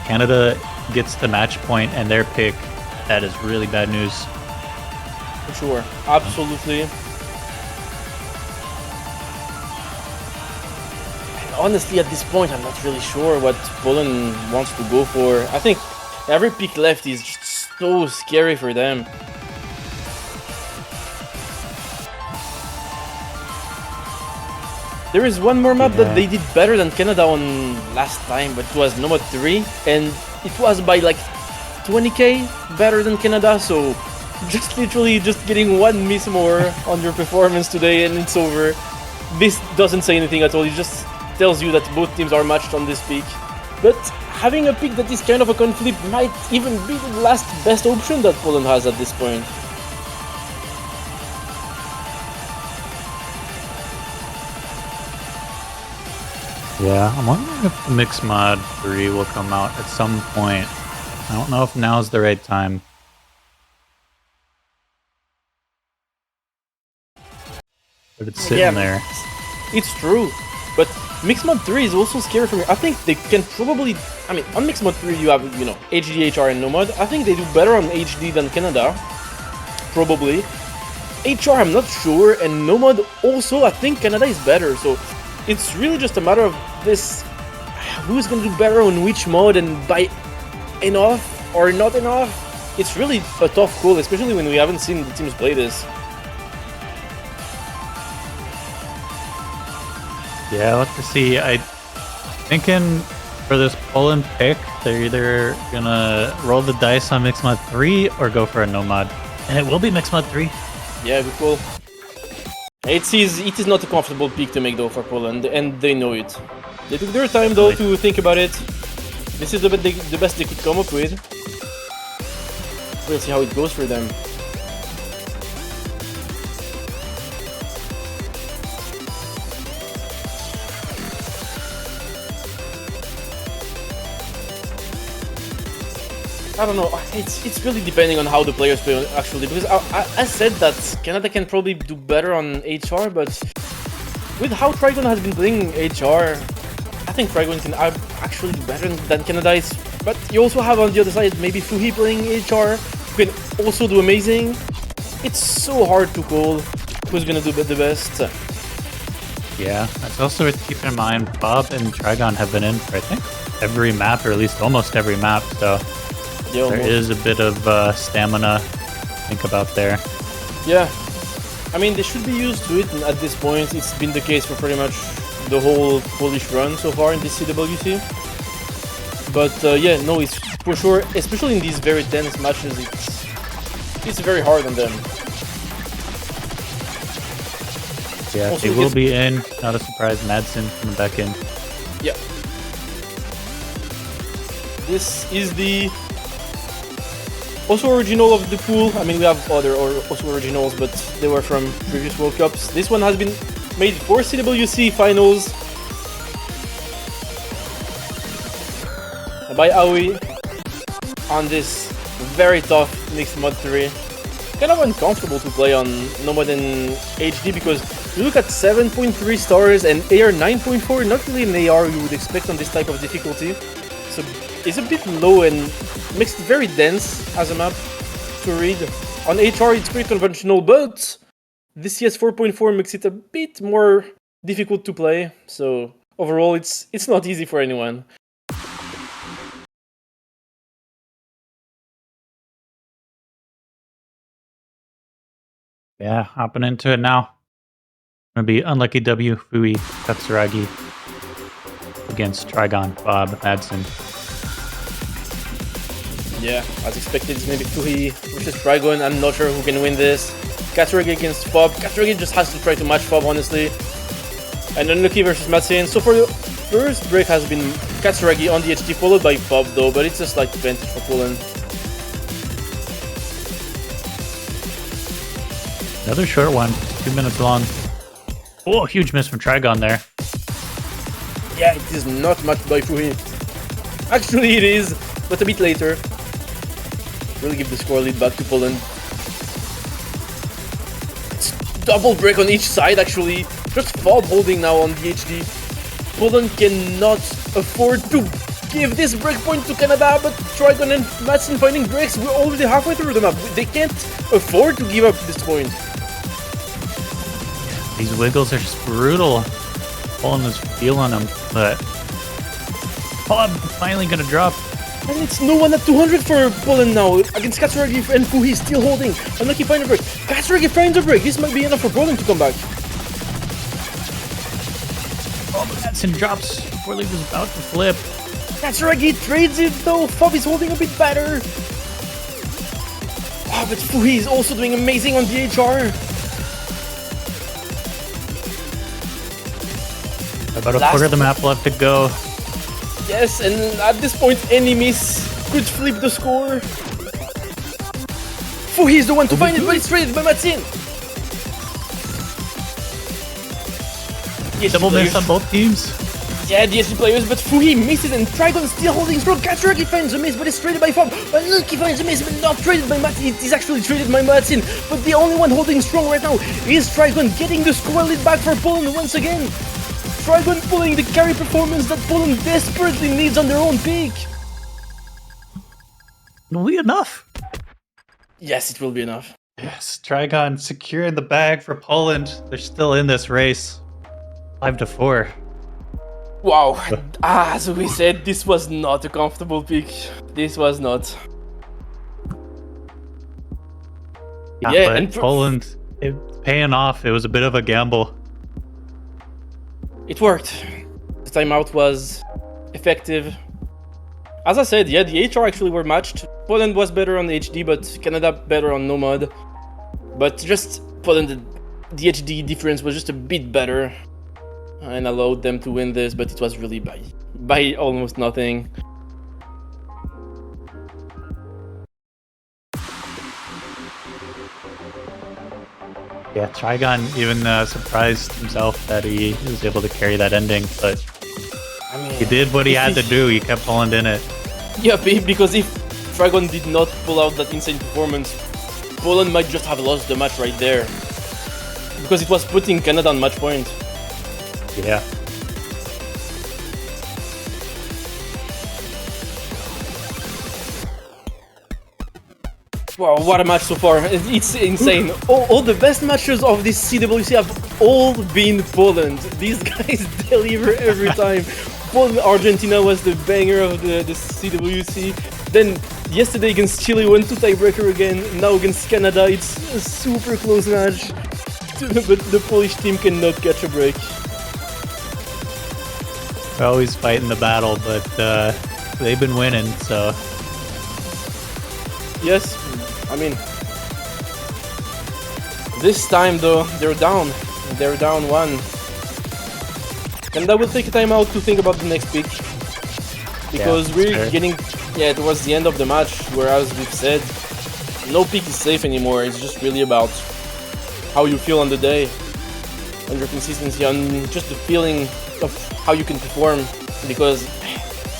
Canada gets the match point and their pick, that is really bad news. For sure. Absolutely. And honestly, at this point, I'm not really sure what Poland wants to go for. I think every pick left is just so scary for them. There is one more map that they did better than Canada on last time, but it was Nomad 3, and it was by like 20k better than Canada, so just literally just getting one miss more on your performance today and it's over. This doesn't say anything at all, it just tells you that both teams are matched on this pick. But having a pick that is kind of a conflict might even be the last best option that Poland has at this point. Yeah, I'm wondering if the Mixed Mod 3 will come out at some point. I don't know if now's the right time. But it's sitting there. It's true, but Mixed Mod 3 is also scary for me. I think they can probably... I mean, on Mixed Mod 3 you have, you know, HD, HR, and Nomad. I think they do better on HD than Canada. Probably. HR, I'm not sure, and Nomad also, I think Canada is better, so... It's really just a matter of this, who's going to do better on which mod and by enough or not enough. It's really a tough call, especially when we haven't seen the teams play this. Yeah, I'll have to see. I'm thinking for this Poland pick, they're either gonna roll the dice on Mixed Mod 3 or go for a Nomad. And it will be Mixed Mod 3. Yeah, good call. It is not a comfortable pick to make though for Poland, and they know it. They took their time though to think about it. This is the best they could come up with. We'll see how it goes for them. I don't know, it's really depending on how the players play actually, because I said that Canada can probably do better on HR, but with how Trigon has been playing HR, I think Trigon can actually do better than Canada is. But you also have on the other side maybe Fuhi playing HR, who can also do amazing. It's so hard to call who's gonna do the best. Yeah, that's also worth keeping in mind. Bob and Trigon have been in for, I think, every map, or at least almost every map, so... Yeah, there is a bit of stamina to think about there. Yeah, I mean, they should be used to it at this point. It's been the case for pretty much the whole Polish run so far in this CWC. But yeah, no, it's for sure, especially in these very tense matches, it's very hard on them. Yeah, Also, they will be in. Not a surprise, Madsen coming back in. Yeah. This is the also original of the pool. I mean, we have other also originals, but they were from previous World Cups. This one has been made for CWC finals by Aoi on this very tough Mixed Mod 3. Kind of uncomfortable to play on Nomad and HD because you look at 7.3 stars and AR 9.4, not really an AR you would expect on this type of difficulty. So it's a bit low and makes it very dense as a map to read. On HR it's pretty conventional, but this CS 4.4 makes it a bit more difficult to play. So overall it's not easy for anyone. Yeah, hopping into it now. Gonna be Unlucky W, Fui, Katsuragi against Trigon, Bob, Madsen. Yeah, as expected, it's maybe Fuhi versus Trigon. I'm not sure who can win this. Katsuragi against Fob. Katsuragi just has to try to match Fob, honestly. And Unlucky versus Madsen. So for the first break has been Katsuragi on the HT, followed by Fob though, but it's a slight advantage for Poland. Another short one, 2 minutes long. Oh, huge miss from Trigon there. Yeah, it is not matched by Fuhi. Actually, it is, but a bit later. Really give the score lead back to Poland. It's double break on each side, actually. Just Fob holding now on the HD. Poland cannot afford to give this breakpoint to Canada, but Trigon and Madsen finding breaks. We're already halfway through the map. They can't afford to give up this point. These wiggles are just brutal. Poland is feeling them, but Poland finally gonna drop. And it's no one at 200 for Poland now. Against Katsuragi and Fuhi still holding. Unlucky find a break. Katsuragi finds a break. This might be enough for Poland to come back. Oh, but Madsen drops before he was about to flip. Katsuragi trades it though. Fob is holding a bit better. Oh, but Fuhi is also doing amazing on the HR. About a quarter of the map left to go. Yes, and at this point, any miss could flip the score. Fuhi is the one to find it, but it's traded by Madsen. Double miss on both teams. Yeah, the SG players, but Fuhi misses and Trigon still holding strong. Katsuragi finds a miss, but it's traded by Fob. Unlucky finds a miss, but not traded by Madsen. It is actually traded by Madsen. But the only one holding strong right now is Trigon, getting the score lead back for Poland once again. Trigon pulling the carry performance that Poland desperately needs on their own peak. Will be enough. Yes, it will be enough. Yes, Trigon securing the bag for Poland. They're still in this race. 5-4. Wow. As we said, this was not a comfortable pick. This was not. Yeah, and Poland, it's paying off. It was a bit of a gamble. It worked. The timeout was effective. As I said, yeah, the HR actually were matched. Poland was better on HD, but Canada better on Nomad. But just Poland, the HD difference was just a bit better and allowed them to win this, but it was really by almost nothing. Yeah, Trigon even surprised himself that he was able to carry that ending, but I mean, he did what he had to do. He kept Poland in it. Yeah, because if Trigon did not pull out that insane performance, Poland might just have lost the match right there. Because it was putting Canada on match point. Yeah. Wow, what a match so far. It's insane. All the best matches of this CWC have all been Poland. These guys deliver every time. Argentina was the banger of the CWC. Then yesterday against Chile went to tiebreaker again. Now against Canada, it's a super close match. But the Polish team cannot catch a break. They're always fighting the battle, but they've been winning, so... Yes, I mean... This time though, they're down. They're down 1. And I will take a time out to think about the next pick. Because we're getting towards the end of the match, whereas we've said no pick is safe anymore. It's just really about how you feel on the day, on your consistency, on just the feeling of how you can perform, because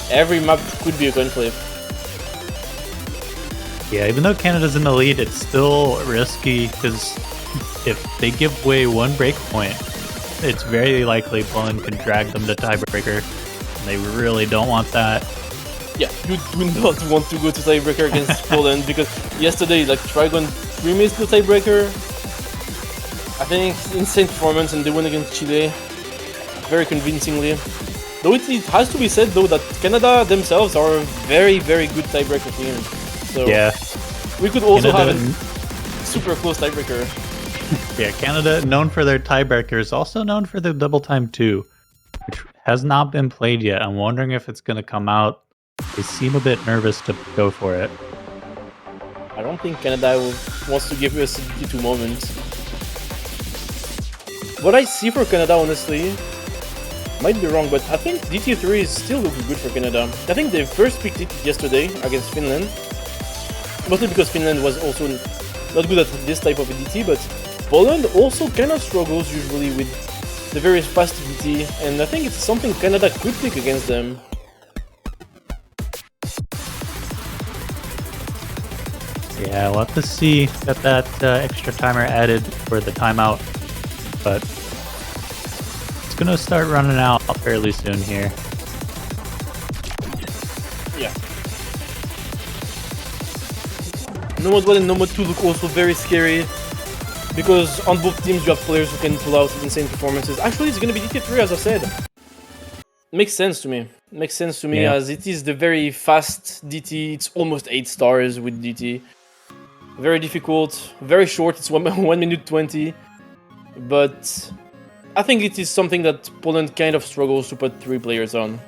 every map could be a coin flip. Yeah, even though Canada's in the lead, it's still risky, because if they give away one break point, it's very likely Poland can drag them to tiebreaker. And they really don't want that. Yeah, you do not want to go to tiebreaker against Poland, because yesterday, like, Trigon 3-missed the tiebreaker. I think insane performance, and they won against Chile very convincingly. Though it has to be said though that Canada themselves are a very, very good tiebreaker team. So yeah, we could also Canada have a super close tiebreaker. Yeah, Canada, known for their tiebreakers, also known for their double time 2, which has not been played yet. I'm wondering if it's going to come out. They seem a bit nervous to go for it. I don't think Canada wants to give us a DT2 moment. What I see for Canada, honestly, might be wrong, but I think DT3 is still looking good for Canada. I think they first picked it yesterday against Finland, mostly because Finland was also not good at this type of a DT, but Poland also kind of struggles usually with the very fast DT, and I think it's something Canada could pick against them. Yeah, we'll have to see. Got that extra timer added for the timeout, but it's gonna start running out fairly soon here. Nomad 1 and Nomad 2 look also very scary. Because on both teams you have players who can pull out insane performances. Actually, it's gonna be DT3 as I said. Makes sense to me. Makes sense to me Yeah. as it is the very fast DT. It's almost 8 stars with DT. Very difficult, very short. It's 1 minute 20. But I think it is something that Poland kind of struggles to put 3 players on.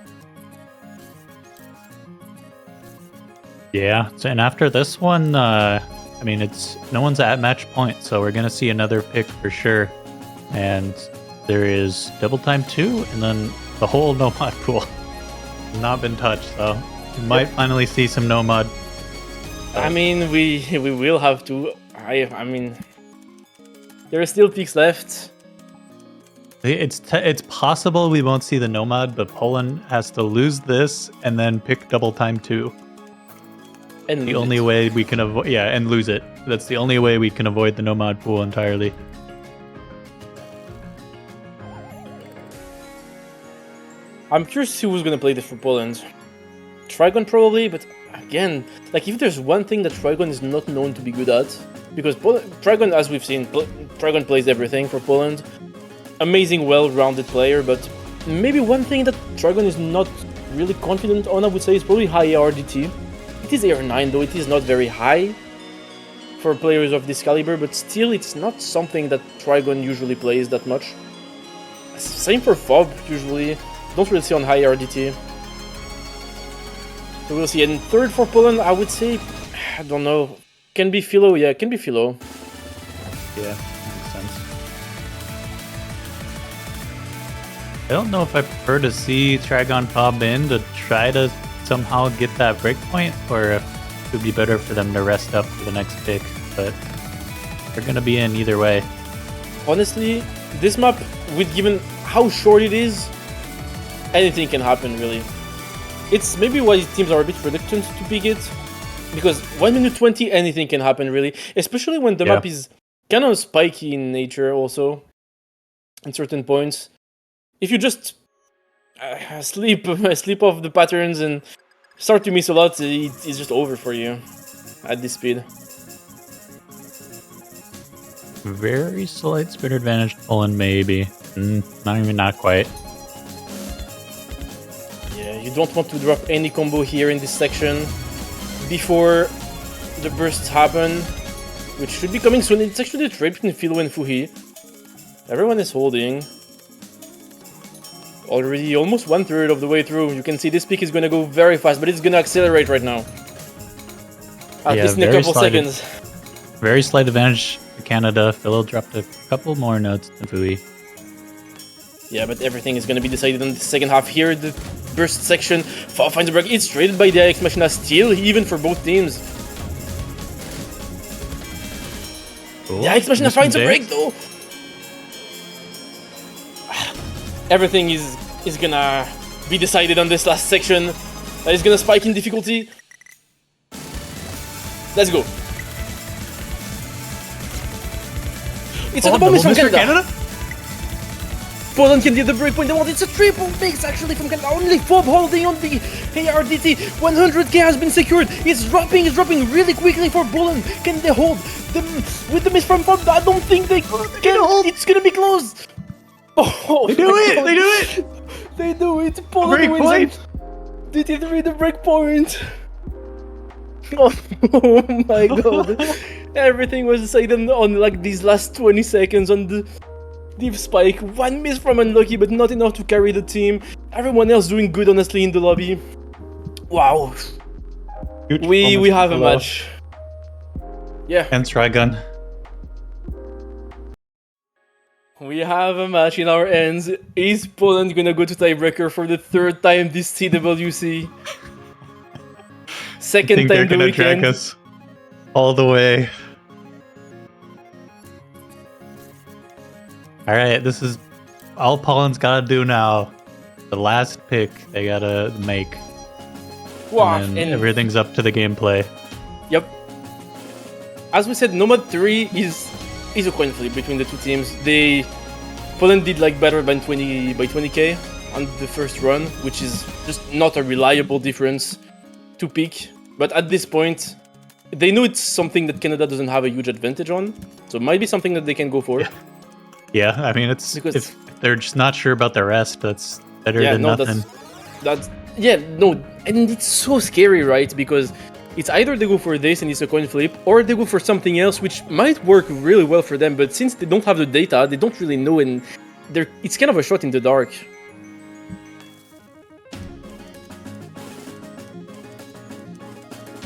Yeah, so, and after this one, I mean, it's no one's at match point, so we're gonna see another pick for sure. And there is double time 2, and then the whole Nomad pool not been touched, so we might finally see some Nomad. I mean, we will have to. I mean, there are still picks left. It's possible we won't see the Nomad, but Poland has to lose this and then pick double time 2. And The only way we can avoid, and lose it. That's the only way we can avoid the Nomad pool entirely. I'm curious to see who's gonna play this for Poland. Trigon probably, but again, like if there's one thing that Trigon is not known to be good at, because Trigon, as we've seen, Trigon plays everything for Poland. Amazing, well-rounded player, but maybe one thing that Trigon is not really confident on, I would say, is probably high RDT. It is AR9 though, it is not very high for players of this caliber, but still it's not something that Trigon usually plays that much. Same for Fob, usually. Don't really see on high RDT. So we'll see. And third for Poland, I would say, I don't know. Can be Philo, yeah, can be Philo. Yeah, makes sense. I don't know if I prefer to see Trigon pop in to try to somehow get that breakpoint, or if it would be better for them to rest up for the next pick, but they're gonna be in either way. Honestly, this map, with given how short it is, anything can happen, really. It's maybe why teams are a bit reluctant to pick it, because 1 minute 20, anything can happen, really. Especially when the map is kind of spiky in nature, also, at certain points. If you just sleep off the patterns and start to miss a lot, it's just over for you at this speed. Very slight speed advantage to Poland, maybe. Not quite. Yeah, you don't want to drop any combo here in this section before the bursts happen, which should be coming soon. It's actually the trade between Philo and Fuhi. Everyone is holding. Already almost 1/3 of the way through. You can see this pick is going to go very fast, but it's going to accelerate right now. At least in a couple seconds. Very slight advantage to Canada. Philo dropped a couple more notes than Fui. Yeah, but everything is going to be decided in the second half here. The burst section, Fa finds a break. It's traded by the Ix Machina, still even for both teams. Cool. The Ix Machina finds a break though. Everything is gonna be decided on this last section. That is gonna spike in difficulty. Let's go. It's a double miss from Canada. Poland can get the breakpoint they want. It's a triple mix actually from Canada. Only Fob holding on the ARDT. 100k has been secured. It's dropping really quickly for Poland. Can they hold them with the miss from Fob? I don't think they can hold. It's gonna be close. Oh, they do it! They do it! They do it! Poland wins it! DT3 the breakpoint! Oh my god! Everything was decided on like these last 20 seconds on the deep spike. One miss from Unlucky, but not enough to carry the team. Everyone else doing good, honestly, in the lobby. Wow. We have a match. Yeah. And Trigon. We have a match in our hands. Is Poland gonna go to tiebreaker for the 3rd time this TWC? Second time they're the gonna weekend. drag us all the way. Alright, this is all Poland's gotta do now. The last pick they gotta make. Wow, and everything's up to the gameplay. Yep. As we said, Nomad 3 is a coin flip between the two teams. Poland did like better by 20k on the first run, which is just not a reliable difference to pick. But at this point, they know it's something that Canada doesn't have a huge advantage on, so it might be something that they can go for. Yeah, I mean, it's Because- if they're just not sure about the rest, that's better Yeah, than no, nothing. and it's so scary, right? Because it's either they go for this and it's a coin flip, or they go for something else, which might work really well for them. But since they don't have the data, they don't really know, and it's kind of a shot in the dark.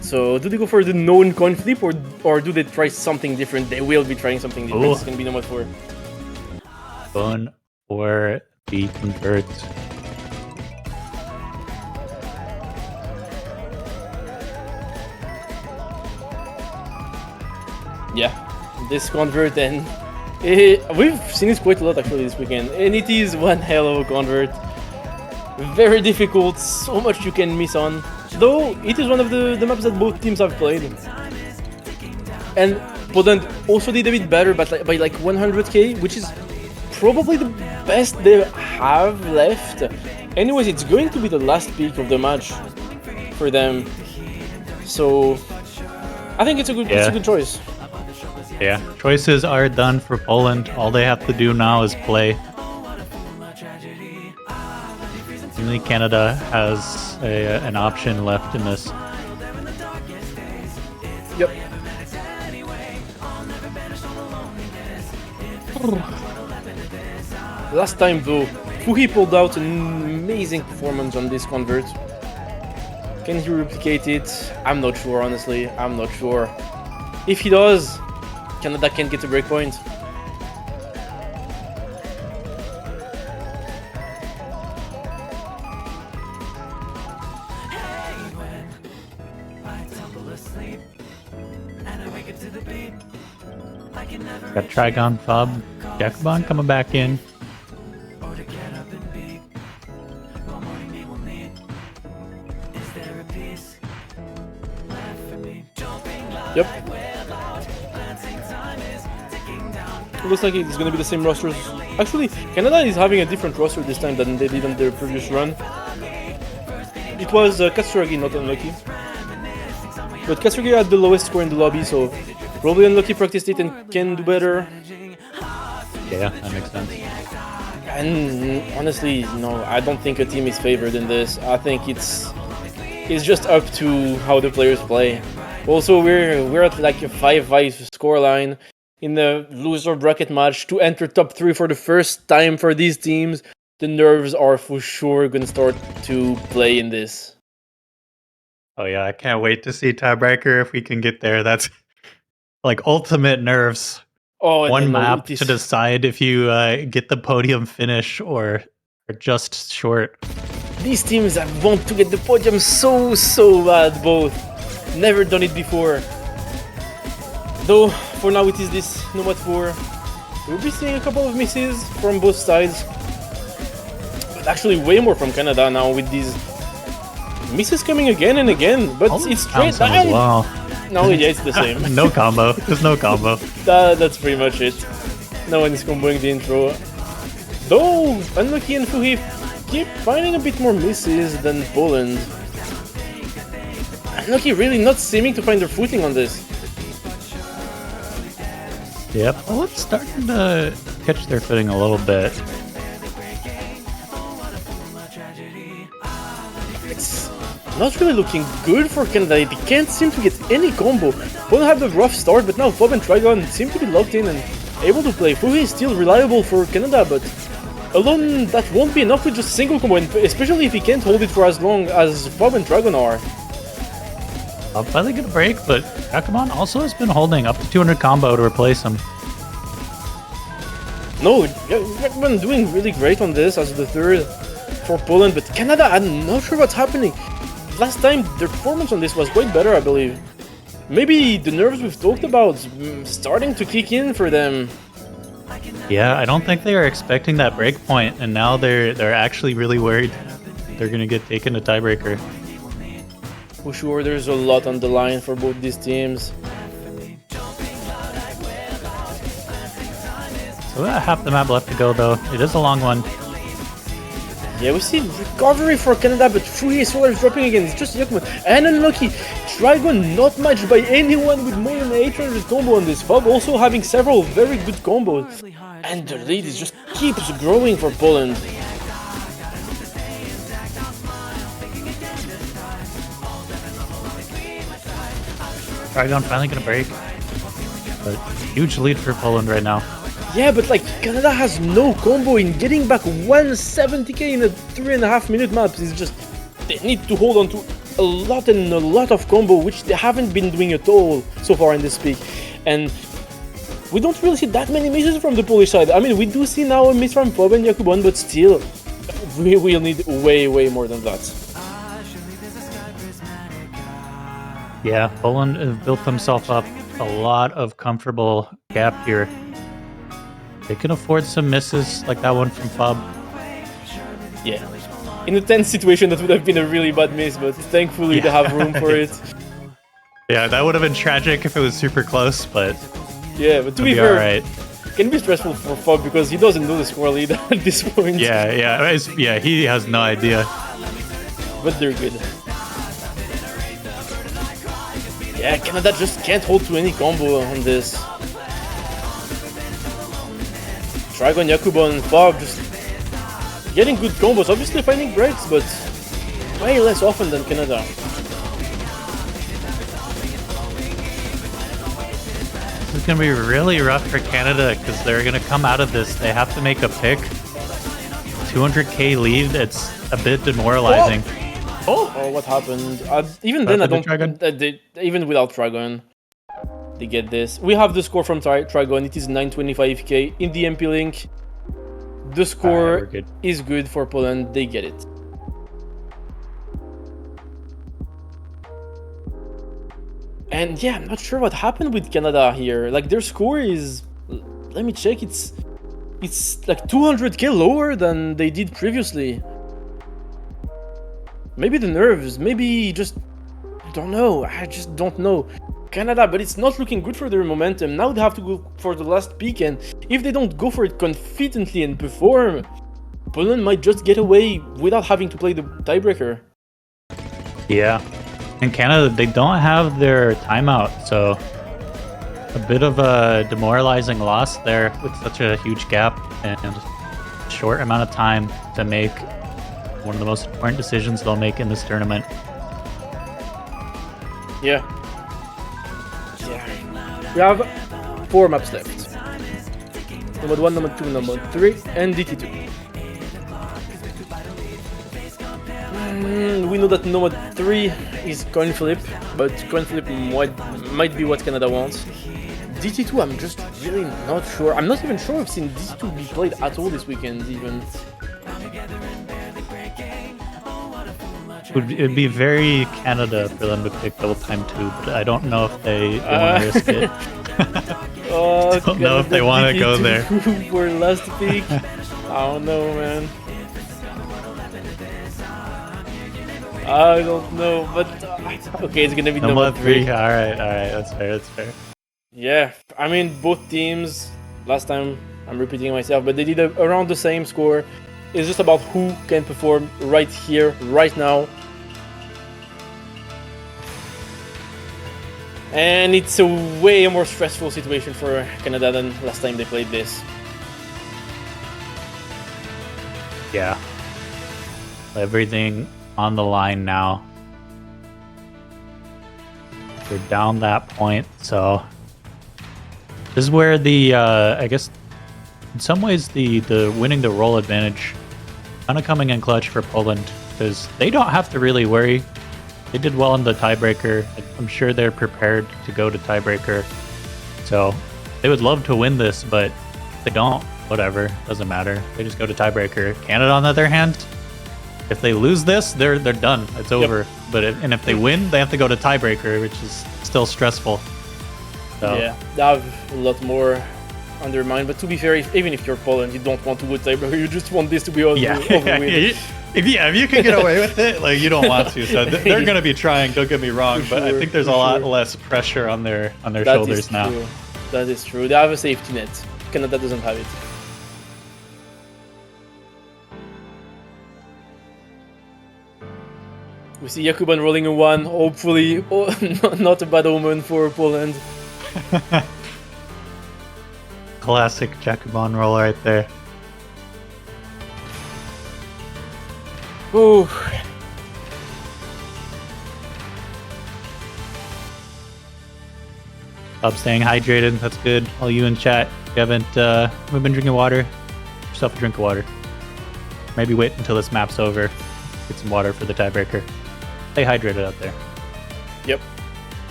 So, do they go for the known coin flip, or do they try something different? They will be trying something different. Ooh. It's gonna be number 4. Going for the convert. Yeah, this convert, and we've seen it quite a lot actually this weekend, and it is one hell of a convert. Very difficult, so much you can miss on. Though it is one of the maps that both teams have played. And Poland also did a bit better, but by like 100k, which is probably the best they have left. Anyways, it's going to be the last peak of the match for them. So I think it's a good choice. Yeah, choices are done for Poland. All they have to do now is play. Only Canada has an option left in this. Yep. Last time though, Fuhi pulled out an amazing performance on this convert. Can he replicate it? I'm not sure, honestly. I'm not sure. If he does, Canada can get a breakpoint. Got Trigon, Fob, Jacobon coming back in. Yep. It looks like it's gonna be the same rosters. Actually, Canada is having a different roster this time than they did on their previous run. It was Katsuragi, not Unlucky. But Katsuragi had the lowest score in the lobby, so probably Unlucky practiced it and can do better. Yeah, that makes sense. And honestly, no, I don't think a team is favored in this. I think it's just up to how the players play. Also, we're at like a 5-5 scoreline in the loser bracket match to enter top 3 for the first time for these teams. The nerves are for sure gonna start to play in this. Oh yeah, I can't wait to see tiebreaker if we can get there. That's like ultimate nerves. Oh, One and map it is- to decide if you get the podium finish or just short. These teams want to get the podium so bad, both. Never done it before. Though, for now it is this Nomad 4. We'll be seeing a couple of misses from both sides. But actually way more from Canada now with these misses coming again and again. But it's straight Thompson as well. No, yeah, it's the same. No combo. There's no combo. That's pretty much it. No one is comboing the intro. Though, Unlucky and Fuhi keep finding a bit more misses than Poland. Unlucky really not seeming to find their footing on this. Yep. Well, it's starting to catch their footing a little bit. It's not really looking good for Canada. They can't seem to get any combo. Poland had a rough start, but now Fob and Trigon seem to be locked in and able to play. Fuhi is still reliable for Canada, but alone that won't be enough with just single combo, and especially if he can't hold it for as long as Fob and Trigon are. I'll finally get a break, but Jacobon also has been holding up to 200 combo to replace him. No, Jacobon doing really great on this as the third for Poland, but Canada, I'm not sure what's happening. Last time, their performance on this was quite better, I believe. Maybe the nerves we've talked about starting to kick in for them. Yeah, I don't think they were expecting that break point, and now they're actually really worried they're gonna get taken to tiebreaker. For sure, there's a lot on the line for both these teams. So we got half the map left to go, though. It is a long one. Yeah, we see recovery for Canada, but Fuhi Solar is dropping again. It's just Yakuma and Unlucky Trigon not matched by anyone with more than 800 combo on this. Fog also having several very good combos. And the lead is just keeps growing for Poland. Trigon finally gonna break. But huge lead for Poland right now. Yeah, but like Canada has no combo in getting back 170k in a 3.5 minute map. Is just they need to hold on to a lot of combo, which they haven't been doing at all so far in this peak. And we don't really see that many misses from the Polish side. I mean, we do see now a miss from Fob and Jakubon, but still, we will need way more than that. Yeah, Poland have built themselves up a lot of comfortable gap here. They can afford some misses like that one from Fob. Yeah. In a tense situation, that would have been a really bad miss, but thankfully they have room for it. Yeah, that would have been tragic if it was super close, but yeah, but to be fair, it can be stressful for Fob because he doesn't know the score lead at this point. Yeah, he has no idea. But they're good. Yeah, Canada just can't hold to any combo on this. Trigon, Jakubon, and Fog just getting good combos, obviously finding breaks, but way less often than Canada. This is going to be really rough for Canada because they're going to come out of this. They have to make a pick. 200k lead, it's a bit demoralizing. Oh, what happened? Even then, I don't. Even without Trigon, they get this. We have the score from Trigon. It is 925k in the MP link. The score is good for Poland. They get it. And yeah, I'm not sure what happened with Canada here. Like their score is, let me check. It's like 200k lower than they did previously. Maybe the nerves, maybe just, I don't know, I just don't know. Canada, but it's not looking good for their momentum. Now they have to go for the last peak, and if they don't go for it confidently and perform, Poland might just get away without having to play the tiebreaker. Yeah, in Canada, they don't have their timeout, so a bit of a demoralizing loss there with such a huge gap and short amount of time to make one of the most important decisions they'll make in this tournament. Yeah. We have 4 maps left. Number 1, number 2, number 3, and DT2. We know that number 3 is coin flip, but coin flip might be what Canada wants. DT2, I'm just really not sure. I'm not even sure I've seen DT2 be played at all this weekend, even. It'd be very Canada for them to pick double time 2, but I don't know if they want to risk it. I don't know if they want to go there. For last pick, I don't know, man. I don't know, but okay, it's gonna be number 3. All right, that's fair. Yeah, I mean both teams. Last time, I'm repeating myself, but they did around the same score. It's just about who can perform right here, right now. And it's a way more stressful situation for Canada than last time they played this. Yeah. Everything on the line now. They're down that point, so this is where the I guess in some ways the winning the roll advantage kind of coming in clutch for Poland, because they don't have to really worry. They did well in the tiebreaker. I'm sure they're prepared to go to tiebreaker. So they would love to win this, but if they don't, whatever, doesn't matter. They just go to tiebreaker. Canada, on the other hand, if they lose this, they're done. It's over. But if they win, they have to go to tiebreaker, which is still stressful. So. Yeah, they have a lot more on their mind. But to be fair, even if you're Poland, you don't want to go to tiebreaker. You just want this to be over with. If you can get away with it, like you don't want to. So they're going to be trying. Don't get me wrong, but I think there's a lot less pressure on their shoulders now. That is true. They have a safety net. Canada doesn't have it. We see Yakuban rolling a 1. Hopefully, not a bad omen for Poland. Classic Jakubon roll right there. Ooh. Stop staying hydrated. That's good. All you in chat, if you haven't been drinking water, get yourself a drink of water. Maybe wait until this map's over. Get some water for the tiebreaker. Stay hydrated out there. Yep.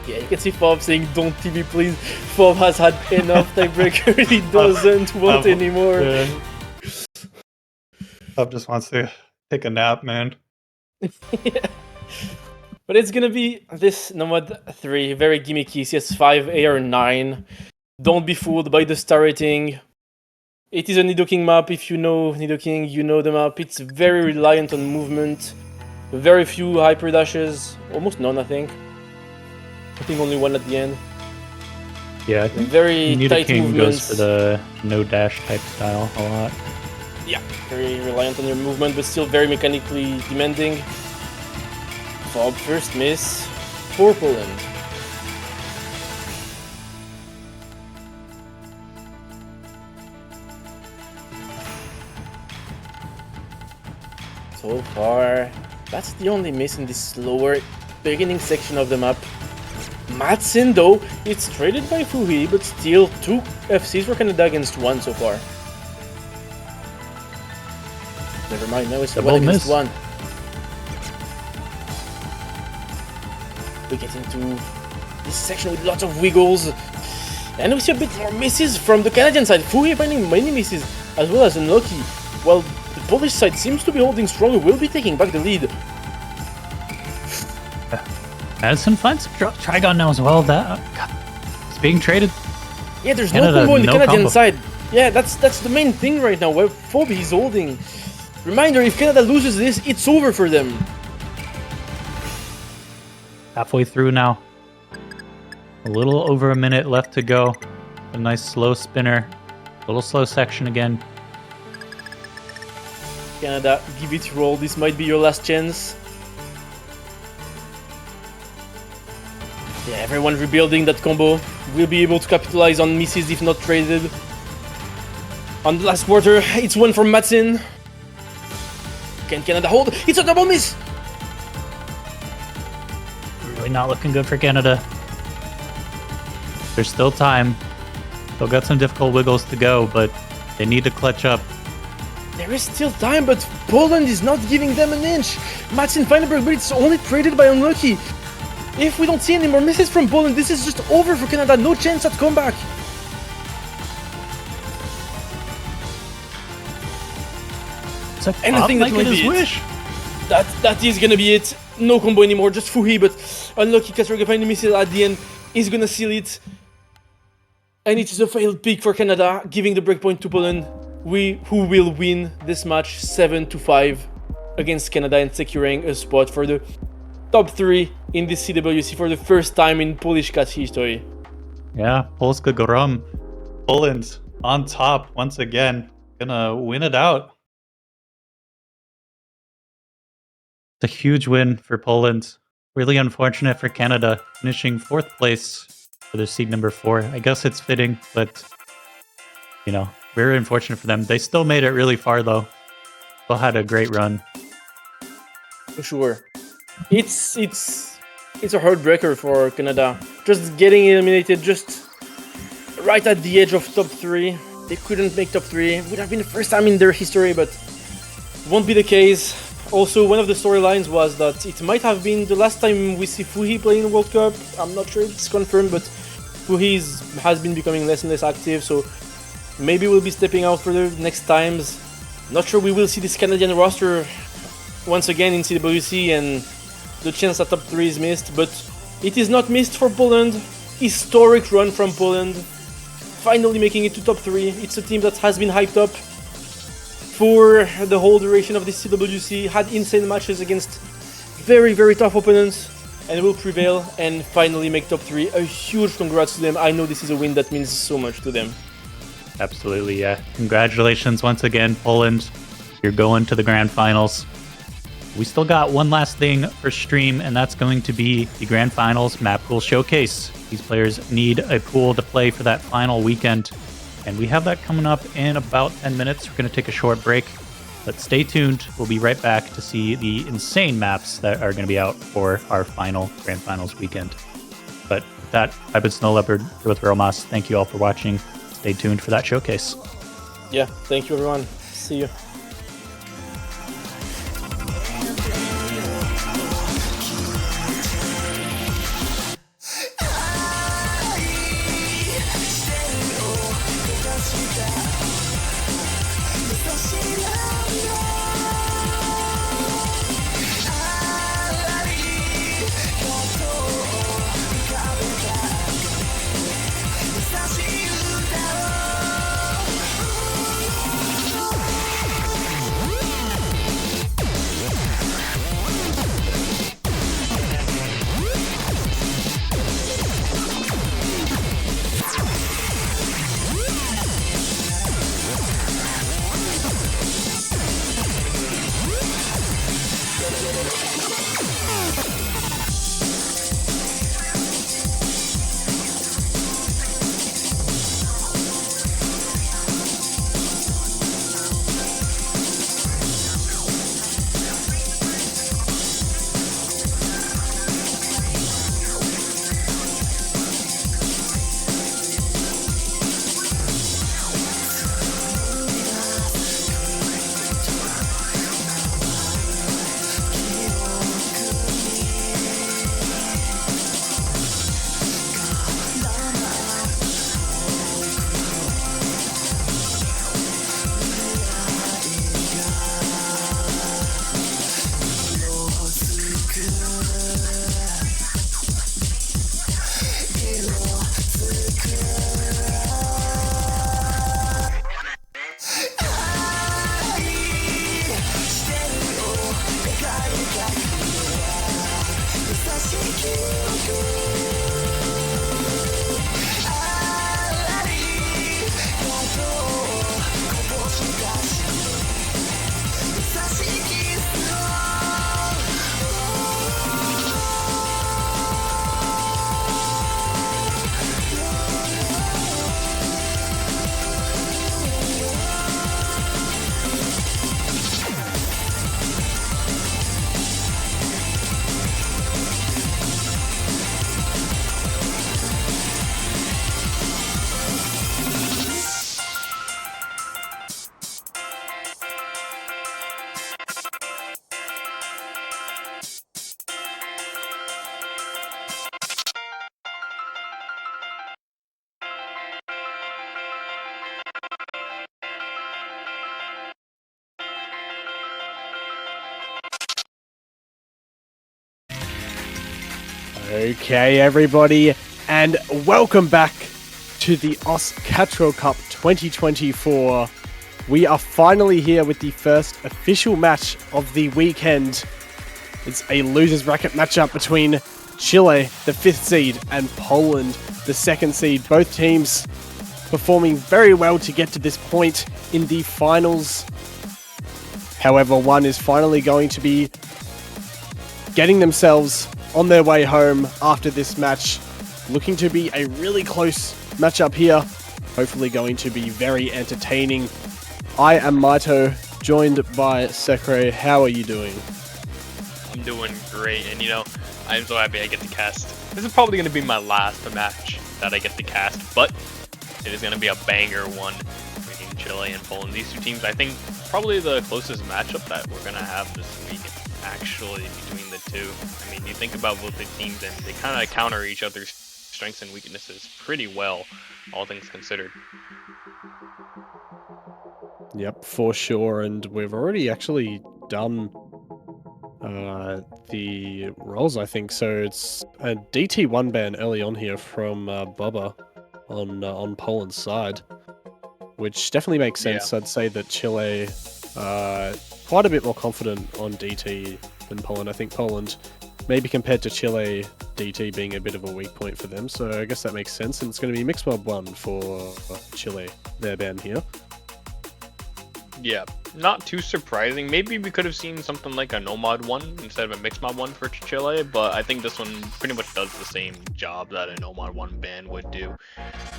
Yeah, you can see Fob saying, "Don't TV, please." Fob has had enough tiebreaker. He doesn't want anymore. Yeah. Bob just wants to take a nap, man. Yeah. But it's gonna be this Nomad 3, very gimmicky, CS5, AR9. Don't be fooled by the star rating. It is a Nidoking map. If you know Nidoking, you know the map. It's very reliant on movement. Very few hyper dashes. Almost none, I think. I think only one at the end. Yeah, I think Very tight Nidoking movements. goes for the no dash type style a lot. Yeah, very reliant on your movement, but still very mechanically demanding. Fob first miss for Poland. So far, that's the only miss in this slower beginning section of the map. Matsin though, it's traded by Fuhi, but still 2 FCs for Canada against 1 so far. Never mind, now it's 1 against 1. We get into this section with lots of wiggles. And we see a bit more misses from the Canadian side. Fuhi finding many misses, as well as unlucky. While the Polish side seems to be holding strong, will be taking back the lead. Madison finds Trigon now as well. That it's being traded. Yeah, there's Canada, no combo in the no Canadian combo. side. Yeah, that's the main thing right now, where Phoebe is holding. Reminder, if Canada loses this, it's over for them. Halfway through now. A little over a minute left to go. A nice slow spinner. A little slow section again. Canada, give it a roll. This might be your last chance. Yeah, everyone rebuilding that combo. Will be able to capitalize on misses if not traded. On the last quarter, it's one from Matsin. Can Canada hold? It's a double miss! Really not looking good for Canada. There's still time. Still got some difficult wiggles to go, but they need to clutch up. There is still time, but Poland is not giving them an inch. Matsin Feinberg, but it's only traded by unlucky. If we don't see any more misses from Poland, this is just over for Canada. No chance at comeback. And I think that might be it. That is gonna be it. No combo anymore, just Fuhi, but unlucky Katarga finding misses at the end is gonna seal it. And it is a failed pick for Canada, giving the breakpoint to Poland. Who will win this match 7-5 against Canada and securing a spot for the top 3 in this CWC for the first time in Polish Cat history. Yeah, Polska Grom. Poland on top once again. Gonna win it out. It's a huge win for Poland. Really unfortunate for Canada, finishing 4th place for their seed number 4. I guess it's fitting, but, you know, very unfortunate for them. They still made it really far, though. Still had a great run. For sure. It's a heartbreaker for Canada. Just getting eliminated just right at the edge of top 3. They couldn't make top 3. Would have been the first time in their history, but won't be the case. Also, one of the storylines was that it might have been the last time we see Fuhi playing the World Cup. I'm not sure it's confirmed, but Fuhi has been becoming less and less active, so maybe we'll be stepping out for the next times. Not sure we will see this Canadian roster once again in CWC, and the chance that top 3 is missed, but it is not missed for Poland. Historic run from Poland. Finally making it to top 3. It's a team that has been hyped up for the whole duration of this CWC, had insane matches against very, very tough opponents, and will prevail and finally make top 3. A huge congrats to them. I know this is a win that means so much to them. Absolutely, yeah. Congratulations once again, Poland. You're going to the grand finals. We still got one last thing for stream, and that's going to be the Grand Finals Map Pool Showcase. These players need a pool to play for that final weekend, and we have that coming up in about 10 minutes. We're going to take a short break, but stay tuned. We'll be right back to see the insane maps that are going to be out for our final Grand Finals weekend. But with that, I've been Snow Leopard here with Romas. Thank you all for watching. Stay tuned for that showcase. Yeah, thank you everyone. See you. Okay, everybody, and welcome back to the Oscatro Cup 2024. We are finally here with the first official match of the weekend. It's a losers bracket matchup between Chile, the 5th seed, and Poland, the 2nd seed. Both teams performing very well to get to this point in the finals. However, one is finally going to be getting themselves on their way home after this match. Looking to be a really close matchup here. Hopefully going to be very entertaining. I am Maito, joined by Sekre. How are you doing? I'm doing great, and I'm so happy I get to cast. This is probably going to be my last match that I get to cast, but it is going to be a banger one between Chile and Poland. These two teams, I think, probably the closest matchup that we're going to have this week, actually, between the two. I mean, you think about both the teams, and they kind of counter each other's strengths and weaknesses pretty well, all things considered. Yep, for sure, and we've already actually done the roles, I think. So it's a DT1 ban early on here from Bubba on Poland's side, which definitely makes sense. Yeah. I'd say that Chile quite a bit more confident on DT than Poland. I think Poland, maybe compared to Chile, DT being a bit of a weak point for them. So I guess that makes sense, and it's going to be Mixed Mob 1 for Chile, their ban here. Yeah, not too surprising. Maybe we could have seen something like a no mod 1 instead of a mixed mod 1 for Chile, but I think this one pretty much does the same job that a no mod 1 ban would do.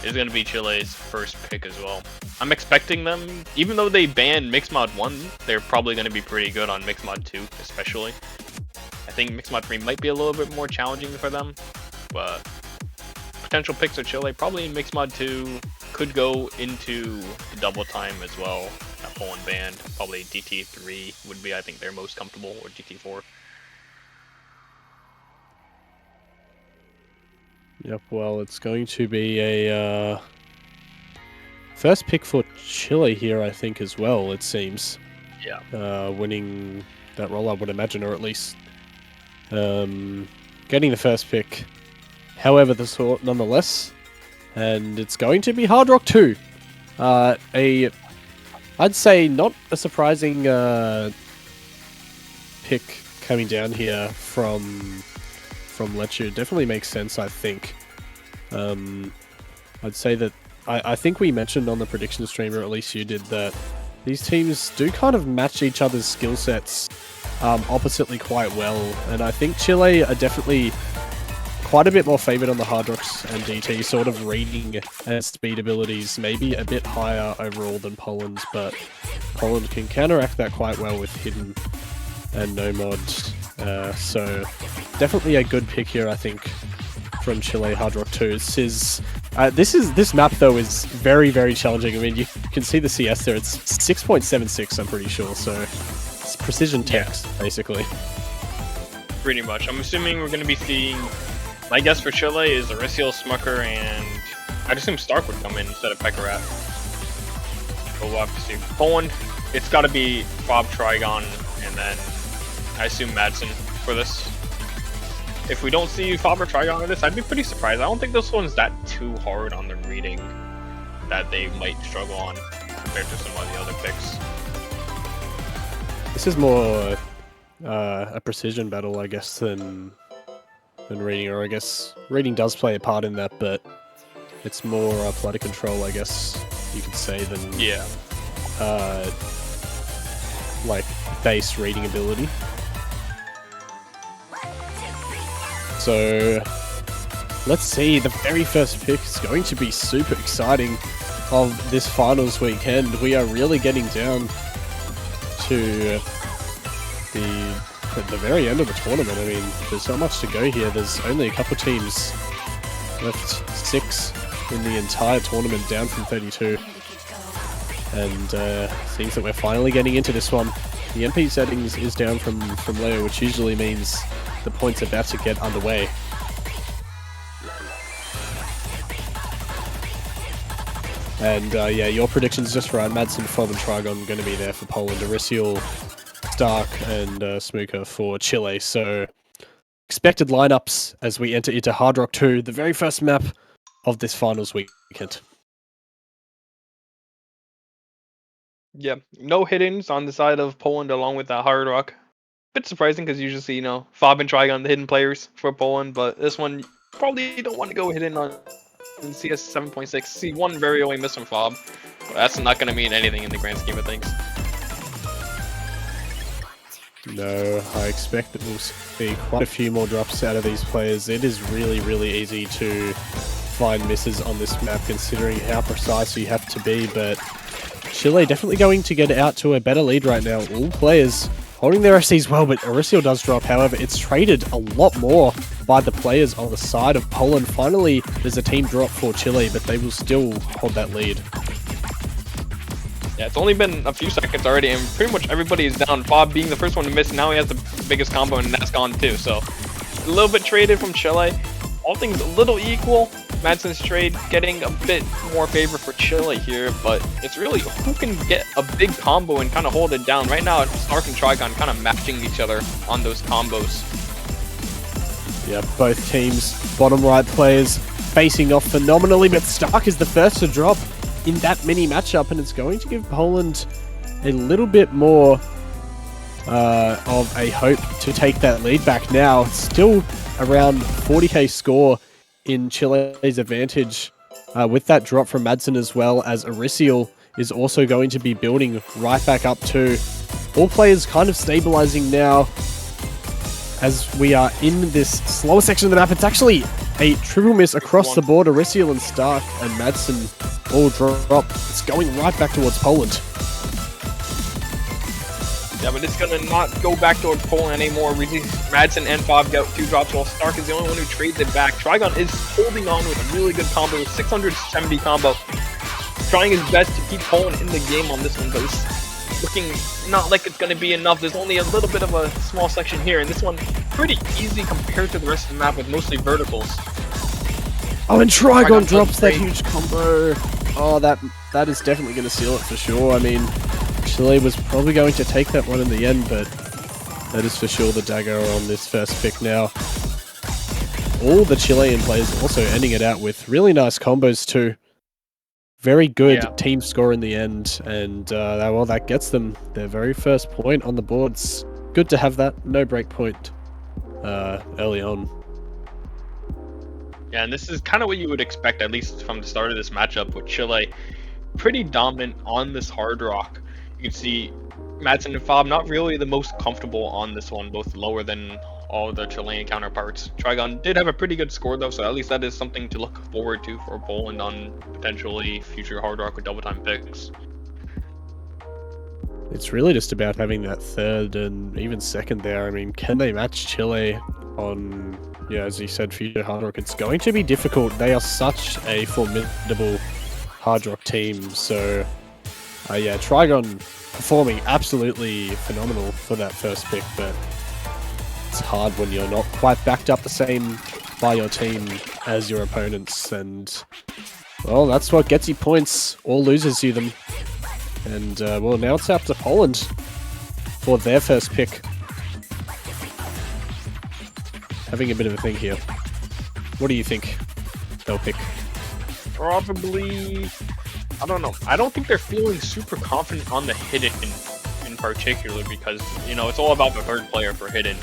It's going to be Chile's first pick as well. I'm expecting them, even though they banned mixed mod 1, they're probably going to be pretty good on mixed mod 2 especially. I think mixed mod 3 might be a little bit more challenging for them, but potential picks of Chile probably in mixed mod 2 could go into double time as well. That Poland band, probably DT3 would be, I think, their most comfortable, or DT4. Yep, well, it's going to be a first pick for Chile here, I think, as well, it seems. Yeah. Winning that role, I would imagine, or at least getting the first pick. However, the sort nonetheless. And it's going to be Hard Rock 2. I'd say not a surprising pick coming down here from Lechu. Definitely makes sense, I think. I'd say that I think we mentioned on the prediction stream, or at least you did, that these teams do kind of match each other's skill sets oppositely quite well. And I think Chile are definitely quite a bit more favoured on the Hard Rocks and DT, sort of reading and speed abilities, maybe a bit higher overall than Poland's, but Poland can counteract that quite well with Hidden and No Mod. So definitely a good pick here, I think, from Chile Hard Rock 2. This map though is very, very challenging. I mean, you can see the CS there. It's 6.76, I'm pretty sure. So it's precision text, basically. Pretty much. I'm assuming we're going to be seeing. My guess for Chile is Aristiel, Smucker, and I'd assume Stark would come in instead of Pekarat. But we'll have to see. Poland, it's got to be Bob Trigon, and then I assume Madsen for this. If we don't see Faber Trigon in this, I'd be pretty surprised. I don't think this one's that too hard on the reading that they might struggle on compared to some of the other picks. This is more a precision battle, I guess, than reading, or I guess reading does play a part in that, but it's more plot control, I guess you could say, than like base reading ability. So let's see, the very first pick is going to be super exciting of this finals weekend. We are really getting down to the very end of the tournament. I mean, there's not much to go here. There's only a couple teams left, 6 in the entire tournament, down from 32. And seems that we're finally getting into this one. The MP settings is down from Leo, which usually means the point's about to get underway. And yeah, your prediction's just right. Madsen, Fob, and Trigon going to be there for Poland. Aristiel, Stark, and Smooker for Chile. So expected lineups as we enter into Hard Rock 2, the very first map of this finals weekend. Yeah, no hiddens on the side of Poland along with that Hard Rock. Bit surprising because you usually see, Fob and Trigon, the hidden players for Poland, but this one probably don't want to go hidden on CS 7.6. See one very only miss from Fob, but that's not going to mean anything in the grand scheme of things. No, I expect that we'll see quite a few more drops out of these players. It is really, really easy to find misses on this map considering how precise you have to be, but Chile definitely going to get out to a better lead right now. All players holding their SCs well, but Aristiel does drop. However, it's traded a lot more by the players on the side of Poland. Finally, there's a team drop for Chile, but they will still hold that lead. Yeah, it's only been a few seconds already, and pretty much everybody is down. Fob being the first one to miss, now he has the biggest combo, and that's gone too. So, a little bit traded from Chile. All things a little equal. Madsen's trade getting a bit more favor for Chile here, but it's really who can get a big combo and kind of hold it down. Right now, Stark and Trigon kind of matching each other on those combos. Yeah, both teams, bottom right players, facing off phenomenally, but Stark is the first to drop in that mini matchup, and it's going to give Poland a little bit more of a hope to take that lead back now. It's still around 40k score in Chile's advantage with that drop from Madsen, as well as Aristiel is also going to be building right back up too. All players kind of stabilizing now as we are in this slower section of the map. It's actually a triple miss across the board. Arisial and Stark and Madsen all drop. It's going right back towards Poland. Yeah, but it's gonna not go back towards Poland anymore. Madsen and Bob got 2 drops, while Stark is the only one who trades it back. Trigon is holding on with a really good combo, 670 combo. Trying his best to keep Poland in the game on this one, but it's looking not like it's gonna be enough. There's only a little bit of a small section here, and this one pretty easy compared to the rest of the map with mostly verticals. Oh, and Trigon drops that huge combo. Oh, that is definitely going to seal it for sure. I mean, Chile was probably going to take that one in the end, but that is for sure the dagger on this first pick now. All the Chilean players also ending it out with really nice combos too. Very good team score in the end, and well, that gets them their very first point on the boards. Good to have that no break point early on. Yeah, and this is kind of what you would expect, at least from the start of this matchup, with Chile pretty dominant on this hard rock. You can see Madsen and Fob not really the most comfortable on this one, both lower than all the Chilean counterparts. Trigon did have a pretty good score though, so at least that is something to look forward to for Poland on potentially future hard rock with double time picks. It's really just about having that third and even second there. I mean, can they match Chile on, yeah, as you said, future hard rock? It's going to be difficult. They are such a formidable hard rock team. So, yeah, Trigon performing absolutely phenomenal for that first pick, but it's hard when you're not quite backed up the same by your team as your opponents. And, well, that's what gets you points or loses you them. And, well, now it's up to Poland for their first pick. Having a bit of a thing here. What do you think they'll pick? Probably, I don't know. I don't think they're feeling super confident on the Hidden in particular, because, you know, it's all about the third player for Hidden.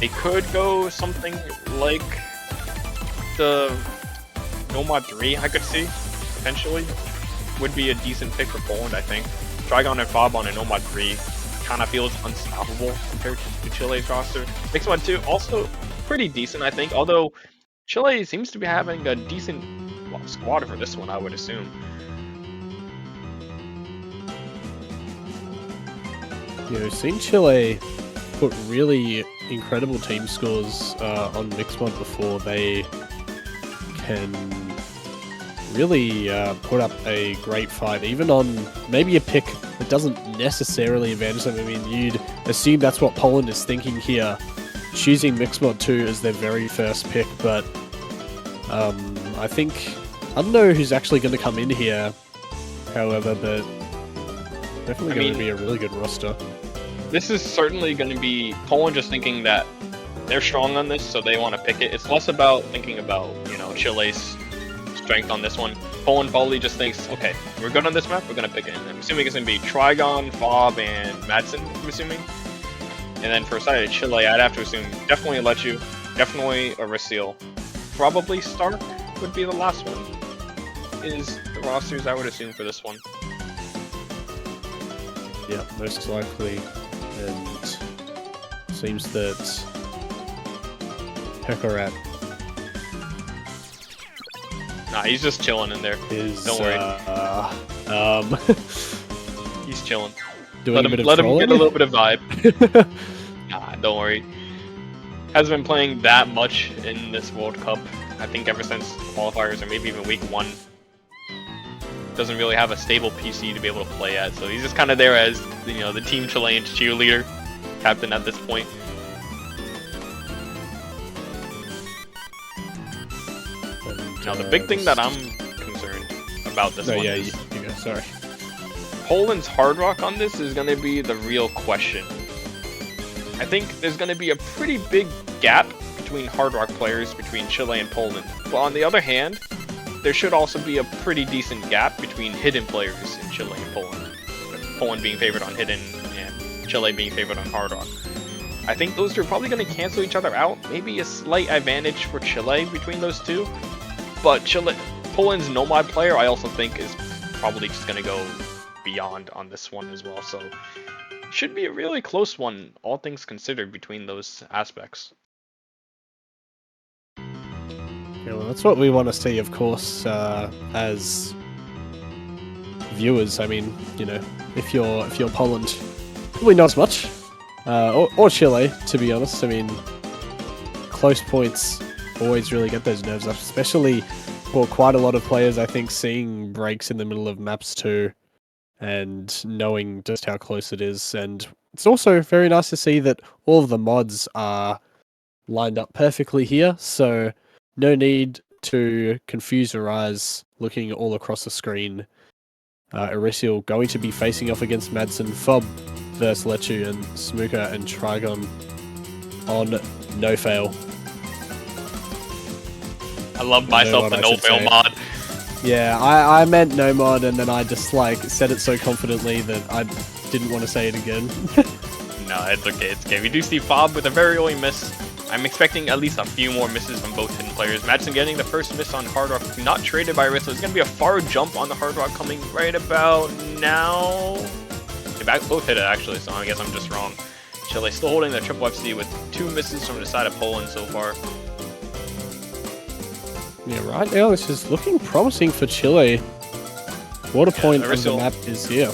They could go something like the Nomad 3, I could see, potentially. Would be a decent pick for Poland, I think. Trigon and Fob on a Nomad 3 kind of feels unstoppable compared to Chile's roster. Mixed Mod 2 also pretty decent, I think, although Chile seems to be having a decent squad for this one, I would assume. Yeah, we've seen Chile put really incredible team scores on Mixed Mod before. They can really put up a great fight, even on maybe a pick that doesn't necessarily advantage them. I mean, you'd assume that's what Poland is thinking here, choosing Mixed Mod 2 as their very first pick, but I don't know who's actually going to come in here, however, but definitely going to be a really good roster. This is certainly going to be Poland just thinking that they're strong on this, so they want to pick it. It's less about thinking about, you know, Chile's strength on this one. Poland probably just thinks, okay, we're good on this map, we're going to pick it. And I'm assuming it's going to be Trigon, Fob, and Madsen, I'm assuming. And then for a side of Chile, I'd have to assume definitely Lechu, definitely Arisial. Probably Stark would be the last one, is the rosters I would assume for this one. Yeah, most likely. And seems that Hekarat Nah, he's just chilling in there. Don't worry. He's chilling. Doing let him get a little bit of vibe. Nah, don't worry. Hasn't been playing that much in this World Cup. I think ever since qualifiers, or maybe even week 1. Doesn't really have a stable PC to be able to play at, so he's just kind of there as, you know, the Team Chilean cheerleader captain at this point. Now the big thing that I'm concerned about this one is you go, sorry. Poland's hard rock on this is going to be the real question. I think there's going to be a pretty big gap between hard rock players between Chile and Poland. But on the other hand, there should also be a pretty decent gap between hidden players in Chile and Poland. Poland being favored on hidden and Chile being favored on hard rock. I think those two are probably going to cancel each other out. Maybe a slight advantage for Chile between those two. But Poland's Nomad player I also think is probably just gonna go beyond on this one as well. So should be a really close one, all things considered, between those aspects. Yeah, well, that's what we want to see, of course, as viewers. I mean, you know, if you're Poland, probably not as much, or Chile, to be honest. I mean, close points always really get those nerves up, especially for quite a lot of players. I think seeing breaks in the middle of maps too, and knowing just how close it is, and it's also very nice to see that all of the mods are lined up perfectly here. So no need to confuse your eyes looking all across the screen. Erisial going to be facing off against Madsen, Fob versus Lechu, and Smooka and Trigon on No Fail. I love myself the No Fail mod. Yeah, I meant no mod, and then I just like said it so confidently that I didn't want to say it again. No, it's okay, it's okay. We do see Fob with a very early miss. I'm expecting at least a few more misses from both hidden players. Madsen getting the first miss on Hard Rock, not traded by Erisial. It's going to be a far jump on the Hard Rock coming right about now. They both hit it actually, so I guess I'm just wrong. Chile still holding the triple FC with 2 misses from the side of Poland so far. Yeah, right now this is looking promising for Chile. Water point of the Erisial map is here.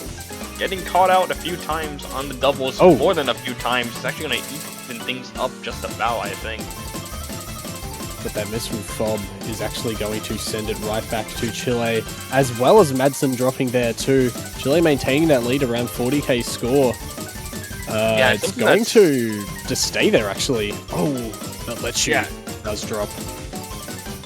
getting caught out a few times on the doubles, more than a few times. It's actually going to even things up just about, I think. But that miss from Fob is actually going to send it right back to Chile, as well as Madsen dropping there too. Chile maintaining that lead around 40k score. It's going to just stay there, actually. Oh, that lets you. Does drop.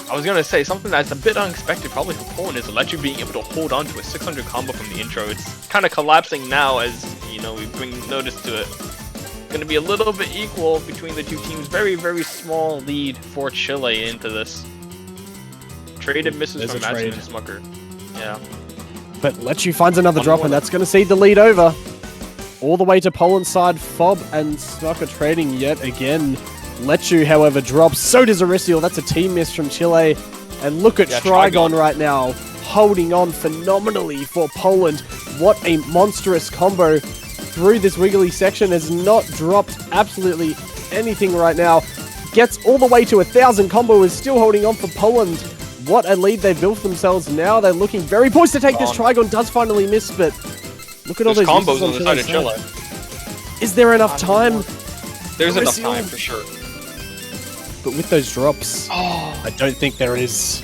I was going to say, something that's a bit unexpected probably for Poland is Lechu being able to hold on to a 600 combo from the intro. It's kind of collapsing now as, you know, we bring notice to it. Going to be a little bit equal between the two teams. Very, very small lead for Chile into this. Traded misses from Madsen and Smucker. Yeah. But Lechu finds another drop, and that's going to cede the lead over. All the way to Poland's side. Fob and Smucker trading yet again. Lechu, however, drops. So does Erisial. That's a team miss from Chile. And look at Trigon right now, holding on phenomenally for Poland. What a monstrous combo through this wiggly section. Has not dropped absolutely anything right now. Gets all the way to 1,000 combo, is still holding on for Poland. What a lead they've built for themselves now. They're looking very poised to take this. Trigon does finally miss, but look at all those combos on the side of Chile. Is there enough time? There's enough time for sure. But with those drops, I don't think there is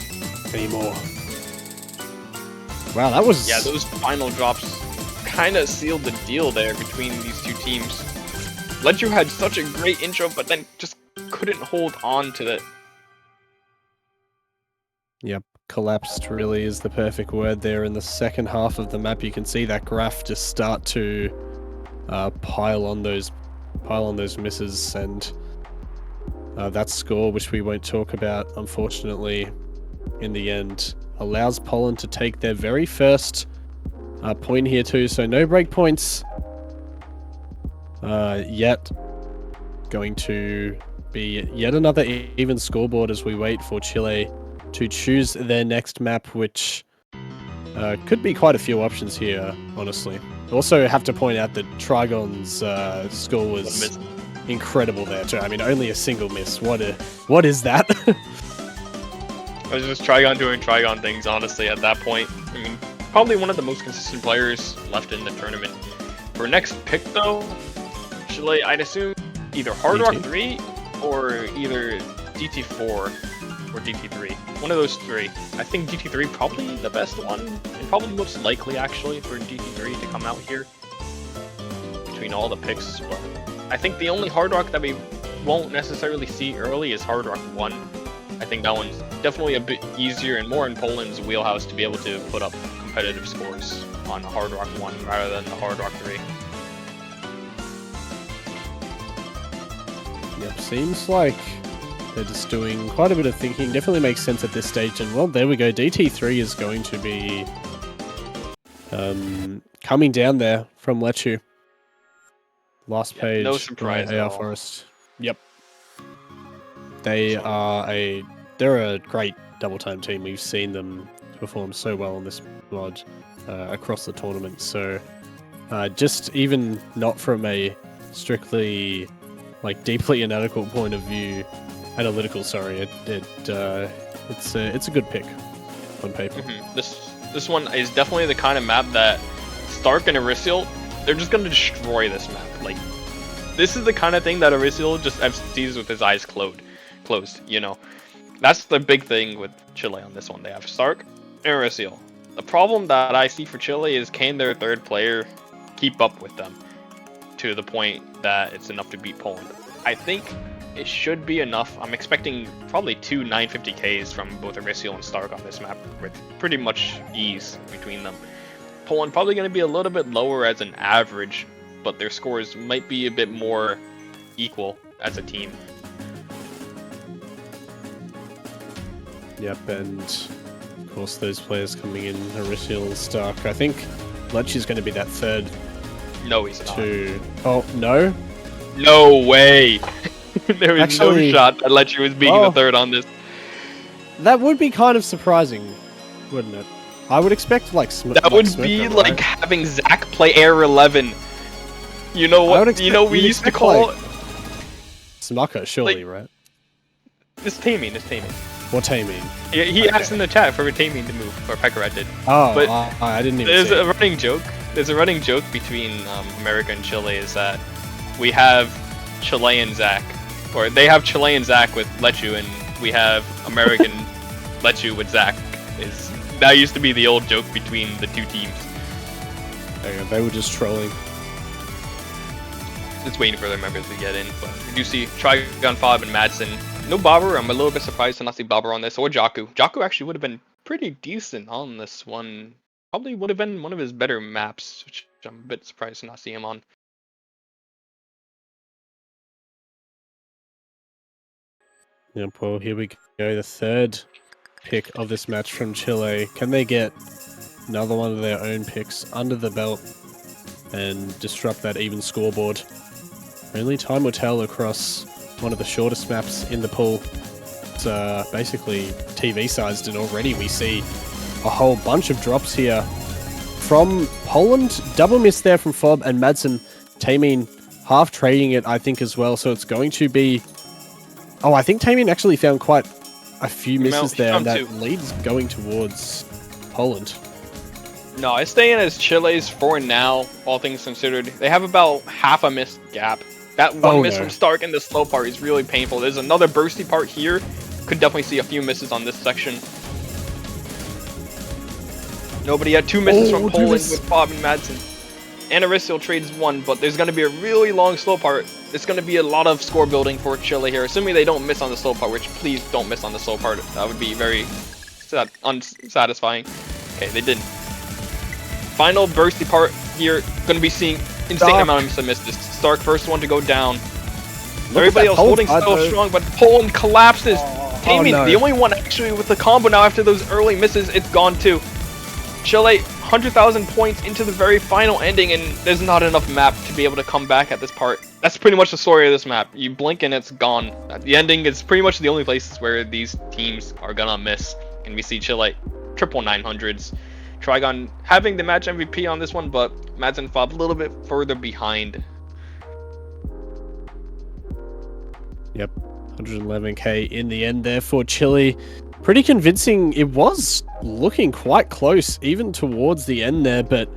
anymore. Wow, that was... Yeah, those final drops kind of sealed the deal there between these two teams. Lechu had such a great intro, but then just couldn't hold on to that. Yep, collapsed really is the perfect word there. In the second half of the map, you can see that graph just start to pile on those misses, and that score, which we won't talk about, unfortunately, in the end, allows Poland to take their very first point here too. So no break points yet. Going to be yet another even scoreboard as we wait for Chile to choose their next map, which could be quite a few options here, honestly. Also have to point out that Trigon's score was incredible there too. I mean, only a single miss. What is that? I was just Trigon doing Trigon things, honestly, at that point. I mean, probably one of the most consistent players left in the tournament. For next pick, though, Chile, I'd assume either Hard Rock 3 or either DT4 or DT3. One of those three. I think DT3 probably the best one, and probably most likely, actually, for DT3 to come out here between all the picks. But I think the only Hard Rock that we won't necessarily see early is Hard Rock 1. I think that one's definitely a bit easier and more in Poland's wheelhouse to be able to put up competitive scores on the Hard Rock 1 rather than the Hard Rock 3. Yep, seems like they're just doing quite a bit of thinking. Definitely makes sense at this stage. And well, there we go. DT3 is going to be coming down there from Lechu. Last page. No surprise at all. Forest. Yep. They're a great double time team. We've seen them perform so well on this mod. across the tournament. So just even not from a strictly like deeply analytical point of view, sorry, it's a good pick on paper. This one is definitely the kind of map that Stark and Erisial, they're just gonna destroy this map. Like, this is the kind of thing that Erisial just FCs with his eyes closed, you know. That's the big thing with Chile on this one. They have Stark and Erisial. The problem that I see for Chile is, can their third player keep up with them to the point that it's enough to beat Poland? I think it should be enough. I'm expecting probably 2 950Ks from both Erisial and Stark on this map with pretty much ease between them. Poland probably going to be a little bit lower as an average, but their scores might be a bit more equal as a team. Yep, and of course those players coming in, Erisial and Stark. I think Lechi's going to be that third. No, he's not. Oh, no? No way! There was Actually, no shot that Lechi was being the third on this. That would be kind of surprising, wouldn't it? I would expect like that would be like having Zach play Air 11. You know what? You know we used to call Smucker, surely, right? It's Taming. What Taming? He asked in the chat for Taming to move, or Pekaret did. Oh, but I didn't even. There's see a running joke. There's a running joke between America and Chile is that we have Chilean Zach, or they have Chilean Zach with Lechu, and we have American Lechu with Zach. That used to be the old joke between the two teams. They were just trolling. Just waiting for their members to get in. But we do see Trigon, Fob, and Madsen. No Bobber. I'm a little bit surprised to not see Bobber on this, or Jakku. Jakku actually would have been pretty decent on this one. Probably would have been one of his better maps, which I'm a bit surprised to not see him on. Yep, well, here we go. The third pick of this match from Chile. Can they get another one of their own picks under the belt and disrupt that even scoreboard? Only time will tell across one of the shortest maps in the pool. It's basically TV-sized, and already we see a whole bunch of drops here from Poland. Double miss there from Fob and Madsen. Taming half trading it, I think, as well. So it's going to be... Oh, I think Taming actually found quite a few misses there, and that lead's going towards Poland. No, it's staying as Chile's for now, all things considered. They have about half a missed gap. That one miss from Stark in the slow part is really painful. There's another bursty part here. Could definitely see a few misses on this section. Nobody had 2 misses from Poland with Bob and Madsen. And Erisial trades 1, but there's going to be a really long slow part. It's going to be a lot of score building for Chile here, assuming they don't miss on the slow part, which please don't miss on the slow part. That would be very unsatisfying. Okay, they didn't. Final bursty part here, going to be seeing insane amount of misses. Stark first one to go down. Everybody else holding so strong, but Poland collapses. Taming, the only one actually with the combo now after those early misses, it's gone too. Chile, 100,000 points into the very final ending, and there's not enough map to be able to come back at this part. That's pretty much the story of this map. You blink and it's gone. At the ending is pretty much the only places where these teams are gonna miss. And we see Chile triple 900s. Trigon having the match MVP on this one, but Madsen Fob a little bit further behind. Yep, 111k in the end there for Chile. Pretty convincing. It was looking quite close, even towards the end there, but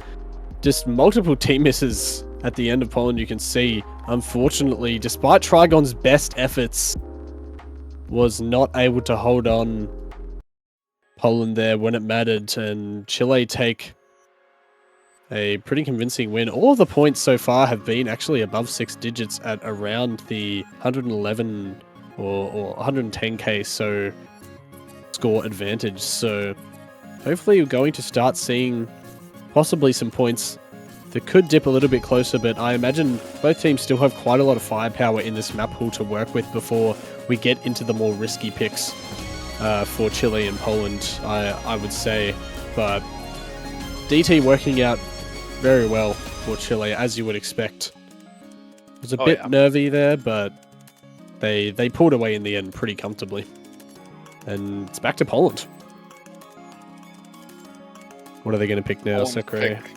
just multiple team misses at the end of Poland, you can see. Unfortunately, despite Trigon's best efforts, was not able to hold on Poland there when it mattered, and Chile take a pretty convincing win. All of the points so far have been actually above 6 digits at around the 111 or 110k so score advantage. So hopefully you're going to start seeing possibly some points that could dip a little bit closer, but I imagine both teams still have quite a lot of firepower in this map pool to work with before we get into the more risky picks for Chile and Poland, I would say. But DT working out very well for Chile, as you would expect. It was a bit nervy there, but they pulled away in the end pretty comfortably. And it's back to Poland. What are they going to pick now, Poland Sakurai? pick.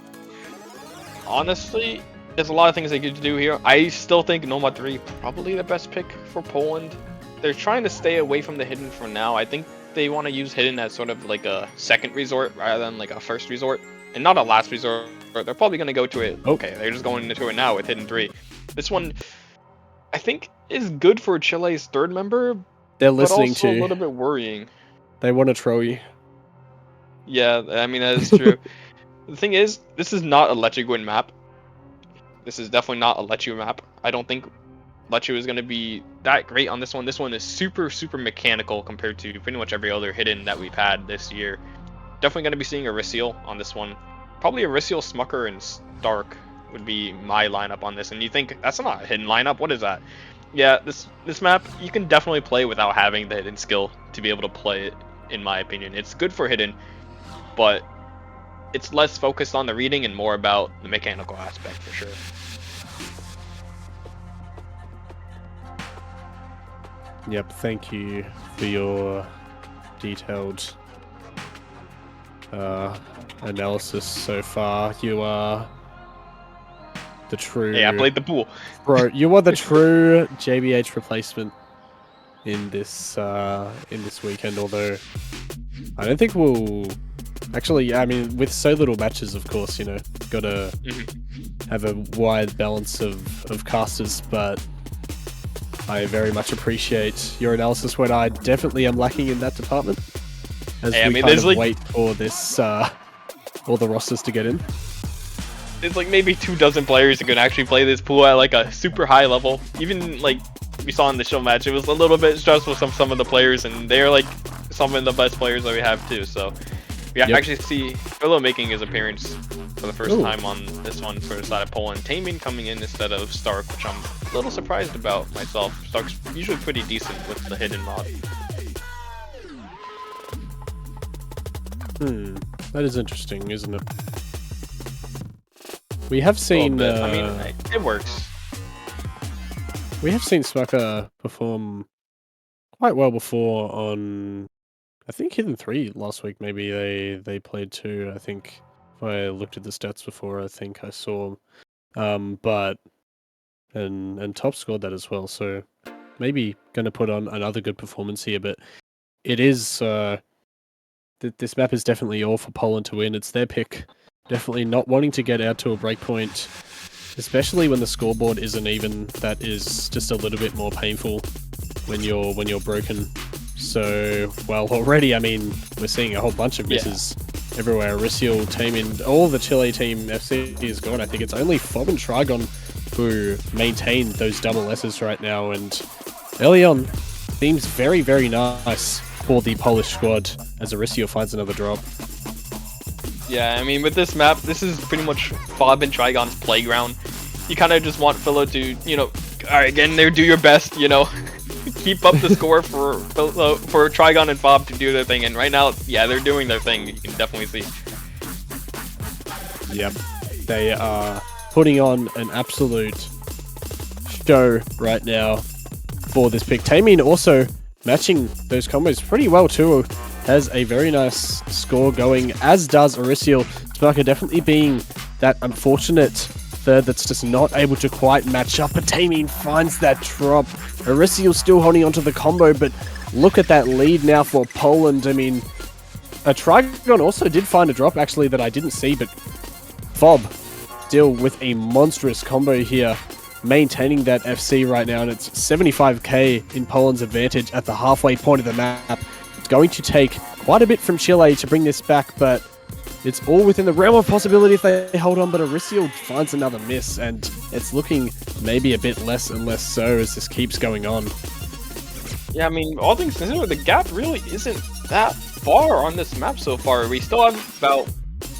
Honestly, there's a lot of things they could do here. I still think Nomad 3 probably the best pick for Poland. They're trying to stay away from the Hidden for now. I think they want to use Hidden as sort of like a second resort rather than like a first resort. And not a last resort. They're probably going to go to it. Okay, they're just going into it now with Hidden 3. This one, I think, is good for Chile's third member. They're listening but also to a little bit worrying. They want to troll you. Yeah, I mean, that is true. The thing is, this is not a Let You win map. This is definitely not a Let You map. I don't think Let You is going to be that great on this one. This one is super, super mechanical compared to pretty much every other Hidden that we've had this year. Definitely going to be seeing a Rissiel on this one. Probably a Rissiel, Smucker, and Stark would be my lineup on this. And you think, that's not a Hidden lineup, what is that? Yeah, this map, you can definitely play without having the Hidden skill to be able to play it, in my opinion. It's good for Hidden, but it's less focused on the reading and more about the mechanical aspect for sure. Yep, thank you for your detailed analysis so far. You are the true... Yeah, I played the pool. Bro, you are the true JBH replacement in this weekend, although I don't think we'll... Actually, I mean, with so little matches, of course, you know, gotta have a wide balance of casters, but I very much appreciate your analysis when I definitely am lacking in that department. As Hey, I we mean, kind there's of like- wait for this, all the rosters to get in. There's like maybe 24 players who can actually play this pool at like a super high level. Even like we saw in the show match, it was a little bit stressful for some of the players, and they're like some of the best players that we have too. So we actually see Philo making his appearance for the first time on this one for the side of Poland. Taemin coming in instead of Stark, which I'm a little surprised about myself. Stark's usually pretty decent with the Hidden mod. That is interesting, isn't it? We have seen. I mean, it works. We have seen Smucker perform quite well before on, I think, Hidden 3 last week. Maybe they played 2. I think if I looked at the stats before, I think I saw. But and top scored that as well. So maybe going to put on another good performance here. But it is this map is definitely all for Poland to win. It's their pick. Definitely not wanting to get out to a breakpoint, especially when the scoreboard isn't even. That is just a little bit more painful when you're broken. So, well, already, I mean, we're seeing a whole bunch of misses everywhere. Rissiel, Taemin, all the Chile team FC is gone. I think it's only Fob and Trigon who maintain those double S's right now, and early on seems very, very nice for the Polish squad as Rissiel finds another drop. Yeah, I mean, with this map, this is pretty much Fob and Trigon's playground. You kind of just want Philo to, you know, alright, get in there, do your best, you know, keep up the score for Trigon and Fob to do their thing. And right now, yeah, they're doing their thing. You can definitely see. Yep, they are putting on an absolute show right now for this pick. Taemin also matching those combos pretty well too. Has a very nice score going, as does Rissiel. Smucker definitely being that unfortunate third that's just not able to quite match up, but Taemin finds that drop. Rissiel still holding onto the combo, but look at that lead now for Poland. I mean, Trigon also did find a drop actually that I didn't see, but Fob still with a monstrous combo here, maintaining that FC right now, and it's 75k in Poland's advantage at the halfway point of the map. It's going to take quite a bit from Chile to bring this back, but it's all within the realm of possibility if they hold on. But Rissiel finds another miss, and it's looking maybe a bit less and less so as this keeps going on. Yeah, I mean, all things considered, the gap really isn't that far on this map so far. We still have about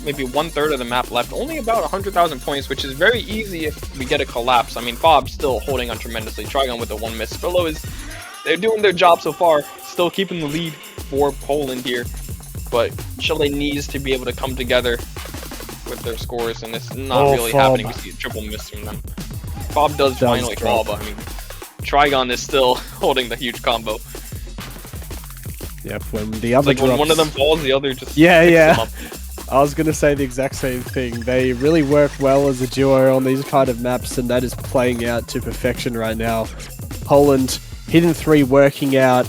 maybe 1/3 of the map left, only about 100,000 points, which is very easy if we get a collapse. I mean, Fob's still holding on tremendously. Trigon with the 1 miss. Philo is, they're doing their job so far, still keeping the lead for Poland here. But Chile needs to be able to come together with their scores, and it's not really Fob. happening. We see a triple miss from them. Fob does finally fall, but I mean, Trigon is still holding the huge combo. Yep, when the other It's like when one of them falls, the other just picks them up. I was going to say the exact same thing. They really work well as a duo on these kind of maps, and that is playing out to perfection right now. Poland, Hidden 3 working out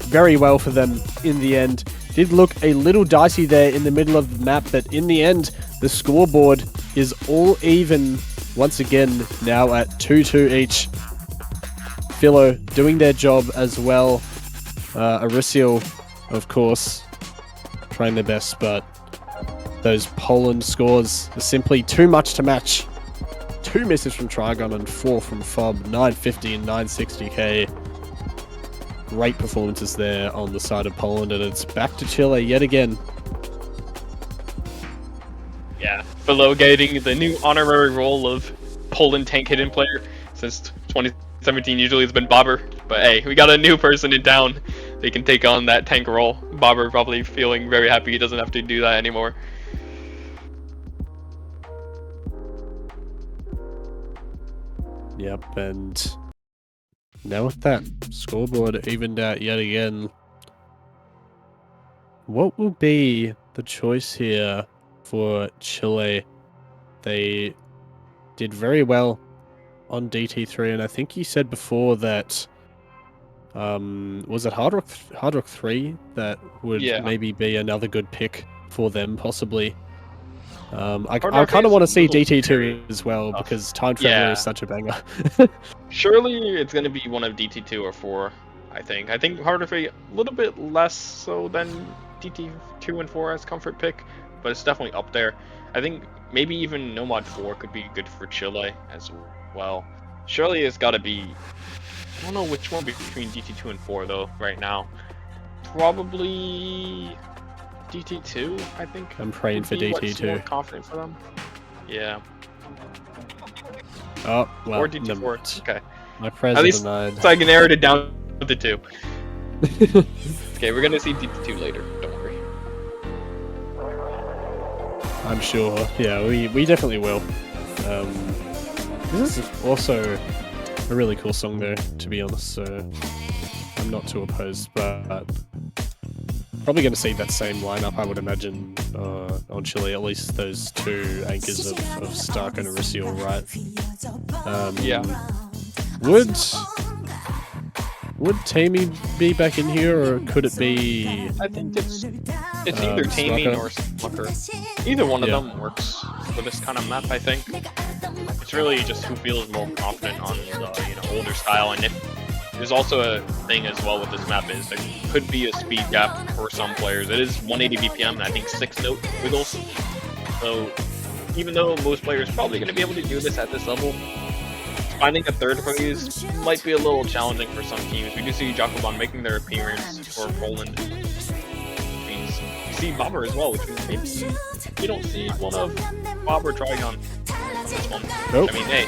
very well for them in the end. Did look a little dicey there in the middle of the map, but in the end, the scoreboard is all even once again now at 2-2 each. Philo doing their job as well. Arisial, of course, trying their best, but those Poland scores are simply too much to match. 2 misses from Trigon and 4 from Fob, 950 and 960k. Great performances there on the side of Poland, and it's back to Chile yet again. Yeah, Philo getting the new honorary role of Poland tank hidden player since 2017. Usually it's been Bobber, but hey, we got a new person in town. They can take on that tank role. Bobber probably feeling very happy he doesn't have to do that anymore. Yep, and now with that scoreboard evened out yet again, what will be the choice here for Chile? They did very well on DT3, and I think you said before that was it Hard Rock 3 that would maybe be another good pick for them, possibly. I kind of want to see DT2 as well, because Time Traveler is such a banger. Surely it's going to be one of DT2 or 4, I think. I think Hard Rock 3 a little bit less so than DT2 and 4 as comfort pick, but it's definitely up there. I think maybe even Nomad 4 could be good for Chile as well. Surely it's got to be... I don't know which one between DT2 and 4 though, right now. Probably... DT2, I think. I'm praying for DT2. More confident for them. Yeah. Oh, well. Or DT4. Okay. My prayers At least denied. so I can narrow it down to 2. Okay, we're gonna see DT2 later. Don't worry. I'm sure. Yeah, we definitely will. This is also a really cool song though, to be honest, so I'm not too opposed, but probably going to see that same lineup, I would imagine, on Chile, at least those 2 anchors of Stark and Arisial, right? Yeah. Would Tammy be back in here, or could it be... I think it's either Tammy or Smucker. Either one of them works for this kind of map, I think. It's really just who feels more confident on the older style, and if there's also a thing as well with this map is there could be a speed gap for some players. It is 180 BPM and I think 6-note wiggles. So even though most players are probably going to be able to do this at this level, finding a third phase might be a little challenging for some teams. We do see Jacobon making their appearance for Poland. Which means you see Bobber as well, which means maybe you don't see one of Bob or Trigon. This one. Nope. I mean, hey.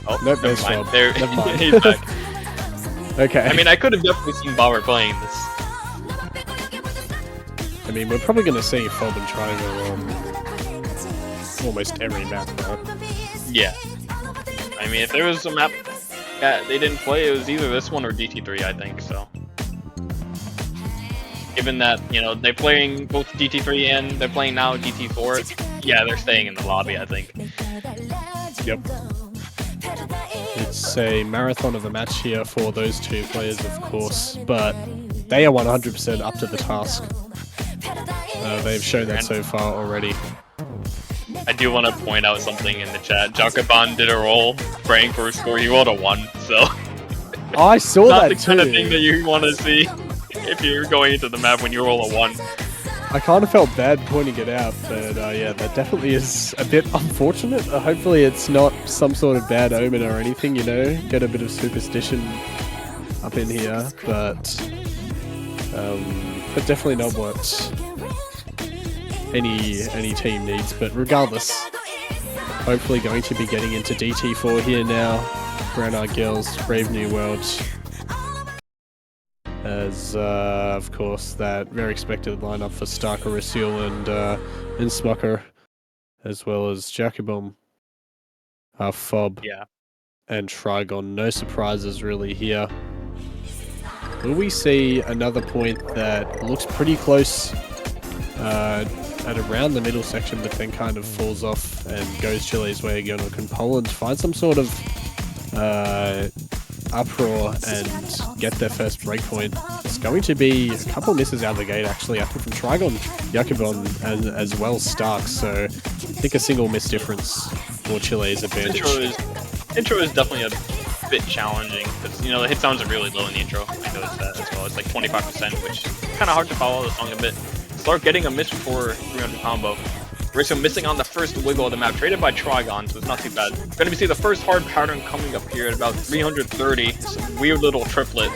Oh, nope, never mind. There, never mind. He's back. Okay. I mean, I could have definitely seen Bauer playing this. I mean, we're probably going to see Fob and Triangle on almost every map, right? Yeah. I mean, if there was a map that they didn't play, it was either this one or DT3, I think, so. Given that, they're playing both DT3 and they're playing now DT4, yeah, they're staying in the lobby, I think. Yep. It's a marathon of a match here for those 2 players, of course, but they are 100% up to the task. They've shown that so far already. I do want to point out something in the chat. Jacobon did a roll praying for a score. He rolled a 1, so... I saw Not that the too. kind of thing that you want to see if you're going into the map when you roll a 1. I kind of felt bad pointing it out, but yeah, that definitely is a bit unfortunate. Hopefully it's not some sort of bad omen or anything, get a bit of superstition up in here, but definitely not what any team needs. But regardless, hopefully going to be getting into DT4 here now. Granite Girls, Brave New World. As, of course, that very expected lineup for Stark, Arisial, and Smucker, as well as Jacobon, Fob, and Trigon. No surprises really here. Will we see another point that looks pretty close at around the middle section, but then kind of falls off and goes Chile's way again. Or can Poland find some sort of uproar and get their first breakpoint? It's going to be a couple misses out of the gate, actually. I think from Trigon, Jakubon, and as well Stark. So I think a single miss difference for Chile's advantage. Intro is definitely a bit challenging because the hit sounds are really low in the intro. I noticed that as well. It's like 25%, which is kind of hard to follow the song a bit. Start getting a miss before 300 combo. Risco missing on the first wiggle of the map, traded by Trigon, so it's not too bad. Going to see the first hard pattern coming up here at about 330. It's a weird little triplet.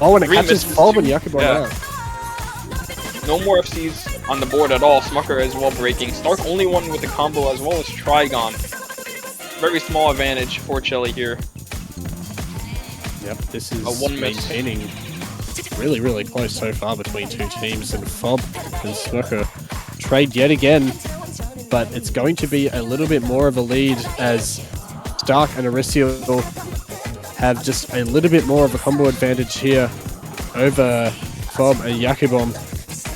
Oh, and it catches Fob and Jakubon out. No more FCs on the board at all. Smucker as well breaking. Stark only one with the combo as well as Trigon. Very small advantage for Chile here. Yep, this is one miss. maintaining really, really close so far between two teams, and Fob and Smucker trade yet again, but it's going to be a little bit more of a lead as Stark and Aricio have just a little bit more of a combo advantage here over Fob and Jakubon.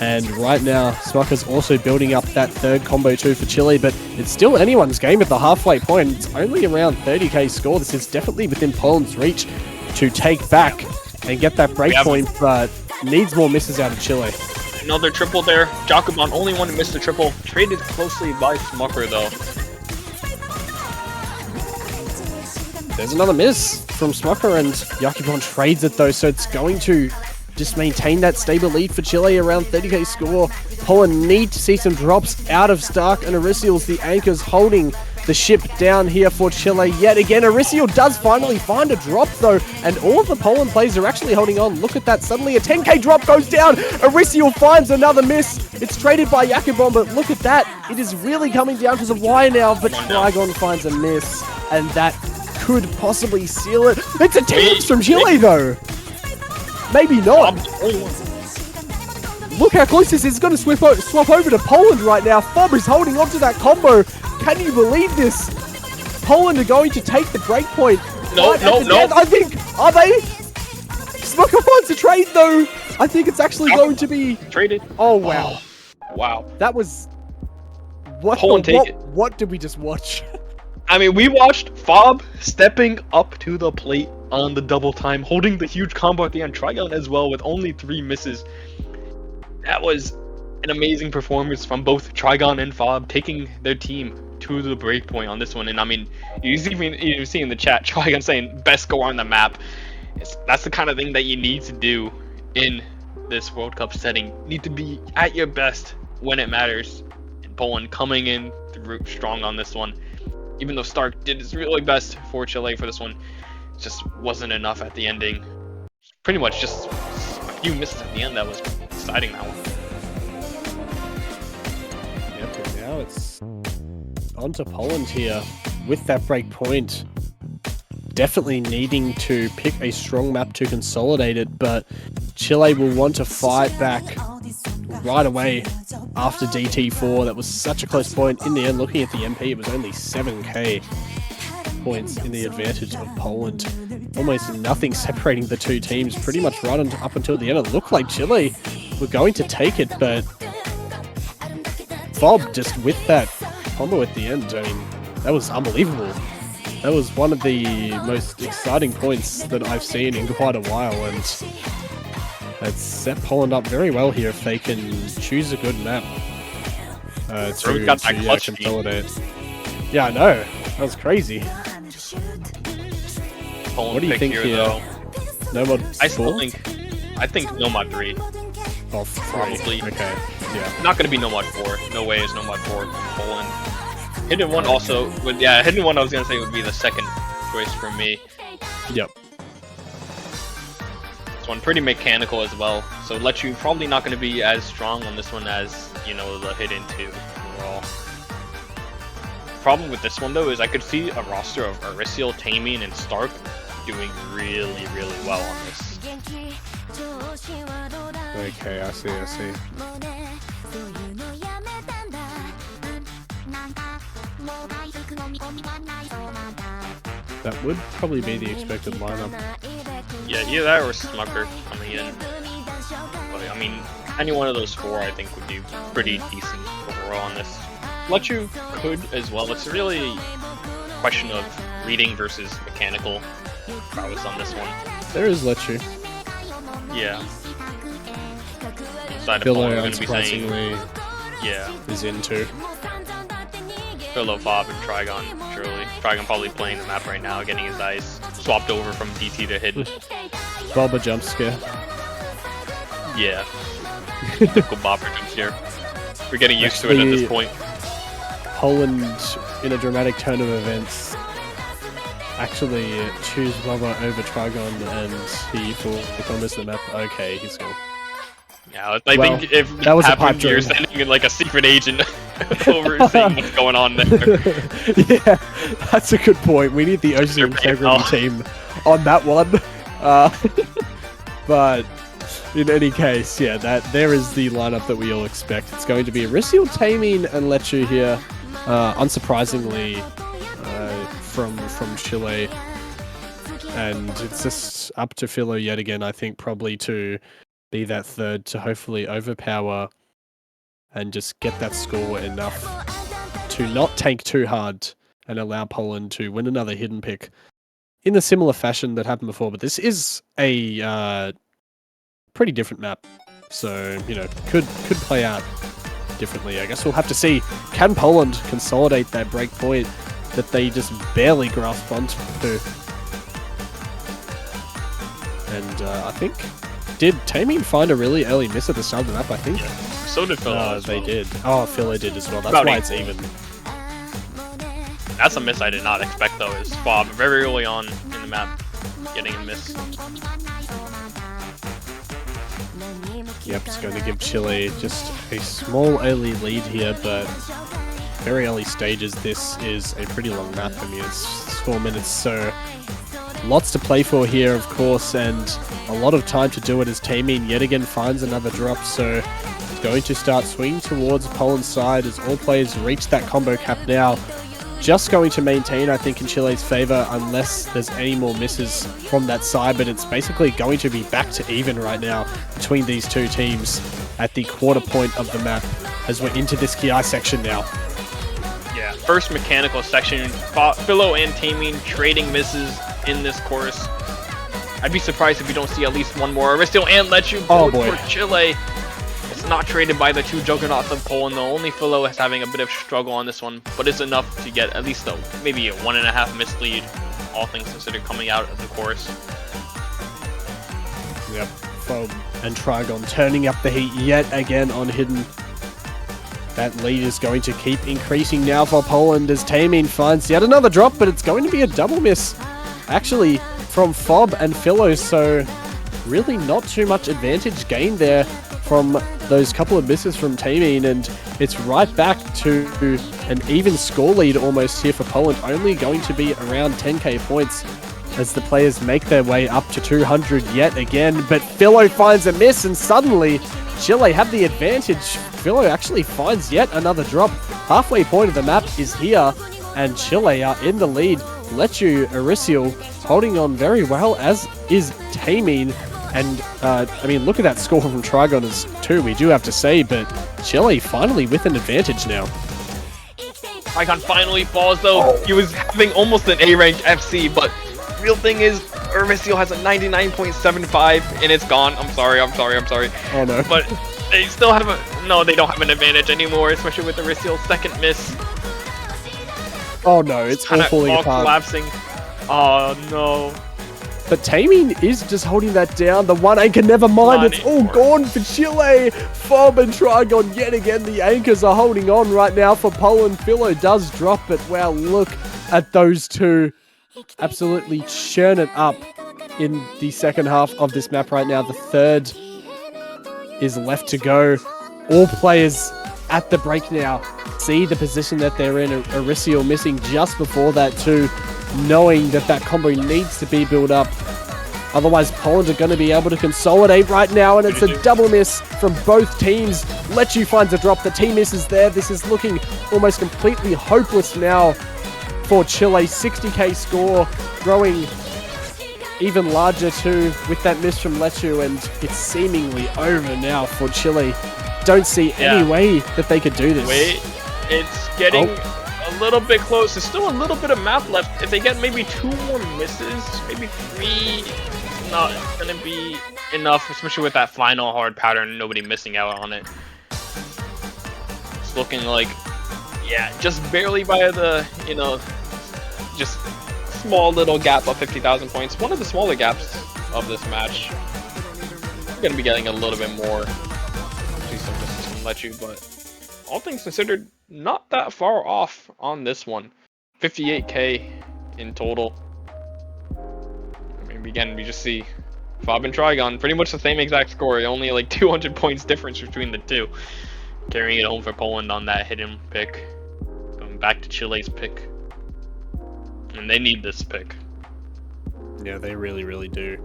And right now, Smucker's also building up that third combo too for Chile, but it's still anyone's game at the halfway point. It's only around 30k score. This is definitely within Poland's reach to take back and get that breakpoint, but needs more misses out of Chile. Another triple there. Jakubon, only one to miss the triple. Traded closely by Smucker though. There's another miss from Smucker, and Jakubon trades it though, so it's going to just maintain that stable lead for Chile around 30k score. Poland need to see some drops out of Stark and Aricials, the anchors holding the ship down here for Chile yet again. Aricio does finally find a drop though, and all of the Poland players are actually holding on. Look at that, suddenly a 10k drop goes down. Aricio finds another miss. It's traded by Jakubon, but look at that. It is really coming down to the wire now, but Trigon finds a miss, and that could possibly seal it. It's a 10 from Chile though. Maybe not. Look how close this is. It's going to swap over to Poland right now. Fob is holding on to that combo. Can you believe this? Poland are going to take the breakpoint. No. I think, are they? Smucker wants a trade though. I think it's actually going to be traded. Oh wow. Wow. That was what? Poland take it. What did we just watch? I mean, we watched Fob stepping up to the plate on the double time, holding the huge combo at the end. Trigon as well with only 3 misses. That was an amazing performance from both Trigon and Fob, taking their team to the breakpoint on this one. And I mean, you see in the chat, Trigon saying best score on the map. That's the kind of thing that you need to do in this World Cup setting. You need to be at your best when it matters. And Poland coming in through strong on this one. Even though Stark did his really best for Chile for this one, it just wasn't enough at the ending. Pretty much just a few misses at the end that was deciding that one. Yep, and now it's on to Poland here with that break point. Definitely needing to pick a strong map to consolidate it, but Chile will want to fight back right away after DT4. That was such a close point. In the end, looking at the MP, it was only 7k points in the advantage of Poland. Almost nothing separating the two teams, pretty much right up until the end. It looked like Chile were going to take it, but Fob just with that combo at the end, I mean, that was unbelievable. That was one of the most exciting points that I've seen in quite a while, and it's set Poland up very well here if they can choose a good map to consolidate. Yeah, I know. That was crazy. Poland What do you think here? No mod 4? I think no mod 3. Oh, 3. Probably. Okay. Yeah. Not gonna be no mod 4. No way is no mod 4 from Poland. Hidden One also would, yeah, Hidden One I was gonna say would be the second choice for me. Yep. This one pretty mechanical as well, so let you probably not gonna be as strong on this one as, you know, the Hidden 2 overall. Problem with this one though is I could see a roster of Aricio, Tamien, and Stark doing really, really well on this. Okay, I see. That would probably be the expected lineup. Yeah, either that or Smucker coming in. But I mean, any one of those 4 I think would be pretty decent overall on this. Lechu could as well. It's really a question of reading versus mechanical prowess on this one. There is Lechu. Yeah. Side of Philo, Paul, we're going to be saying, unsurprisingly, yeah, is into. Philo, Fob, and Trigon, surely. Trigon probably playing the map right now, getting his eyes swapped over from DT to hidden. Boba jump scare. Yeah. Typical Bobber jumps here. We're getting used to it at this point. Poland, in a dramatic turn of events, actually choose Boba over Trigon, and he will miss the map. Okay, he's gone. Yeah, I Well, think if that was a happened, pipe you're dream. sending in like a secret agent over seeing what's going on there. Yeah, that's a good point. We need the OC Integrity team on that one. But in any case, yeah, there is the lineup that we all expect. It's going to be Aristiel, Taemin, and Lechu here. Unsurprisingly, from Chile. And it's just up to Philo yet again, I think, probably to be that third to hopefully overpower and just get that score enough to not tank too hard and allow Poland to win another hidden pick in a similar fashion that happened before. But this is a pretty different map, so could play out differently. I guess we'll have to see. Can Poland consolidate that break point that they just barely grasped onto? And I think, did Taemin find a really early miss at the start of the map? I think. Yeah. So did Philo. They did. Oh, Philo did as well. That's About why eight. it's even. That's a miss I did not expect though, is Fob very early on in the map getting a miss. Yep, it's going to give Chile just a small early lead here, but very early stages. This is a pretty long map. I mean, it's 4 minutes, so lots to play for here, of course, and a lot of time to do it as Taemin yet again finds another drop, so it's going to start swinging towards Poland's side as all players reach that combo cap now. Just going to maintain, I think, in Chile's favor unless there's any more misses from that side, but it's basically going to be back to even right now between these two teams at the quarter point of the map as we're into this Ki section now. Yeah, first mechanical section, Philo and Taemin trading misses in this course. I'd be surprised if we don't see at least one more. Aristiel and Lechu both for Chile. It's not traded by the two juggernauts of Poland though. Only Philo is having a bit of struggle on this one, but it's enough to get at least maybe a 1.5 miss lead, all things considered, coming out of the course. Yep, Fob and Trigon turning up the heat yet again on Hidden. That lead is going to keep increasing now for Poland as Taemin finds yet another drop, but it's going to be a double miss, actually, from Fob and Philo, so really not too much advantage gained there from those couple of misses from Taemin, and it's right back to an even score lead almost here for Poland, only going to be around 10k points as the players make their way up to 200 yet again, but Philo finds a miss and suddenly Chile have the advantage. Philo actually finds yet another drop. Halfway point of the map is here and Chile are in the lead. Lechu, Aristiel holding on very well, as is Taemin. And, I mean, look at that score from Trigon as too, we do have to say, but Chile finally with an advantage now. Trigon finally falls though. He was having almost an A-rank FC, but real thing is, Aristiel has a 99.75 and it's gone. I'm sorry. Oh no. But they still have they don't have an advantage anymore, especially with Aristiel's second miss. Oh no, it's all falling apart. Collapsing. Oh no. But Taemin is just holding that down. The one anchor, never mind. It's all gone for Chile. Fob and Trigon yet again. The anchors are holding on right now for Poland. Philo does drop, but wow, look at those two absolutely churn it up in the second half of this map right now. The third is left to go. All players at the break now see the position that they're in. Aristiel missing just before that too, knowing that that combo needs to be built up. Otherwise, Poland are going to be able to consolidate right now, and it's a double miss from both teams. Lechu finds a drop. The team misses there. This is looking almost completely hopeless now for Chile. 60k score, growing even larger too with that miss from Lechu, and it's seemingly over now for Chile. Don't see any way that they could do this. Wait, it's getting a little bit close. There's still a little bit of map left. If they get maybe 2 more misses, maybe 3, it's not gonna be enough, especially with that final hard pattern, nobody missing out on it. It's looking like, yeah, just barely by the, you know, just small little gap of 50,000 points. One of the smaller gaps of this match. Gonna be getting a little bit more. See some misses from Lechu, but all things considered, not that far off on this one. 58k in total. I mean, again, we just see Fob and Trigon, pretty much the same exact score, only like 200 points difference between the two. Carrying it home for Poland on that hidden pick. Going back to Chile's pick. And they need this pick. Yeah, they really, really do.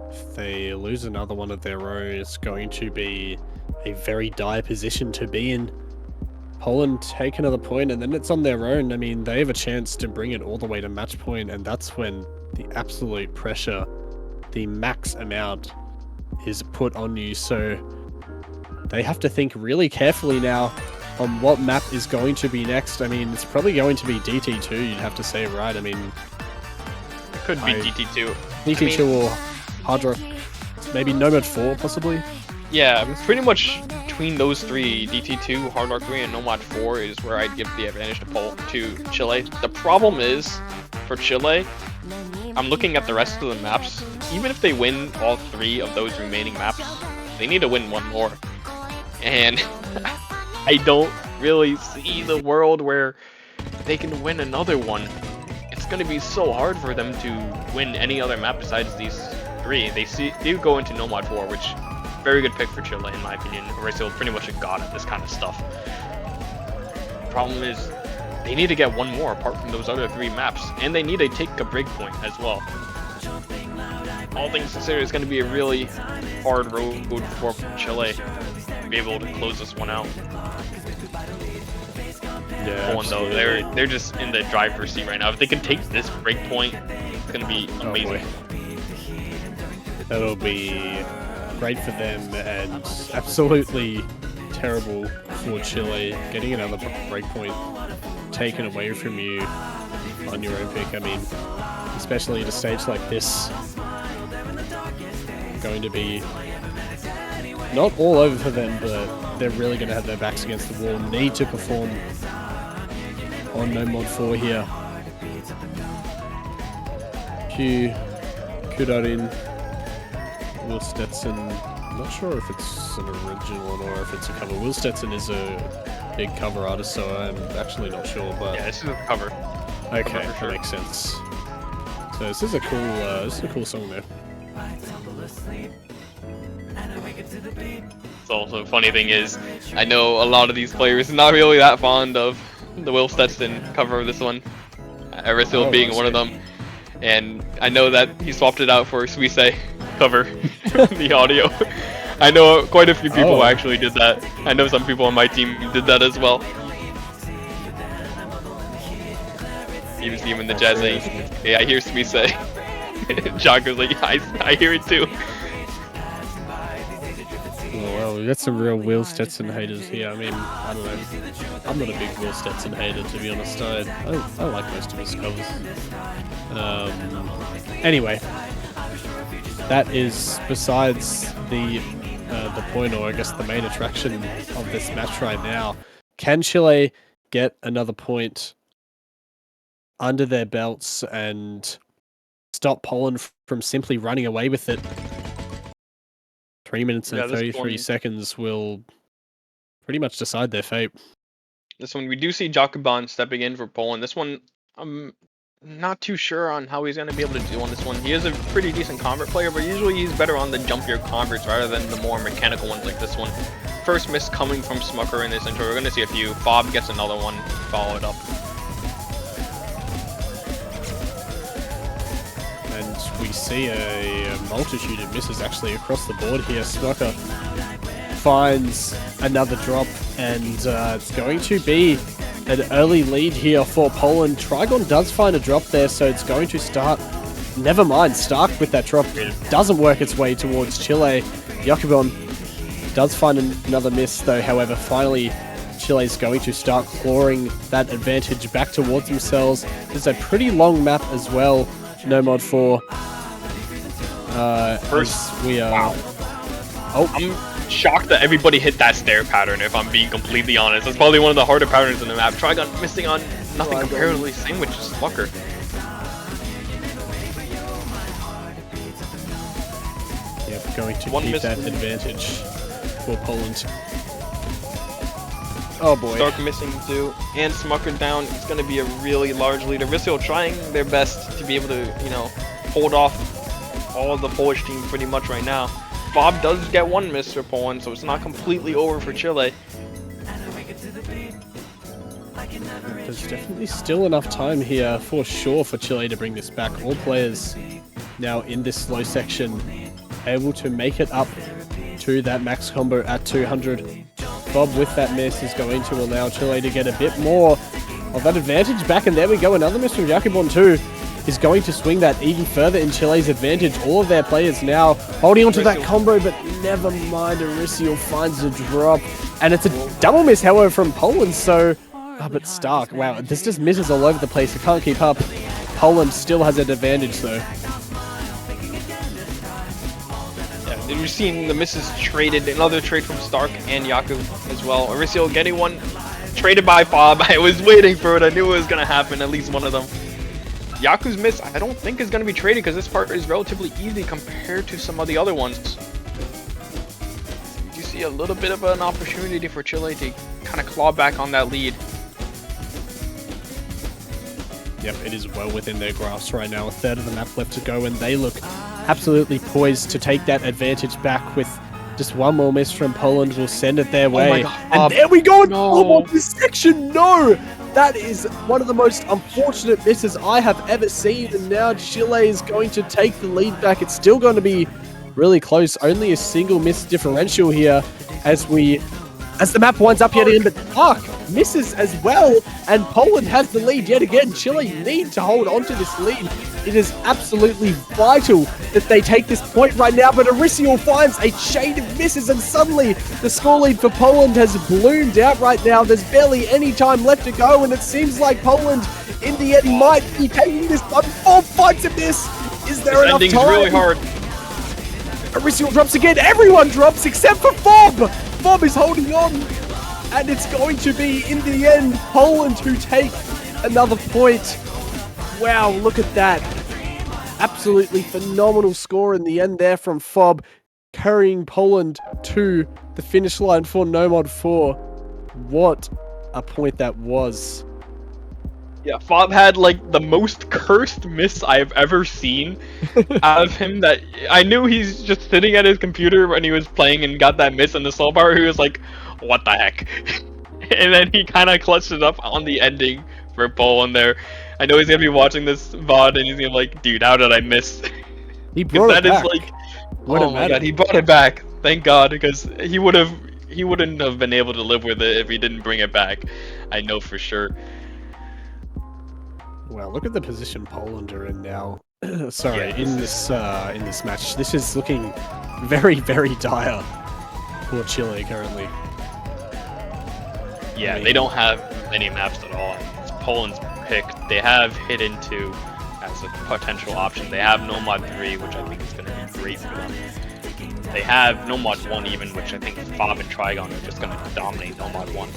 If they lose another one of their own, it's going to be a very dire position to be in. Poland take another point, and then it's on their own. I mean, they have a chance to bring it all the way to match point, and that's when the absolute pressure, the max amount, is put on you. So they have to think really carefully now on what map is going to be next. I mean, it's probably going to be DT2, you'd have to say, right? I mean, it could be DT2. DT2 or Hard Rock, maybe Nomad 4, possibly? Yeah, pretty much between those three, DT2, Hard Rock 3, and Nomad 4 is where I'd give the advantage to Chile. The problem is, for Chile, I'm looking at the rest of the maps. Even if they win all 3 of those remaining maps, they need to win 1 more. And I don't really see the world where they can win another one. It's going to be so hard for them to win any other map besides these 3. They do go into Nomad 4, which very good pick for Chile in my opinion. Horacio pretty much a god at this kind of stuff. Problem is, they need to get 1 more apart from those other 3 maps, and they need to take a break point as well. All things considered, it's going to be a really hard road for Chile to be able to close this one out. Yeah, Poland though, they're just in the driver's seat right now. If they can take this break point, it's going to be amazing. That'll be great for them and absolutely terrible for Chile. Getting another break point taken away from you on your own pick. I mean, especially at a stage like this, going to be not all over for them, but they're really going to have their backs against the wall. Need to perform on Nomad 4 here. Q, Kudarin, Will Stetson. I'm not sure if it's an original or if it's a cover. Will Stetson is a big cover artist, so I'm actually not sure. But yeah, this is a cover. Okay, that makes sense. So this is a cool song there. So the funny thing is, I know a lot of these players not really that fond of the Will Stetson cover of this one. Erythil being one of them. And I know that he swapped it out for Suisse cover the audio. I know quite a few people actually did that. I know some people on my team did that as well. Even Steve in the chat saying, hey, I hear Suisse. Jock was like, I hear it too. Oh, well, we got some real Will Stetson haters here. I mean, I don't know. I'm not a big Will Stetson hater, to be honest. I like most of his covers. Anyway, that is besides the point, or I guess the main attraction of this match right now. Can Chile get another point under their belts and stop Poland from simply running away with it? 3 minutes and 33 seconds will pretty much decide their fate. This one, we do see Jakuban stepping in for Poland. This one, I'm not too sure on how he's going to be able to do on this one. He is a pretty decent convert player, but usually he's better on the jumpier converts rather than the more mechanical ones like this one. First miss coming from Smucker in this intro. We're going to see a few. Fob gets another one followed up. And we see a multitude of misses actually across the board here. Smucker finds another drop, and it's going to be an early lead here for Poland. Trigon does find a drop there, so it's going to start never mind, Stark with that drop doesn't work its way towards Chile. Yakubon does find another miss though, however, finally Chile's going to start clawing that advantage back towards themselves. It's a pretty long map as well, Nomad 4. First, we are... Wow. Oh, I'm shocked that everybody hit that stair pattern, if I'm being completely honest. That's probably one of the harder patterns in the map. Trigon missing on nothing comparatively same, which is Lucker. yep, going to One keep miss. that advantage for Poland. Oh boy. Stark missing too, and Smucker down. It's going to be a really large lead. Arisio trying their best to be able to, you know, hold off all of the Polish team pretty much right now. Bob does get one miss for Poland, so it's not completely over for Chile. There's definitely still enough time here for sure for Chile to bring this back. All players now in this slow section able to make it up to that max combo at 200. Bob with that miss is going to allow Chile to get a bit more of that advantage back, and there we go, another miss from Jakubon too is going to swing that even further in Chile's advantage. All of their players now holding onto that combo, but never mind, Arisio finds a drop, and it's a double miss however from Poland, so... but Stark, wow, this just misses all over the place, it can't keep up. Poland still has an advantage though. And we're seeing the misses traded, another trade from Stark and Yaku as well. Arisio getting one traded by Bob. I was waiting for it. I knew it was going to happen, at least one of them. Yaku's miss, I don't think is going to be traded because this part is relatively easy compared to some of the other ones. You see a little bit of an opportunity for Chile to kind of claw back on that lead. Yep, it is well within their grasp right now. A third of the map left to go, and they look absolutely poised to take that advantage back with just one more miss from Poland will send it their way. Oh my God, and Bob. there we go! No. Oh, this section, no! That is one of the most unfortunate misses I have ever seen, and now Chile is going to take the lead back. It's still going to be really close. Only a single miss differential here as the map winds up yet again, but Stark misses as well, and Poland has the lead yet again. Chile need to hold on to this lead. It is absolutely vital that they take this point right now, but Arisio finds a chain of misses, and suddenly the score lead for Poland has bloomed out right now. There's barely any time left to go, and it seems like Poland, in the end, might be taking this one. Bob finds a miss. Is there This enough ending's time? really hard. Arisio drops again. Everyone drops except for Bob. Bob is holding on. And it's going to be, in the end, Poland who take another point. Wow, look at that. Absolutely phenomenal score in the end there from Fob, carrying Poland to the finish line for Nomad 4. What a point that was. Yeah, Fob had like the most cursed miss I've ever seen out of him. That I knew he's just sitting at his computer when he was playing and got that miss in the soul bar. He was like, "What the heck?" And then he kind of clutched it up on the ending for Poland there. I know he's gonna be watching this VOD and he's gonna be like, "Dude, how did I miss?" He brought it that is back. like, What oh a my matter. God, he brought it back. Thank God, because he wouldn't have been able to live with it if he didn't bring it back. I know for sure. Well, look at the position Poland are in now. Sorry, Yeah, in this match. This is looking very, very dire for Chile currently. Yeah, they don't have many maps at all. It's Poland's pick. They have Hidden 2 as a potential option. They have Nomad 3, which I think is going to be great for them. They have Nomad 1 even, which I think Fob and Trigon are just going to dominate Nomad 1.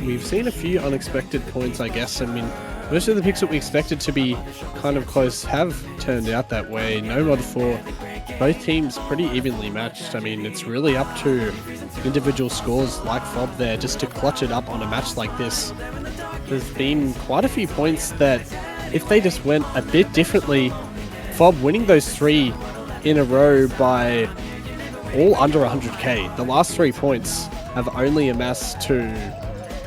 We've seen a few unexpected points, I guess. I mean, most of the picks that we expected to be kind of close have turned out that way. Nomad 4, both teams pretty evenly matched. I mean, it's really up to individual scores like Fob there just to clutch it up on a match like this. There's been quite a few points that if they just went a bit differently, Fob winning those 3 in a row by all under 100k. The last 3 points have only amassed to,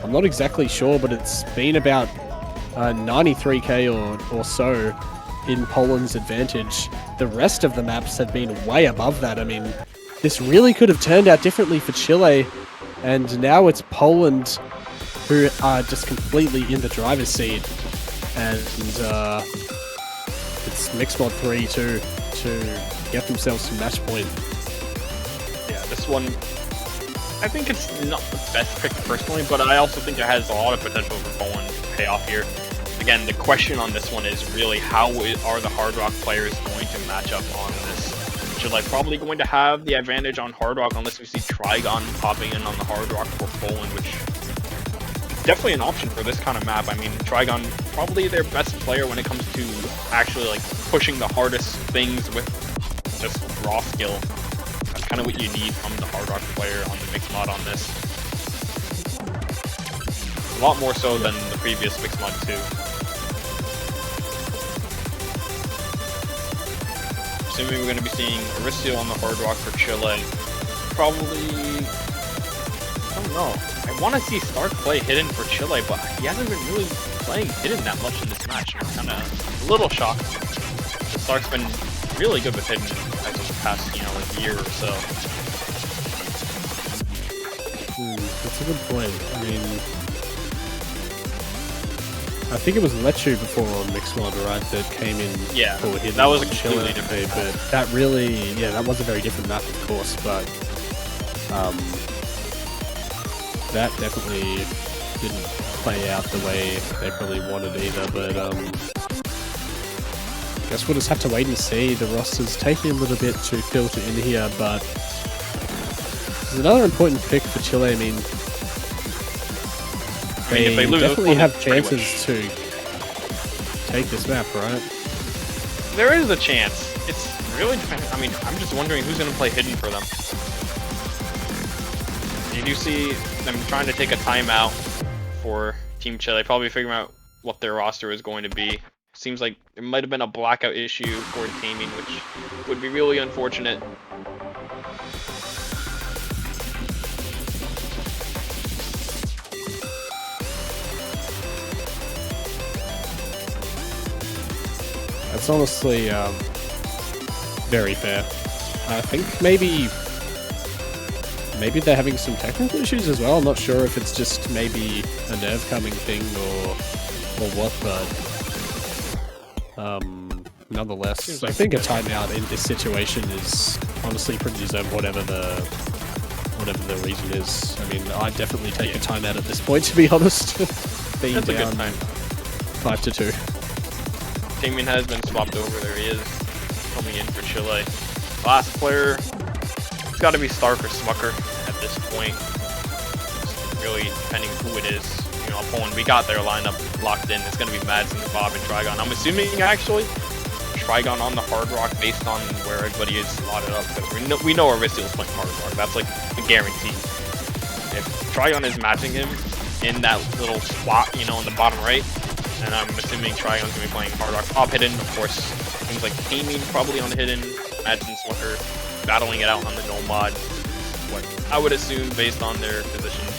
I'm not exactly sure, but it's been about 93k or so in Poland's advantage. The rest of the maps have been way above that. I mean, this really could have turned out differently for Chile, and now it's Poland who are just completely in the driver's seat, and it's Mixmod 3 to get themselves to match point. Yeah, this one, I think it's not the best pick personally, but I also think it has a lot of potential for Poland to pay off here. Again, the question on this one is really how are the Hard Rock players going to match up on this? Chile probably going to have the advantage on Hard Rock unless we see Trigon popping in on the Hard Rock for Poland, which is definitely an option for this kind of map. I mean, Trigon probably their best player when it comes to actually like pushing the hardest things with just raw skill. That's kind of what you need from the Hard Rock player on the mixed mod on this. A lot more so than the previous mixed mod 2. Assuming we're going to be seeing Aricio on the Hard Rock for Chile. Probably... I don't know. I want to see Stark play Hidden for Chile, but he hasn't been really playing Hidden that much in this match. I'm kind of a little shocked. Stark's been really good with Hidden as of the past, like year or so. That's a good point. I mean, I think it was Lechu before on Mixmod, right, that came in for Hidden. That was a Chile, completely different map. but that really, that was a very different map, of course, but that definitely didn't play out the way they probably wanted either, but guess we'll just have to wait and see. The roster's taking a little bit to filter in here, but it's another important pick for Chile. I mean, if they lose, definitely have chances to take this map, right? There is a chance. It's really dependent. I mean, I'm just wondering who's going to play Hidden for them. You do see them trying to take a timeout for Team Chile, probably figuring out what their roster is going to be. Seems like there might have been a blackout issue for Taming, which would be really unfortunate. That's honestly very fair. I think maybe they're having some technical issues as well. I'm not sure if it's just maybe a nerve coming thing or what, but nonetheless, I think a timeout in this situation is honestly pretty deserved, whatever the reason is. I mean, I'd definitely take a timeout at this point, to be honest. Being That's down a good time. 5-2. Taming has been swapped over. There he is, coming in for Chile. Last player, it's got to be Stark or Smucker at this point. Just really depending who it is. Poland, we got their lineup locked in. It's going to be Madsen, Bob, and Trigon. I'm assuming actually Trigon on the Hard Rock based on where everybody is slotted up, because we know Aristio's playing Hard Rock. That's like a guarantee. If Trigon is matching him in that little spot, in the bottom right, and I'm assuming Trigon's going to be playing Hard Rock. Top Hidden, of course. Things like Taming probably on the Hidden. Madsen, Smucker battling it out on the Nomad. What I would assume based on their positions,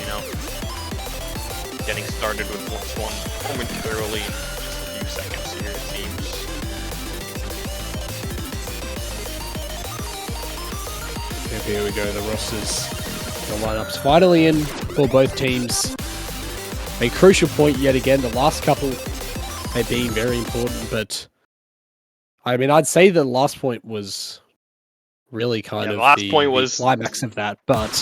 Getting started with this one momentarily in just a few seconds here, it seems. Here we go, the rosters, the lineups finally in for both teams. A crucial point yet again, the last couple they being very important, but I mean, I'd say the last point was really kind of the climax of that, but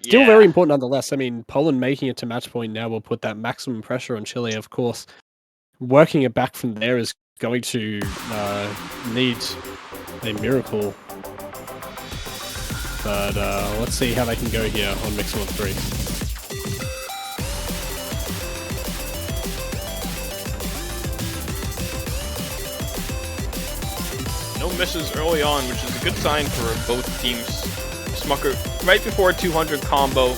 still very important nonetheless. I mean, Poland making it to match point now will put that maximum pressure on Chile, of course. Working it back from there is going to need a miracle. But let's see how they can go here on Mixmod 3. No misses early on, which is a good sign for both teams. Smucker, right before a 200 combo,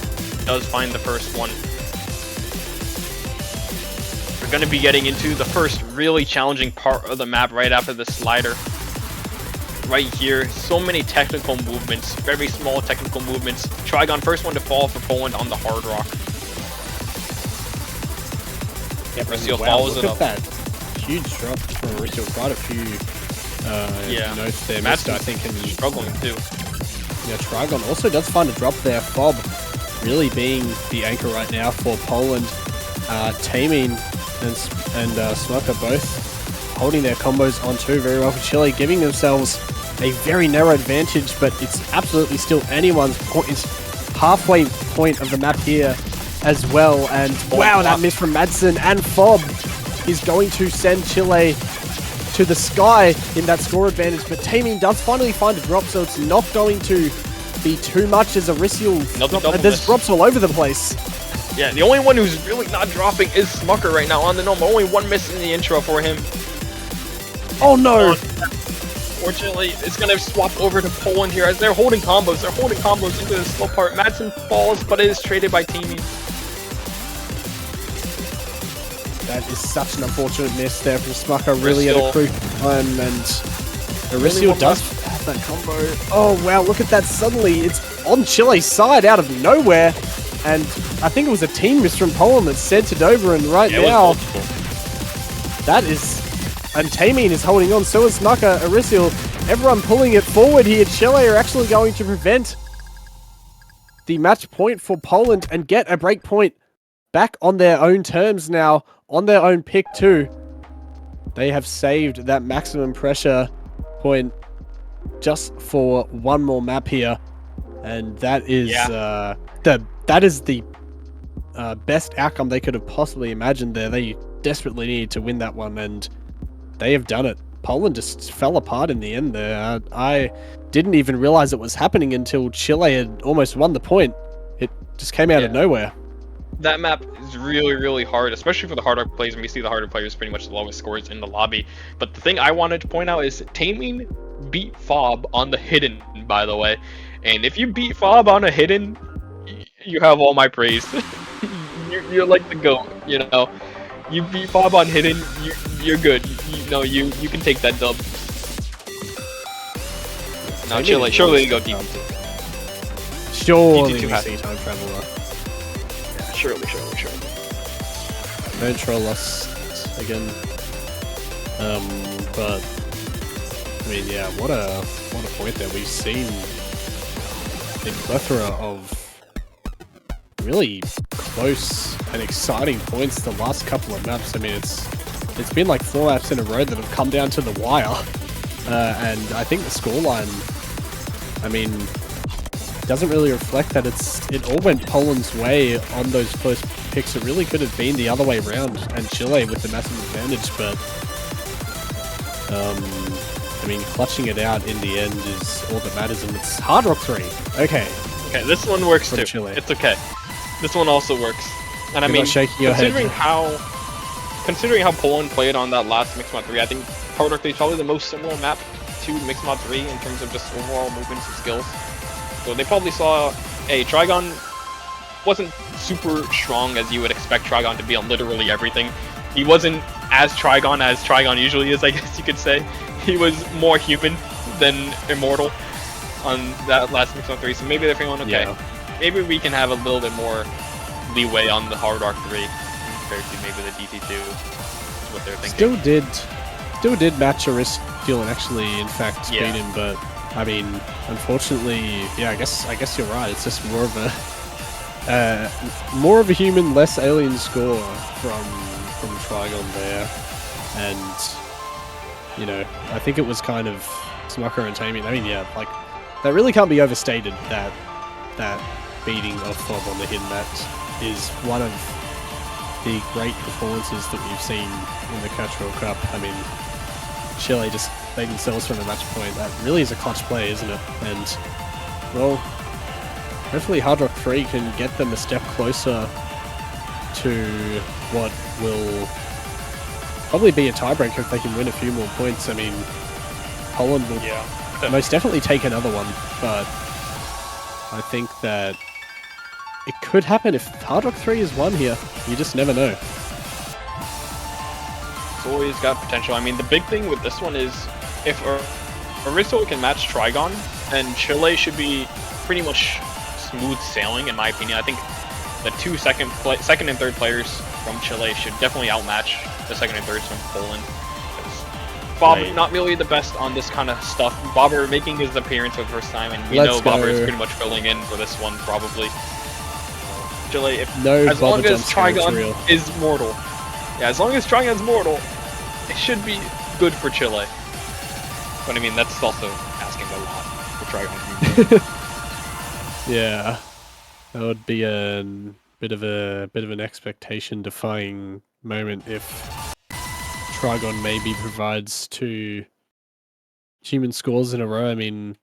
does find the first one. We're going to be getting into the first really challenging part of the map right after the slider. Right here, so many technical movements, very small technical movements. Trigon, first one to fall for Poland on the Hard Rock. Yep, Aricio wow, follows look it at up. that huge drop from Aricio. Quite a few notes there missed, I think. And struggling too. Yeah, Trigon also does find a drop there. Fob really being the anchor right now for Poland. Taming and Smucker both holding their combos on too very well for Chile, giving themselves a very narrow advantage, but it's absolutely still anyone's point. It's halfway point of the map here as well, and wow, that miss from Madsen, and Fob is going to send Chile to the sky in that score advantage, but Taming does finally find a drop, so it's not going to be too much as Arisial. There's drops all over the place. Yeah, the only one who's really not dropping is Smucker right now on the Gnome. Only one miss in the intro for him. Oh no! Fortunately, it's going to swap over to Poland here as they're holding combos. They're holding combos into the slow part. Madsen falls, but it is traded by Taming. That is such an unfortunate miss there from Smucker, really at a crucial time, and Arisial does have that combo. Oh wow, look at that, suddenly it's on Chile's side out of nowhere, and I think it was a team miss from Poland that sent it over, and right now, that is, and Taming is holding on, so is Smucker, Arisial, everyone pulling it forward here. Chile are actually going to prevent the match point for Poland and get a break point back on their own terms now, on their own pick too. They have saved that maximum pressure point just for one more map here, and that is that is the best outcome they could have possibly imagined there. They desperately needed to win that one, and they have done it. Poland just fell apart in the end there. I didn't even realize it was happening until Chile had almost won the point. It just came out of nowhere. That map is really, really hard, especially for the harder players, and we see the harder players pretty much the lowest scores in the lobby. But the thing I wanted to point out is Taming beat Fob on the hidden, by the way. And if you beat Fob on a hidden, you have all my praise. You're like the GOAT, you know. You beat Fob on hidden, you're good. You know, you can take that dub. Now Chile, surely they go deep. Surely we see Time Traveler. Surely. Don't troll us again. But I mean, yeah, what a point there. We've seen a plethora of really close and exciting points the last couple of maps. I mean, it's been like 4 maps in a row that have come down to the wire, and I think the scoreline, I mean, doesn't really reflect that. It all went Poland's way on those close picks. It really could have been the other way around, and Chile with the massive advantage, but I mean, clutching it out in the end is all that matters, and it's Hard Rock 3. Okay, this one works from too. Chile. It's okay. This one also works. And I mean, considering how Poland played on that last Mixed Mod 3, I think Hard Rock 3 is probably the most similar map to Mixed Mod 3 in terms of just overall movements and skills. So they probably saw, Trigon wasn't super strong as you would expect Trigon to be on literally everything. He wasn't as Trigon usually is, I guess you could say. He was more human than immortal on that last Mixed Mod 3, so maybe they're feeling okay. Yeah. Maybe we can have a little bit more leeway on the Hard Rock 3 compared to maybe the DT2, is what they're thinking. Still did match Arisial and actually, in fact, beat him, but I mean, unfortunately, yeah, I guess you're right. It's just more of a human, less alien score from Trigon there, and you know, I think it was kind of Smucker and Taming. I mean, yeah, like that really can't be overstated. That beating of Fob on the hidden match is one of the great performances that we've seen in the Catch World Cup. I mean, Chile just made themselves from the match point. That really is a clutch play, isn't it? And, well, hopefully Hard Rock 3 can get them a step closer to what will probably be a tiebreaker if they can win a few more points. I mean, Poland will most definitely take another one, but I think that it could happen if Hard Rock 3 is won here. You just never know. It's always got potential. I mean, the big thing with this one is if Arisial can match Trigon, then Chile should be pretty much smooth sailing, in my opinion. I think the two second and third players from Chile should definitely outmatch the second and thirds from Poland. Bob, not really the best on this kind of stuff. Bobber making his appearance for the first time, and we know Bobber is pretty much filling in for this one, probably. Chile. If No as long Bubba as jump scare, it's Trigon real. is mortal, yeah, as long as Trigon's mortal, it should be good for Chile. But I mean, that's also asking a lot for Trigon to be mortal. Yeah, that would be a bit of an expectation-defying moment if Trigon maybe provides 2 human scores in a row. I mean,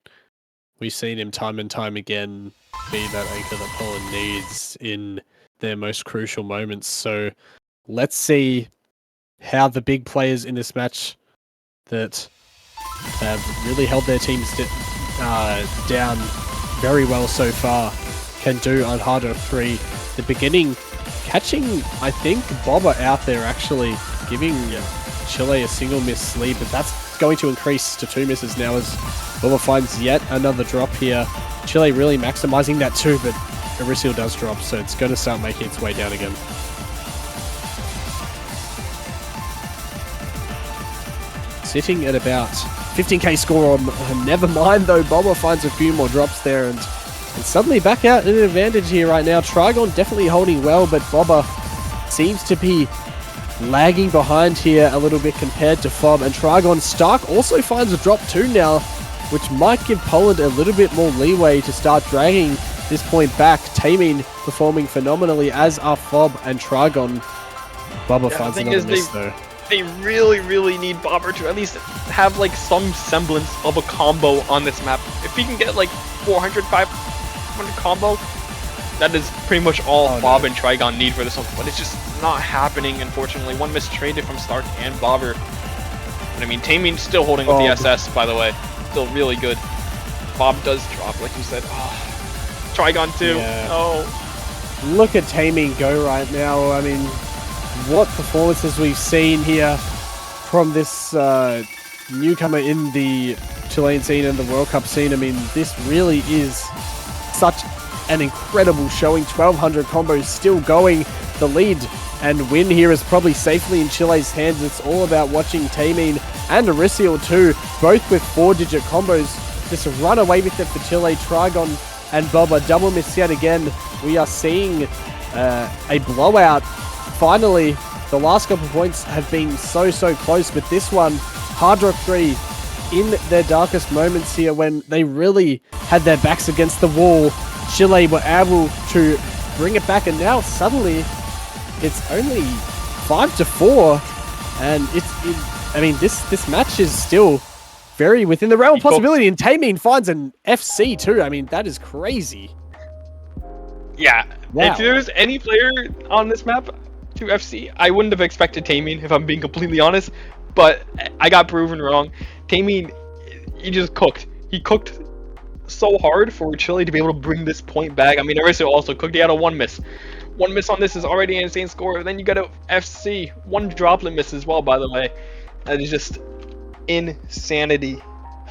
we've seen him time and time again be that anchor that Poland needs in their most crucial moments. So let's see how the big players in this match that have really held their teams down very well so far can do on Hard Rock 3. The beginning, catching, I think, Bobba out there actually, giving Chile a single miss lead, but that's going to increase to 2 misses now as Bobba finds yet another drop here. Chile really maximizing that too, but Arisil does drop, so it's going to start making its way down again. Sitting at about 15k score on never mind though, Bobba finds a few more drops there and suddenly back out in an advantage here right now. Trigon definitely holding well, but Bobba seems to be lagging behind here a little bit compared to Fob, and Trigon Stark also finds a drop too now, which might give Poland a little bit more leeway to start dragging this point back. Taemin performing phenomenally, as are Fob and Trigon. Bobba finds another miss though. They really, really need Bobber to at least have like some semblance of a combo on this map. If he can get like 400, 500 combo, that is pretty much all Bob and Trigon need for this one. But it's just not happening, unfortunately. One miss traded from Stark and Bobber. But I mean, Taemin's still holding with the SS, by the way. Still really good. Bob does drop, like you said. Oh, Trigon too. Yeah. Oh. Look at Taemin go right now. I mean, what performances we've seen here from this newcomer in the Chilean scene and the World Cup scene. I mean, this really is such an incredible showing. 1200 combos still going. The lead and win here is probably safely in Chile's hands. It's all about watching Taemin and Arisil too, both with 4-digit combos. Just run away with it for Chile. Trigon and Bobba double miss yet again. We are seeing a blowout. Finally, the last couple of points have been so close, but this one, Hard Rock 3, in their darkest moments here when they really had their backs against the wall, Chile were able to bring it back, and now suddenly it's only 5-4, and I mean, this match is still very within the realm of possibility, and Taemin finds an FC too. I mean, that is crazy. Yeah, wow. If there's any player on this map to FC, I wouldn't have expected Taemin, if I'm being completely honest, but I got proven wrong. Taemin, he just cooked. He cooked so hard for Chile to be able to bring this point back. I mean, Arisil also cooked. He had a 1 miss. 1 miss on this is already an insane score. Then you got a FC. 1 droplet miss as well, by the way. That is just insanity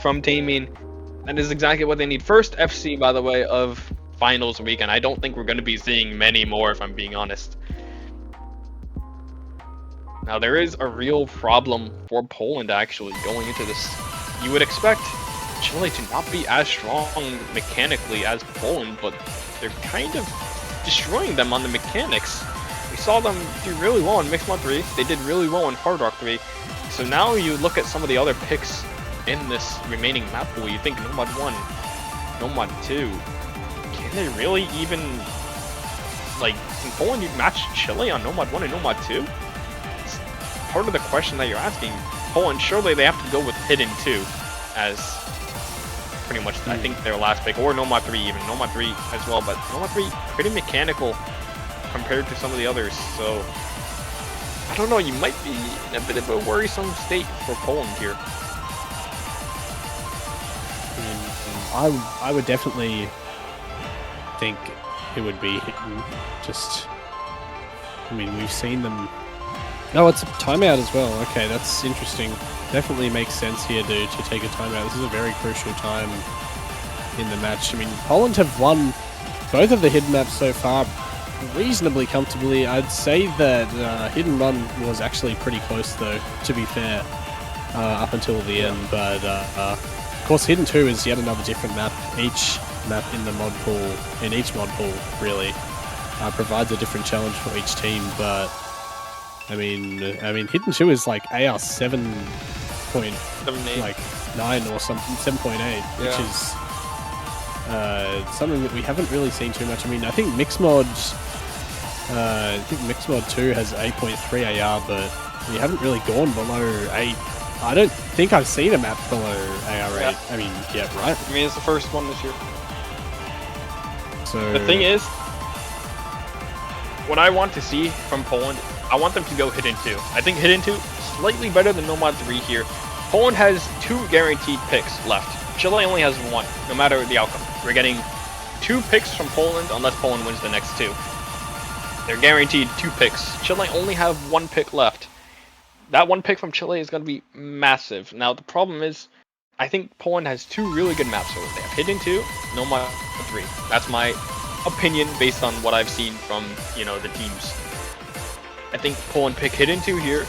from Taemin. That is exactly what they need. First FC, by the way, of finals week, and I don't think we're going to be seeing many more, if I'm being honest. Now, there is a real problem for Poland, actually, going into this. You would expect Chile to not be as strong mechanically as Poland, but they're kind of destroying them on the mechanics. We saw them do really well in Mixed Mod 3. They did really well in Hard Rock 3. So now you look at some of the other picks in this remaining map pool. You think Nomad 1, Nomad 2. Can they really even, like, can Poland match Chile on Nomad 1 and Nomad 2? It's part of the question that you're asking. Poland, surely they have to go with Hidden 2 as pretty much, I think, their last pick, or Nomad 3 even. Nomad 3 as well, but Nomad 3 pretty mechanical compared to some of the others, so I don't know, you might be in a bit of a worrisome state for Poland here. I would definitely think it would be Hidden. Just, I mean, we've seen them. No, it's a timeout as well. Okay, that's interesting. Definitely makes sense here to take a timeout. This is a very crucial time in the match. I mean, Poland have won both of the Hidden maps so far reasonably comfortably. I'd say that Hidden Run was actually pretty close, though, to be fair, up until the end. But, of course, Hidden 2 is yet another different map. Each map in the mod pool, in each mod pool, really, provides a different challenge for each team. But I mean, Hidden 2 is like AR 7.9 or something, 7.8, which is something that we haven't really seen too much. I mean, I think Mixmod 2 has 8.3 AR, but we haven't really gone below 8. I don't think I've seen a map below AR 8. Yeah. I mean, yeah, right? I mean, it's the first one this year. So The thing is, what I want to see from Poland, I want them to go Hidden 2. I think Hidden 2 slightly better than Nomad 3 here. Poland has 2 guaranteed picks left. Chile only has 1, no matter the outcome. We're getting 2 picks from Poland unless Poland wins the next 2. They're guaranteed 2 picks. Chile only have 1 pick left. That 1 pick from Chile is going to be massive. Now, the problem is, I think Poland has 2 really good maps over there. Hidden 2, Nomad 3. That's my opinion based on what I've seen from, the teams. I think Poland pick Hidden 2 here,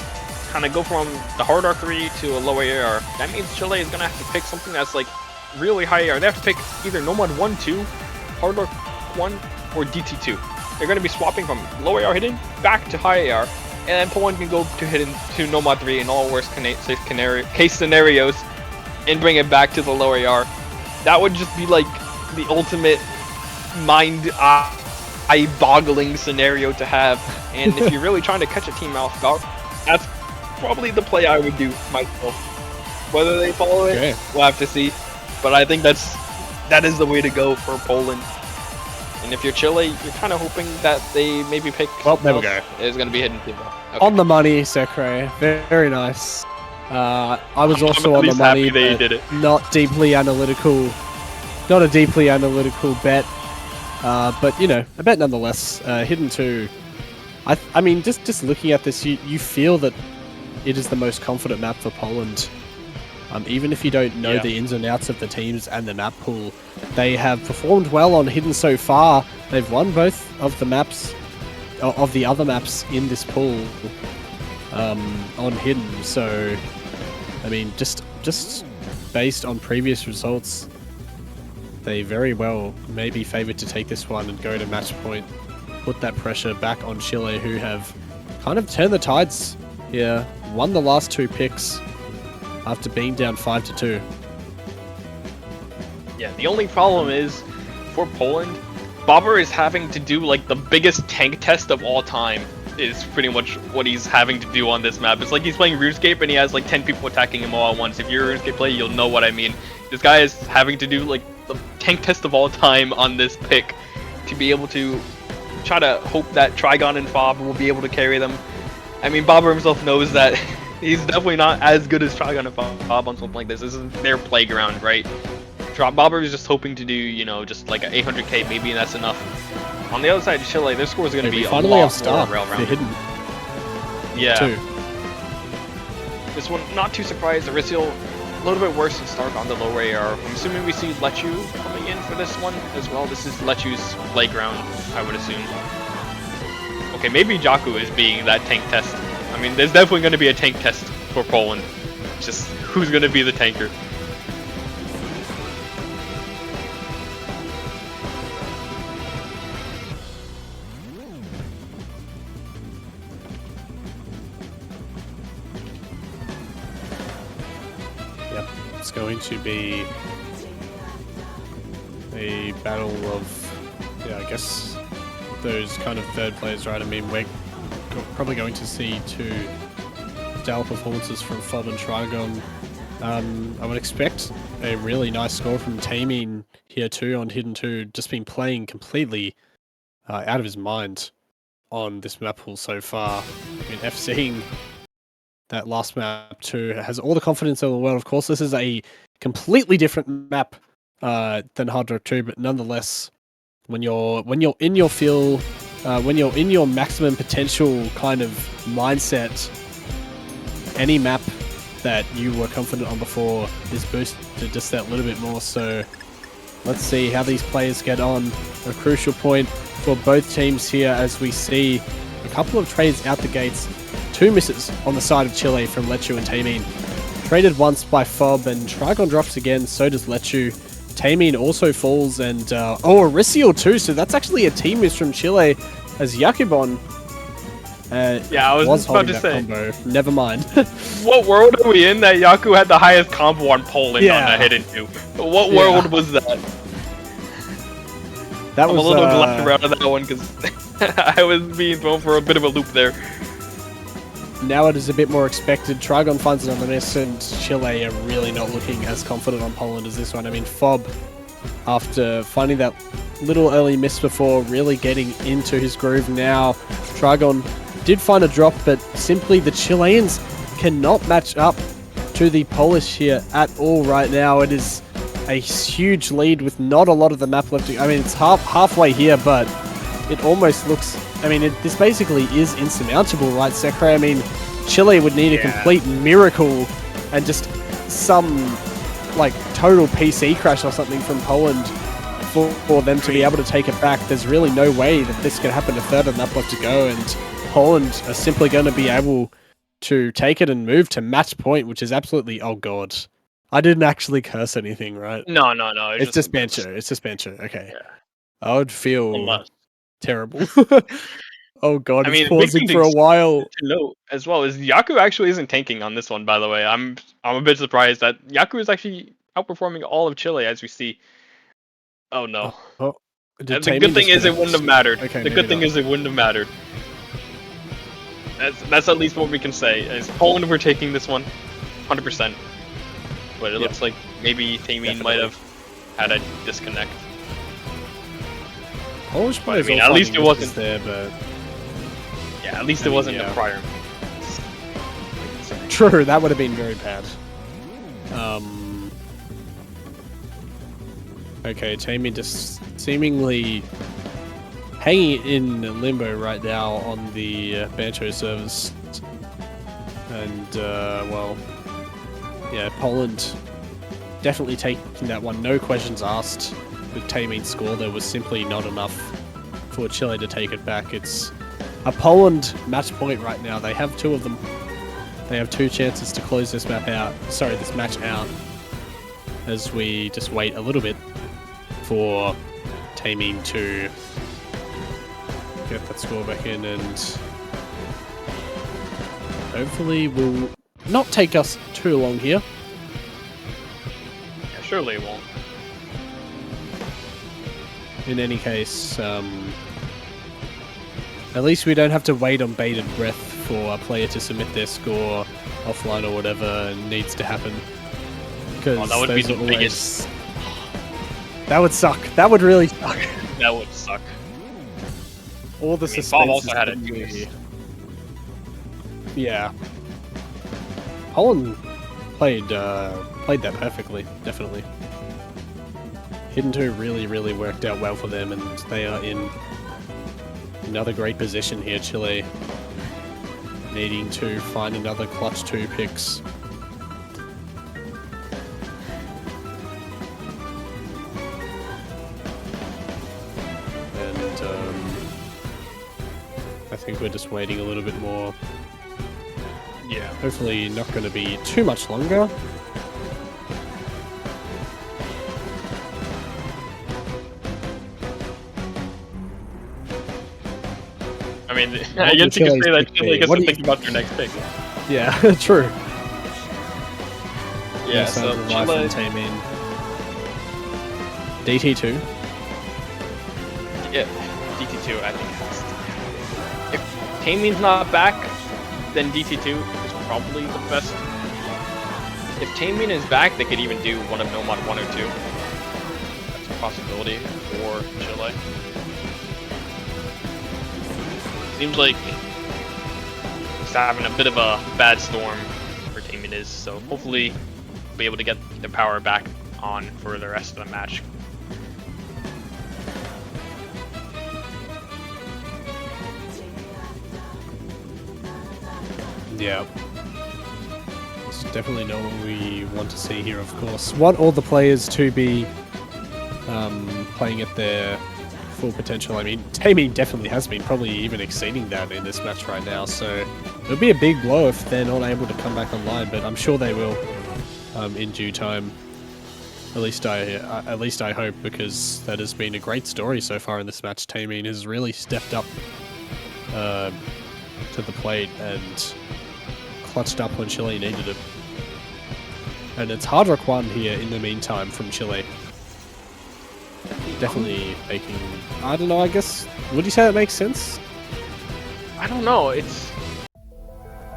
kind of go from the hard R3 to a low AR. That means Chile is going to have to pick something that's like really high AR. They have to pick either Nomad 1, 2, hard R1, or DT2. They're going to be swapping from low AR Hidden back to high AR, and then Poland can go to Hidden to Nomad 3 in all worst case scenarios and bring it back to the low AR. That would just be like the ultimate eye-boggling scenario to have. And if you're really trying to catch a team off guard, that's probably the play I would do myself. Whether they follow it, we'll have to see. But I think that is the way to go for Poland. And if you're Chile, you're kind of hoping that they maybe pick. Well, there we go. It's going to be Hidden 2. Okay. On the money, Sekre. Very nice. I was also on the money, they but did it. not deeply analytical. Not a deeply analytical bet, but a bet nonetheless. Hidden 2. I mean, just looking at this, you feel that it is the most confident map for Poland. Even if you don't know the ins and outs of the teams and the map pool, they have performed well on Hidden so far. They've won both of the maps, of the other maps in this pool, on Hidden. So, I mean, just based on previous results, they very well may be favoured to take this one and go to match point, put that pressure back on Chile, who have kind of turned the tides here, won the last 2 picks after being down 5-2. Yeah, the only problem is, for Poland, Bobber is having to do like the biggest tank test of all time, is pretty much what he's having to do on this map. It's like he's playing RuneScape and he has like 10 people attacking him all at once. If you're a RuneScape player, you'll know what I mean. This guy is having to do like the tank test of all time on this pick to be able to try to hope that Trigon and Fob will be able to carry them. I mean, Bobber himself knows that he's definitely not as good as Trigon and Fob on something like this. This isn't their playground, right? Bobber is just hoping to do, just like an 800k, maybe that's enough. On the other side of Chile, their score is going to be a lot more well-rounded. Yeah. 2. This one, not too surprised. Aristiel, a little bit worse than Stark on the lower AR. I'm assuming we see Lechu coming in for this one as well. This is Lechu's playground, I would assume. Okay, maybe Jaku is being that tank test. I mean, there's definitely going to be a tank test for Poland. Just who's going to be the tanker. Yep, it's going to be a battle of, I guess, those kind of third players, right? I mean, we're probably going to see 2 stellar performances from Fob and Trigon. I would expect a really nice score from Taemin here too on Hidden 2, just been playing completely out of his mind on this map pool so far. I mean, FCing that last map too has all the confidence in the world. Of course, this is a completely different map than Hard Rock 2, but nonetheless, when you're in your feel, when you're in your maximum potential kind of mindset, any map that you were confident on before is boosted just that little bit more. So let's see how these players get on. A crucial point for both teams here, as we see a couple of trades out the gates. 2 misses on the side of Chile from Lechu and Taemin. Traded once by Fob, and Trigon drops again, so does Lechu. Taemin also falls, and Aristiel too, so that's actually a team miss from Chile. as Yakubon Yeah, I was just about holding to that say. combo. Never mind. What world are we in that Yaku had the highest combo on Poland Yeah. on the hidden 2? What Yeah. world was that? That I'm was a little glad around that one because I was being thrown for a bit of a loop there. now it is a bit more expected. Trigon finds it on the miss, and Chile are really not looking as confident on Poland as this one. I mean, Fob, after finding that little early miss before, really getting into his groove now. Trigon did find a drop, but simply the Chileans cannot match up to the Polish here at all right now. It is a huge lead with not a lot of the map left. I mean, it's halfway here, but it almost looks... I mean, this basically is insurmountable, right, Sekre? I mean, Chile would need a complete miracle and just some, like, total PC crash or something from Poland for them to be able to take it back. There's really no way that this could happen. A third of the map left to go, and Poland are simply going to be able to take it and move to match point, which is absolutely... Oh, God. I didn't actually curse anything, right? No. It's just Bancho. It's just Bancho. Okay. Yeah. I would feel Unless. terrible. Oh god, I mean, it's big pausing thing for a to while. note as well is Yaku actually isn't tanking on this one. By the way, I'm a bit surprised that Yaku is actually outperforming all of Chile as we see. Oh no. Oh, The good thing is it wouldn't have mattered. Okay, The good thing is it wouldn't have mattered. That's at least what we can say. Is Poland were taking this one, 100%. But it looks like maybe Taemin might have had a disconnect. Polish players, I mean, all at least fighting it wasn't there, but Yeah, at least I it mean, wasn't yeah. the prior. true, that would have been very bad. Okay, Taemin just seemingly hanging in limbo right now on the Bancho servers. And, well, yeah, Poland definitely taking that one, no questions asked. With Taemin's score, there was simply not enough for Chile to take it back. It's a Poland match point right now. They have two of them. They have two chances to close this map out. Sorry, this match out. As we just wait a little bit for Taemin to get that score back in, and hopefully will not take us too long here. Yeah, surely it won't. In any case, at least we don't have to wait on bated breath for a player to submit their score offline or whatever needs to happen. Because that would be those the are always... biggest. That would suck. That would really suck. That would suck. All the I mean, suspense. Bob also is had it suddenly- too. Yeah. Holland played that perfectly, definitely. Hidden 2 really, really worked out well for them, and they are in another great position here. Chile needing to find another clutch 2 picks. And I think we're just waiting a little bit more. Yeah. Hopefully not going to be too much longer. I mean, I guess you could say that Chile gets to think about their next pick. Yeah, true. Yeah, Sounds so alive Chile, from Taemin. DT2. yeah, DT2 I think has to. If Taemin's not back, then DT2 is probably the best. If Taemin is back, they could even do one of Nomad 1 or 2. That's a possibility for Chile. Seems like it's having a bit of a bad storm for Taemin is, so hopefully we'll be able to get their power back on for the rest of the match. Yeah. It's definitely not what we want to see here, of course. Want all the players to be playing at their full potential. I mean, Taemin definitely has been, probably even exceeding that in this match right now, so it'll be a big blow if they're not able to come back online, but I'm sure they will in due time. At least I hope, because that has been a great story so far in this match. Taemin has really stepped up to the plate and clutched up when Chile needed it. And it's Hardrock 1 here in the meantime from Chile. Definitely making... I don't know, I guess... Would you say that makes sense? I don't know. It's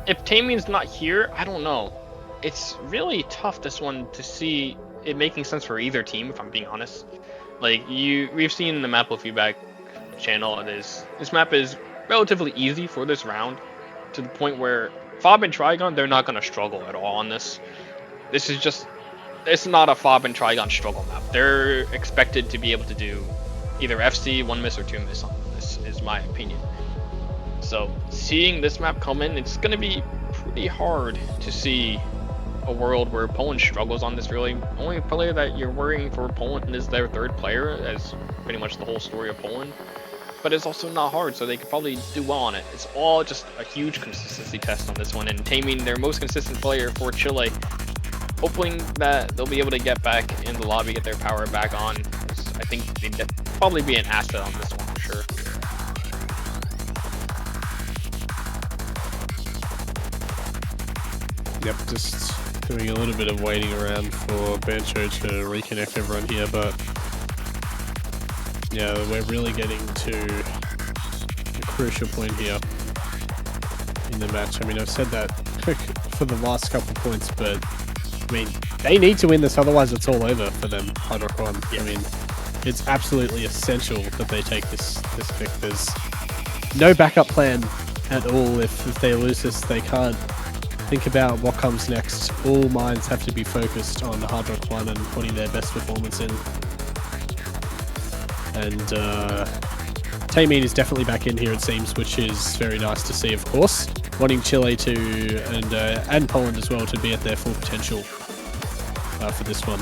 if Tamin's not here, I don't know. It's really tough this one to see it making sense for either team. If I'm being honest, like we've seen in the Mapple feedback channel, this map is relatively easy for this round, to the point where Fob and Trigon, they're not gonna struggle at all on this. This is just, it's not a Fob and Trigon struggle map. They're expected to be able to do either FC, 1 miss, or 2 miss on this, is my opinion. So seeing this map come in, it's going to be pretty hard to see a world where Poland struggles on this. Really, only player that you're worrying for Poland is their third player, as pretty much the whole story of Poland. But it's also not hard, so they could probably do well on it. It's all just a huge consistency test on this one, and Tamin, their most consistent player for Chile, hoping that they'll be able to get back in the lobby, get their power back on. I think they'd probably be an asset on this one for sure. Yep, just doing a little bit of waiting around for Bancho to reconnect everyone here, but yeah, we're really getting to a crucial point here in the match. I mean, I've said that for the last couple of points, but I mean, they need to win this, otherwise it's all over for them, Hardrock 1. Yeah. I mean, it's absolutely essential that they take this pick. There's no backup plan at all. If they lose this, they can't think about what comes next. All minds have to be focused on Hardrock 1 and putting their best performance in. And Tamin is definitely back in here, it seems, which is very nice to see, of course. Wanting Chile to, and Poland as well, to be at their full potential for this one.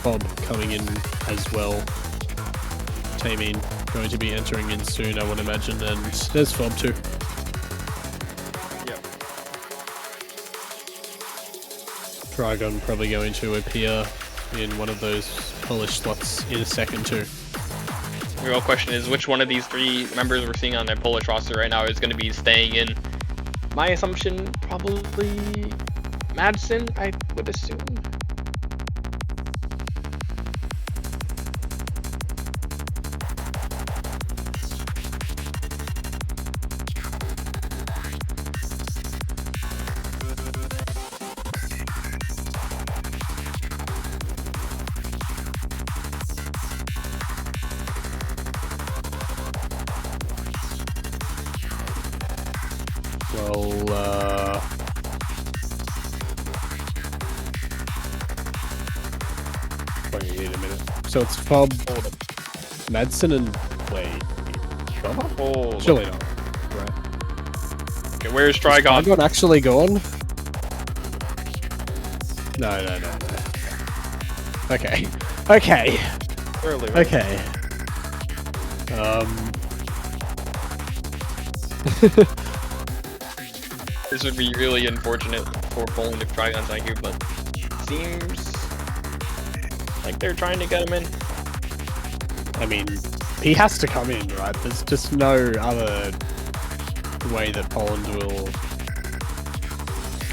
Bob coming in as well. Tamin going to be entering in soon, I would imagine, and there's Fob too. Yep. Trigon probably going to appear in one of those Polish slots in a second too. The real question is which one of these 3 members we're seeing on their Polish roster right now is going to be staying in. My assumption, probably Madsen, I would assume. Wait a minute. So it's Fob, Madsen, and wait. Oh, Surely not. Right. Okay, where's Trigon? Is Trigon actually gone? No. Okay. Okay. Early, right? Okay. This would be really unfortunate for Poland if Trigon's not here, but seems like they're trying to get him in. I mean, he has to come in, right? There's just no other way that Poland will...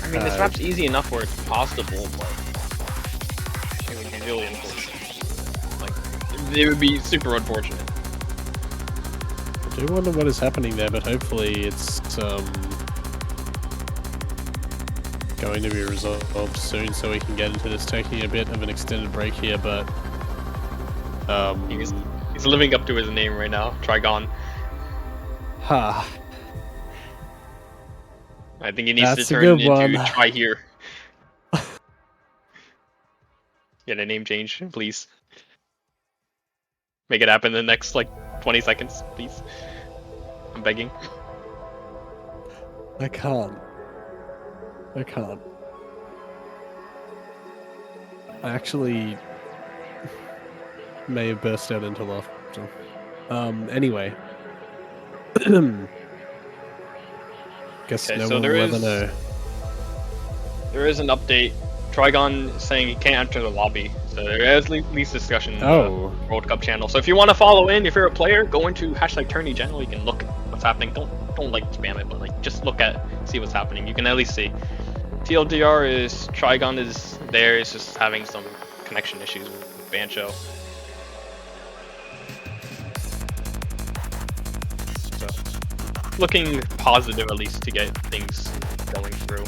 I mean, this map's easy enough where it's possible, but it would be really unfortunate. Like, it would be super unfortunate. I do wonder what is happening there, but hopefully it's going to be resolved soon so we can get into this. Taking a bit of an extended break here, but he's living up to his name right now, Trigon. Ha. I think he needs That's to a turn good into one. Try Here. Get a name change, please. Make it happen in the next, like, 20 seconds, please. I'm begging. I can't. I actually may have burst out into laughter. Anyway. Guess Okay, no so one there will is- ever know. There is an update. Trigon is saying he can't enter the lobby, So there is at least discussion in Oh. the World Cup channel. So if you want to follow in your favorite player, go into #Tourney channel. You can look at what's happening. Don't like spam it, but like just see what's happening. You can at least see. TLDR is Trigon is there. It's just having some connection issues with Bancho. So looking positive at least to get things going through.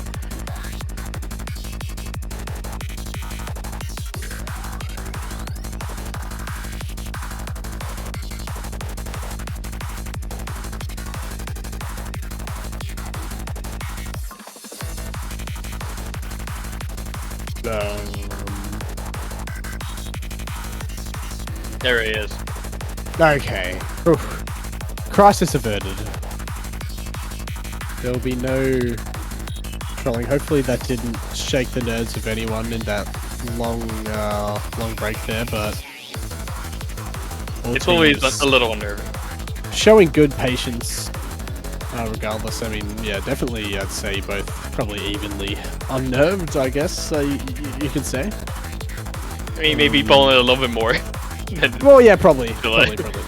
There he is. Okay. Oof. Crisis averted. There will be no trolling. Hopefully that didn't shake the nerves of anyone in that long break there, but all It's always teams a little unnerving. showing good patience. Regardless, I mean, yeah, definitely, I'd say both probably evenly unnerved, I guess you could say. I mean, maybe Poland a little bit more. than Well, yeah, probably. Chile. Probably.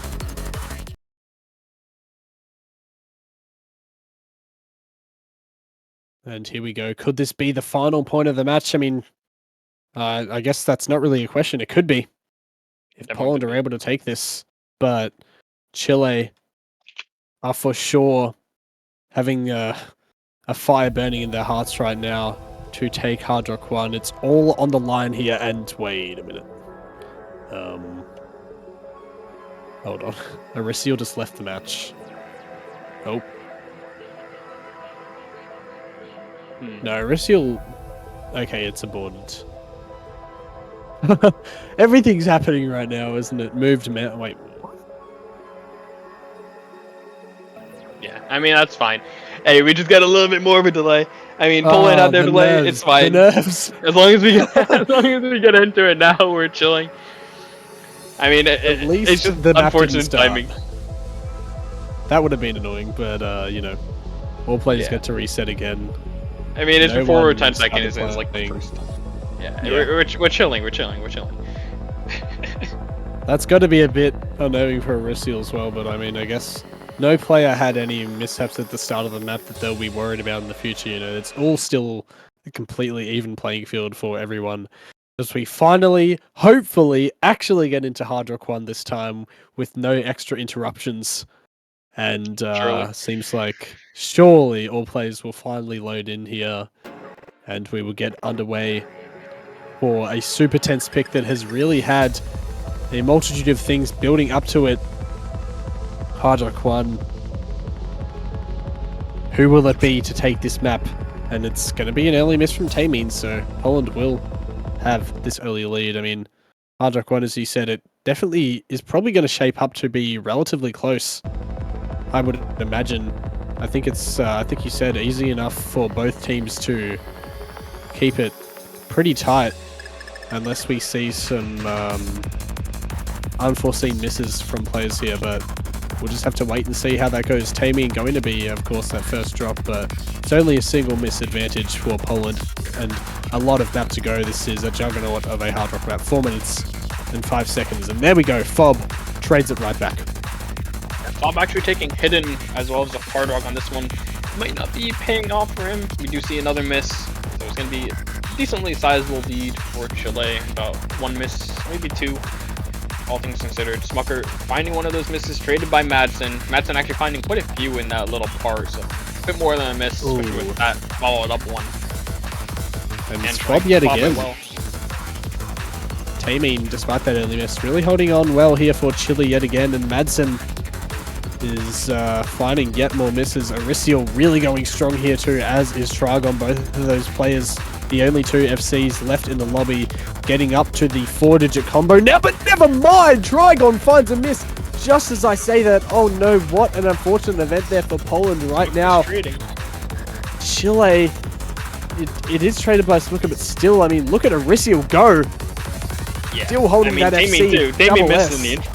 And here we go. Could this be the final point of the match? I mean, I guess that's not really a question. It could be. If Definitely Poland could are be. able to take this, but Chile are for sure having a fire burning in their hearts right now to take Hard Rock 1. It's all on the line here, and wait a minute. Hold on. Aricio just left the match. Oh. No, Aricio... Okay, it's aborted. Everything's happening right now, isn't it? Moved wait. Yeah, I mean, that's fine. Hey, we just got a little bit more of a delay. I mean, Poland had their the delay, nerves, it's fine. The nerves. As long as we get into it now, we're chilling. I mean, At least it's just the map unfortunate didn't start. timing. That would have been annoying, but, you know, all players Yeah. get to reset again. I mean, it's No before one 10 started seconds, it's like the playing. first. Yeah, Yeah. We're chilling. That's got to be a bit unnerving for Aricio as well, but I mean, I guess no player had any mishaps at the start of the map that they'll be worried about in the future. You know, it's all still a completely even playing field for everyone. As we finally, hopefully, actually get into Hard Rock 1 this time with no extra interruptions. And Surely. seems like surely all players will finally load in here and we will get underway for a super tense pick that has really had a multitude of things building up to it. Hard Rock 1. Who will it be to take this map? And it's going to be an early miss from Taemin, so Poland will have this early lead. I mean, Hard Rock 1, as you said, it definitely is probably going to shape up to be relatively close. I would imagine. I think it's, I think you said, easy enough for both teams to keep it pretty tight, unless we see some unforeseen misses from players here, but we'll just have to wait and see how that goes. Taemin going to be, of course, that first drop, but it's only a single miss advantage for Poland, and a lot of map to go. This is a juggernaut of a Hard Rock map. 4 minutes and 5 seconds, and there we go. Fob trades it right back. Fob actually taking Hidden as well as a Hard Rock on this one. Might not be paying off for him. We do see another miss, so it's going to be a decently sizable lead for Chile. About 1 miss, maybe 2, all things considered. Smucker finding one of those misses, traded by Madsen. Madsen actually finding quite a few in that little part, so a bit more than a miss, especially with that followed up one. And it's trying Fob yet to fob it again. well. Taemin, despite that early miss, really holding on well here for Chile yet again, and Madsen is finding yet more misses. Aricio really going strong here too, as is Trigon. Both of those players, the only 2 FCs left in the lobby, getting up to the 4-digit combo now, but never mind! Trigon finds a miss just as I say that. Oh no, what an unfortunate event there for Poland right now. Chile, it is traded by Smucker, but still, I mean, look at Aricio go! Yeah. Still holding I mean, that Taemin FC. too. Taemin double missed S. in the intro.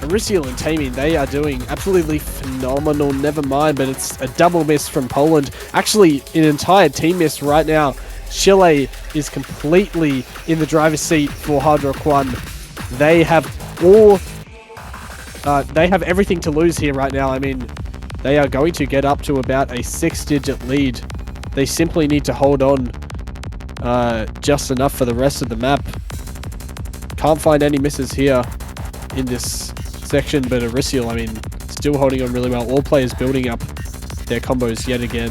Aricio and Taemin, they are doing absolutely phenomenal, never mind, but it's a double miss from Poland. Actually, an entire team miss right now. Chile is completely in the driver's seat for Hard Rock 1. They have everything to lose here right now. I mean, they are going to get up to about a 6-digit lead. They simply need to hold on just enough for the rest of the map. Can't find any misses here in this section, but Arisial, I mean, still holding on really well. All players building up their combos yet again,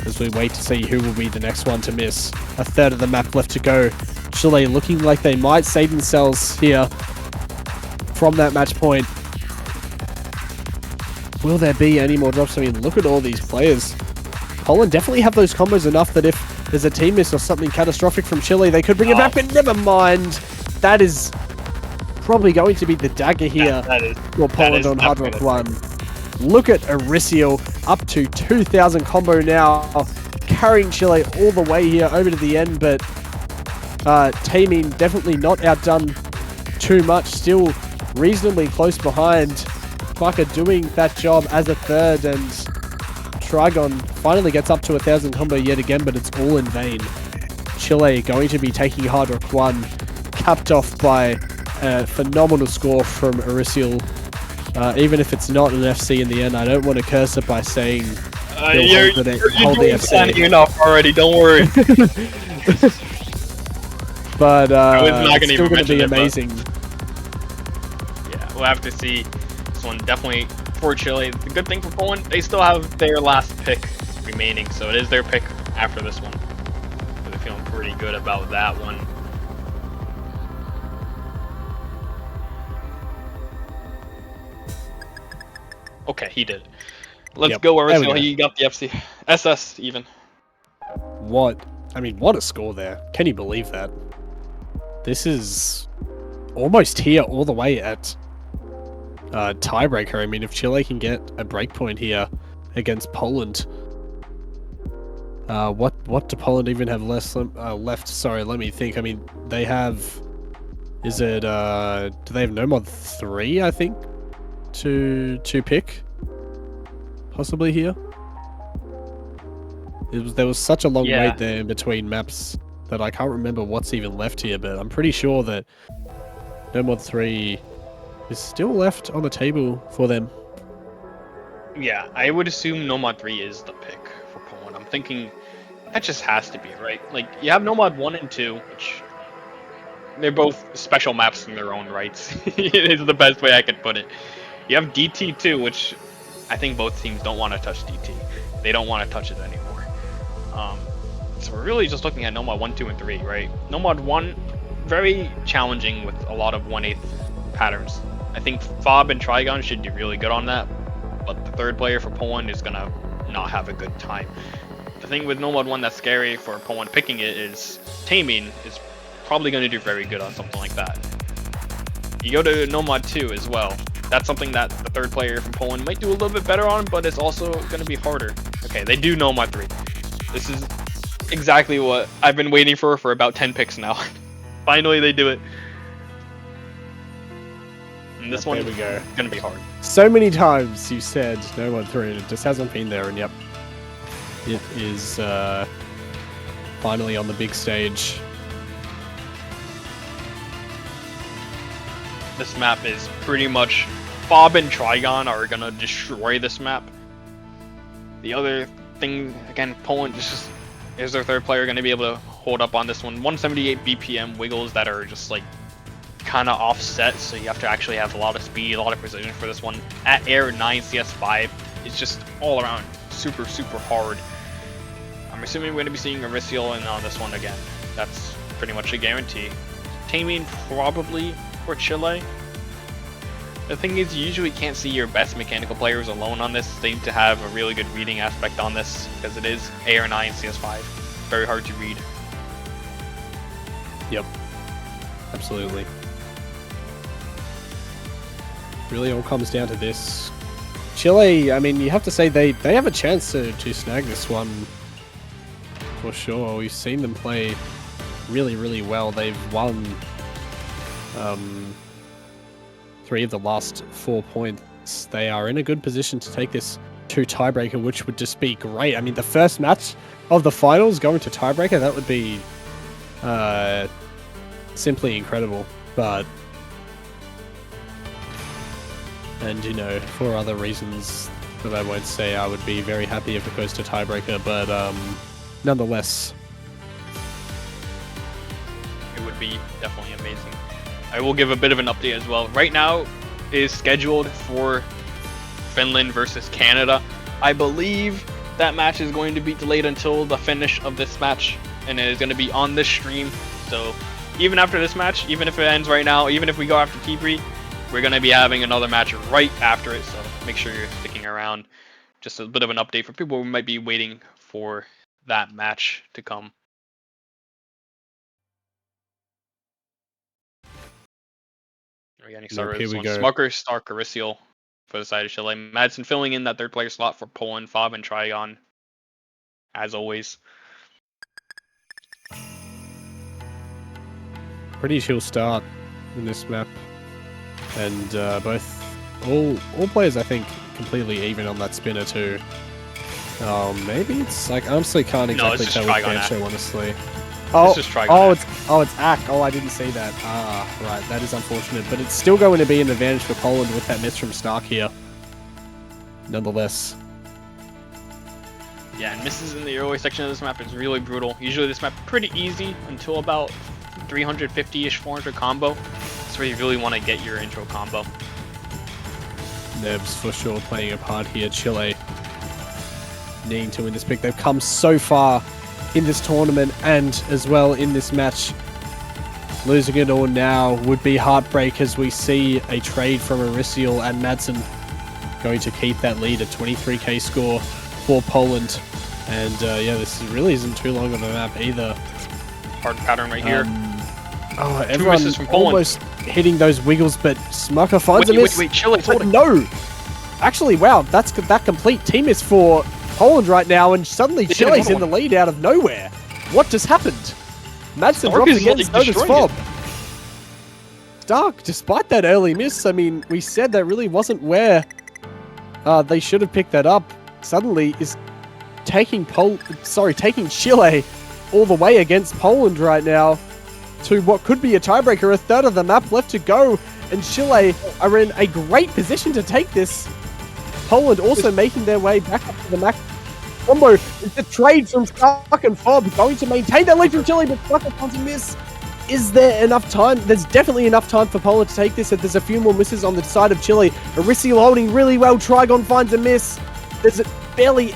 as we wait to see who will be the next one to miss. A third of the map left to go. Chile looking like they might save themselves here from that match point. Will there be any more drops? I mean, look at all these players. Poland definitely have those combos enough that if there's a team miss or something catastrophic from Chile, they could bring it back, but never mind. That is probably going to be the dagger here for Poland on Hard Rock 1. Look at Arisial, up to 2,000 combo now, carrying Chile all the way here over to the end, but Taemin definitely not outdone too much, still reasonably close behind. Twaka doing that job as a third, and Trigon finally gets up to 1,000 combo yet again, but it's all in vain. Chile going to be taking Hard Rock 1, capped off by a phenomenal score from Arisial. Even if it's not an FC in the end, I don't want to curse it by saying you're hold the FC. FC. Enough already, don't worry. But not it's still going to be amazing. Yeah, we'll have to see. This one definitely for Chile. The good thing for Poland, they still have their last pick remaining, so it is their pick after this one. So they're feeling pretty good about that one. Okay, he did. Let's go, Arisial. He got the FC. SS even. What? I mean, what a score there. Can you believe that? This is almost here all the way at tiebreaker. I mean, if Chile can get a breakpoint here against Poland, what do Poland even have left? Sorry, let me think. I mean, they have... Is it... do they have Nomad 3, I think? To pick? Possibly here? There was such a long wait there in between maps that I can't remember what's even left here, but I'm pretty sure that Nomad 3 is still left on the table for them. Yeah, I would assume Nomad 3 is the pick for Poland. I'm thinking that just has to be, right? Like, you have Nomad 1 and 2, which they're both special maps in their own rights. It's the best way I could put it. You have DT2, which I think both teams don't want to touch DT. They don't want to touch it anymore. So we're really just looking at Nomad 1, 2, and 3, right? Nomad 1, very challenging with a lot of 1/8 patterns. I think Fob and Trigon should do really good on that, but the third player for Poland is gonna not have a good time. The thing with Nomad 1 that's scary for Poland picking it is Taemin is probably going to do very good on something like that. You go to Nomad 2 as well. That's something that the third player from Poland might do a little bit better on, but it's also going to be harder. Okay, they do Nomad 3. This is exactly what I've been waiting for about 10 picks now. Finally, they do it. And this one is going to be hard. So many times you said Nomad 3, and it just hasn't been there, and yep. It is finally on the big stage. This map is pretty much... Fob and Trigon are going to destroy this map. The other thing, again, Poland is their third player going to be able to hold up on this one. 178 BPM wiggles that are just like kind of offset, so you have to actually have a lot of speed, a lot of precision for this one. At air 9 CS5, it's just all around super, super hard. I'm assuming we're going to be seeing Arisial in on this one again. That's pretty much a guarantee. Taemin probably for Chile. The thing is, you usually can't see your best mechanical players alone on this. They need to have a really good reading aspect on this, because it is AR9 CS5. Very hard to read. Yep. Absolutely. Really all comes down to this. Chile, I mean, you have to say they have a chance to snag this one. For sure. We've seen them play really, really well. They've won 3 of the last 4 points. They are in a good position to take this to tiebreaker, which would just be great. I mean, the first match of the finals going to tiebreaker, that would be simply incredible. But, and you know, for other reasons that I won't say, I would be very happy if it goes to tiebreaker, but nonetheless. It would be definitely amazing. I will give a bit of an update as well. Right now is scheduled for Finland versus Canada. I believe that match is going to be delayed until the finish of this match, and it is going to be on this stream. So even after this match, even if it ends right now, even if we go after T3, we're going to be having another match right after it. So make sure you're sticking around. Just a bit of an update for people who might be waiting for that match to come. We're getting started with this one. Smucker, Stark, Arisial for the side of Chile. Madsen filling in that third player slot for Poland, Fob, and Trigon, as always. Pretty chill start in this map, and all players I think completely even on that spinner too. Maybe it's like I honestly can't exactly tell with Bancho, honestly. This is Trigon. It's Ak. Oh, I didn't see that. Right, that is unfortunate, but it's still going to be an advantage for Poland with that miss from Stark here. Nonetheless. Yeah, and misses in the early section of this map is really brutal. Usually this map pretty easy until about 350-ish, 400 combo. That's where you really want to get your intro combo. Nebs for sure playing a part here. Chile needing to win this pick. They've come so far in this tournament and as well in this match. Losing it all now would be heartbreak as we see a trade from Arisial and Madsen going to keep that lead, a 23k score for Poland. And yeah, this really isn't too long on the map either. Hard pattern right here. Everyone from almost hitting those wiggles, but Smucker finds a miss. Wait, Chile's holding. No! Actually, wow, that's that complete team miss for Poland right now, and suddenly Chile's in the lead out of nowhere. What just happened? Madsen drops again, so does Fob. Stark, despite that early miss, I mean, we said that really wasn't where they should have picked that up. Suddenly is taking Chile all the way against Poland right now to what could be a tiebreaker, a third of the map left to go, and Chile are in a great position to take this. Poland also making their way back up to the map. Combo is the trade from Stark and Fob, going to maintain their lead from Chile, but Stark finds a miss. Is there enough time? There's definitely enough time for Poland to take this, if there's a few more misses on the side of Chile. Arisial holding really well, Trigon finds a miss. There's barely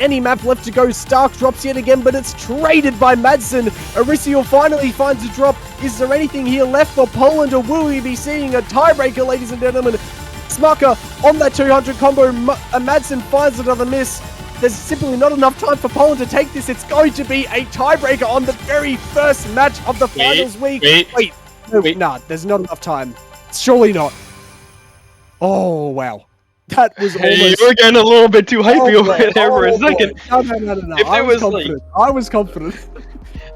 any map left to go. Stark drops yet again, but it's traded by Madsen. Arisial finally finds a drop. Is there anything here left for Poland, or will we be seeing a tiebreaker, ladies and gentlemen? Smucker on that 200 combo, Madsen finds another miss. There's simply not enough time for Poland to take this. It's going to be a tiebreaker on the very first match of the finals week. Wait, nah, there's not enough time. Surely not. Oh, wow. That was almost... You were getting a little bit too hypey over there for a second. No. If I was confident.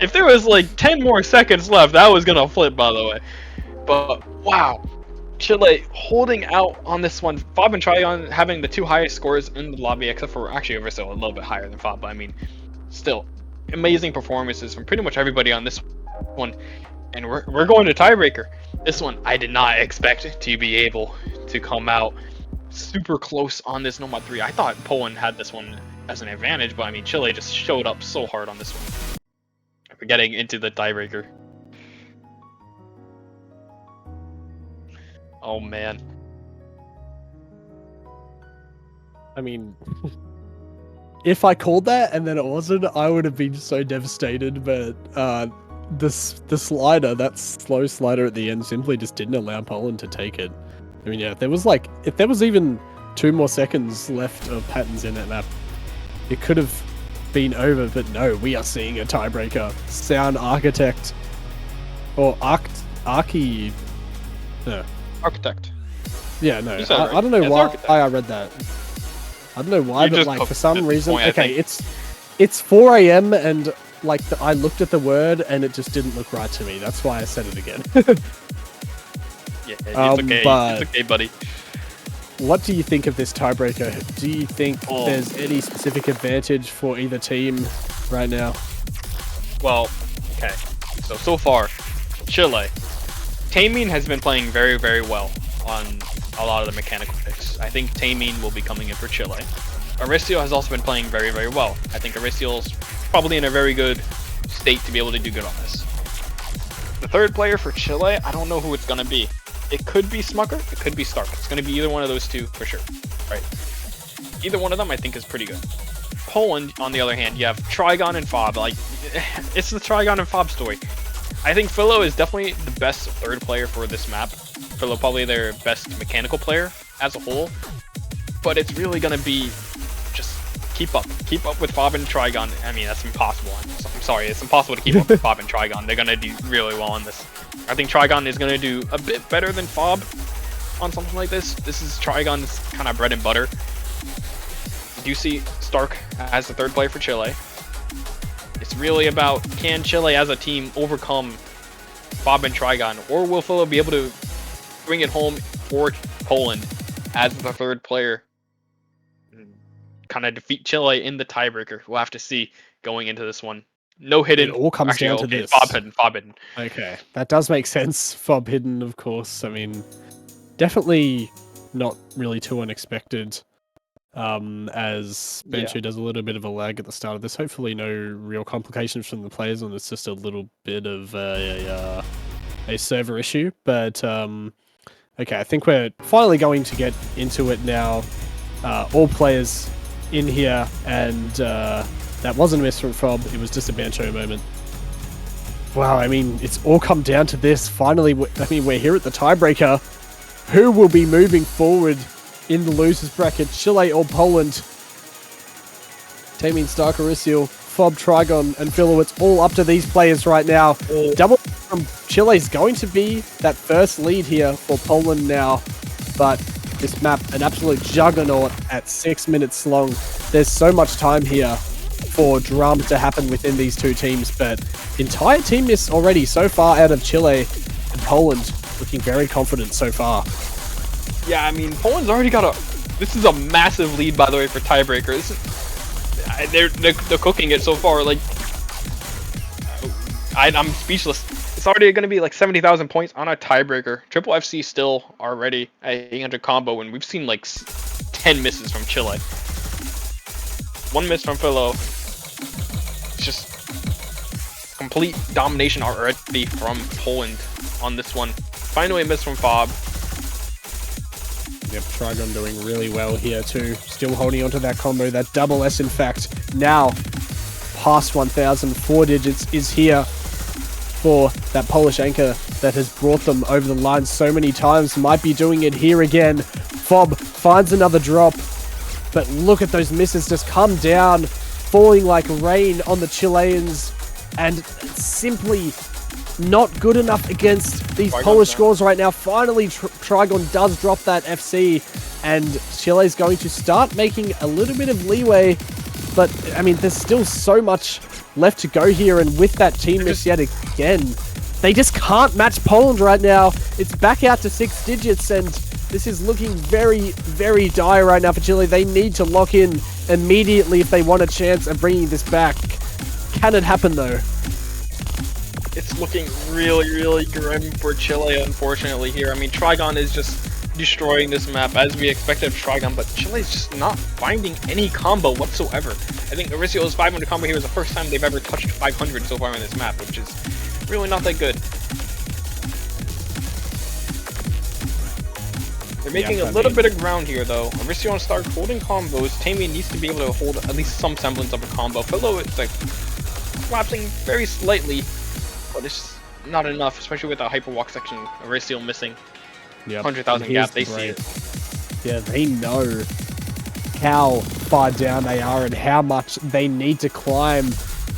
If there was like 10 more seconds left, that was gonna flip, by the way. But, wow. Chile holding out on this one. Fob and Trigon having the two highest scores in the lobby, except for actually Arisial a little bit higher than Fob, but I mean, still, amazing performances from pretty much everybody on this one. And we're going to tiebreaker. This one, I did not expect to be able to come out super close on this Nomad 3. I thought Poland had this one as an advantage, but I mean, Chile just showed up so hard on this one. We're getting into the tiebreaker. Oh man. I mean, if I called that and then it wasn't, I would have been so devastated, but the slider, that slow slider at the end, simply just didn't allow Poland to take it. I mean, yeah, if there was even 2 more seconds left of patterns in that map, it could have been over, but no, we are seeing a tiebreaker. Sound Architect. Or Architect. Yeah, no, I don't know why I read that. I don't know why, but like for some reason, okay, it's 4 AM and like I looked at the word and it just didn't look right to me. That's why I said it again. Yeah, it's okay. It's okay, buddy. What do you think of this tiebreaker? Do you think there's any specific advantage for either team right now? Well, okay. So far, Chile. Taemin has been playing very, very well on a lot of the mechanical picks. I think Taemin will be coming in for Chile. Aristiel has also been playing very, very well. I think Aristiel's probably in a very good state to be able to do good on this. The third player for Chile, I don't know who it's going to be. It could be Smucker, it could be Stark. It's going to be either one of those two for sure. Right? Either one of them I think is pretty good. Poland, on the other hand, you have Trigon and Fob. Like, it's the Trigon and Fob story. I think Philo is definitely the best third player for this map. Philo probably their best mechanical player as a whole. But it's really going to be just keep up with Fob and Trigon. I mean, that's impossible. I'm sorry, it's impossible to keep up with Fob and Trigon. They're going to do really well on this. I think Trigon is going to do a bit better than Fob on something like this. This is Trigon's kind of bread and butter. You see Stark as the third player for Chile. It's really about, can Chile as a team overcome Fob and Trigon, or will Philo be able to bring it home for Poland as the third player? Kind of defeat Chile in the tiebreaker. We'll have to see going into this one. No hidden. It all comes down to this. Fob hidden. Okay, that does make sense. Fob hidden, of course. I mean, definitely not really too unexpected. As Benchu does a little bit of a lag at the start of this. Hopefully no real complications from the players, and it's just a little bit of a server issue. But okay, I think we're finally going to get into it now. All players in here, and that wasn't a miss from Fob. It was just a Bancho moment. Wow, I mean, it's all come down to this. Finally, I mean, we're here at the tiebreaker. Who will be moving forward in the losers bracket, Chile or Poland? Taemin, Stark, Aristiel, Fob, Trigon, and Philo. It's all up to these players right now. Double from Chile is going to be that first lead here for Poland now, but this map, an absolute juggernaut at 6 minutes long. There's so much time here for drama to happen within these two teams, but entire team miss already so far out of Chile and Poland, looking very confident so far. Yeah, I mean, Poland's already got this is a massive lead, by the way, for tiebreaker. This is, they're cooking it so far. Like, I'm speechless. It's already going to be like 70,000 points on a tiebreaker. Triple FC still already at 800 combo, and we've seen like 10 misses from Chile. 1 miss from Philo. It's just complete domination already from Poland on this one. Finally a miss from Fob. Yep, Trigon doing really well here too. Still holding onto that combo, that double S in fact. Now, past 1,000, 4 digits is here for that Polish anchor that has brought them over the line so many times. Might be doing it here again. Fob finds another drop, but look at those misses just come down, falling like rain on the Chileans, and simply not good enough against these Polish scores right now. Finally, Trigon does drop that FC, and Chile's going to start making a little bit of leeway, but I mean, there's still so much left to go here, and with that team miss yet again, they just can't match Poland right now. It's back out to 6 digits, and this is looking very, very dire right now for Chile. They need to lock in immediately if they want a chance of bringing this back. Can it happen though? It's looking really, really grim for Chile, unfortunately, here. I mean, Trigon is just destroying this map as we expected of Trigon, but Chile's just not finding any combo whatsoever. I think Aristiel's 500 combo here is the first time they've ever touched 500 so far on this map, which is really not that good. They're making a little bit of ground here, though. Aristiel and Stark holding combos. Taemin needs to be able to hold at least some semblance of a combo. Philo is like collapsing very slightly, but it's not enough, especially with the hyperwalk section. Aristiel missing. Yep. 100,000 gap, they see it. Yeah, they know how far down they are and how much they need to climb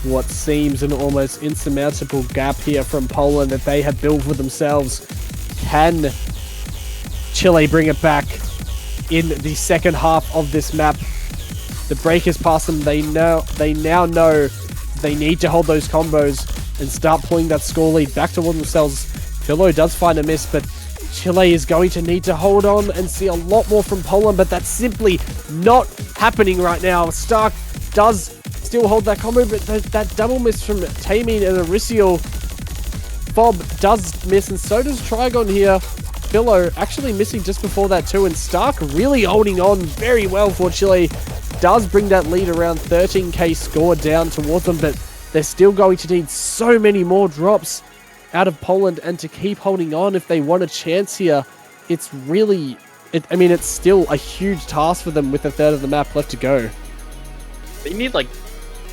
what seems an almost insurmountable gap here from Poland that they have built for themselves. Can Chile bring it back in the second half of this map? The break is past them. They now know they need to hold those combos and start pulling that score lead back toward themselves. Philo does find a miss, but Chile is going to need to hold on and see a lot more from Poland, but that's simply not happening right now. Stark does still hold that combo, but that double miss from Tameen and Aricio. Fob does miss, and so does Trigon here. Philo actually missing just before that too, and Stark really holding on very well for Chile. Does bring that lead around 13k score down towards them, but they're still going to need so many more drops out of Poland, and to keep holding on if they want a chance here, it's really... it's still a huge task for them with a third of the map left to go. They need like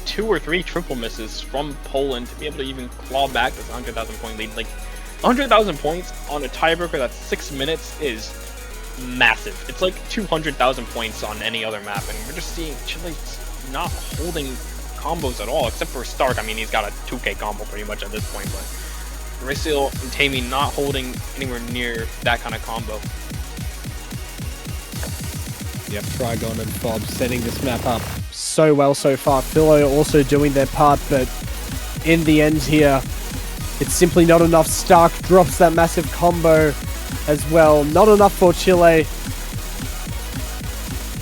2 or 3 triple misses from Poland to be able to even claw back this 100,000 point lead. Like, 100,000 points on a tiebreaker that's 6 minutes is massive. It's like 200,000 points on any other map, and we're just seeing Chile's not holding combos at all, except for Stark. I mean, he's got a 2k combo pretty much at this point, but Aricio and Tameen not holding anywhere near that kind of combo. Yep, Trigon and Fob setting this map up so well so far. Philo also doing their part, but in the end here, it's simply not enough. Stark drops that massive combo as well. Not enough for Chile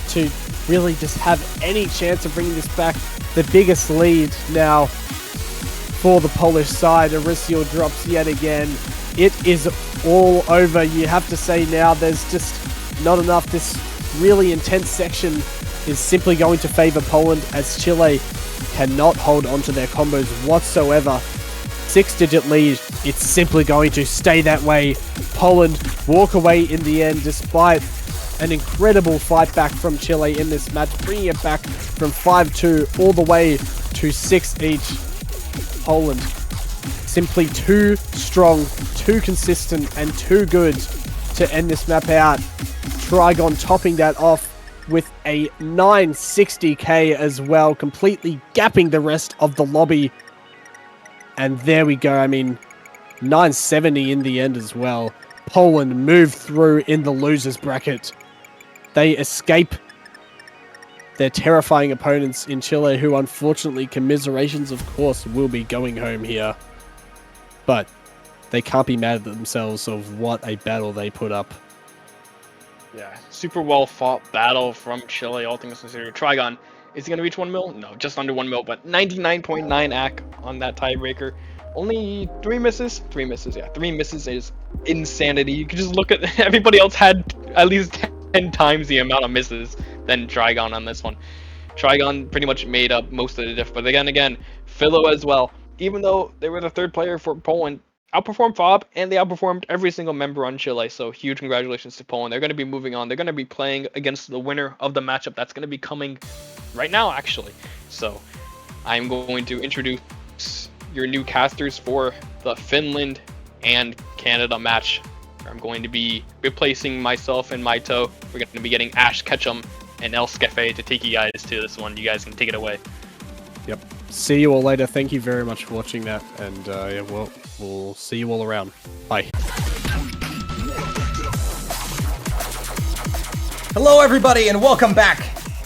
to really just have any chance of bringing this back. The biggest lead now for the Polish side. Aricio drops yet again. It is all over. You have to say now there's just not enough. This really intense section is simply going to favor Poland, as Chile cannot hold on to their combos whatsoever. 6-digit lead, it's simply going to stay that way. Poland walk away in the end despite an incredible fight back from Chile in this match, bringing it back from 5-2 all the way to 6 each. Poland simply too strong, too consistent, and too good to end this map out. Trigon topping that off with a 960k as well, completely gapping the rest of the lobby. And there we go. I mean, 970 in the end as well. Poland move through in the losers bracket. They escape their terrifying opponents in Chile, who unfortunately, commiserations of course, will be going home here. But they can't be mad at themselves of what a battle they put up. Yeah, super well fought battle from Chile, all things considered. Trigon, is he going to reach 1 mil? No, just under 1 mil, but 99.9 AC on that tiebreaker. Only 3 misses? 3 misses, yeah. 3 misses is insanity. You can just look at... Everybody else had at least 10 times the amount of misses than Trigon on this one. Trigon pretty much made up most of the diff, but again, Philo as well. Even though they were the third player for Poland, outperformed Fob, and they outperformed every single member on Chile, so huge congratulations to Poland. They're going to be moving on. They're going to be playing against the winner of the matchup that's going to be coming right now, actually. So I'm going to introduce your new casters for the Finland and Canada match. I'm going to be replacing myself and Maito. We're going to be getting Ash Ketchum and El Skefe to take you guys to this one. You guys can take it away. Yep. See you all later. Thank you very much for watching that, and yeah, we'll see you all around. Bye. Hello, everybody, and welcome back.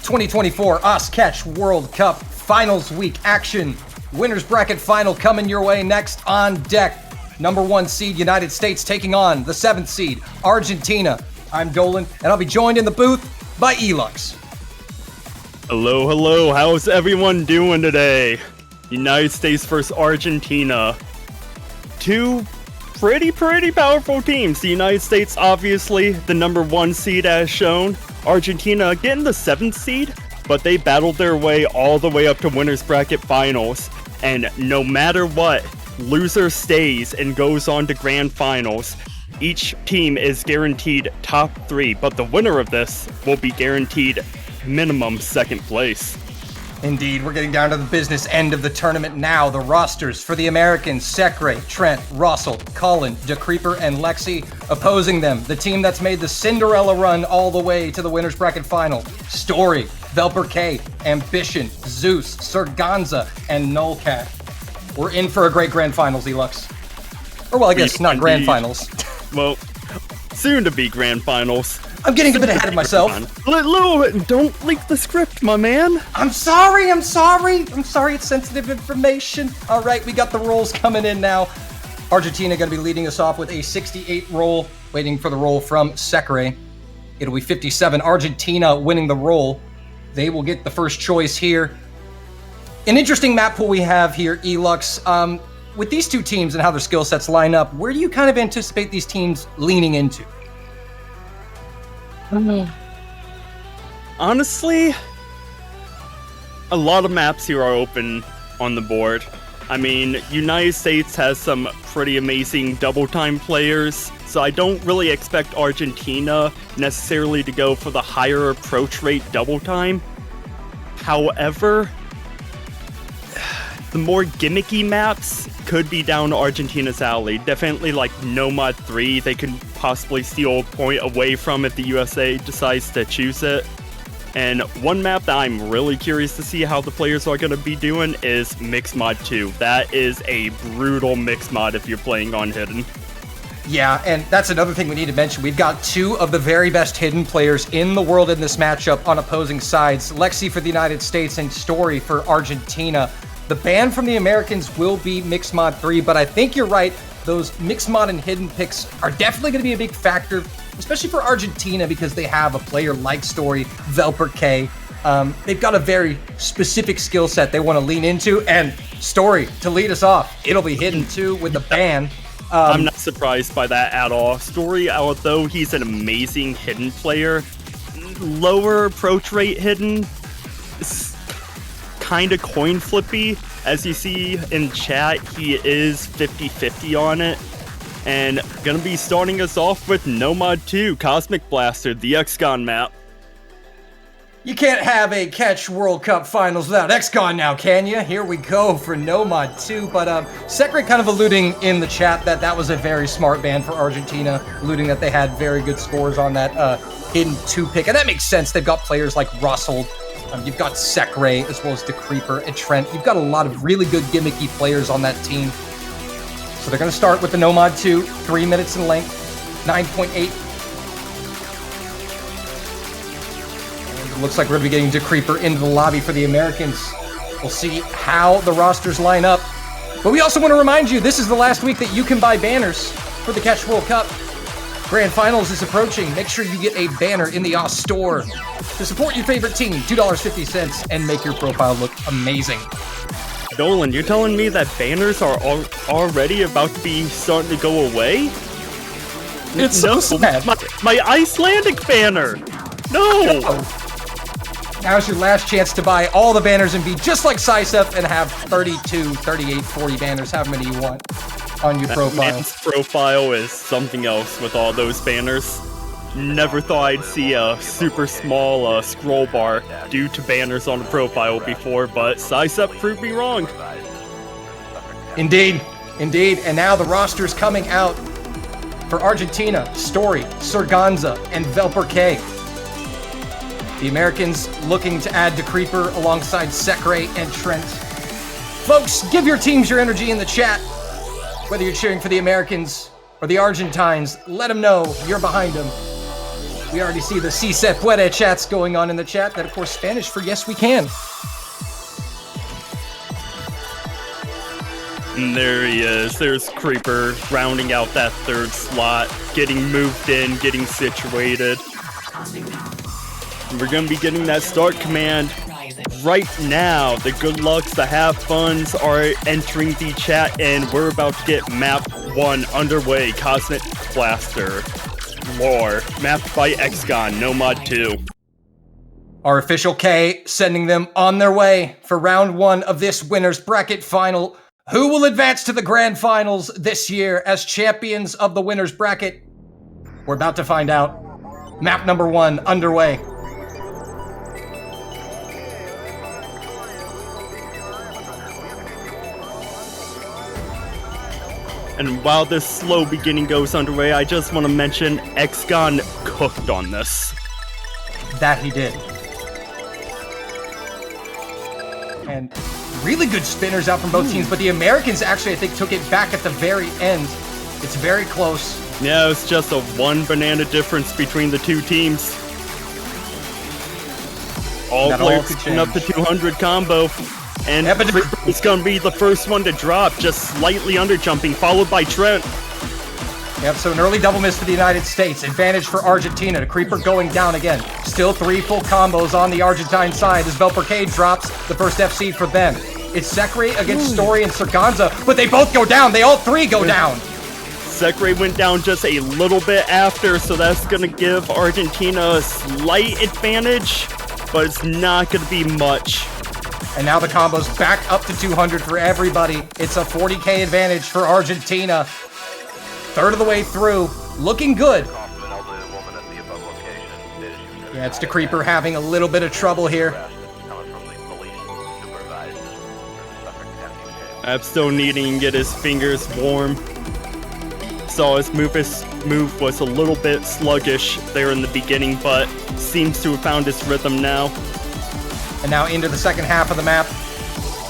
2024 Osketch World Cup Finals Week action. Winners bracket final coming your way next on deck. Number 1 seed United States taking on the 7th seed Argentina. I'm Dolan, and I'll be joined in the booth by Elux. Hello, how's everyone doing today? United States versus Argentina. Two pretty powerful teams. The United States, obviously, the number 1 seed as shown. Argentina getting the 7th seed, but they battled their way all the way up to winners bracket finals. And no matter what, loser stays and goes on to grand finals. Each team is guaranteed top 3, but the winner of this will be guaranteed minimum 2nd place. Indeed, we're getting down to the business end of the tournament now. The rosters for the Americans: Sekre, Trent, Russell, Colin, DeCreeper, and Lexi. Opposing them, the team that's made the Cinderella run all the way to the winners bracket final: Story, Velper K, Ambition, Zeus, Serganza, and Nullcat. We're in for a great grand finals, Elux. Or well, I guess not grand finals. Well, soon to be grand finals. I'm getting a bit ahead of myself. Don't leak the script, my man. I'm sorry, it's sensitive information. All right, we got the rolls coming in now. Argentina going to be leading us off with a 68 roll, waiting for the roll from Sekre. It'll be 57. Argentina winning the roll. They will get the first choice here. an interesting map pool we have here, Elux. With these two teams and how their skill sets line up, where do you kind of anticipate these teams leaning into? Honestly, a lot of maps here are open on the board. I mean, United States has some pretty amazing double time players, so I don't really expect Argentina necessarily to go for the higher approach rate double time. However, the more gimmicky maps could be down Argentina's alley. Definitely like Nomad 3, they could possibly steal a point away from if the USA decides to choose it. And one map that I'm really curious to see how the players are going to be doing is Mixed Mod 2. That is a brutal mixed mod if you're playing on Hidden. Yeah, and that's another thing we need to mention. We've got two of the very best Hidden players in the world in this matchup on opposing sides. Lexi for the United States and Story for Argentina. The ban from the Americans will be Mixed Mod 3, but I think you're right. Those Mixed Mod and Hidden picks are definitely going to be a big factor, especially for Argentina, because they have a player like Story, Velper K. They've got a very specific skill set they want to lean into, and Story, to lead us off, it'll be Hidden too with the ban. I'm not surprised by that at all. Story, although he's an amazing Hidden player, lower approach rate Hidden, kind of coin flippy. As you see in chat, he is 50-50 on it. And gonna be starting us off with Nomad 2, Cosmic Blaster, the XCON map. You can't have a Catch World Cup Finals without XCON now, can you? Here we go for Nomad 2, but Secret kind of alluding in the chat that that was a very smart ban for Argentina, alluding that they had very good scores on that Hidden 2 pick, and that makes sense. They've got players like Russell, you've got Sekray, as well as DeCreeper and Trent. You've got a lot of really good gimmicky players on that team. So they're going to start with the Nomad 2, 3 minutes in length, 9.8. Looks like we're going to be getting DeCreeper into the lobby for the Americans. We'll see how the rosters line up. But we also want to remind you, this is the last week that you can buy banners for the Catch World Cup. Grand Finals is approaching. Make sure you get a banner in the OS store to support your favorite team, $2.50, and make your profile look amazing. Dolan, you're telling me that banners are already about to be starting to go away? It's so sad. My Icelandic banner! No! Now's your last chance to buy all the banners and be just like Sysep and have 32, 38, 40 banners, however many you want, on your profile. Man's profile is something else with all those banners. Never thought I'd see a super small scroll bar due to banners on the profile before, but Sysep proved me wrong. Indeed, indeed. And now the roster's coming out for Argentina, Story, Surganza, and Velper K. The Americans looking to add DeCreeper alongside Sekray and Trent. Folks, give your teams your energy in the chat. Whether you're cheering for the Americans or the Argentines, let them know you're behind them. We already see the Si Se Puede chats going on in the chat. That, of course, Spanish for yes, we can. And there he is. There's Creeper rounding out that third slot, getting moved in, getting situated. And we're going to be getting that start command right now. The good lucks, the have funs are entering the chat, and we're about to get map 1 underway. Cosmic Blaster. Lore, mapped by XCON, Nomad 2. Our official K sending them on their way for round 1 of this winner's bracket final. Who will advance to the grand finals this year as champions of the winner's bracket? We're about to find out. Map number 1 underway. And while this slow beginning goes underway, I just want to mention XCON cooked on this. That he did. And really good spinners out from both teams, but the Americans actually, I think, took it back at the very end. It's very close. Yeah, it's just a 1 banana difference between the two teams. All players getting up to 200 combo. And it's going to be the first one to drop, just slightly under jumping, followed by Trent. Yep, so an early double miss for the United States. Advantage for Argentina. The Creeper going down again. Still 3 full combos on the Argentine side as Velpercade drops the first FC for them. It's Sekre against Story and Serganza, but they both go down. They all 3 go down. Sekre went down just a little bit after, so that's going to give Argentina a slight advantage, but it's not going to be much. And now the combo's back up to 200 for everybody. It's a 40k advantage for Argentina. Third of the way through. Looking good. Yeah, it's the Creeper having a little bit of trouble here. I'm still needing to get his fingers warm. Saw his move was a little bit sluggish there in the beginning, but seems to have found his rhythm now. And now into the second half of the map.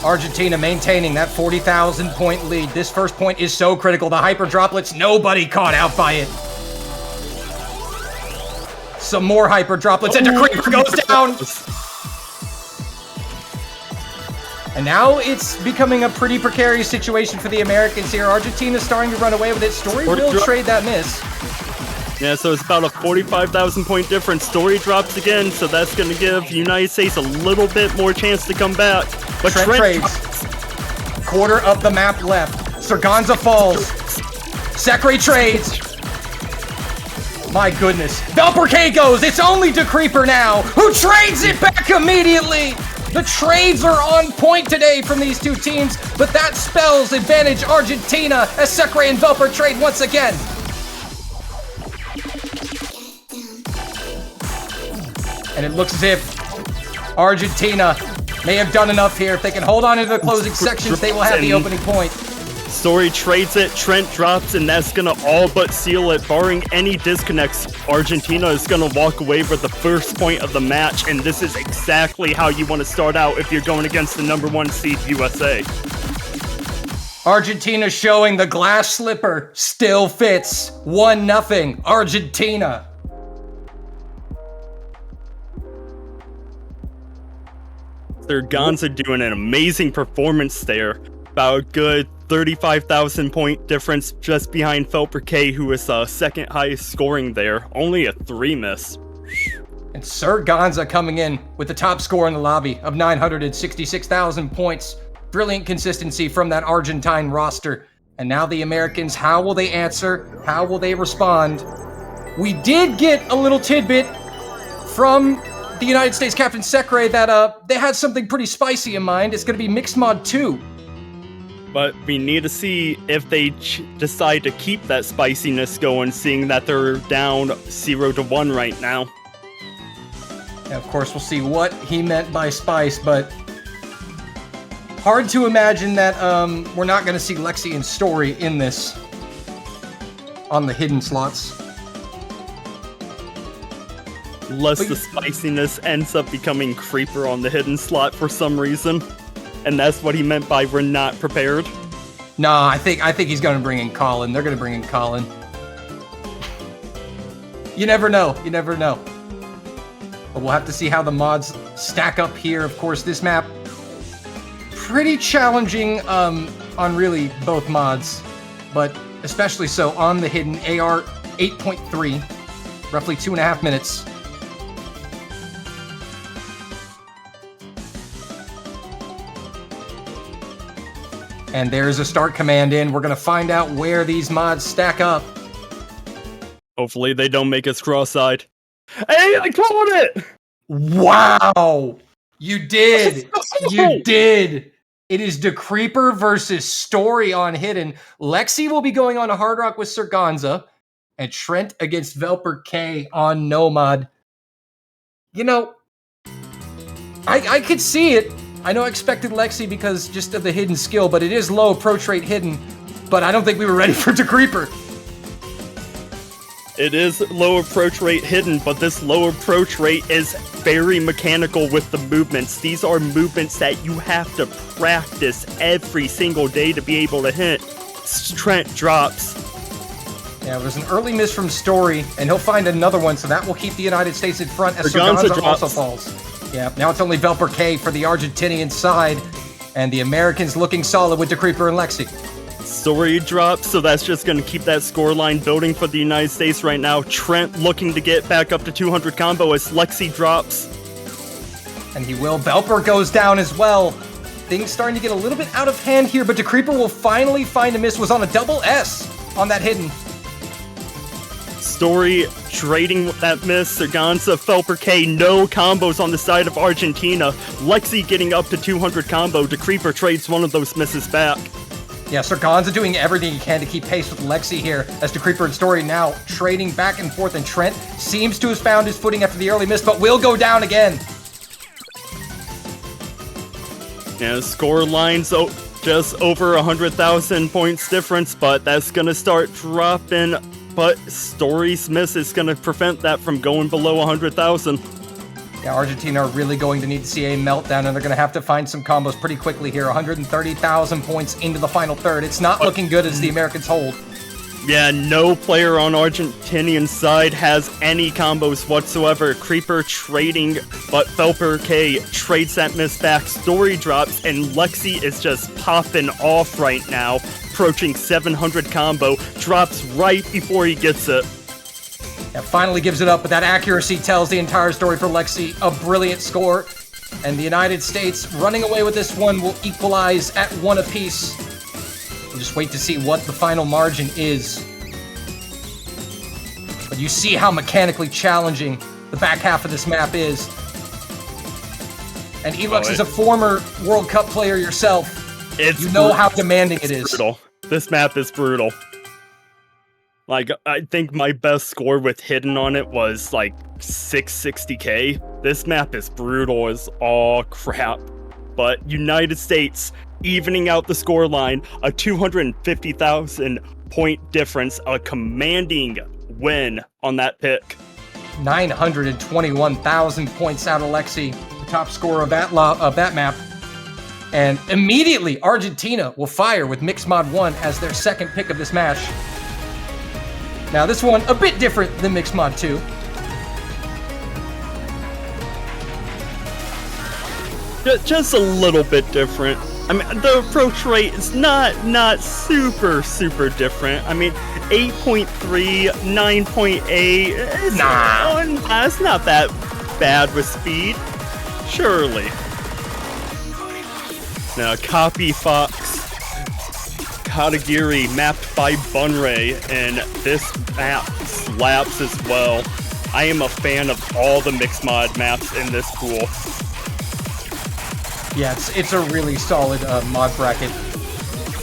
Argentina maintaining that 40,000 point lead. This first point is so critical. The hyper droplets, nobody caught out by it. Some more hyper droplets and the Creeper goes down. And now it's becoming a pretty precarious situation for the Americans here. Argentina's starting to run away with it. Story will trade that miss. Yeah, so it's about a 45,000 point difference. Story drops again, so that's going to give United States a little bit more chance to come back. But Trent trades. Quarter of the map left. Serganza falls. Sekre trades. My goodness. Velpercade goes. It's only the Creeper now, who trades it back immediately. The trades are on point today from these two teams, but that spells advantage Argentina as Sekre and Velper trade once again. And it looks as if Argentina may have done enough here. If they can hold on to the closing sections, they will have the opening point. Story trades it, Trent drops, and that's gonna all but seal it. Barring any disconnects, Argentina is gonna walk away with the first point of the match, and this is exactly how you want to start out if you're going against the #1 seed USA. Argentina showing the glass slipper still fits. 1-0, Argentina. Serganza doing an amazing performance there. About a good 35,000 point difference just behind Velpercade, who is second highest scoring there. Only a 3 miss. And Serganza coming in with the top score in the lobby of 966,000 points. Brilliant consistency from that Argentine roster. And now the Americans, how will they answer? How will they respond? We did get a little tidbit from the United States Captain Sekre that they had something pretty spicy in mind. It's going to be Mixed Mod 2. But we need to see if they decide to keep that spiciness going, seeing that they're down 0-1 right now. And of course, we'll see what he meant by spice, but hard to imagine that we're not going to see Lexi and Story in this on the hidden slots. Unless the spiciness ends up becoming Creeper on the hidden slot for some reason. And that's what he meant by we're not prepared. No, I think he's going to bring in Colin. They're going to bring in Colin. You never know. You never know. But we'll have to see how the mods stack up here. Of course, this map pretty challenging on really both mods, but especially so on the hidden. AR 8.3, roughly 2.5 minutes. And there's a start command in. We're going to find out where these mods stack up. Hopefully they don't make us cross-eyed. Hey, I called it! Wow! You did! You did! It is the Creeper versus Story on Hidden. Lexi will be going on a Hard Rock with Serganza, and Trent against Velpercade on Nomad. You know, I could see it. I know I expected Lexi because just of the hidden skill, but it is low approach rate hidden. But I don't think we were ready for the Creeper. It is low approach rate hidden, but this low approach rate is very mechanical with the movements. These are movements that you have to practice every single day to be able to hit. Trent drops. Yeah, it was an early miss from Story, and he'll find another one, so that will keep the United States in front as Serganza also falls. Yeah, now it's only Velpercade for the Argentinian side, and the Americans looking solid with the Creeper and Lexi. Story drops, so that's just going to keep that scoreline building for the United States right now. Trent looking to get back up to 200 combo as Lexi drops. And he will. Belper goes down as well. Things starting to get a little bit out of hand here, but DeCreeper will finally find a miss. Was on a double S on that hidden. Story trading that miss. Serganza, Felper K, no combos on the side of Argentina. Lexi getting up to 200 combo. DeCreeper trades one of those misses back. Yeah, Serganza doing everything he can to keep pace with Lexi here, as DeCreeper and Story now trading back and forth, and Trent seems to have found his footing after the early miss, but will go down again. Yeah, score lines just over 100,000 points difference, but that's gonna start dropping. But Story's miss is gonna prevent that from going below 100,000. Yeah, Argentina are really going to need to see a meltdown, and they're going to have to find some combos pretty quickly here. 130,000 points into the final third. It's not looking good as the Americans hold. Yeah, no player on Argentinian side has any combos whatsoever. Creeper trading, but Felper K trades that miss back. Story drops, and Lexi is just popping off right now. Approaching 700 combo. Drops right before he gets it. Yeah, finally gives it up, but that accuracy tells the entire story for Lexi. A brilliant score. And the United States running away with this one will equalize at 1 apiece. We'll just wait to see what the final margin is. But you see how mechanically challenging the back half of this map is. And Elux is a former World Cup player yourself. You know how demanding it is. Brutal. This map is brutal. Like, I think my best score with hidden on it was like 660k. This map is brutal as all crap. But United States evening out the scoreline, a 250,000 point difference, a commanding win on that pick. 921,000 points out of Lexi, the top scorer of that map. And immediately, Argentina will fire with Mixmod 1 as their second pick of this match. Now, this one, a bit different than Mixmod 2. Just a little bit different. I mean, the approach rate is not super different. I mean, 8.3, 9.8. Nah, it's not that bad with speed. Surely. Now, Copy Fox. Katagiri mapped by Bunray, and this map slaps as well. I am a fan of all the mixed mod maps in this pool. Yeah, it's a really solid mod bracket.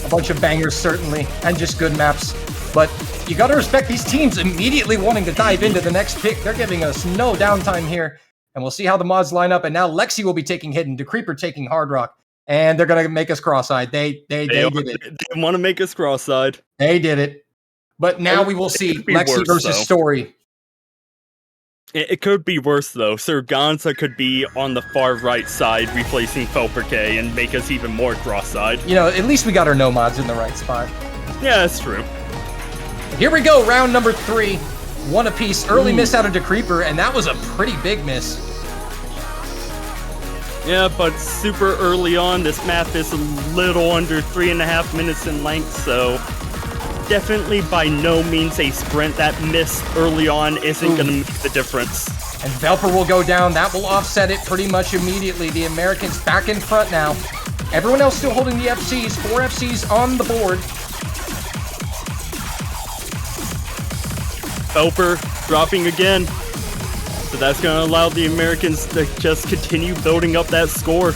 A bunch of bangers, certainly, and just good maps. But you gotta respect these teams immediately wanting to dive into the next pick. They're giving us no downtime here, and we'll see how the mods line up. And now Lexi will be taking Hidden, DeCreeper taking Hard Rock. And they're gonna make us cross-eyed. They did it. They want to make us cross-eyed. They did it. But now we will see Lexi versus Story. It could be worse though. Serganza could be on the far right side, replacing Felper K, and make us even more cross-eyed. You know, at least we got our no mods in the right spot. Yeah, that's true. Here we go, round number 3. 1 apiece. Early miss out of DeCreeper, and that was a pretty big miss. Yeah, but super early on, this map is a little under 3.5 minutes in length, so definitely by no means a sprint. That miss early on isn't going to make the difference. And Velper will go down. That will offset it pretty much immediately. The Americans back in front now. Everyone else still holding the FCs. 4 FCs on the board. Felper dropping again. So that's going to allow the Americans to just continue building up that score.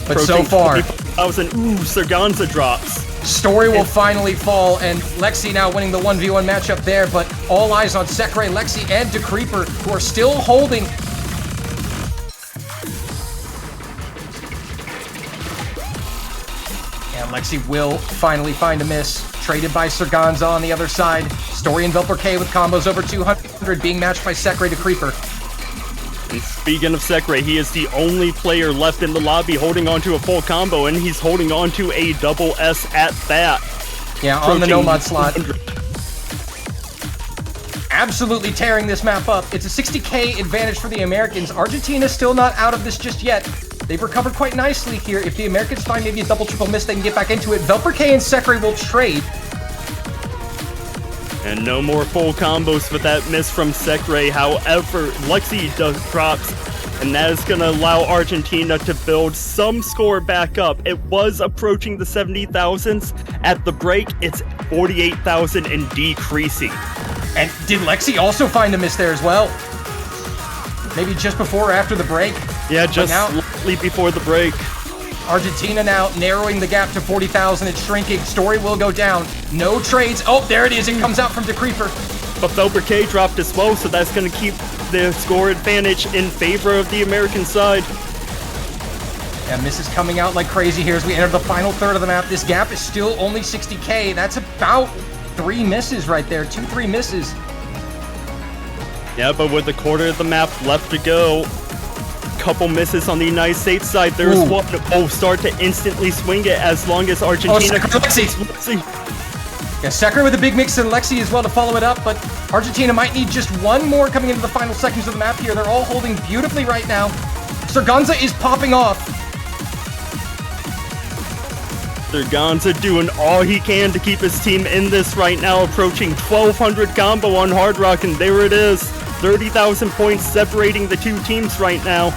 But so far, 20,000. Ooh, Serganza drops. Story will finally fall, and Lexi now winning the 1v1 matchup there, but all eyes on Sekre, Lexi, and DeCreeper, who are still holding. And Lexi will finally find a miss. Traded by Serganza on the other side. Story and Velper K with combos over 200 being matched by Sekre DeCreeper. And speaking of Sekre, he is the only player left in the lobby holding on to a full combo, and he's holding on to a double S at that. Yeah, on the no-mod slot. Absolutely tearing this map up. It's a 60k advantage for the Americans. Argentina still not out of this just yet. They've recovered quite nicely here. If the Americans find maybe a double, triple miss, they can get back into it. Velperk and Sekre will trade. And no more full combos with that miss from Sekre. However, Lexi drops, and that is going to allow Argentina to build some score back up. It was approaching the 70,000s. At the break, it's 48,000 and decreasing. And did Lexi also find a miss there as well? Maybe just before or after the break? Yeah, just slightly before the break. Argentina now narrowing the gap to 40,000. It's shrinking. Story will go down. No trades. Oh, there it is. It comes out from Decreeper. But Velperk dropped as well, so that's going to keep the score advantage in favor of the American side. Yeah, misses coming out like crazy here as we enter the final third of the map. This gap is still only 60k. That's about 3 misses right there. 2-3 misses. Yeah, but with a quarter of the map left to go, couple misses on the United States side. There's one. Oh, start to instantly swing it as long as Argentina. Lexi. Yeah, Sekre with a big mix and Lexi as well to follow it up, but Argentina might need just one more coming into the final seconds of the map here. They're all holding beautifully right now. Surganza is popping off. Surganza doing all he can to keep his team in this right now, approaching 1,200 combo on Hard Rock, and there it is. 30,000 points separating the two teams right now.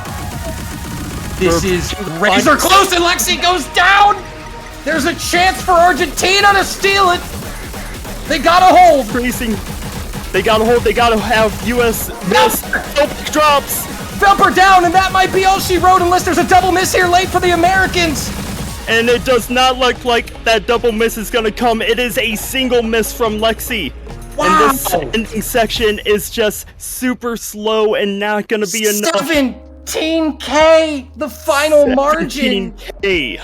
This is razor close, and Lexi goes down! There's a chance for Argentina to steal it! They gotta hold! They gotta hold, they gotta have US miss. Drops! Velper down, and that might be all she wrote unless there's a double miss here late for the Americans! And it does not look like that double miss is gonna come. It is a single miss from Lexi. Wow. And this ending section is just super slow and not gonna be enough. 17k! The final margin! 17k.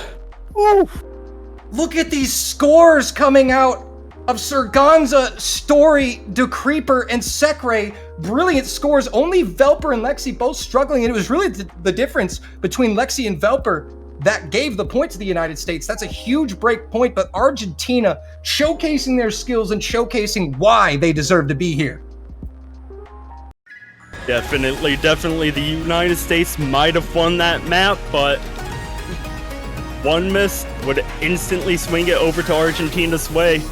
Look at these scores coming out of Surganza, Story, Decreeper, and Sekre. Brilliant scores. Only Velper and Lexi both struggling, and it was really the difference between Lexi and Velper that gave the point to the United States. That's a huge break point, but Argentina showcasing their skills and showcasing why they deserve to be here. Definitely the United States might have won that map, but one miss would instantly swing it over to Argentina's way.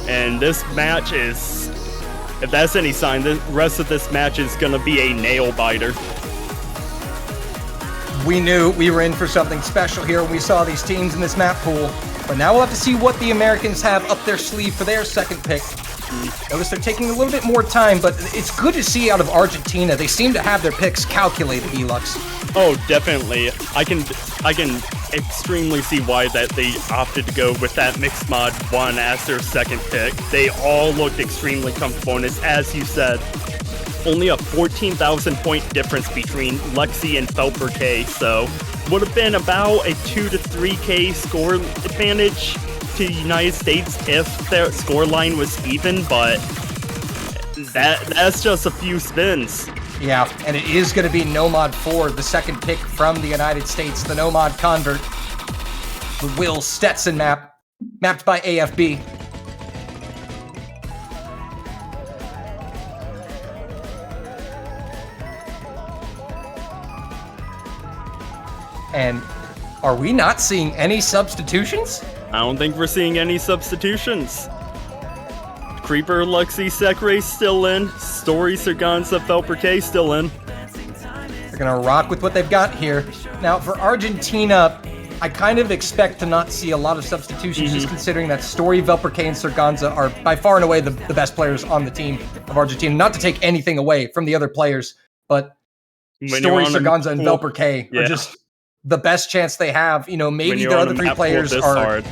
And this match is, if that's any sign, the rest of this match is gonna be a nail biter. We knew we were in for something special here when we saw these teams in this map pool, but now we'll have to see what the Americans have up their sleeve for their second pick. Notice they're taking a little bit more time, but it's good to see out of Argentina. They seem to have their picks calculated, Elux. Oh, definitely. I can extremely see why that they opted to go with that Mixed Mod 1 as their second pick. They all looked extremely comfortable, and it's, as you said, only a 14,000 point difference between Lexi and Velperk, so would have been about a 2 to 3k score advantage to the United States if their score line was even, but that's just a few spins. Yeah, and it is going to be Nomad 4, the second pick from the United States, the Nomad Convert, the Will Stetson map, mapped by AFB. And are we not seeing any substitutions? I don't think we're seeing any substitutions. Creeper, Lexi, Sekre still in. Story, Surganza, Velperk still in. They're gonna rock with what they've got here. Now, for Argentina, I kind of expect to not see a lot of substitutions, just considering that Story, Velperk, and Surganza are by far and away the best players on the team of Argentina. Not to take anything away from the other players, but Story, Surganza, and Velperk are just the best chance they have. You know, maybe the other three players are...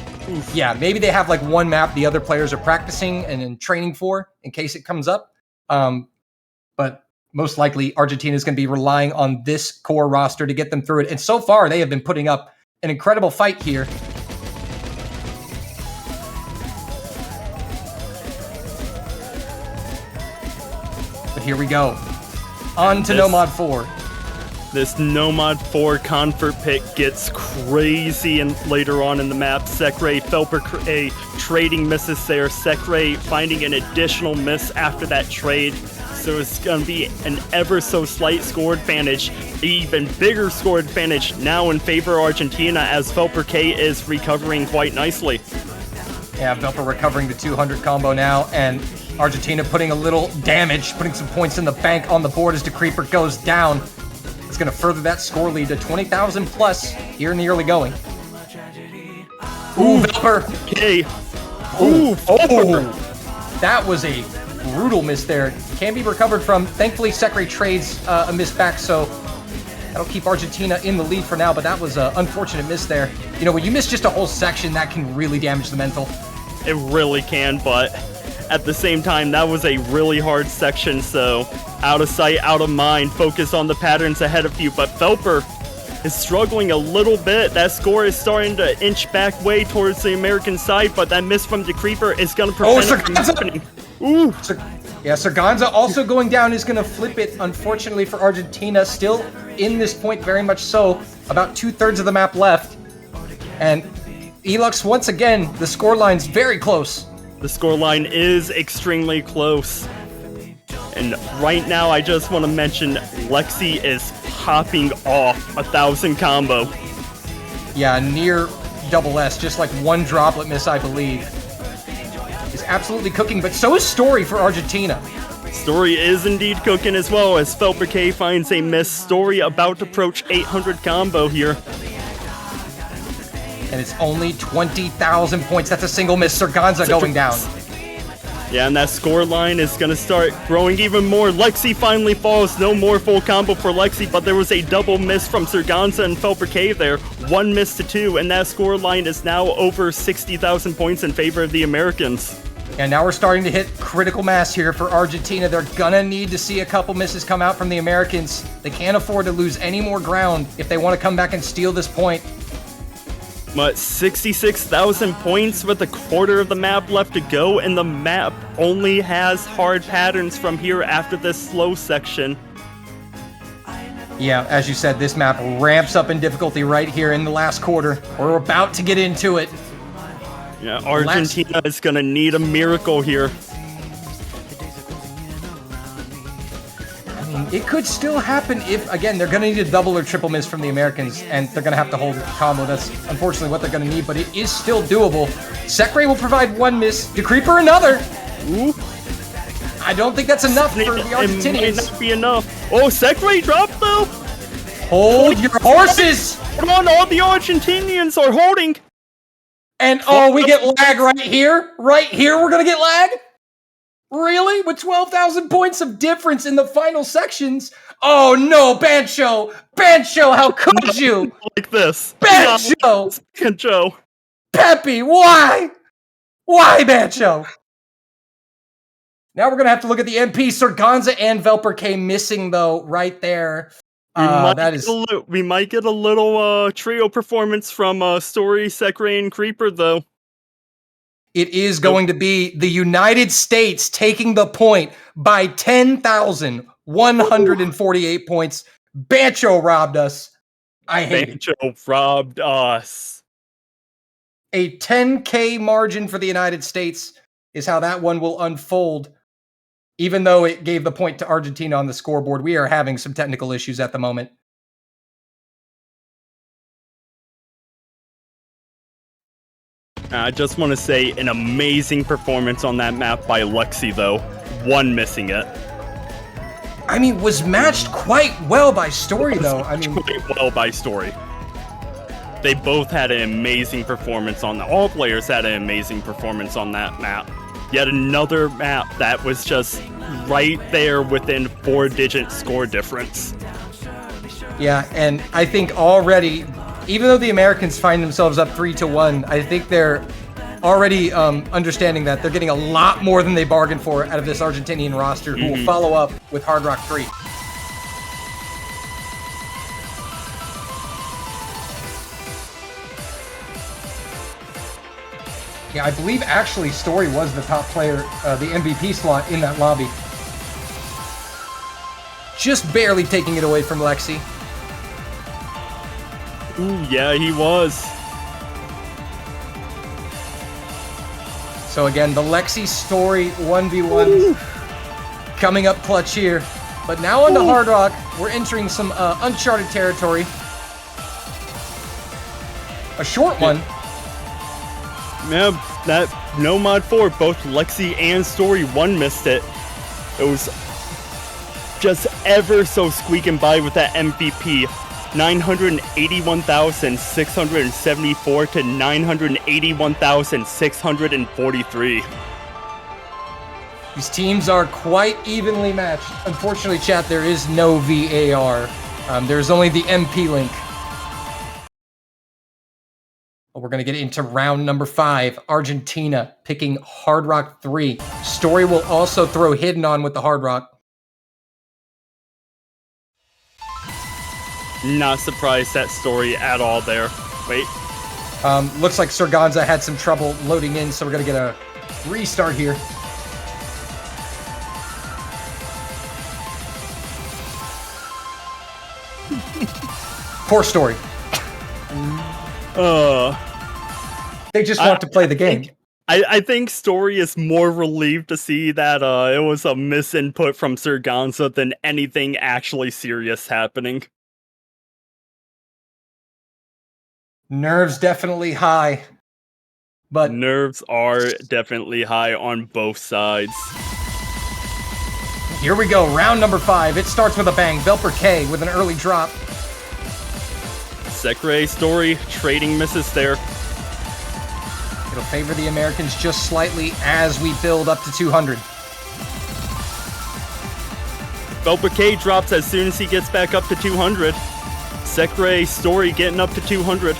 Yeah, maybe they have like one map the other players are practicing and in training for in case it comes up. But most likely Argentina is going to be relying on this core roster to get them through it. And so far, they have been putting up an incredible fight here. But here we go. On to Nomad 4. This Nomad 4 Convert pick gets crazy and later on in the map. Sekre, Velperk trading misses there. Sekre finding an additional miss after that trade. so it's going to be an ever so slight score advantage, even bigger score advantage now in favor of Argentina as Felper K is recovering quite nicely. Yeah, Velper recovering the 200 combo now, and Argentina putting a little damage, putting some points in the bank on the board as DeCreeper goes down. It's going to further that score lead to 20,000 plus here in the early going. Ooh, Velper! Okay. Ooh, oh! That was a brutal miss there. Can be recovered from. Thankfully, Sekre trades a miss back, so that'll keep Argentina in the lead for now, but that was an unfortunate miss there. You know, when you miss just a whole section, that can really damage the mental. It really can, but at the same time, that was a really hard section, so out of sight, out of mind, focus on the patterns ahead of you. But Felper is struggling a little bit. That score is starting to inch back way towards the American side, but that miss from DeCreeper is going to prevent it from happening. Ooh! Yeah, Sarganza also going down is going to flip it, unfortunately for Argentina. Still in this point, very much so. About 2/3 of the map left. And Elux, once again, the scoreline's very close. The scoreline is extremely close. And right now, I just want to mention Lexi is popping off 1,000 combo. Yeah, near double S, just like one droplet miss, I believe. Is absolutely cooking, but so is Story for Argentina. Story is indeed cooking as well as Felper K finds a miss. Story about to approach 800 combo here. And it's only 20,000 points. That's a single miss. Sarganza going down. Yeah, and that score line is going to start growing even more. Lexi finally falls. No more full combo for Lexi, but there was a double miss from Sarganza and Felper K there. 1 miss to 2, and that score line is now over 60,000 points in favor of the Americans. And now we're starting to hit critical mass here for Argentina. They're gonna need to see a couple misses come out from the Americans. They can't afford to lose any more ground if they want to come back and steal this point. But 66,000 points with a quarter of the map left to go, and the map only has hard patterns from here after this slow section. Yeah, as you said, this map ramps up in difficulty right here in the last quarter. We're about to get into it. Yeah, Argentina is gonna need a miracle here. I mean, it could still happen if, again, they're gonna need a double or triple miss from the Americans, and they're gonna have to hold combo. That's unfortunately what they're gonna need, but it is still doable. Sekre will provide 1 miss, DeCreeper another. Ooh. I don't think that's enough for the Argentinians. It might not be enough. Oh, Sekre dropped though. Hold your horses! Come on, all the Argentinians are holding. And oh, we get lag right here? Right here we're gonna get lag? Really? With 12,000 points of difference in the final sections? Oh no, Bancho! Bancho, how could you? Like this. Bancho! Bancho. Peppy, why? Why, Bancho? Now we're gonna have to look at the MP. Sarganza and Velper K missing though, right there. We might get a little trio performance from Story, Sekre, and Creeper, though. It is going to be the United States taking the point by 10,148 points. Bancho robbed us. I hate it. Bancho robbed us. A 10K margin for the United States is how that one will unfold. Even though it gave the point to Argentina on the scoreboard, we are having some technical issues at the moment. I just want to say an amazing performance on that map by Lexi, though. 1 missing it. I mean, was matched quite well by Story, though. I mean, quite well by Story. They both had an amazing performance on that. All players had an amazing performance on that map. Yet another map that was just right there within 4-digit score difference. Yeah, and I think already, even though the Americans find themselves up 3-1, I think they're already understanding that they're getting a lot more than they bargained for out of this Argentinian roster, who will follow up with Hard Rock 3. Yeah, I believe actually Story was the top player, the MVP slot in that lobby. Just barely taking it away from Lexi. Ooh, yeah, he was. So again, the Lexi Story 1v1. coming up clutch here. But now on to Hard Rock, we're entering some uncharted territory. A short one. Yeah, that no mod 4, both Lexi and Story 1 missed it. It was just ever so squeaking by with that MVP. 981,674 to 981,643. These teams are quite evenly matched. Unfortunately, chat, there is no VAR. There's only the MP link. We're going to get into round number 5. Argentina picking Hard Rock 3. Story will also throw Hidden on with the Hard Rock. Not surprised that Story at all there. Wait. Looks like Surganza had some trouble loading in, so we're going to get a restart here. Poor Story. They just want to play the game. I think Story is more relieved to see that it was a misinput from Surganza than anything actually serious happening. Nerves definitely high. But nerves are definitely high on both sides. Here we go, round number 5. It starts with a bang. Velper K with an early drop. Sekre Story trading misses there. It'll favor the Americans just slightly as we build up to 200. Velper K drops as soon as he gets back up to 200. Sekre Story getting up to 200.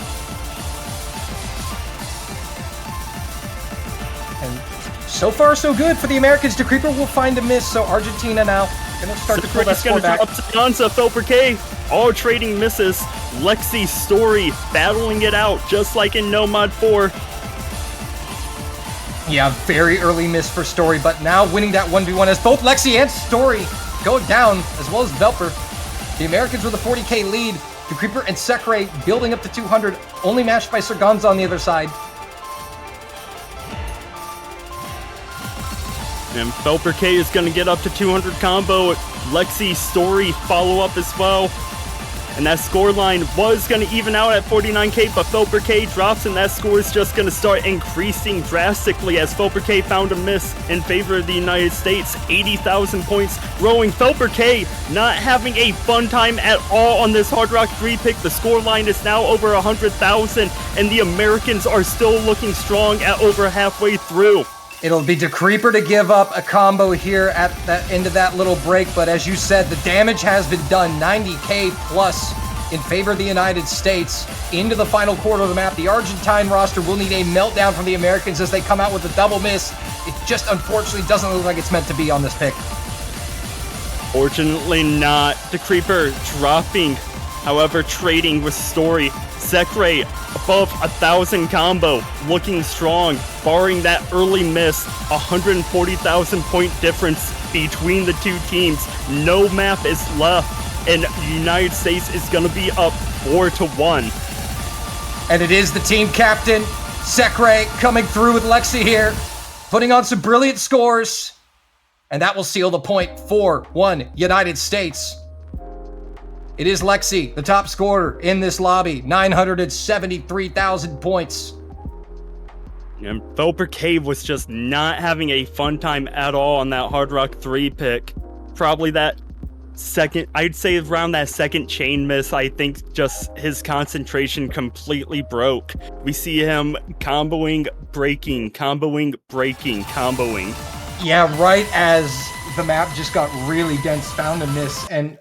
And so far, so good for the Americans. Decreeper will find a miss, so Argentina now gonna start to pull that score back. Ganza, Velper K, all trading misses. Lexi Story battling it out, just like in No Mod 4. Yeah, very early miss for Story, but now winning that 1v1 as both Lexi and Story go down, as well as Velper. The Americans with a 40k lead. Decreeper and Sekre building up to 200, only matched by Surganza on the other side. And Velper K is going to get up to 200 combo. Lexi Story follow up as well. And that score line was going to even out at 49k, but Velper K drops, and that score is just going to start increasing drastically as Velper K found a miss in favor of the United States. 80,000 points growing. Velper K not having a fun time at all on this Hard Rock 3 pick. The score line is now over 100,000, and the Americans are still looking strong at over halfway through. It'll be Decreeper to give up a combo here at that end of that little break, but as you said, the damage has been done. 90k plus in favor of the United States. Into the final quarter of the map, the Argentine roster will need a meltdown from the Americans as they come out with a double miss. It just unfortunately doesn't look like it's meant to be on this pick. Fortunately not. Decreeper dropping, however, trading with Story. Sekre above 1,000 combo, looking strong, barring that early miss. 140,000 point difference between the two teams. No map is left, and the United States is going to be up 4-1. And it is the team captain, Sekre, coming through with Lexi here, putting on some brilliant scores, and that will seal the point. 4-1 United States. It is Lexi, the top scorer in this lobby, 973,000 points. And Velper K was just not having a fun time at all on that Hard Rock 3 pick. Probably that second, I'd say around that second chain miss, I think just his concentration completely broke. We see him comboing, breaking, comboing, breaking, comboing. Yeah, right as the map just got really dense, found a miss, and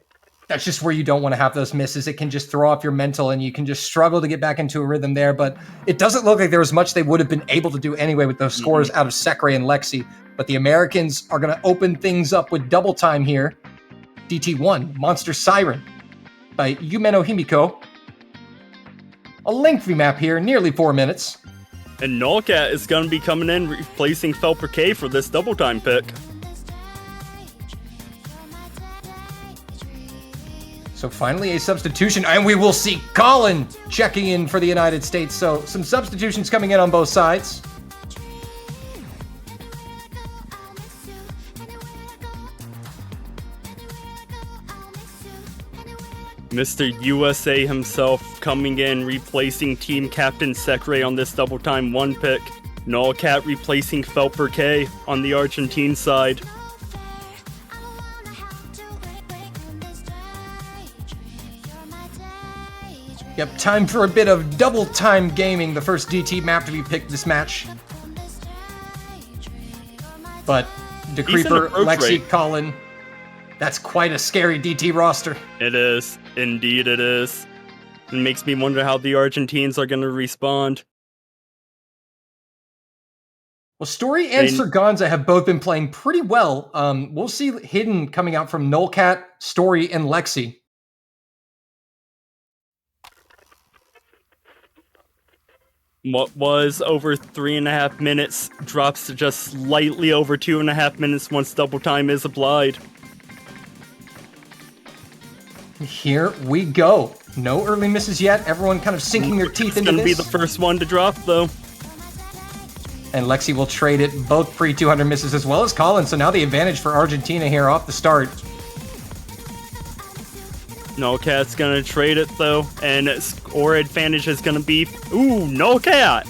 that's just where you don't want to have those misses. It can just throw off your mental and you can just struggle to get back into a rhythm there. But it doesn't look like there was much they would have been able to do anyway with those scores out of Sekre and Lexi. But the Americans are going to open things up with double time here. DT1, Monster Siren by Yumeno Himiko. A lengthy map here, nearly 4 minutes. And Nullcat is going to be coming in, replacing Velper K for this double time pick. So finally a substitution, and we will see Colin checking in for the United States. So some substitutions coming in on both sides. Mr. USA himself coming in, replacing team captain Sekre on this double time 1 pick. Nullcat replacing Felper K on the Argentine side. Yep, time for a bit of double time gaming, the first DT map to be picked this match. But Decreeper, approach Lexi, rate. Colin, that's quite a scary DT roster. It is. Indeed it is. It makes me wonder how the Argentines are going to respond. Well, Story and They- Serganza have both been playing pretty well. We'll see Hidden coming out from Nullcat, Story, and Lexi. What was over 3.5 minutes drops to just slightly over 2.5 minutes once double time is applied. Here we go. No early misses yet. Everyone kind of sinking their teeth It's into going to be this. the first one to drop, though. And Lexi will trade it, both pre-200 misses as well as Colin. So now the advantage for Argentina here off the start. Nullcat's going to trade it, though. And score advantage is going to be... Ooh, Nullcat!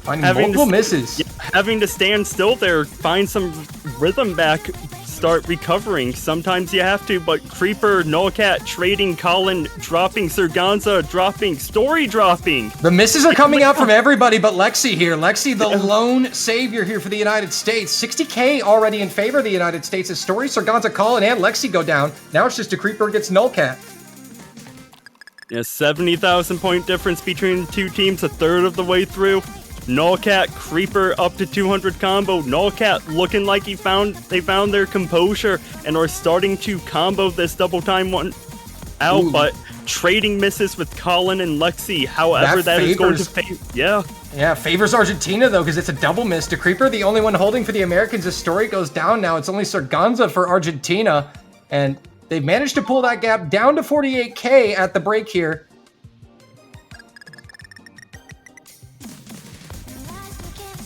Finding multiple misses. Yeah, having to stand still there, find some rhythm back, start recovering. Sometimes you have to, but Creeper, Nullcat trading, Colin dropping, Serganza dropping, Story dropping. The misses are coming out from everybody but Lexi here. Lexi, the lone savior here for the United States. 60k already in favor of the United States as Story, Serganza, Colin, and Lexi go down. Now it's just a Creeper against Nullcat. Yeah, 70,000 point difference between the two teams, a third of the way through. Nullcat, Creeper up to 200 combo. Nullcat looking like they found their composure and are starting to combo this double time one out, Ooh. but trading misses with Colin and Lexi. However, that is going to favors- yeah. Yeah, favors Argentina though, because it's a double miss. To Creeper, the only one holding for the Americans as Story goes down now. It's only Serganza for Argentina, and they've managed to pull that gap down to 48k at the break here.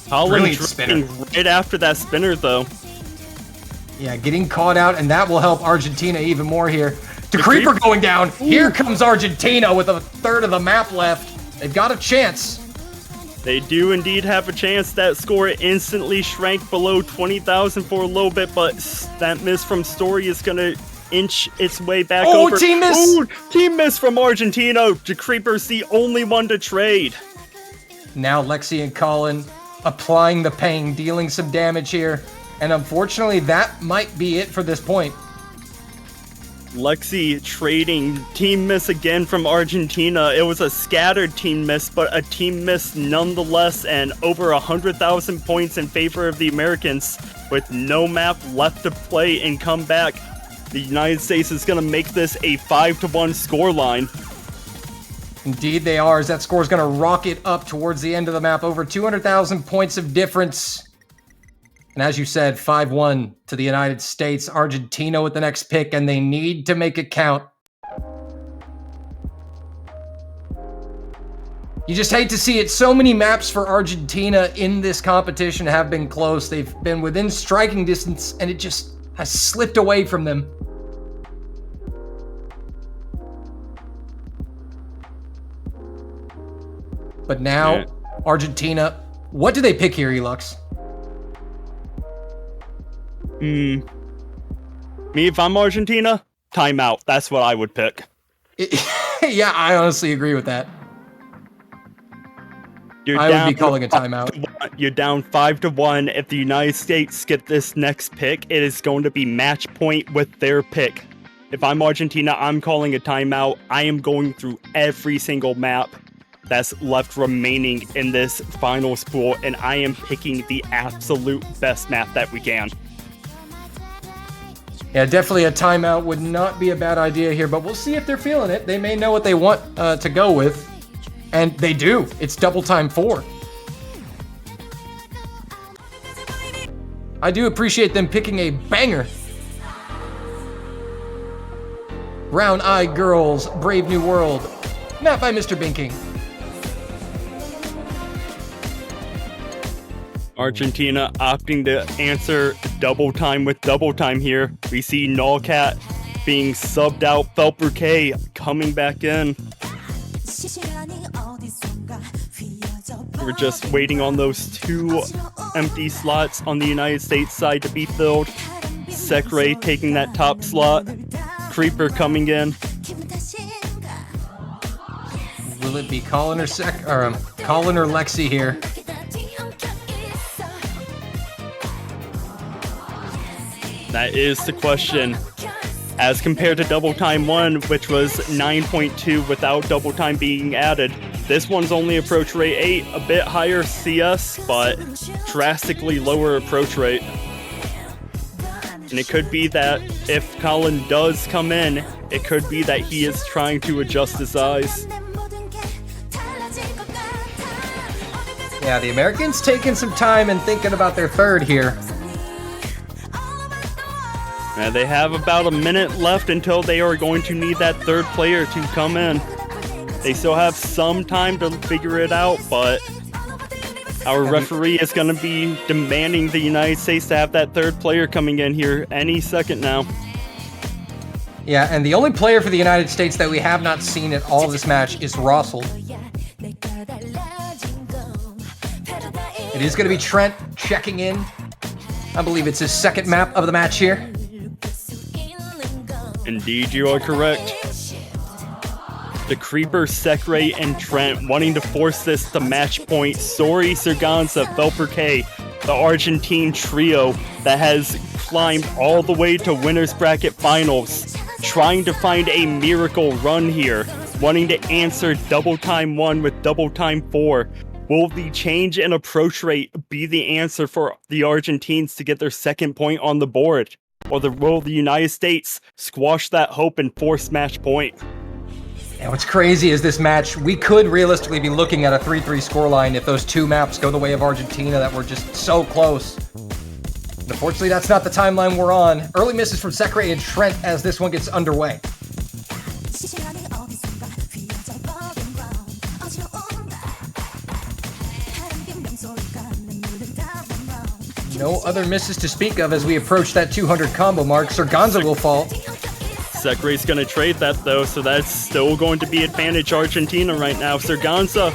Colin Brilliant dropping right after that spinner though. Yeah, getting caught out, and that will help Argentina even more here. To Creeper going down. Here comes Argentina with a third of the map left. They've got a chance. They do indeed have a chance. That score instantly shrank below 20,000 for a little bit, but that miss from Story is going to inch its way back over. Team miss! Ooh, team miss from Argentina. The Creeper's the only one to trade. Now Lexi and Colin applying the pain, dealing some damage here. And unfortunately, that might be it for this point. Lexi trading team miss again from Argentina. It was a scattered team miss, but a team miss nonetheless, and over 100,000 points in favor of the Americans with no map left to play and come back. The United States is going to make this a 5-1 scoreline. Indeed they are, as that score is going to rocket up towards the end of the map. Over 200,000 points of difference. And as you said, 5-1 to the United States. Argentina with the next pick, and they need to make it count. You just hate to see it. So many maps for Argentina in this competition have been close. They've been within striking distance, and it just has slipped away from them. But now, Argentina, what do they pick here, Elux? Me, if I'm Argentina, timeout. That's what I would pick. Yeah, I honestly agree with that. I would be calling a timeout. You're down 5-1. If the United States get this next pick, it is going to be match point with their pick. If I'm Argentina, I'm calling a timeout. I am going through every single map that's left remaining in this finals pool, and I am picking the absolute best map that we can. Yeah, definitely a timeout would not be a bad idea here, but we'll see if they're feeling it. They may know what they want to go with, and they do. It's double time 4. I do appreciate them picking a banger. Brown Eyed Girls, Brave New World, map by Mr. Binking. Argentina opting to answer double time with double time here. We see Nullcat being subbed out. Felper K coming back in. We're just waiting on those 2 empty slots on the United States side to be filled. Sekray taking that top slot. Creeper coming in. Will it be Colin or Colin or Lexi here? That is the question. As compared to Double Time 1, which was 9.2 without Double Time being added, this one's only approach rate 8, a bit higher CS, but drastically lower approach rate. And it could be that if Colin does come in, it could be that he is trying to adjust his eyes. Yeah, the Americans taking some time and thinking about their third here. And they have about a minute left until they are going to need that third player to come in. They still have some time to figure it out, but our referee is going to be demanding the United States to have that third player coming in here any second now. Yeah, and the only player for the United States that we have not seen at all this match is Rossel. It is going to be Trent checking in. I believe it's his second map of the match here. Indeed, you are correct. The Creeper, Sekray, and Trent wanting to force this to match point. Sori, Serganza, Felper K, the Argentine trio that has climbed all the way to winners bracket finals, trying to find a miracle run here, wanting to answer Double Time 1 with Double Time 4. Will the change in approach rate be the answer for the Argentines to get their second point on the board? Or will the United States squash that hope and force match point? And what's crazy is this match, we could realistically be looking at a 3-3 scoreline if those 2 maps go the way of Argentina that were just so close. But unfortunately, that's not the timeline we're on. Early misses from Sekray and Trent as this one gets underway. No other misses to speak of as we approach that 200 combo mark. Serganza will fall. Sekray's going to trade that though, so that's still going to be advantage Argentina right now. Serganza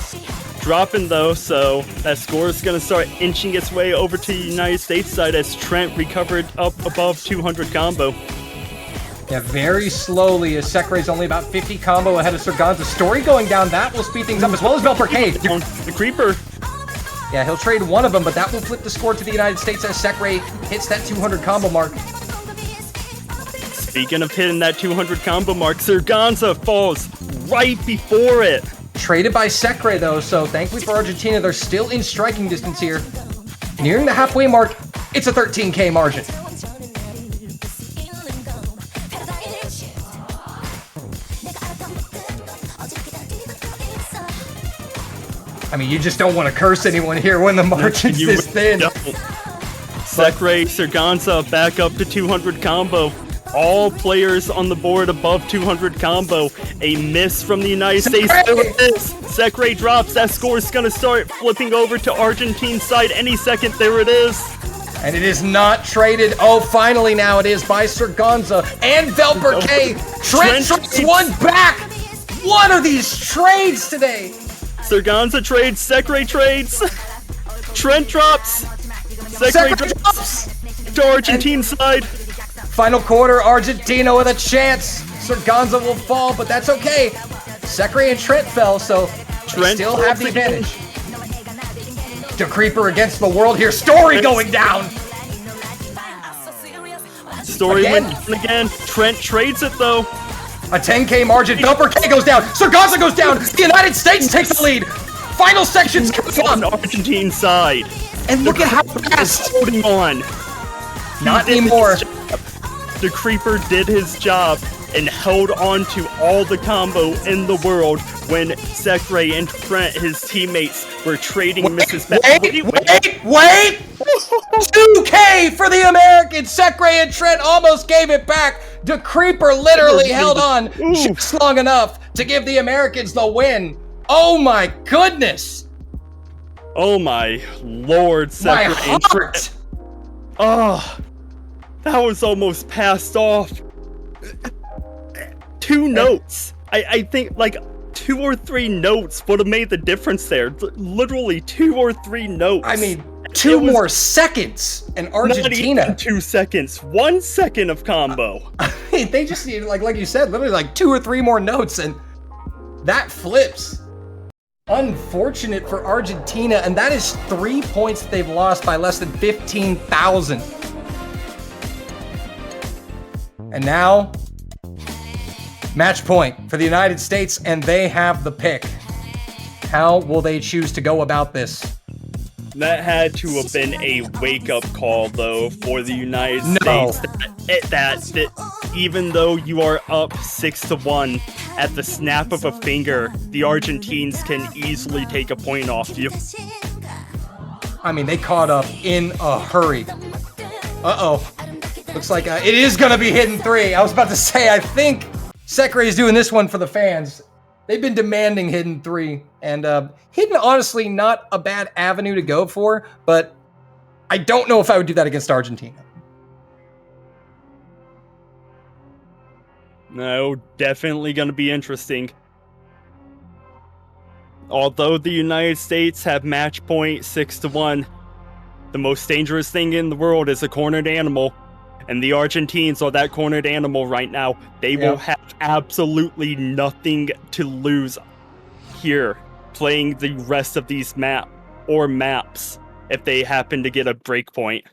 dropping though, so that score is going to start inching its way over to the United States side as Trent recovered up above 200 combo. Yeah, very slowly as Sekray's only about 50 combo ahead of Serganza. Story going down, that will speed things up as well as Felper K. The Creeper. Yeah, he'll trade one of them, but that will flip the score to the United States as Sekray hits that 200 combo mark. Speaking of hitting that 200 combo mark, Serganza falls right before it. Traded by Sekray though, so thankfully for Argentina, they're still in striking distance here. Nearing the halfway mark, it's a 13k margin. I mean, you just don't want to curse anyone here when the margin's this thin. Sekray, Serganza back up to 200 combo. All players on the board above 200 combo. A miss from the United States. There it is. Sekray drops. That score is going to start flipping over to Argentine side any second. There it is. And it is not traded. Oh, finally now it is by Serganza and Felper K. Trent trades one back. What are these trades today? Serganza trades, Sekray trades. Trent drops. Sekray drops to Argentine side. Final quarter, Argentina with a chance. Serganza will fall, but that's okay. Sekray and Trent fell, so Trent still have the advantage. The Creeper against the world here. Story going down. Story went down again. Trent trades it though. A 10k margin. Felper K goes down. Serganza goes down. The United States takes the lead. Final sections on the Argentine side. And look at how fast. Holding on. Not anymore. The Creeper did his job and held on to all the combo in the world when Sekray and Trent, his teammates, were trading misses back. Wait! 2k for the Americans. Sekray and Trent almost gave it back. The Creeper literally held on just long enough to give the Americans the win. Oh my goodness! Oh my lord, Sekray My and heart! Trent. Oh, that was almost passed off. 2 notes. I think like 2 or 3 notes would have made the difference there. Literally 2 or 3 notes. I mean, 2 more seconds, and Argentina. Not even 2 seconds. 1 second of combo. They just need, like you said, literally like 2 or 3 more notes, and that flips. Unfortunate for Argentina, and that is 3 points that they've lost by less than 15,000. And now, match point for the United States, and they have the pick. How will they choose to go about this? That had to have been a wake-up call, though, for the United States. That even though you are up 6-1, at the snap of a finger, the Argentines can easily take a point off you. I mean, they caught up in a hurry. Uh-oh. Looks like it is going to be Hidden 3. I was about to say, I think Sekre is doing this one for the fans. They've been demanding Hidden 3. And Hidden, honestly, not a bad avenue to go for, but I don't know if I would do that against Argentina. No, definitely going to be interesting. Although the United States have match point 6-1, the most dangerous thing in the world is a cornered animal. And the Argentines are that cornered animal right now. They will have absolutely nothing to lose here playing the rest of these maps if they happen to get a break point.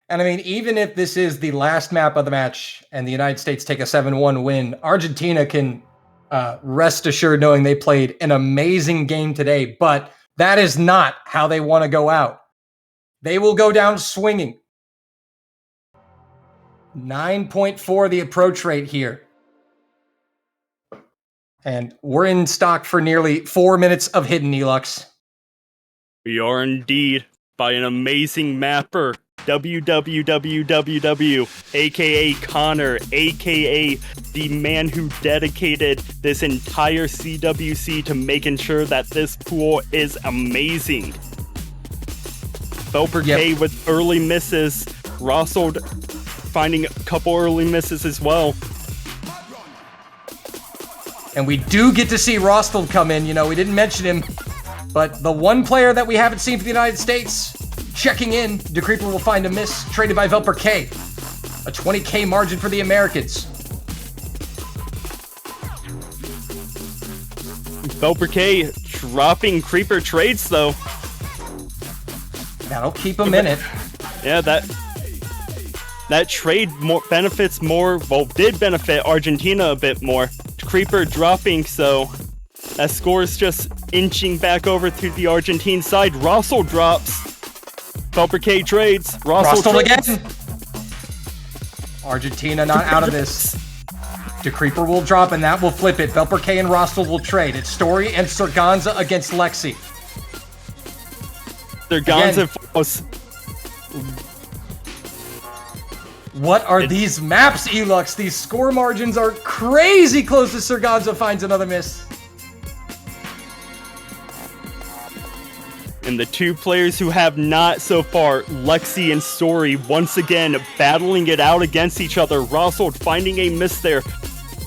And I mean, even if this is the last map of the match and the United States take a 7-1 win, Argentina can rest assured knowing they played an amazing game today, but that is not how they want to go out. They will go down swinging. 9.4 the approach rate here. And we're in stock for nearly 4 minutes of Hidden, Elux. We are indeed by an amazing mapper, WWWWW, aka Connor, aka the man who dedicated this entire CWC to making sure that this pool is amazing. Felper K with early misses, Rossold finding a couple early misses as well. And we do get to see Rostel come in. You know, we didn't mention him, but the one player that we haven't seen for the United States checking in, DeCreeper will find a miss, traded by Velper K. A 20K margin for the Americans. Velper K dropping Creeper trades, though. That'll keep him in it. Yeah, that trade did benefit Argentina a bit more. Creeper dropping, so that score is just inching back over to the Argentine side. Russell drops. Felper K trades. Russell again. Argentina not out of this. DeCreeper will drop, and that will flip it. Velper K and Rostel will trade. It's Story and Serganza against Lexi. Serganza was... What are these maps, Elux? These score margins are crazy close to Serganza finds another miss. And the two players who have not so far, Lexi and Story, once again battling it out against each other. Rossold finding a miss there.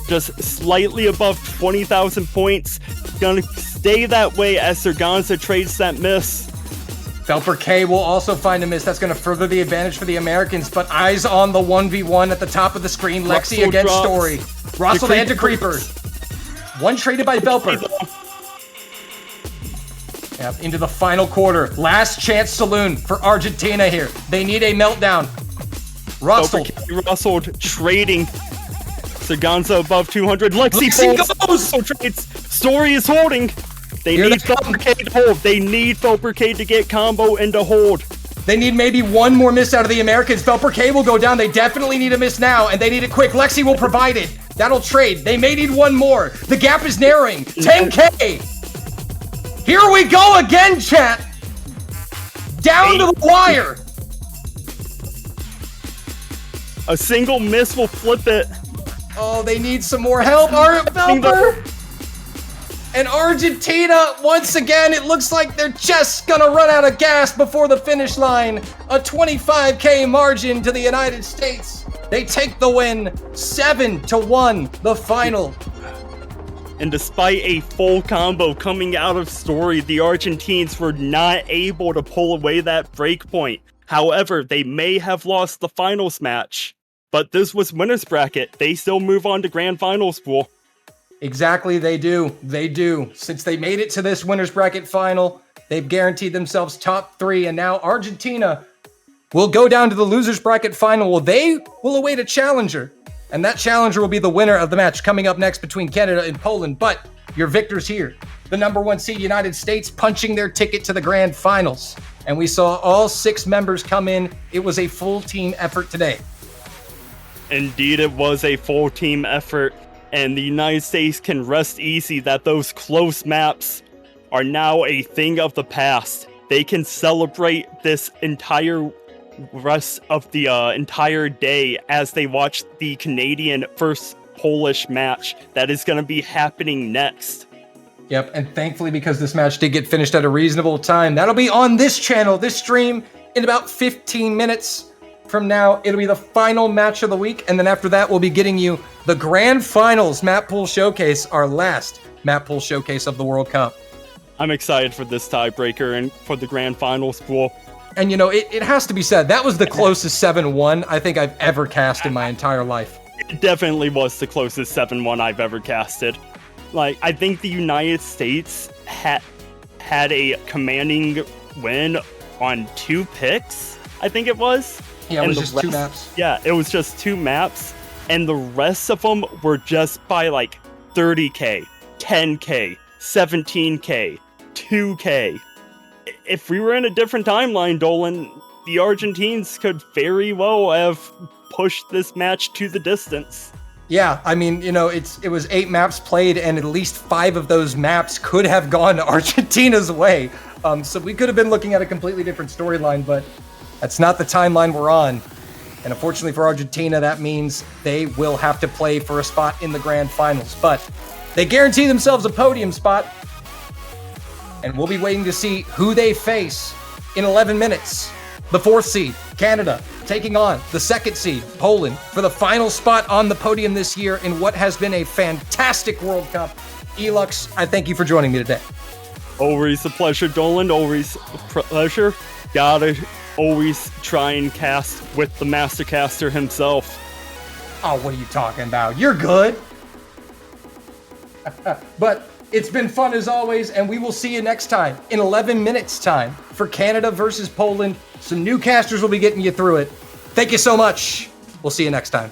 Just slightly above 20,000 points. Gonna stay that way as Serganza trades that miss. Felper K will also find a miss. That's going to further the advantage for the Americans, but eyes on the 1v1 at the top of the screen. Lexi Russell against drops. Story. Russell and DeCreeper. One traded by Velper. Yep, into the final quarter. Last chance saloon for Argentina here. They need a meltdown. Russell trading. Serganza above 200. Lexi goes! Trades. Story is holding. They need Felper K to hold. They need Felper K to get combo and to hold. They need maybe one more miss out of the Americans. Felper K will go down. They definitely need a miss now, and they need it quick. Lexi will provide it. That'll trade. They may need one more. The gap is narrowing. 10K. Here we go again, chat. Down to the wire. A single miss will flip it. Oh, they need some more help. Felper. And Argentina, once again, it looks like they're just gonna run out of gas before the finish line. A 25K margin to the United States. They take the win 7-1, the final. And despite a full combo coming out of story, the Argentines were not able to pull away that break point. However, they may have lost the finals match, but this was winner's bracket. They still move on to grand finals pool. Exactly, they do. They do. Since they made it to this winner's bracket final, they've guaranteed themselves top 3, and now Argentina will go down to the loser's bracket final. Well, they will await a challenger, and that challenger will be the winner of the match coming up next between Canada and Poland. But your victors here, the number 1 seed United States, punching their ticket to the grand finals. And we saw all 6 members come in. It was a full team effort today. Indeed, it was a full team effort, and the United States can rest easy that those close maps are now a thing of the past. They can celebrate this entire rest of the entire day as they watch the Canadian versus Polish match that is going to be happening next. Yep, and thankfully, because this match did get finished at a reasonable time, that'll be on this channel, this stream, in about 15 minutes from now. It'll be the final match of the week, and then after that, we'll be getting you the Grand Finals Map Pool Showcase, our last Map Pool Showcase of the World Cup. I'm excited for this tiebreaker and for the Grand Finals pool. And you know, it has to be said, that was the closest 7-1 I think I've ever cast in my entire life. It definitely was the closest 7-1 I've ever casted. Like, I think the United States had a commanding win on 2 picks, I think it was. Yeah, it was just 2 maps. Yeah, it was just 2 maps, and the rest of them were just by like 30k, 10k, 17k, 2k. If we were in a different timeline, Dolan, the Argentines could very well have pushed this match to the distance. Yeah, I mean, you know, it was 8 maps played, and at least 5 of those maps could have gone Argentina's way. So we could have been looking at a completely different storyline, but that's not the timeline we're on. And unfortunately for Argentina, that means they will have to play for a spot in the grand finals. But they guarantee themselves a podium spot, and we'll be waiting to see who they face in 11 minutes. The 4th seed, Canada, taking on the 2nd seed, Poland, for the final spot on the podium this year in what has been a fantastic World Cup. Elux, I thank you for joining me today. Always a pleasure, Dolan. Always a pleasure. Gotta always try and cast with the Mastercaster himself. Oh, what are you talking about? You're good. But it's been fun as always, and we will see you next time in 11 minutes time for Canada versus Poland. Some new casters will be getting you through it. Thank you so much. We'll see you next time.